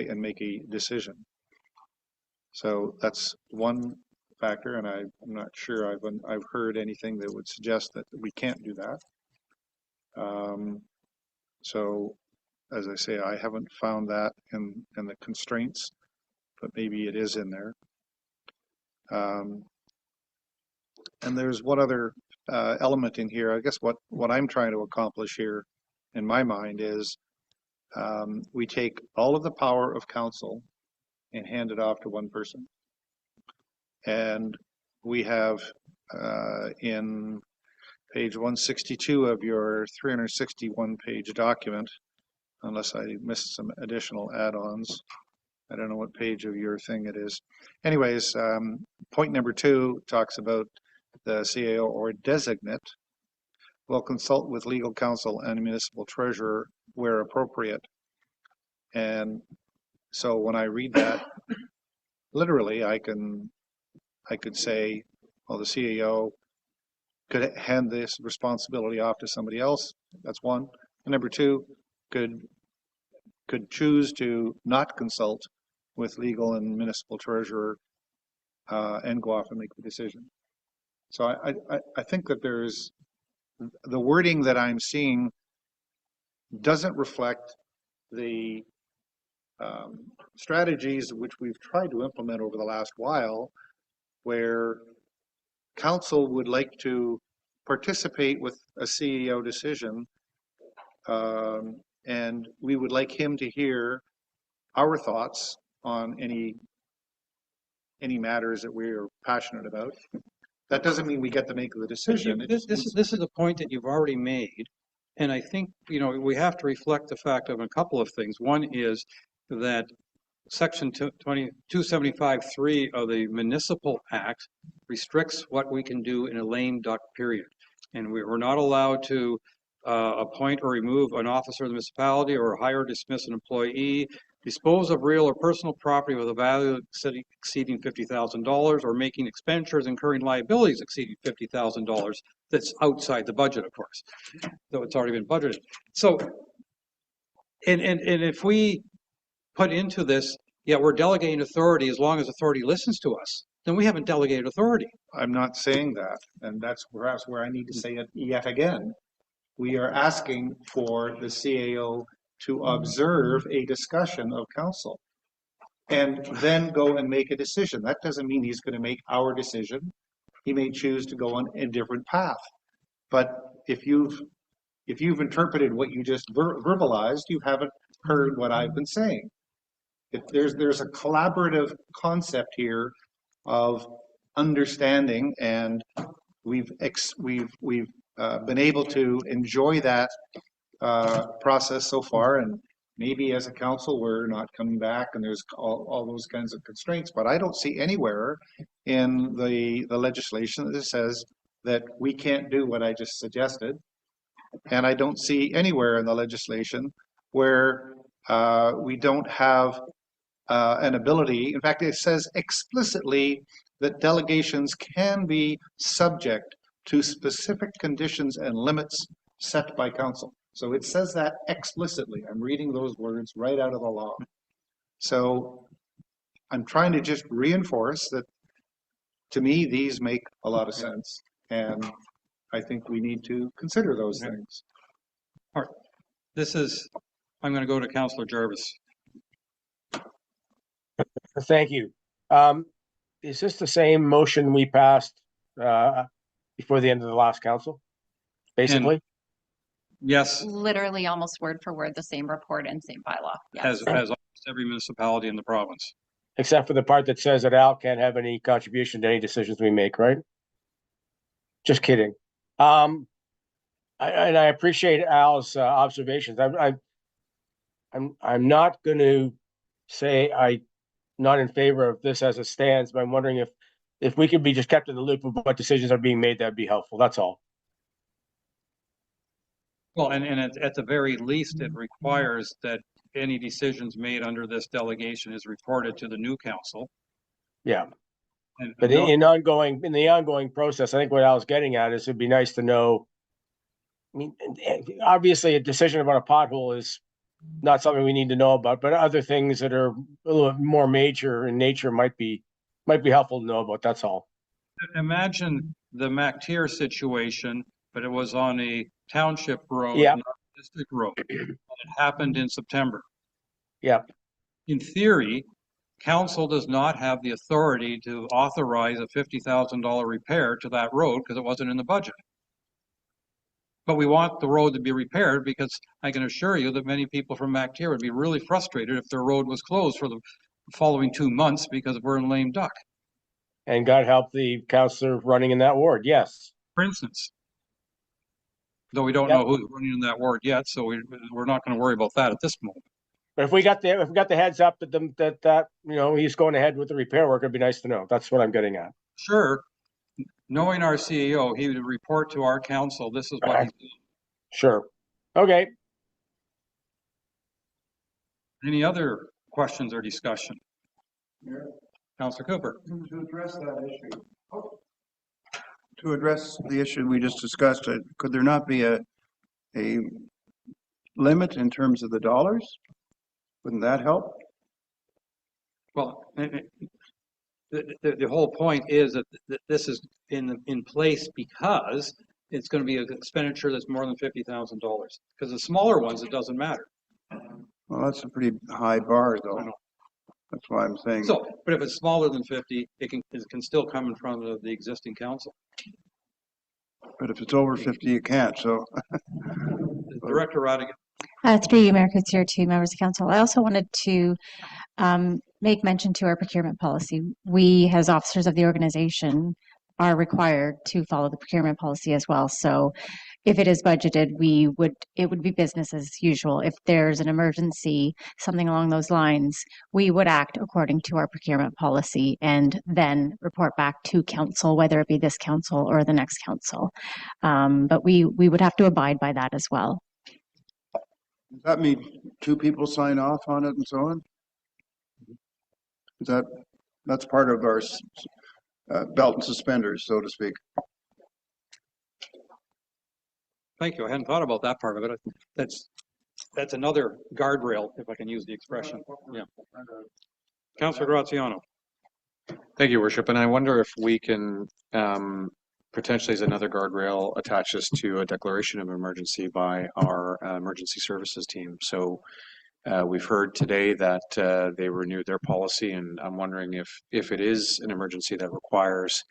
and make a decision. So that's one factor, and I'm not sure I've heard anything that would suggest that we can't do that. So, as I say, I haven't found that in the constraints, but maybe it is in there. And there's one other element in here. I guess what I'm trying to accomplish here, in my mind, is we take all of the power of council and hand it off to one person. And we have in page 162 of your 361-page document, unless I missed some additional add-ons. I don't know what page of your thing it is. Anyways, point number 2 talks about the CAO or designate will consult with legal counsel and municipal treasurer where appropriate. And so when I read that, literally, I could say, well, the CAO could hand this responsibility off to somebody else. That's one. And number 2, could choose to not consult with legal and municipal treasurer and go off and make the decision. So I think that there's the wording that I'm seeing doesn't reflect the strategies which we've tried to implement over the last while, where council would like to participate with a CEO decision, and we would like him to hear our thoughts on any matters that we're passionate about. That doesn't mean we get to make the decision. This is a point that you've already made, and I think we have to reflect the fact of a couple of things. One is that Section 275(3) of the Municipal Act restricts what we can do in a lame duck period. And we're not allowed to appoint or remove an officer of the municipality or hire or dismiss an employee, dispose of real or personal property with a value exceeding $50,000, or making expenditures incurring liabilities exceeding $50,000 that's outside the budget, of course, though it's already been budgeted. So, and if we put into this, yeah, we're delegating authority as long as authority listens to us, then we haven't delegated authority. I'm not saying that, and that's perhaps where I need to say it yet again. We are asking for the CAO to observe a discussion of council and then go and make a decision. That doesn't mean he's going to make our decision. He may choose to go on a different path. But if you've interpreted what you just verbalized, you haven't heard what I've been saying. There's a collaborative concept here of understanding, and we've been able to enjoy that process so far. And maybe as a council, we're not coming back, and there's all those kinds of constraints. But I don't see anywhere in the legislation that says that we can't do what I just suggested. And I don't see anywhere in the legislation where we don't have an ability. In fact, it says explicitly that delegations can be subject to specific conditions and limits set by council. So it says that explicitly. I'm reading those words right out of the law. So I'm trying to just reinforce that, to me, these make a lot of sense. And I think we need to consider those things. All right. I'm going to go to Councillor Jarvis. Thank you. Is this the same motion we passed before the end of the last council, basically? Yes. Literally almost word for word the same report and same bylaw. Yes. As almost every municipality in the province. Except for the part that says that Al can't have any contribution to any decisions we make, right? Just kidding. I appreciate Al's observations. I'm not going to say I'm not in favor of this as it stands, but I'm wondering if we could be just kept in the loop of what decisions are being made, that'd be helpful. That's all. Well, and at the very least, it requires that any decisions made under this delegation is reported to the new council. Yeah. But in the ongoing process, I think what I was getting at is it'd be nice to know. I mean, obviously, a decision about a pothole is not something we need to know about, but other things that are a little more major in nature might be helpful to know about. That's all. Imagine the MacTier situation, but it was on a township road, yeah, not a district road. And it happened in September. Yeah. In theory, council does not have the authority to authorize a $50,000 repair to that road because it wasn't in the budget. But we want the road to be repaired because I can assure you that many people from MacTier would be really frustrated if their road was closed for the following 2 months because we're in lame duck. And God help the councillor running in that ward. Yes. For instance. Though we don't know who's running in that ward yet, so we're not going to worry about that at this moment. But if we got the heads up that he's going ahead with the repair work, it'd be nice to know. That's what I'm getting at. Sure. Knowing our CEO, he would report to our council, this is what he's doing. Sure. Okay. Any other questions or discussion? Yeah. Councillor Cooper. To address that issue. To address the issue we just discussed, could there not be a limit in terms of the dollars? Wouldn't that help? Well, the whole point is that this is in place because it's going to be an expenditure that's more than $50,000. Because the smaller ones, it doesn't matter. Well, that's a pretty high bar, though. That's why I'm saying. So, but if it's smaller than 50, it can still come in front of the existing council. But if it's over 50, you can't. So, Director Radigan. Through you, Mayor Kutsier, to members of council. I also wanted to make mention to our procurement policy. We, as officers of the organization, are required to follow the procurement policy as well. So if it is budgeted, it would be business as usual. If there's an emergency, something along those lines, we would act according to our procurement policy and then report back to council, whether it be this council or the next council. But we would have to abide by that as well. Does that mean two people sign off on it and so on? Is that's part of our belt and suspenders, so to speak? Thank you. I hadn't thought about that part of it. That's another guardrail, if I can use the expression. Yeah. Councillor Graziano. Thank you, Worship. And I wonder if we can potentially, as another guardrail, attach this to a declaration of emergency by our emergency services team. So we've heard today that they renewed their policy, and I'm wondering if it is an emergency that requires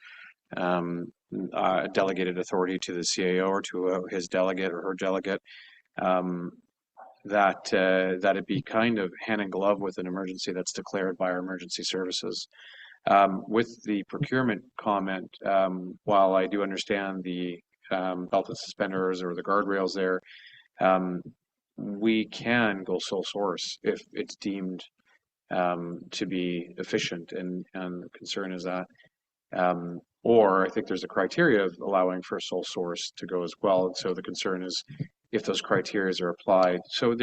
delegated authority to the CAO or to his delegate or her delegate, that it be kind of hand in glove with an emergency that's declared by our emergency services. With the procurement comment, while I do understand the belt and suspenders or the guardrails there, we can go sole source if it's deemed to be efficient, and the concern is that or I think there's a criteria of allowing for a sole source to go as well. And so the concern is if those criteria are applied. So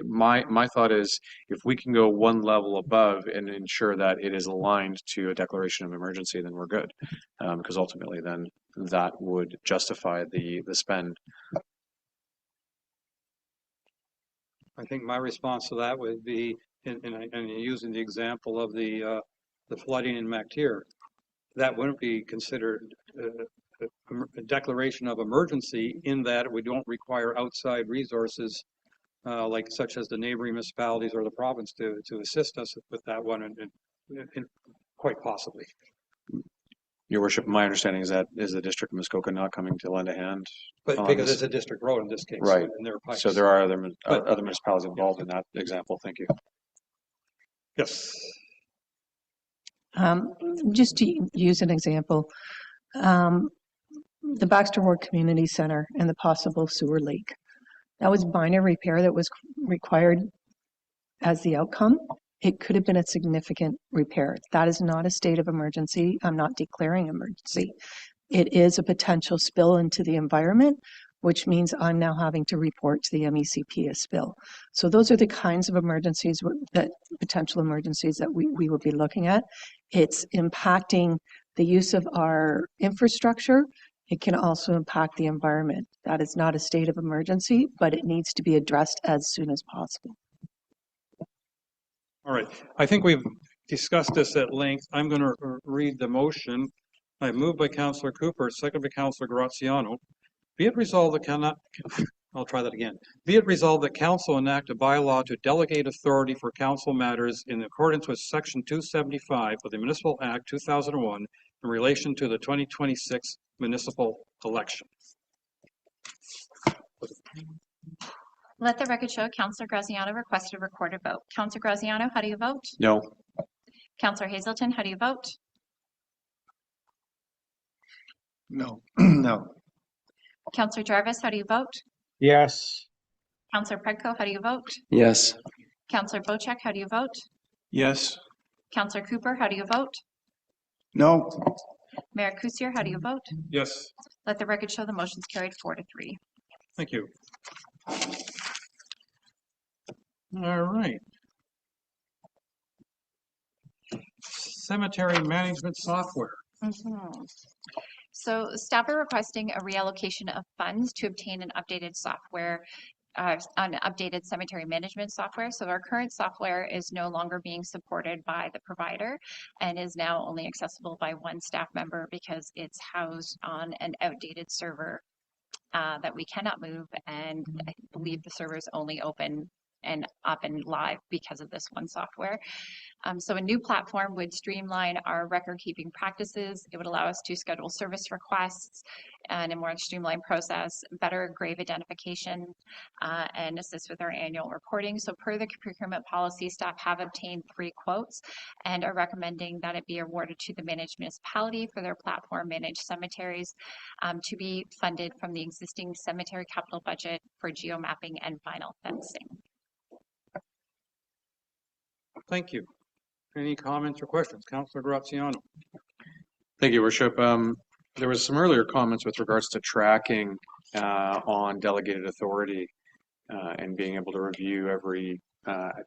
my thought is if we can go one level above and ensure that it is aligned to a declaration of emergency, then we're good. Because ultimately then that would justify the spend. I think my response to that would be, and using the example of the flooding in Mactier, that wouldn't be considered a declaration of emergency in that we don't require outside resources like such as the neighboring municipalities or the province to assist us with that one, and quite possibly. Your Worship, my understanding is that is the District of Muskoka not coming to lend a hand? But because it's a district road in this case. Right. And there are pipes. So there are other municipalities involved in that example. Thank you. Yes. Just to use an example, the Baxter Ward Community Center and the possible sewer leak. That was minor repair that was required as the outcome. It could have been a significant repair. That is not a state of emergency. I'm not declaring emergency. It is a potential spill into the environment, which means I'm now having to report to the MECP a spill. So those are the kinds of emergencies, potential emergencies that we will be looking at. It's impacting the use of our infrastructure. It can also impact the environment. That is not a state of emergency, but it needs to be addressed as soon as possible. All right. I think we've discussed this at length. I'm going to read the motion. I move by Councillor Cooper, second by Councillor Graziano. Be it resolved that I'll try that again. Be it resolved that Council enact a bylaw to delegate authority for council matters in accordance with Section 275 of the Municipal Act 2001 in relation to the 2026 municipal election. Let the record show Councillor Graziano requested a recorded vote. Councillor Graziano, how do you vote? No. Councillor Hazelton, how do you vote? No. No. Councillor Jarvis, how do you vote? Yes. Councillor Predko, how do you vote? Yes. Councillor Bocek, how do you vote? Yes. Councillor Cooper, how do you vote? No. Mayor Cousier, how do you vote? Yes. Let the record show the motion's carried 4-3. Thank you. All right. Cemetery management software. So staff are requesting a reallocation of funds to obtain an updated software, an updated cemetery management software. So our current software is no longer being supported by the provider and is now only accessible by one staff member because it's housed on an outdated server that we cannot move, and I believe the server is only open and up and live because of this one software. So a new platform would streamline our record-keeping practices. It would allow us to schedule service requests in a more streamlined process, better grave identification, and assist with our annual reporting. So per the procurement policy, staff have obtained 3 quotes and are recommending that it be awarded to the managed municipality for their platform managed cemeteries to be funded from the existing cemetery capital budget for geomapping and vinyl fencing. Thank you. Any comments or questions? Councillor Graziano. Thank you, Worship. There was some earlier comments with regards to tracking on delegated authority and being able to review every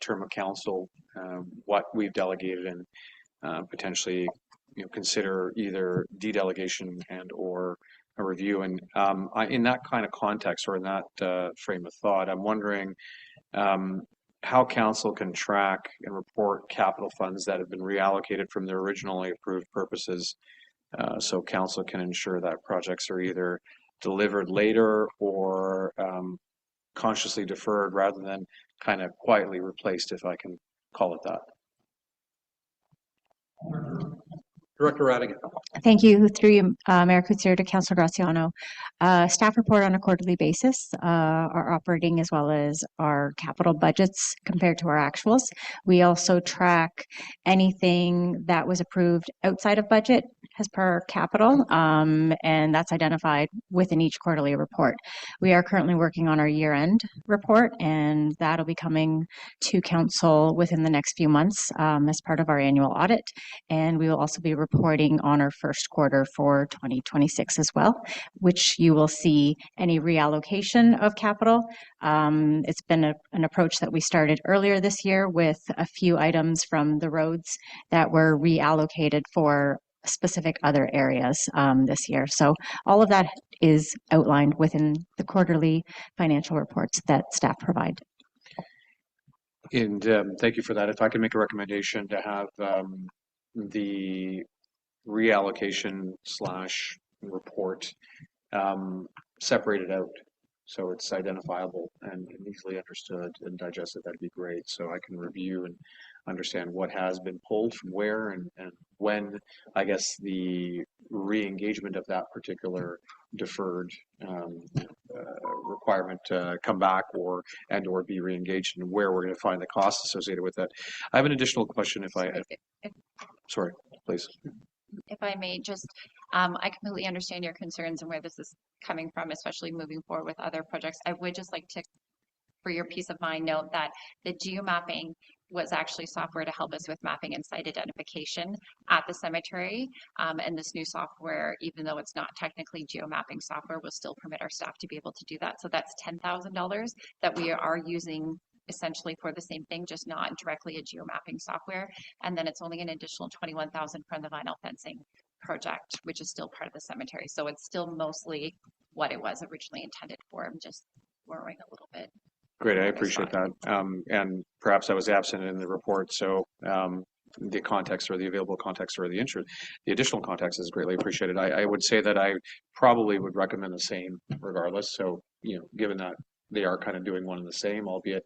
term of council what we've delegated and potentially consider either de-delegation and or a review. And in that kind of context or in that frame of thought, I'm wondering how council can track and report capital funds that have been reallocated from their originally approved purposes, so council can ensure that projects are either delivered later or consciously deferred rather than kind of quietly replaced, if I can call it that. Director Radigan. Thank you. Through you, Mayor Coetzee, to Councillor Graziano. Staff report on a quarterly basis, our operating as well as our capital budgets compared to our actuals. We also track anything that was approved outside of budget as per capital, and that's identified within each quarterly report. We are currently working on our year-end report, and that'll be coming to council within the next few months as part of our annual audit. And we will also be reporting on our first quarter for 2026 as well, which you will see any reallocation of capital. It's been an approach that we started earlier this year with a few items from the roads that were reallocated for specific other areas this year. So all of that is outlined within the quarterly financial reports that staff provide. And thank you for that. If I can make a recommendation to have the reallocation / report separated out so it's identifiable and easily understood and digested, that'd be great. So I can review and understand what has been pulled from where and when, I guess, the re-engagement of that particular deferred requirement come back or be re-engaged, and where we're going to find the costs associated with that. I have an additional question sorry, please. If I may, just, I completely understand your concerns and where this is coming from, especially moving forward with other projects. I would just like to, for your peace of mind, note that the geomapping was actually software to help us with mapping and site identification at the cemetery. And this new software, even though it's not technically geomapping software, will still permit our staff to be able to do that. So that's $10,000 that we are using essentially for the same thing, just not directly a geomapping software. And then it's only an additional $21,000 from the vinyl fencing project, which is still part of the cemetery. So it's still mostly what it was originally intended for. I'm just worrying a little bit. Great, I appreciate that. And perhaps I was absent in the report, so the context or the available context or the additional context is greatly appreciated. I would say that I probably would recommend the same regardless. So, given that they are kind of doing one and the same, albeit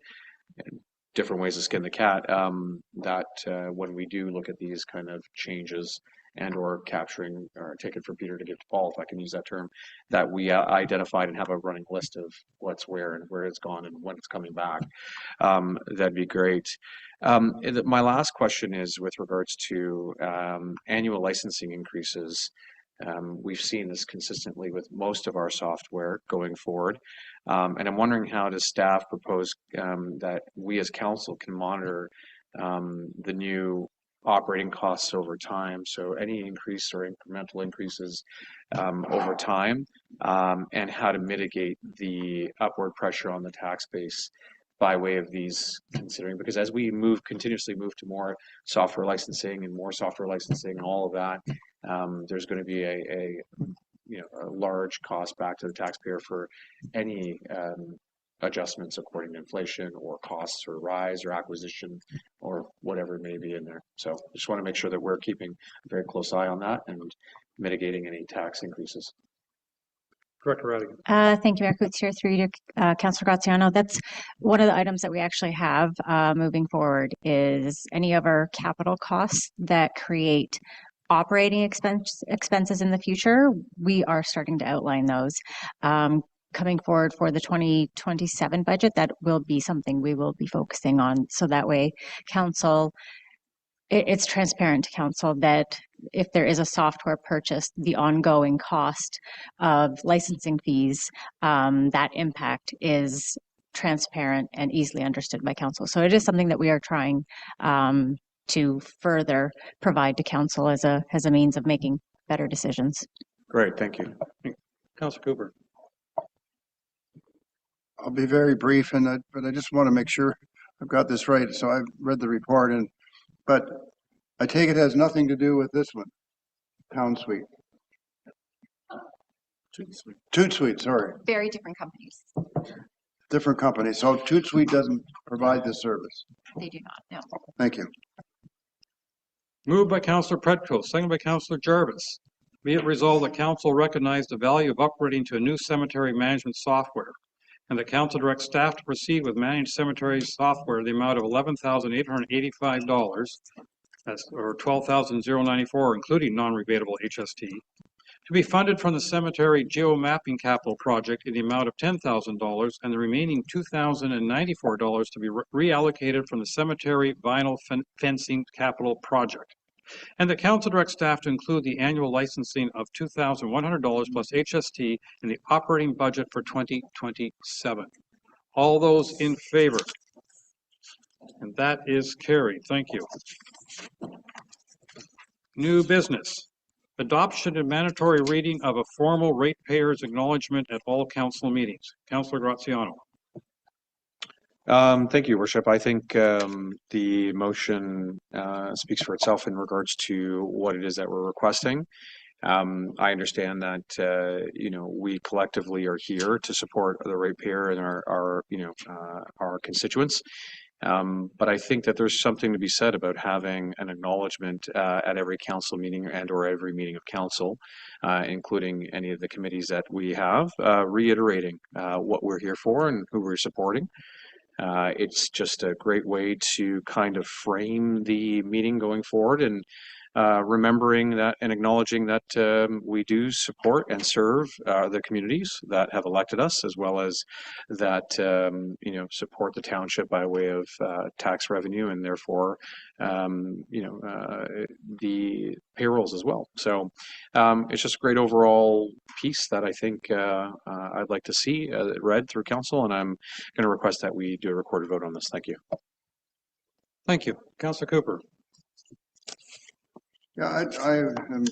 different ways to skin the cat, that when we do look at these kind of changes and or capturing, or take it from Peter to give to Paul, if I can use that term, that we identified and have a running list of what's where and where it's gone and when it's coming back. That'd be great. My last question is with regards to annual licensing increases. We've seen this consistently with most of our software going forward. And I'm wondering, how does staff propose that we as council can monitor the new operating costs over time? So any increase or incremental increases over time, and how to mitigate the upward pressure on the tax base by way of these considering, because as we continuously move to more software licensing and more software licensing and all of that, there's going to be a large cost back to the taxpayer for any adjustments according to inflation or costs or rise or acquisition or whatever it may be in there. So I just want to make sure that we're keeping a very close eye on that and mitigating any tax increases. Director Radigan. Thank you, Mayor Coetzee, through you to Councilor Graziano. That's one of the items that we actually have moving forward is any of our capital costs that create operating expenses in the future. We are starting to outline those. Coming forward for the 2027 budget, that will be something we will be focusing on. So that way, council, it's transparent to council that if there is a software purchase, the ongoing cost of licensing fees, that impact is transparent and easily understood by council. So it is something that we are trying to further provide to council as a means of making better decisions. Great, thank you. Councilor Cooper. I'll be very brief, but I just want to make sure I've got this right. So I've read the report, but I take it has nothing to do with this one, Town Suite. Toot Suite, sorry. Very different companies. Different companies. So Toot Suite doesn't provide this service. They do not, no. Thank you. Moved by Councilor Pretko, second by Councilor Jarvis. Be it resolved that council recognize the value of upgrading to a new cemetery management software, and the council directs staff to proceed with managed cemetery software in the amount of $11,885, that's or $12,094, including non-rebatable HST, to be funded from the cemetery geomapping capital project in the amount of $10,000, and the remaining $2,094 to be reallocated from the cemetery vinyl fencing capital project. And the council directs staff to include the annual licensing of $2,100 plus HST in the operating budget for 2027. All those in favor? And that is carried. Thank you. New business. Adoption and mandatory reading of a formal ratepayers acknowledgement at all council meetings. Councilor Graziano. Thank you, Worship. I think the motion speaks for itself in regards to what it is that we're requesting. I understand that we collectively are here to support the ratepayer and our constituents. But I think that there's something to be said about having an acknowledgement at every council meeting and or every meeting of council, including any of the committees that we have, reiterating what we're here for and who we're supporting. It's just a great way to kind of frame the meeting going forward and remembering that and acknowledging that we do support and serve the communities that have elected us, as well as that support the township by way of tax revenue and therefore the payrolls as well. So it's just a great overall piece that I think I'd like to see read through council, and I'm going to request that we do a recorded vote on this. Thank you. Thank you. Councilor Cooper. Yeah, I am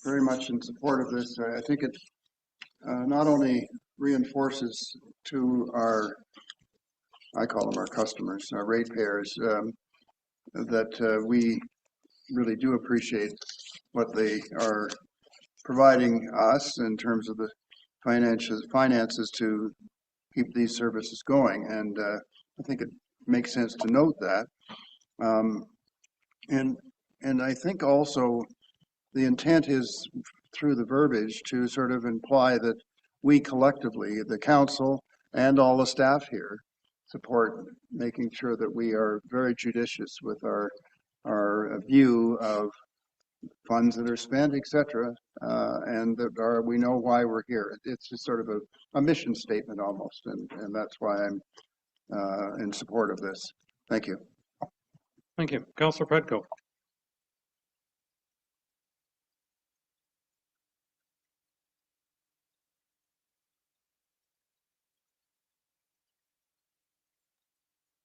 very much in support of this. I think it not only reinforces to our, I call them our customers, our ratepayers, that we really do appreciate what they are providing us in terms of the finances to keep these services going. And I think it makes sense to note that. And I think also the intent is through the verbiage to sort of imply that we collectively, the council and all the staff here, support making sure that we are very judicious with our view of funds that are spent, etc., and that we know why we're here. It's just sort of a mission statement almost, and that's why I'm in support of this. Thank you. Thank you. Councilor Pretko.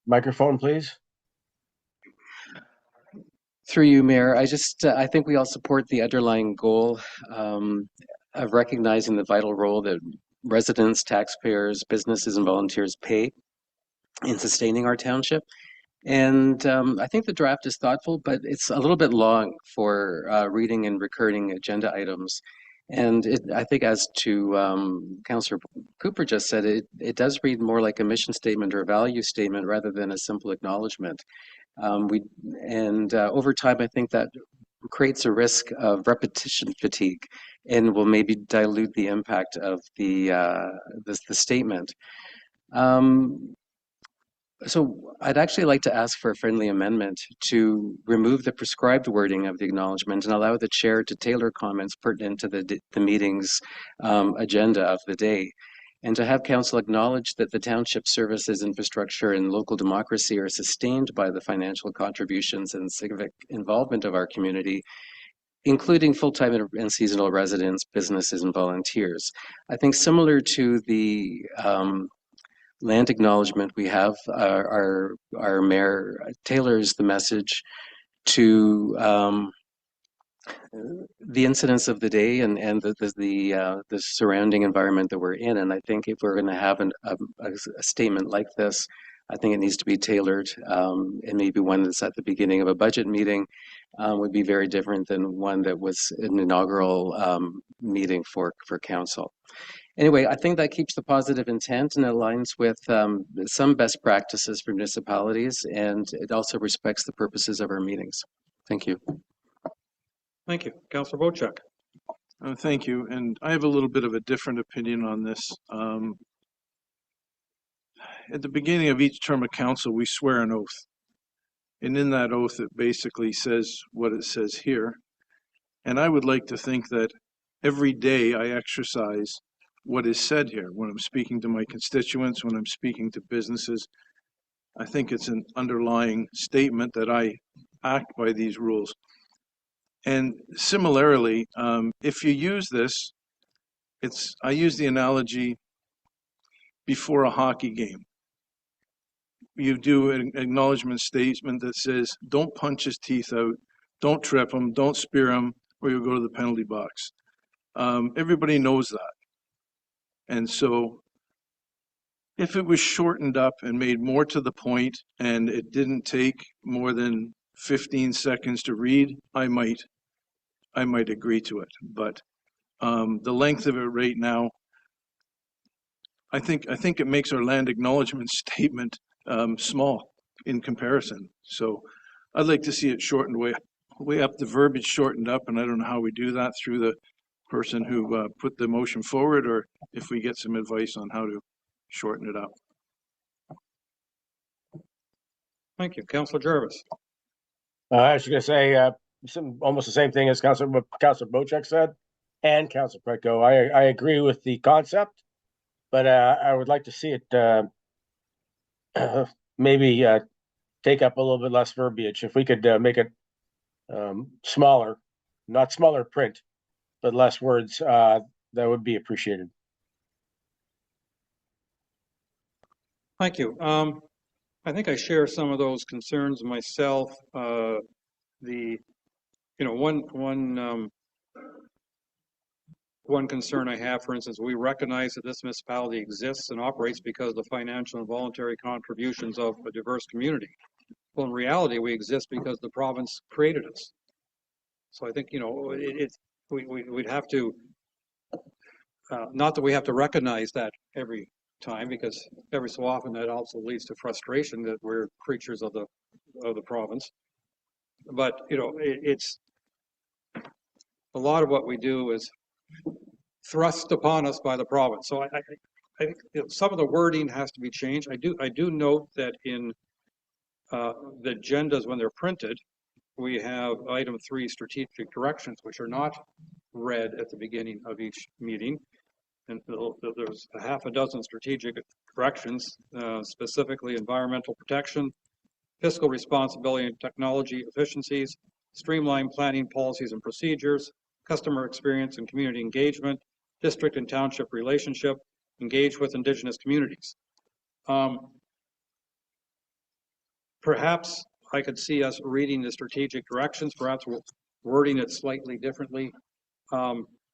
Microphone, please. Through you, Mayor, I think we all support the underlying goal of recognizing the vital role that residents, taxpayers, businesses, and volunteers play in sustaining our township. And I think the draft is thoughtful, but it's a little bit long for reading and recurring agenda items. And I think, as to Councillor Cooper just said, it does read more like a mission statement or a value statement rather than a simple acknowledgement. Over time, I think that creates a risk of repetition fatigue and will maybe dilute the impact of the statement. So I'd actually like to ask for a friendly amendment to remove the prescribed wording of the acknowledgement and allow the chair to tailor comments pertinent to the meeting's agenda of the day, and to have council acknowledge that the township services, infrastructure, and local democracy are sustained by the financial contributions and civic involvement of our community, including full-time and seasonal residents, businesses, and volunteers. I think similar to the land acknowledgement we have, our mayor tailors the message to the incidents of the day and the surrounding environment that we're in. And I think if we're going to have a statement like this, I think it needs to be tailored, and maybe one that's at the beginning of a budget meeting would be very different than one that was an inaugural meeting for council. Anyway, I think that keeps the positive intent and aligns with some best practices for municipalities, and it also respects the purposes of our meetings. Thank you. Thank you. Councillor Bochuk. Thank you. And I have a little bit of a different opinion on this. At the beginning of each term of council, we swear an oath. And in that oath, it basically says what it says here. And I would like to think that every day I exercise what is said here when I'm speaking to my constituents, when I'm speaking to businesses. I think it's an underlying statement that I act by these rules. And similarly, if you use this, I use the analogy before a hockey game. You do an acknowledgement statement that says, don't punch his teeth out, don't trip him, don't spear him, or you'll go to the penalty box. Everybody knows that. And so if it was shortened up and made more to the point and it didn't take more than 15 seconds to read, I might agree to it. But the length of it right now, I think it makes our land acknowledgement statement small in comparison. So I'd like to see it shortened way up, the verbiage shortened up, and I don't know how we do that through the person who put the motion forward, or if we get some advice on how to shorten it up. Thank you. Councillor Jarvis. I was going to say almost the same thing as Councillor Bochuk said, and Councillor Pretko. I agree with the concept, but I would like to see it maybe take up a little bit less verbiage. If we could make it smaller, not smaller print, but less words, that would be appreciated. Thank you. I think I share some of those concerns myself. One concern I have, for instance, we recognize that this municipality exists and operates because of the financial and voluntary contributions of a diverse community. Well, in reality, we exist because the province created us. So I think, we'd have to, not that we have to recognize that every time, because every so often that also leads to frustration that we're creatures of the province. But, it's a lot of what we do is thrust upon us by the province. So I think some of the wording has to be changed. I do note that in the agendas when they're printed, we have item 3, strategic directions, which are not read at the beginning of each meeting. And there's a half a dozen strategic directions, specifically environmental protection, fiscal responsibility and technology efficiencies, streamlined planning policies and procedures, customer experience and community engagement, district and township relationship, engage with Indigenous communities. Perhaps I could see us reading the strategic directions, perhaps wording it slightly differently.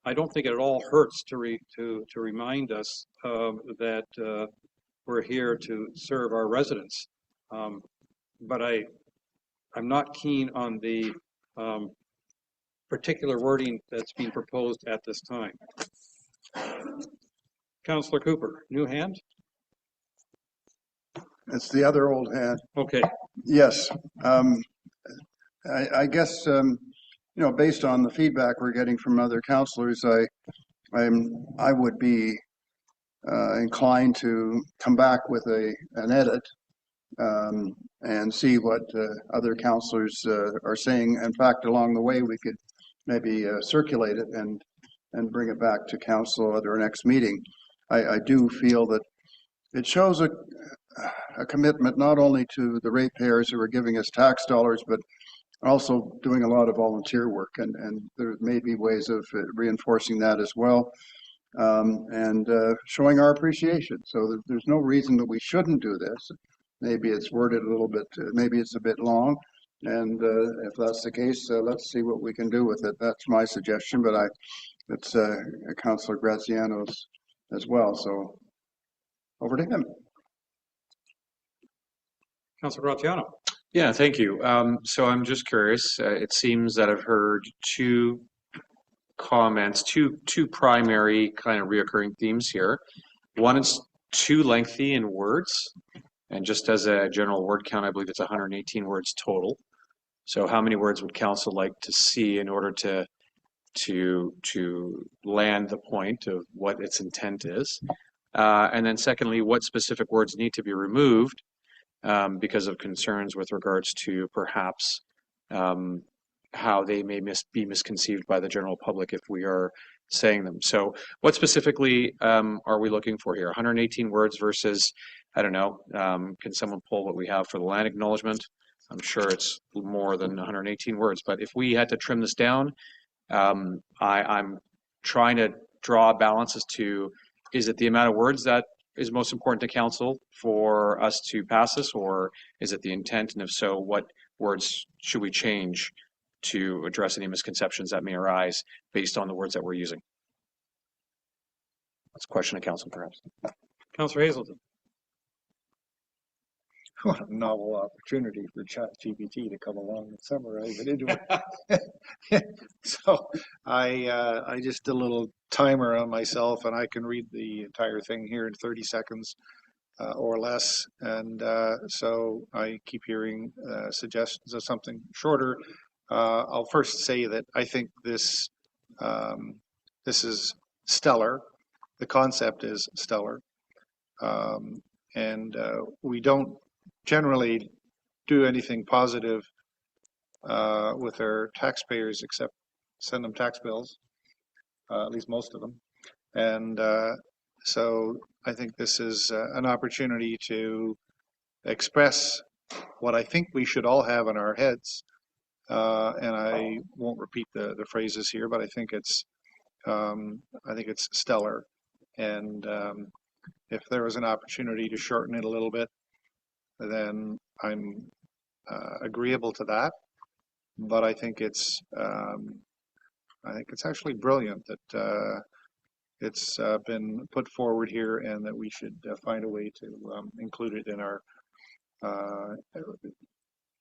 I don't think it at all hurts to remind us that we're here to serve our residents. But I'm not keen on the particular wording that's being proposed at this time. Councillor Cooper, new hand? It's the other old hand. Okay. Yes. I guess you know, based on the feedback we're getting from other councillors, I would be inclined to come back with an edit and see what other councillors are saying. In fact, along the way, we could maybe circulate it and bring it back to council at our next meeting. I do feel that it shows a commitment not only to the ratepayers who are giving us tax dollars, but also doing a lot of volunteer work, and there may be ways of reinforcing that as well, and showing our appreciation. So there's no reason that we shouldn't do this. Maybe it's worded a little bit, maybe it's a bit long, and if that's the case, let's see what we can do with it. That's my suggestion, but it's Councillor Graziano's as well, so over to him. Councillor Graziano. Yeah, thank you. So I'm just curious. It seems that I've heard two comments, two primary kind of reoccurring themes here. One is too lengthy in words, and just as a general word count, I believe it's 118 words total. So how many words would council like to see in order to land the point of what its intent is? And then secondly, what specific words need to be removed because of concerns with regards to perhaps how they may be misconceived by the general public if we are saying them. So what specifically are we looking for here? 118 words versus, I don't know, can someone pull what we have for the land acknowledgement? I'm sure it's more than 118 words, but if we had to trim this down, I'm trying to draw a balance as to, is it the amount of words that is most important to council for us to pass this, or is it the intent? And if so, what words should we change to address any misconceptions that may arise based on the words that we're using? That's a question to council, perhaps. Councillor Hazelton. What a novel opportunity for ChatGPT to come along and summarize it into it. So I just did a little timer on myself, and I can read the entire thing here in 30 seconds or less. And so I keep hearing suggestions of something shorter. I'll first say that I think this is stellar. The concept is stellar. And we don't generally do anything positive with our taxpayers except send them tax bills, at least most of them. And so I think this is an opportunity to express what I think we should all have in our heads. And I won't repeat the phrases here, but I think it's stellar. And if there was an opportunity to shorten it a little bit, then I'm agreeable to that. But I think it's actually brilliant that it's been put forward here, and that we should find a way to include it in our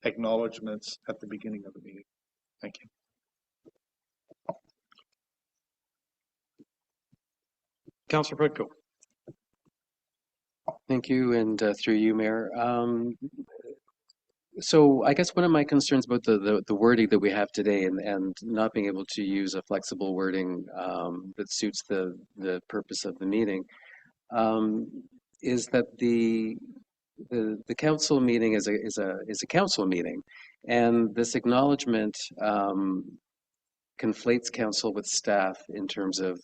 acknowledgements at the beginning of the meeting. Thank you. Councillor Pritko. Thank you, and through you, Mayor. So I guess one of my concerns about the wording that we have today, and not being able to use a flexible wording that suits the purpose of the meeting, is that the council meeting is a council meeting, and this acknowledgement conflates council with staff in terms of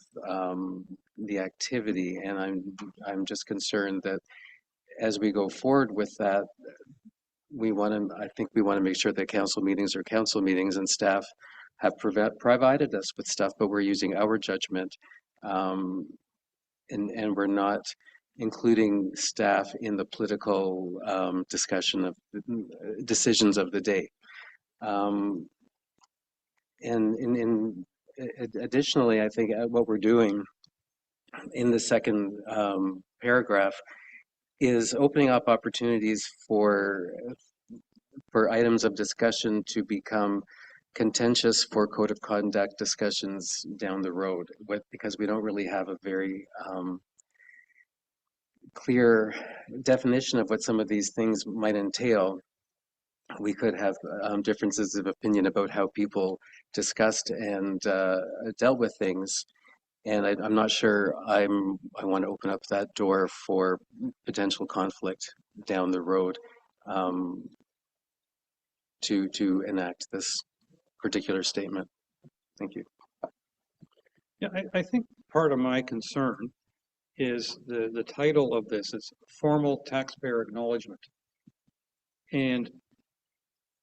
the activity, and I'm just concerned that as we go forward with that, I think we want to make sure that council meetings are council meetings, and staff have provided us with stuff, but we're using our judgment, and we're not including staff in the political discussion of decisions of the day. And additionally, I think what we're doing in the second paragraph is opening up opportunities for items of discussion to become contentious for code of conduct discussions down the road, because we don't really have a very clear definition of what some of these things might entail. We could have differences of opinion about how people discussed and dealt with things. And I'm not sure I want to open up that door for potential conflict down the road to enact this particular statement. Thank you. Yeah, I think part of my concern is the title of this is formal taxpayer acknowledgement. And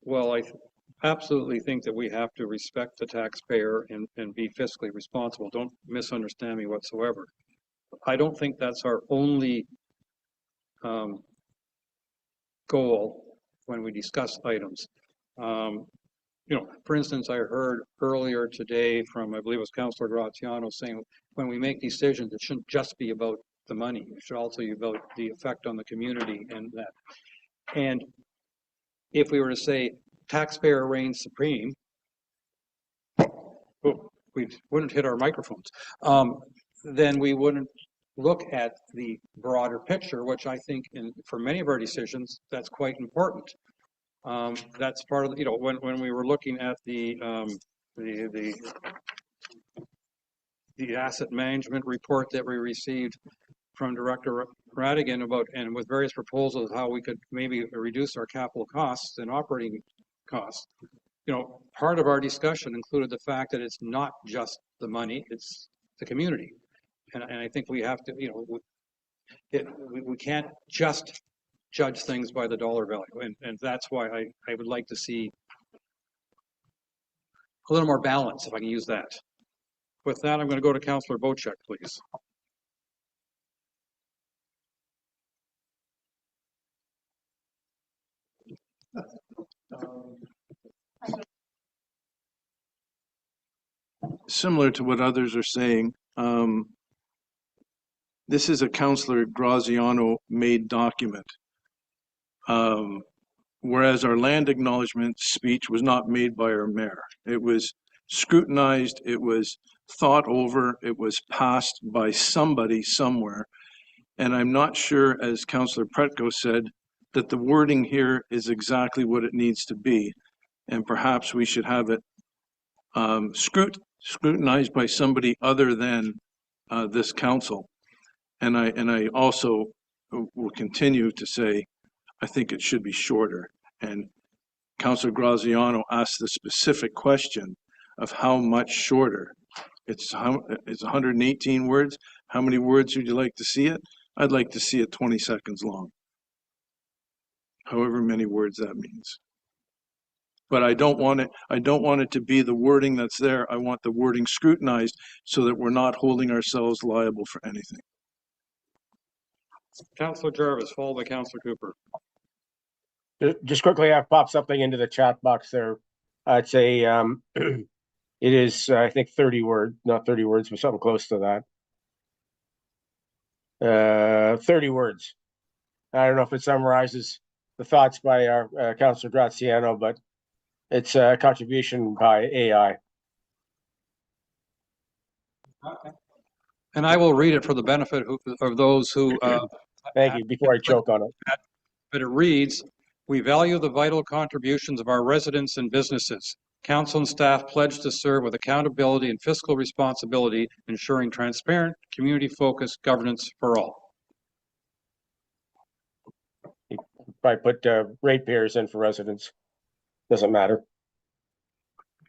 well, I absolutely think that we have to respect the taxpayer and be fiscally responsible. Don't misunderstand me whatsoever. I don't think that's our only goal when we discuss items. You know, for instance, I heard earlier today from, I believe it was Councillor Graziano, saying when we make decisions, it shouldn't just be about the money. It should also be about the effect on the community and that. And if we were to say taxpayer reigns supreme, we wouldn't hit our microphones. Then we wouldn't look at the broader picture, which I think for many of our decisions, that's quite important. That's part of the, you know, when we were looking at the asset management report that we received from Director Radigan about, and with various proposals how we could maybe reduce our capital costs and operating costs. You know, part of our discussion included the fact that it's not just the money, it's the community. And I think we have to, you know, we can't just judge things by the dollar value. And that's why I would like to see a little more balance, if I can use that. With that, I'm going to go to Councillor Bocek, please. Similar to what others are saying, this is a Councillor Graziano made document. Whereas our land acknowledgement speech was not made by our mayor. It was scrutinized, it was thought over, it was passed by somebody somewhere. And I'm not sure, as Councillor Pretko said, that the wording here is exactly what it needs to be. And perhaps we should have it scrutinized by somebody other than this council. And I also will continue to say, I think it should be shorter. And Councillor Graziano asked the specific question of how much shorter. It's 118 words. How many words would you like to see it? I'd like to see it 20 seconds long. However many words that means. But I don't want it to be the wording that's there. I want the wording scrutinized so that we're not holding ourselves liable for anything. Councillor Jarvis, followed by Councillor Cooper. Just quickly, I've popped something into the chat box there. It's a, it is, I think 30 words, not 30 words, but something close to that. 30 words. I don't know if it summarizes the thoughts by our Councillor Graziano, but it's a contribution by AI. Okay. And I will read it for the benefit of those who... Thank you, before I choke on it. But it reads, we value the vital contributions of our residents and businesses. Council and staff pledge to serve with accountability and fiscal responsibility, ensuring transparent, community-focused governance for all. You probably put ratepayers in for residents. Doesn't matter.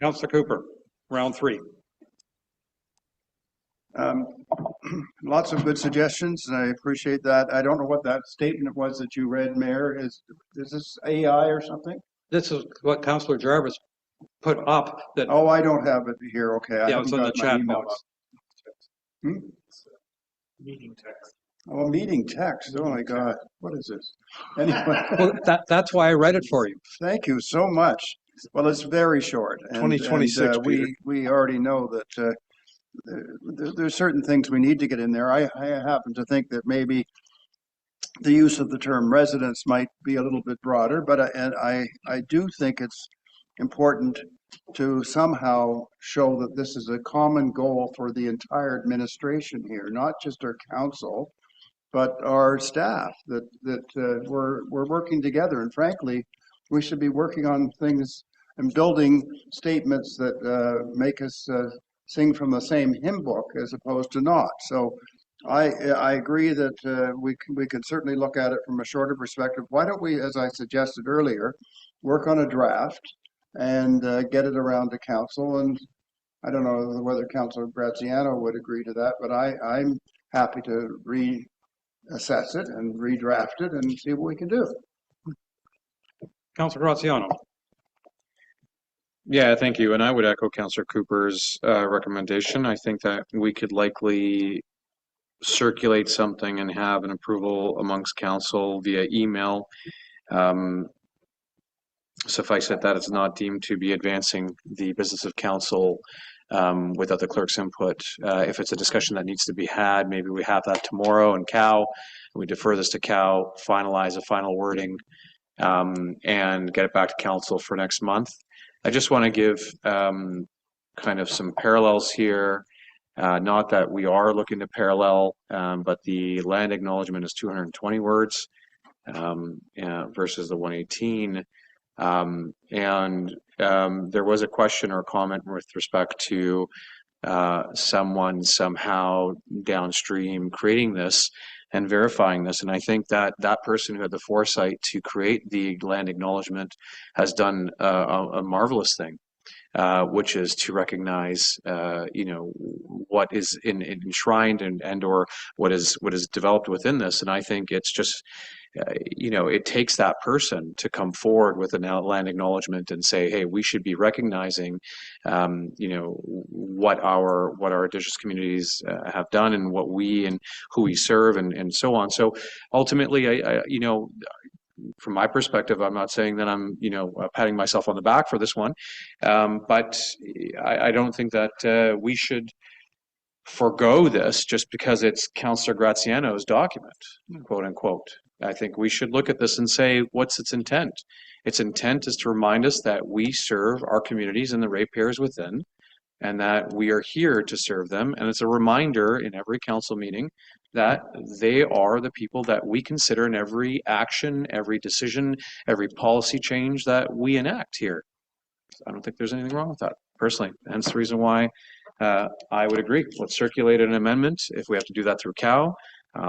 Councillor Cooper, round 3. Lots of good suggestions, and I appreciate that. I don't know what that statement was that you read, Mayor. Is this AI or something? This is what Councillor Jarvis put up. That. Oh, I don't have it here. Okay. Yeah, it's in the chat box. Meeting text. Oh, meeting text. Oh my God. What is this? Anyway. Well, that's why I read it for you. Thank you so much. Well, it's very short. 2026. We already know that there's certain things we need to get in there. I happen to think that maybe the use of the term residents might be a little bit broader, but I do think it's important to somehow show that this is a common goal for the entire administration here, not just our council, but our staff, that we're working together. And frankly, we should be working on things and building statements that make us sing from the same hymn book as opposed to not. So I agree that we could certainly look at it from a shorter perspective. Why don't we, as I suggested earlier, work on a draft and get it around to council? And I don't know whether Councillor Graziano would agree to that, but I'm happy to reassess it and redraft it and see what we can do. Councillor Graziano. Yeah, thank you. And I would echo Councillor Cooper's recommendation. I think that we could likely circulate something and have an approval amongst council via email. Suffice it that it's not deemed to be advancing the business of council without the clerk's input. If it's a discussion that needs to be had, maybe we have that tomorrow in COW. We defer this to COW, finalize a final wording, and get it back to council for next month. I just want to give kind of some parallels here. Not that we are looking to parallel, but the land acknowledgement is 220 words versus the 118. There was a question or comment with respect to someone somehow downstream creating this and verifying this. And I think that that person who had the foresight to create the land acknowledgement has done a marvelous thing, which is to recognize, what is enshrined and or what is developed within this. And I think it's just, it takes that person to come forward with a land acknowledgement and say, hey, we should be recognizing, what our Indigenous communities have done and what we and who we serve and so on. So ultimately, I from my perspective, I'm not saying that I'm, patting myself on the back for this one, but I don't think that we should forego this just because it's Councillor Graziano's document, quote unquote. I think we should look at this and say, what's its intent? Its intent is to remind us that we serve our communities and the ratepayers within, and that we are here to serve them. And it's a reminder in every council meeting that they are the people that we consider in every action, every decision, every policy change that we enact here. I don't think there's anything wrong with that, personally. Hence the reason why I would agree. Let's circulate an amendment. If we have to do that through COW,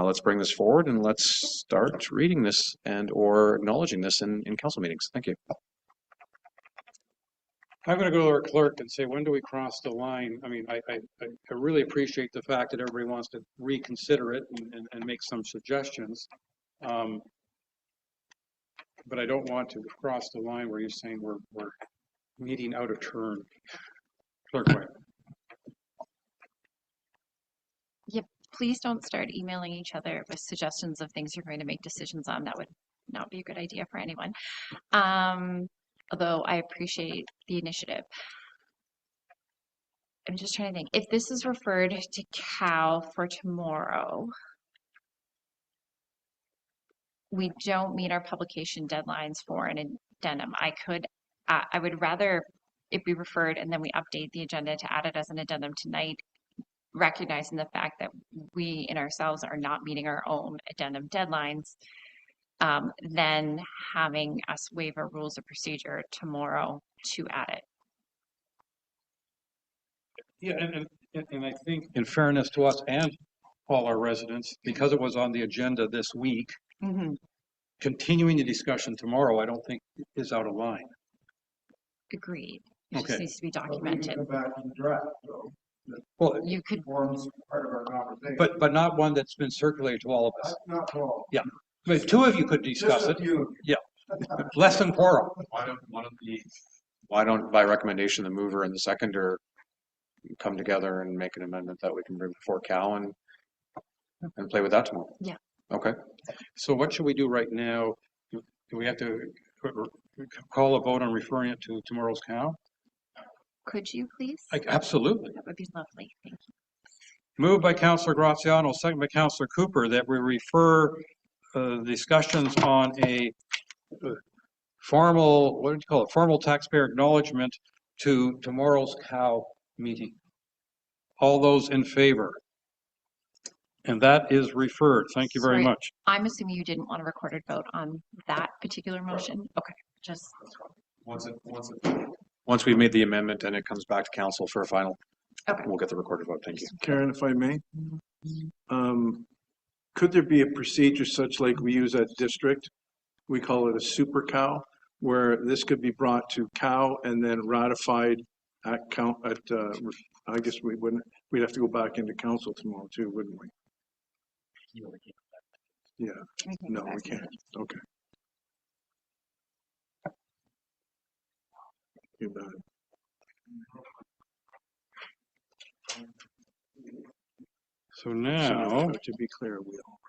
let's bring this forward and let's start reading this and or acknowledging this in council meetings. Thank you. I'm going to go to our clerk and say, when do we cross the line? I mean, I really appreciate the fact that everybody wants to reconsider it and make some suggestions. But I don't want to cross the line where you're saying we're meeting out of turn. Clerk White. Yep. Please don't start emailing each other with suggestions of things you're going to make decisions on. That would not be a good idea for anyone. Although I appreciate the initiative. I'm just trying to think. If this is referred to COW for tomorrow, we don't meet our publication deadlines for an addendum. I would rather it be referred and then we update the agenda to add it as an addendum tonight, recognizing the fact that we in ourselves are not meeting our own addendum deadlines. Then having us waive our rules of procedure tomorrow to add it. Yeah, and I think in fairness to us and all our residents, because it was on the agenda this week, continuing the discussion tomorrow, I don't think is out of line. Agreed. It just needs to be documented. Well, you could forms part of our conversation, but not one that's been circulated to all of us. Not all. Yeah. If two of you could discuss it, yeah, less than quorum. Why don't by recommendation the mover and the seconder come together and make an amendment that we can bring before COW and play with that tomorrow? Yeah. Okay. So what should we do right now? Do we have to call a vote on referring it to tomorrow's COW? Could you please? Absolutely. That would be lovely. Thank you. Moved by Councillor Graziano, second by Councillor Cooper, that we refer discussions on a formal, what do you call it, formal taxpayer acknowledgement to tomorrow's COW meeting. All those in favor? And that is referred. Thank you very much. I'm assuming you didn't want a recorded vote on that particular motion. Okay, just once it once we've made the amendment and it comes back to council for a final, Okay. we'll get the recorded vote. Thank you. Karen, if I may, could there be a procedure such like we use at district? We call it a super cow, where this could be brought to cow and then ratified at I guess we'd have to go back into council tomorrow too, wouldn't we? Yeah, no, we can't. Okay. You bet. So now, to be clear, we all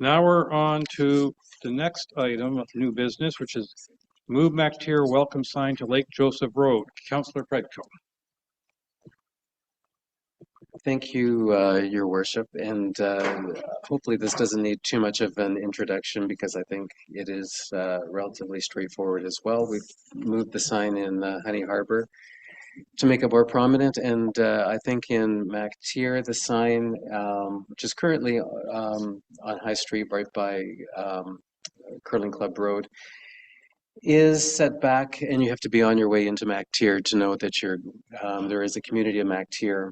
now we're on to the next item of new business, which is move MacTier welcome sign to Lake Joseph Road. Councillor Predko. Thank you, Your Worship, and hopefully this doesn't need too much of an introduction because I think it is relatively straightforward as well. We've moved the sign in Honey Harbor to make it more prominent, and I think in MacTier, the sign, which is currently on High Street right by Curling Club Road, is set back, and you have to be on your way into MacTier to know that there is a community of MacTier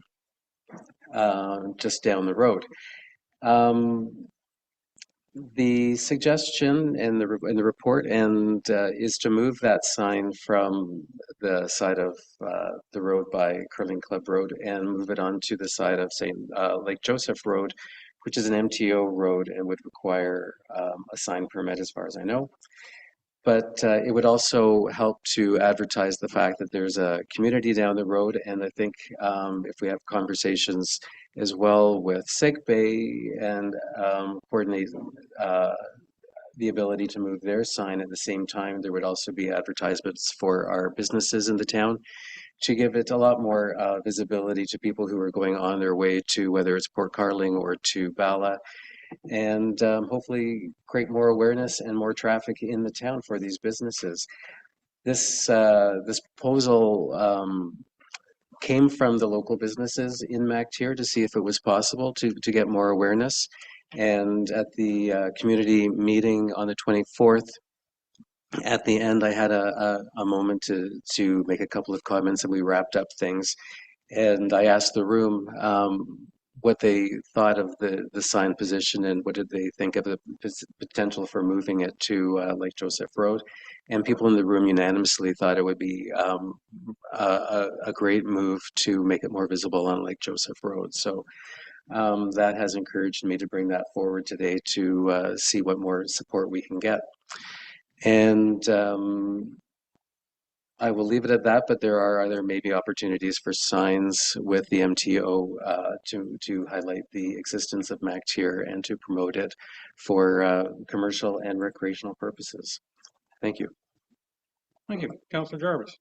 just down the road. The suggestion in the report is to move that sign from the side of the road by Curling Club Road and move it onto the side of Lake Joseph Road, which is an MTO road and would require a sign permit as far as I know. But it would also help to advertise the fact that there's a community down the road. And I think if we have conversations as well with Sig Bay and coordinate the ability to move their sign at the same time, there would also be advertisements for our businesses in the town to give it a lot more visibility to people who are going on their way to whether it's Port Carling or to Bala, and hopefully create more awareness and more traffic in the town for these businesses. This proposal came from the local businesses in MacTier to see if it was possible to get more awareness. And at the community meeting on the 24th, at the end, I had a moment to make a couple of comments, and we wrapped up things. And I asked the room what they thought of the sign position and what did they think of the potential for moving it to Lake Joseph Road. And people in the room unanimously thought it would be a great move to make it more visible on Lake Joseph Road. So that has encouraged me to bring that forward today to see what more support we can get. And I will leave it at that, but there are other maybe opportunities for signs with the MTO to highlight the existence of MacTier and to promote it for commercial and recreational purposes. Thank you. Thank you. Councillor Jarvis.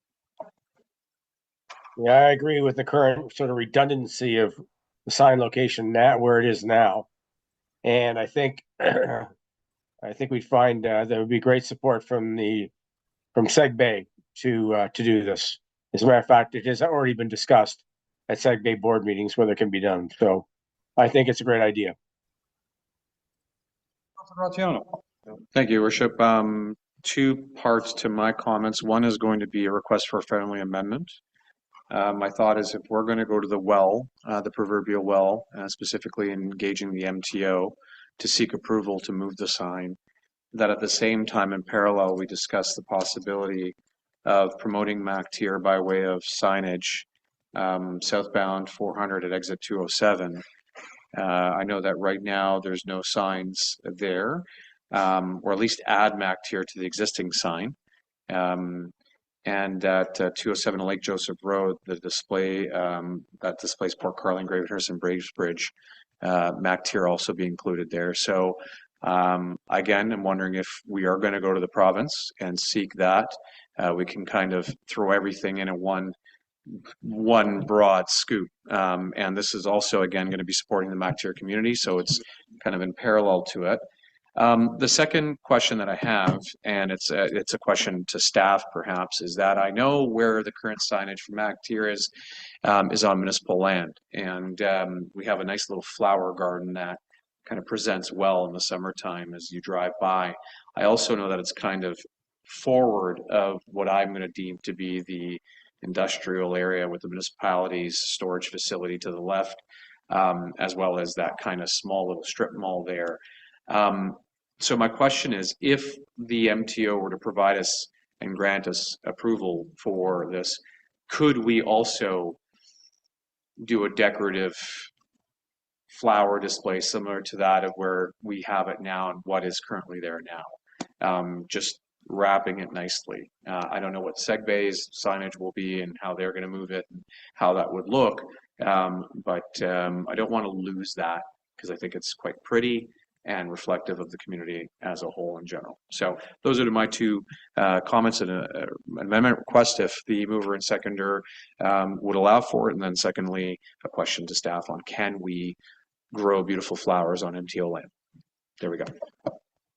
Yeah, I agree with the current sort of redundancy of the sign location now where it is now. And I think we'd find there would be great support from Seg Bay to do this. As a matter of fact, it has already been discussed at Seg Bay board meetings whether it can be done. So I think it's a great idea. Thank you, Worship. Two parts to my comments. One is going to be a request for a friendly amendment. My thought is if we're going to go to the well, the proverbial well, specifically engaging the MTO to seek approval to move the sign, that at the same time in parallel we discuss the possibility of promoting MacTier by way of signage southbound 400 at exit 207. I know that right now there's no signs there, or at least add MacTier to the existing sign. And at 207 Lake Joseph Road, the display that displays Port Carling, Great Harrison Bridge, MacTier also be included there. So again, I'm wondering if we are going to go to the province and seek that. We can kind of throw everything in a one broad scoop. And this is also, again, going to be supporting the MacTier community, so it's kind of in parallel to it. The second question that I have, and it's a question to staff perhaps, is that I know where the current signage for MacTier is on municipal land, and we have a nice little flower garden that kind of presents well in the summertime as you drive by. I also know that it's kind of forward of what I'm going to deem to be the industrial area with the municipality's storage facility to the left, as well as that kind of small little strip mall there. So my question is, if the MTO were to provide us and grant us approval for this, could we also do a decorative flower display similar to that of where we have it now and what is currently there now? Just wrapping it nicely. I don't know what Segbay's signage will be and how they're going to move it and how that would look, but I don't want to lose that because I think it's quite pretty and reflective of the community as a whole in general. So those are my two comments and an amendment request if the mover and seconder would allow for it. And then secondly, a question to staff on can we grow beautiful flowers on MTO land? There we go.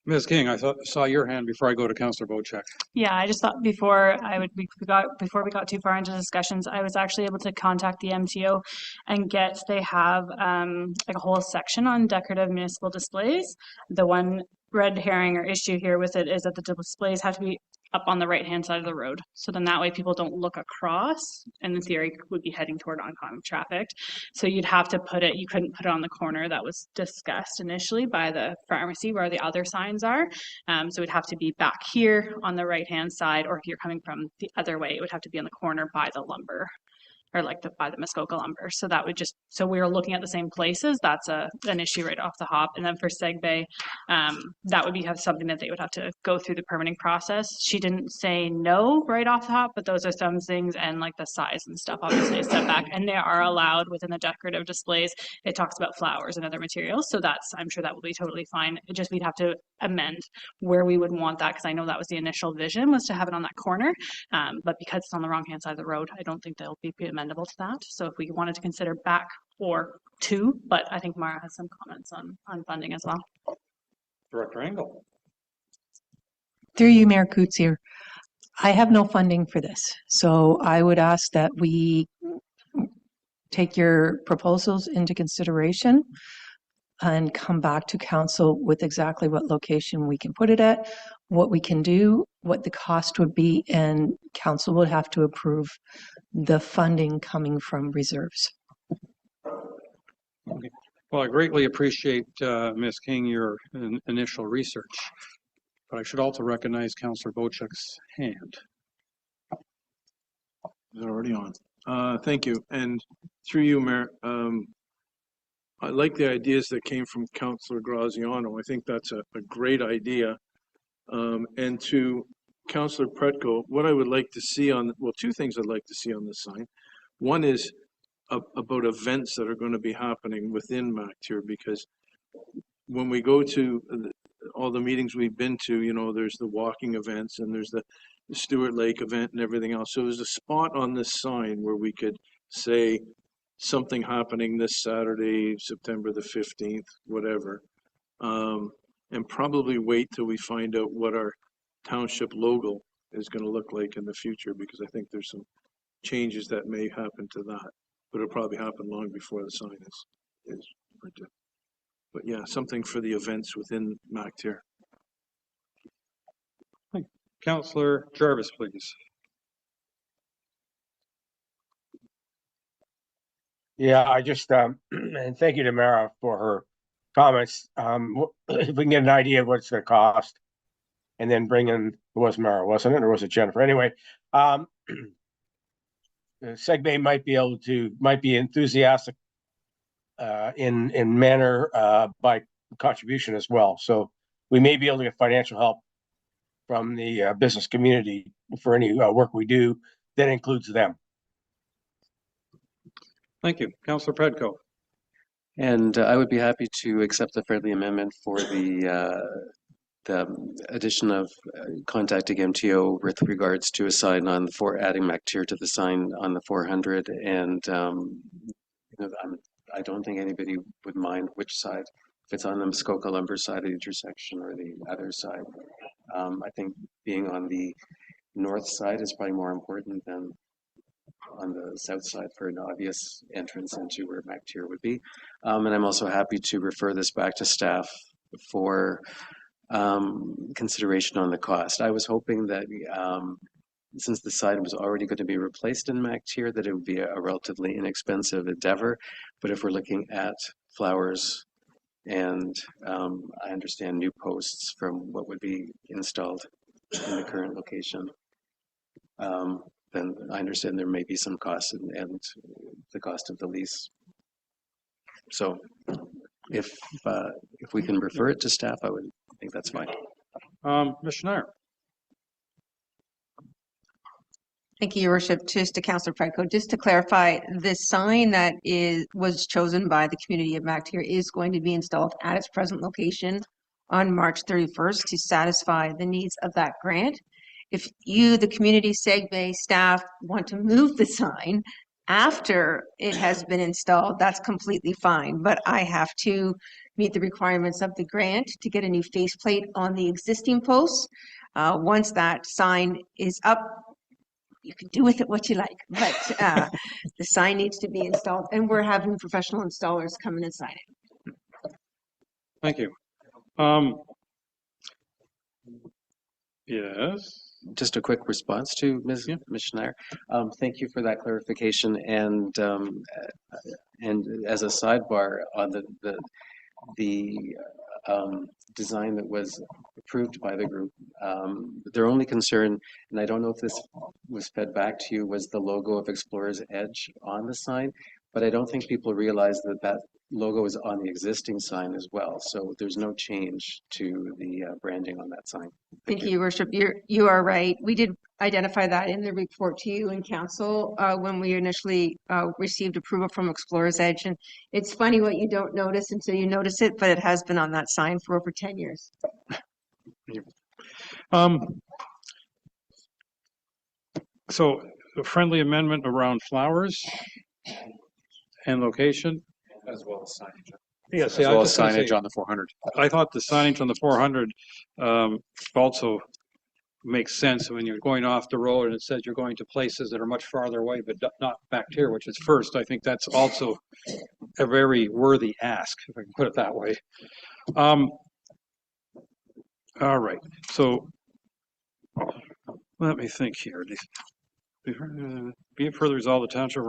Ms. King, I saw your hand before I go to Councillor Bocek. Yeah, I just thought before we got too far into discussions, I was actually able to contact the MTO and they have like a whole section on decorative municipal displays. The one red herring or issue here with it is that the displays have to be up on the right-hand side of the road. So then that way people don't look across and in theory would be heading toward oncoming traffic. So you'd have to you couldn't put it on the corner that was discussed initially by the pharmacy where the other signs are. So it'd have to be back here on the right-hand side, or if you're coming from the other way, it would have to be on the corner by the lumber. Or like by the Muskoka lumber. So that would so we were looking at the same places. That's an issue right off the hop. And then for Segbay, that would have something that they would have to go through the permitting process. She didn't say no right off the hop, but those are some things, and like the size and stuff obviously is set back, and they are allowed within the decorative displays. It talks about flowers and other materials. So I'm sure that will be totally fine. We'd have to amend where we would want that, because I know that was the initial vision, was to have it on that corner. But because it's on the wrong hand side of the road, I don't think they'll be amendable to that. So if we wanted to consider back or two, but I think Mara has some comments on funding as well. Director Engel. Through you, Mayor Coetzee, I have no funding for this. So I would ask that we take your proposals into consideration and come back to council with exactly what location we can put it at, what we can do, what the cost would be, and council would have to approve the funding coming from reserves. Okay. Well, I greatly appreciate, Ms. King, your initial research, but I should also recognize Councillor Bocek's hand. It's already on. Thank you. And through you, Mayor, I like the ideas that came from Councillor Graziano. I think that's a great idea. And to Councillor Pretko, what I would like to see two things I'd like to see on this sign. One is about events that are going to be happening within MacTier, because when we go to all the meetings we've been to, there's the walking events and there's the Stewart Lake event and everything else. So there's a spot on this sign where we could say something happening this Saturday, September the 15th, whatever, and probably wait till we find out what our township logo is going to look like in the future, because I think there's some changes that may happen to that, but it'll probably happen long before the sign is printed. But yeah, something for the events within MacTier. Councillor Jarvis, please. Yeah, I just, and thank you to Mara for her comments. If we can get an idea of what it's going to cost, and then bring in, it was Mara, wasn't it? Or was it Jennifer? Anyway, Segbay might be enthusiastic in manner by contribution as well. So we may be able to get financial help from the business community for any work we do that includes them. Thank you. Councillor Predko. And I would be happy to accept the friendly amendment for the addition of contacting MTO with regards to a sign on adding MacTier to the sign on the 400. And I don't think anybody would mind which side, if it's on the Muskoka lumber side of the intersection or the other side. I think being on the north side is probably more important than on the south side for an obvious entrance into where MacTier would be. And I'm also happy to refer this back to staff for consideration on the cost. I was hoping that since the sign was already going to be replaced in MacTier, that it would be a relatively inexpensive endeavor. But if we're looking at flowers and I understand new posts from what would be installed in the current location, then I understand there may be some costs and the cost of the lease. So if we can refer it to staff, I would think that's fine. Ms. Schneier. Thank you, Your Worship. Just to Councillor Predko, just to clarify, the sign that was chosen by the community of MacTier is going to be installed at its present location on March 31st to satisfy the needs of that grant. If you, the community segue staff, want to move the sign after it has been installed, that's completely fine. But I have to meet the requirements of the grant to get a new faceplate on the existing posts. Once that sign is up, you can do with it what you like, but the sign needs to be installed, and we're having professional installers come in and sign it. Thank you. Yes. Just a quick response to Ms. Schneier. Thank you for that clarification. And as a sidebar on the design that was approved by the group, their only concern, and I don't know if this was fed back to you, was the logo of Explorer's Edge on the sign, but I don't think people realize that that logo is on the existing sign as well. So there's no change to the branding on that sign. Thank you, Your Worship. You are right. We did identify that in the report to you in council when we initially received approval from Explorer's Edge. And it's funny what you don't notice until you notice it, but it has been on that sign for over 10 years. So a friendly amendment around flowers and location. As well as signage. Yeah, see, as well as signage on the 400. I thought the signage on the 400 also makes sense when you're going off the road and it says you're going to places that are much farther away, but not back here, which is first. I think that's also a very worthy ask, if I can put it that way. All right, so let me think here. Be it further resolved, the township.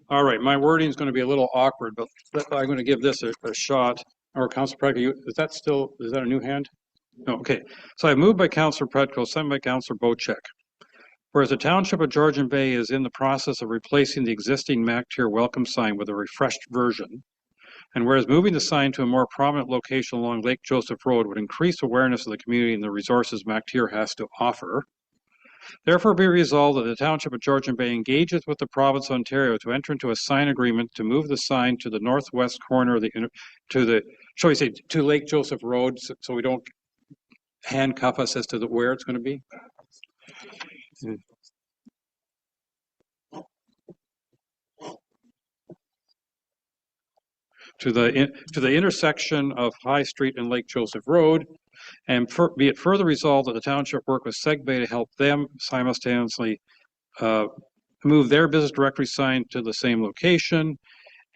All right, my wording is going to be a little awkward, but I'm going to give this a shot. Or Councilor Predko, is that a new hand? No, okay. So I moved by Councilor Predko, second by Councilor Bocek. Whereas the Township of Georgian Bay is in the process of replacing the existing MacTier welcome sign with a refreshed version, and whereas moving the sign to a more prominent location along Lake Joseph Road would increase awareness of the community and the resources MacTier has to offer, therefore be resolved that the Township of Georgian Bay engages with the Province of Ontario to enter into a sign agreement to move the sign to the northwest corner of to Lake Joseph Road, so we don't handcuff us as to where it's going to be. To the intersection of High Street and Lake Joseph Road, and be it further resolved that the township work with Segbay to help them simultaneously move their business directory sign to the same location,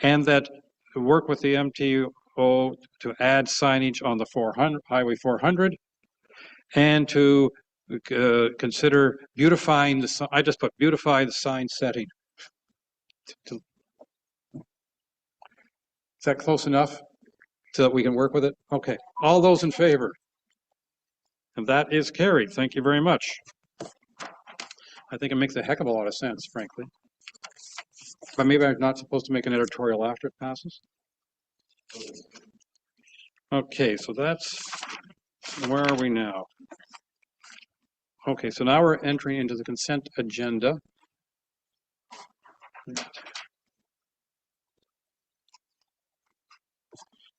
and that work with the MTO to add signage on the Highway 400, and to consider beautifying the. I just put beautify the sign setting. Is that close enough so that we can work with it? Okay. All those in favor? And that is carried. Thank you very much. I think it makes a heck of a lot of sense, frankly. But maybe I'm not supposed to make an editorial after it passes. Okay, so that's, where are we now? Okay, so now we're entering into the consent agenda.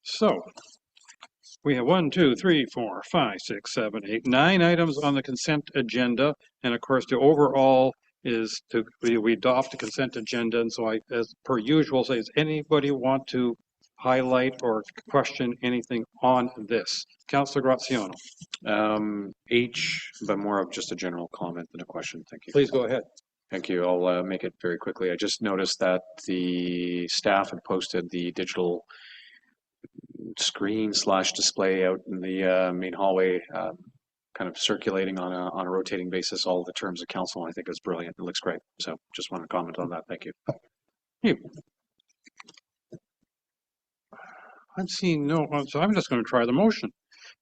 So, We have 1, 2, 3, 4, 5, 6, 7, 8, 9 items on the consent agenda. And of course, the overall is we adopt the consent agenda. And so I, as per usual, say, does anybody want to highlight or question anything on this? Councillor Graziano. H, but more of just a general comment than a question. Thank you. Please go ahead. Thank you. I'll make it very quickly. I just noticed that the staff had posted the digital screen / display out in the main hallway, kind of circulating on a rotating basis, all the terms of council. I think it's brilliant. It looks great. So just want to comment on that. Thank you. I'm seeing no, so I'm just going to try the motion.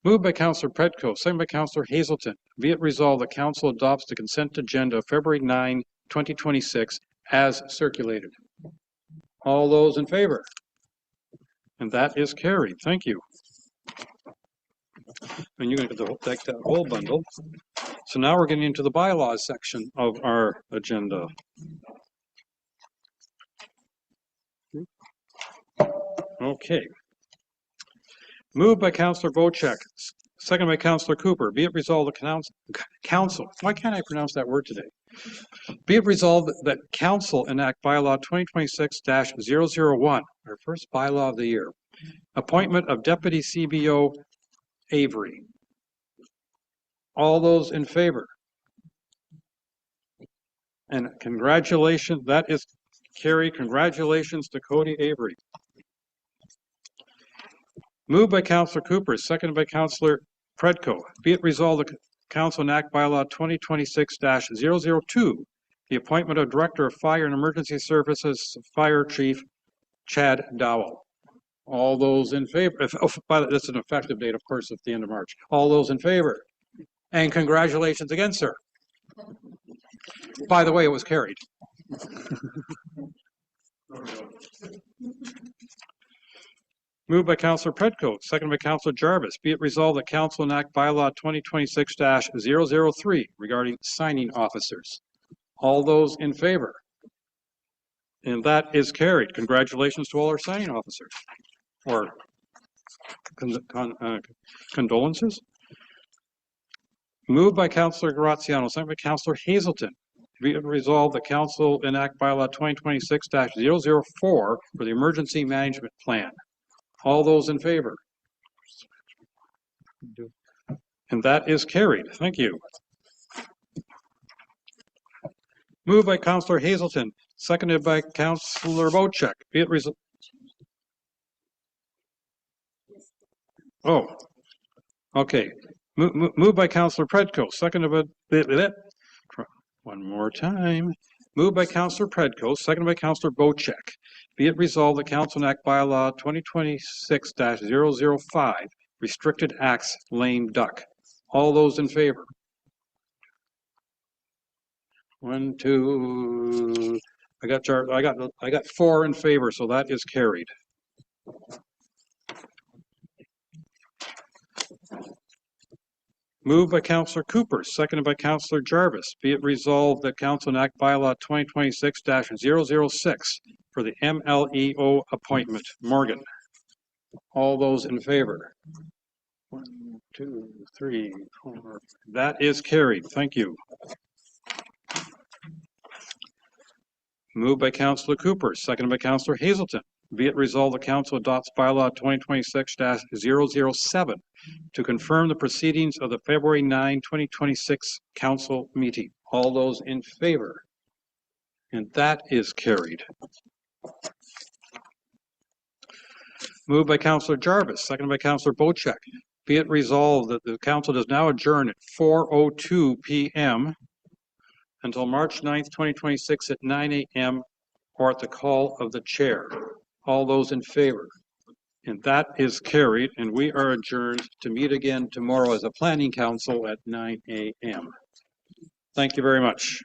Moved by Councillor Predko, second by Councillor Hazelton. Be it resolved, the council adopts the consent agenda of February 9, 2026 as circulated. All those in favor? And that is carried. Thank you. And you're going to take that whole bundle. So now we're getting into the bylaws section of our agenda. Okay. Moved by Councillor Bocek, second by Councillor Cooper. Be it resolved the council. Why can't I pronounce that word today? Be it resolved that council enact bylaw 2026-001, our first bylaw of the year. Appointment of Deputy CBO Avery. All those in favor? And congratulations, that is carried. Congratulations to Cody Avery. Moved by Councillor Cooper, seconded by Councillor Predko. Be it resolved the council enact bylaw 2026-002, the appointment of Director of Fire and Emergency Services, Fire Chief Chad Dowell. All those in favor, that's an effective date, of course, at the end of March. All those in favor? And congratulations again, sir. By the way, it was carried. Moved by Councillor Predko, seconded by Councillor Jarvis. Be it resolved that council enact bylaw 2026-003 regarding signing officers. All those in favor? And that is carried. Congratulations to all our signing officers. Or condolences. Moved by Councillor Graziano, seconded by Councillor Hazelton. Be it resolved that council enact bylaw 2026-004 for the emergency management plan. All those in favor? And that is carried. Thank you. Moved by Councillor Hazelton, seconded by Councillor Bocek. Be it resolved. Oh, okay. Moved by Councillor Predko, seconded by one more time. Moved by Councillor Predko, seconded by Councillor Bocek. Be it resolved that council enact bylaw 2026-005, restricted acts lame duck. All those in favor? 1, 2. I got 4 in favor, so that is carried. Moved by Councillor Cooper, seconded by Councillor Jarvis. Be it resolved that council enact bylaw 2026-006 for the MLEO appointment. Morgan. All those in favor? 1, 2, 3, 4. That is carried. Thank you. Moved by Councillor Cooper, seconded by Councillor Hazelton. Be it resolved the council adopts bylaw 2026-007 to confirm the proceedings of the February 9, 2026 council meeting. All those in favor? And that is carried. Moved by Councillor Jarvis, seconded by Councillor Bocek. Be it resolved that the council does now adjourn at 4:02 p.m. until March 9th, 2026 at 9 a.m. or at the call of the chair. All those in favor? And that is carried, and we are adjourned to meet again tomorrow as a planning council at 9 a.m. Thank you very much.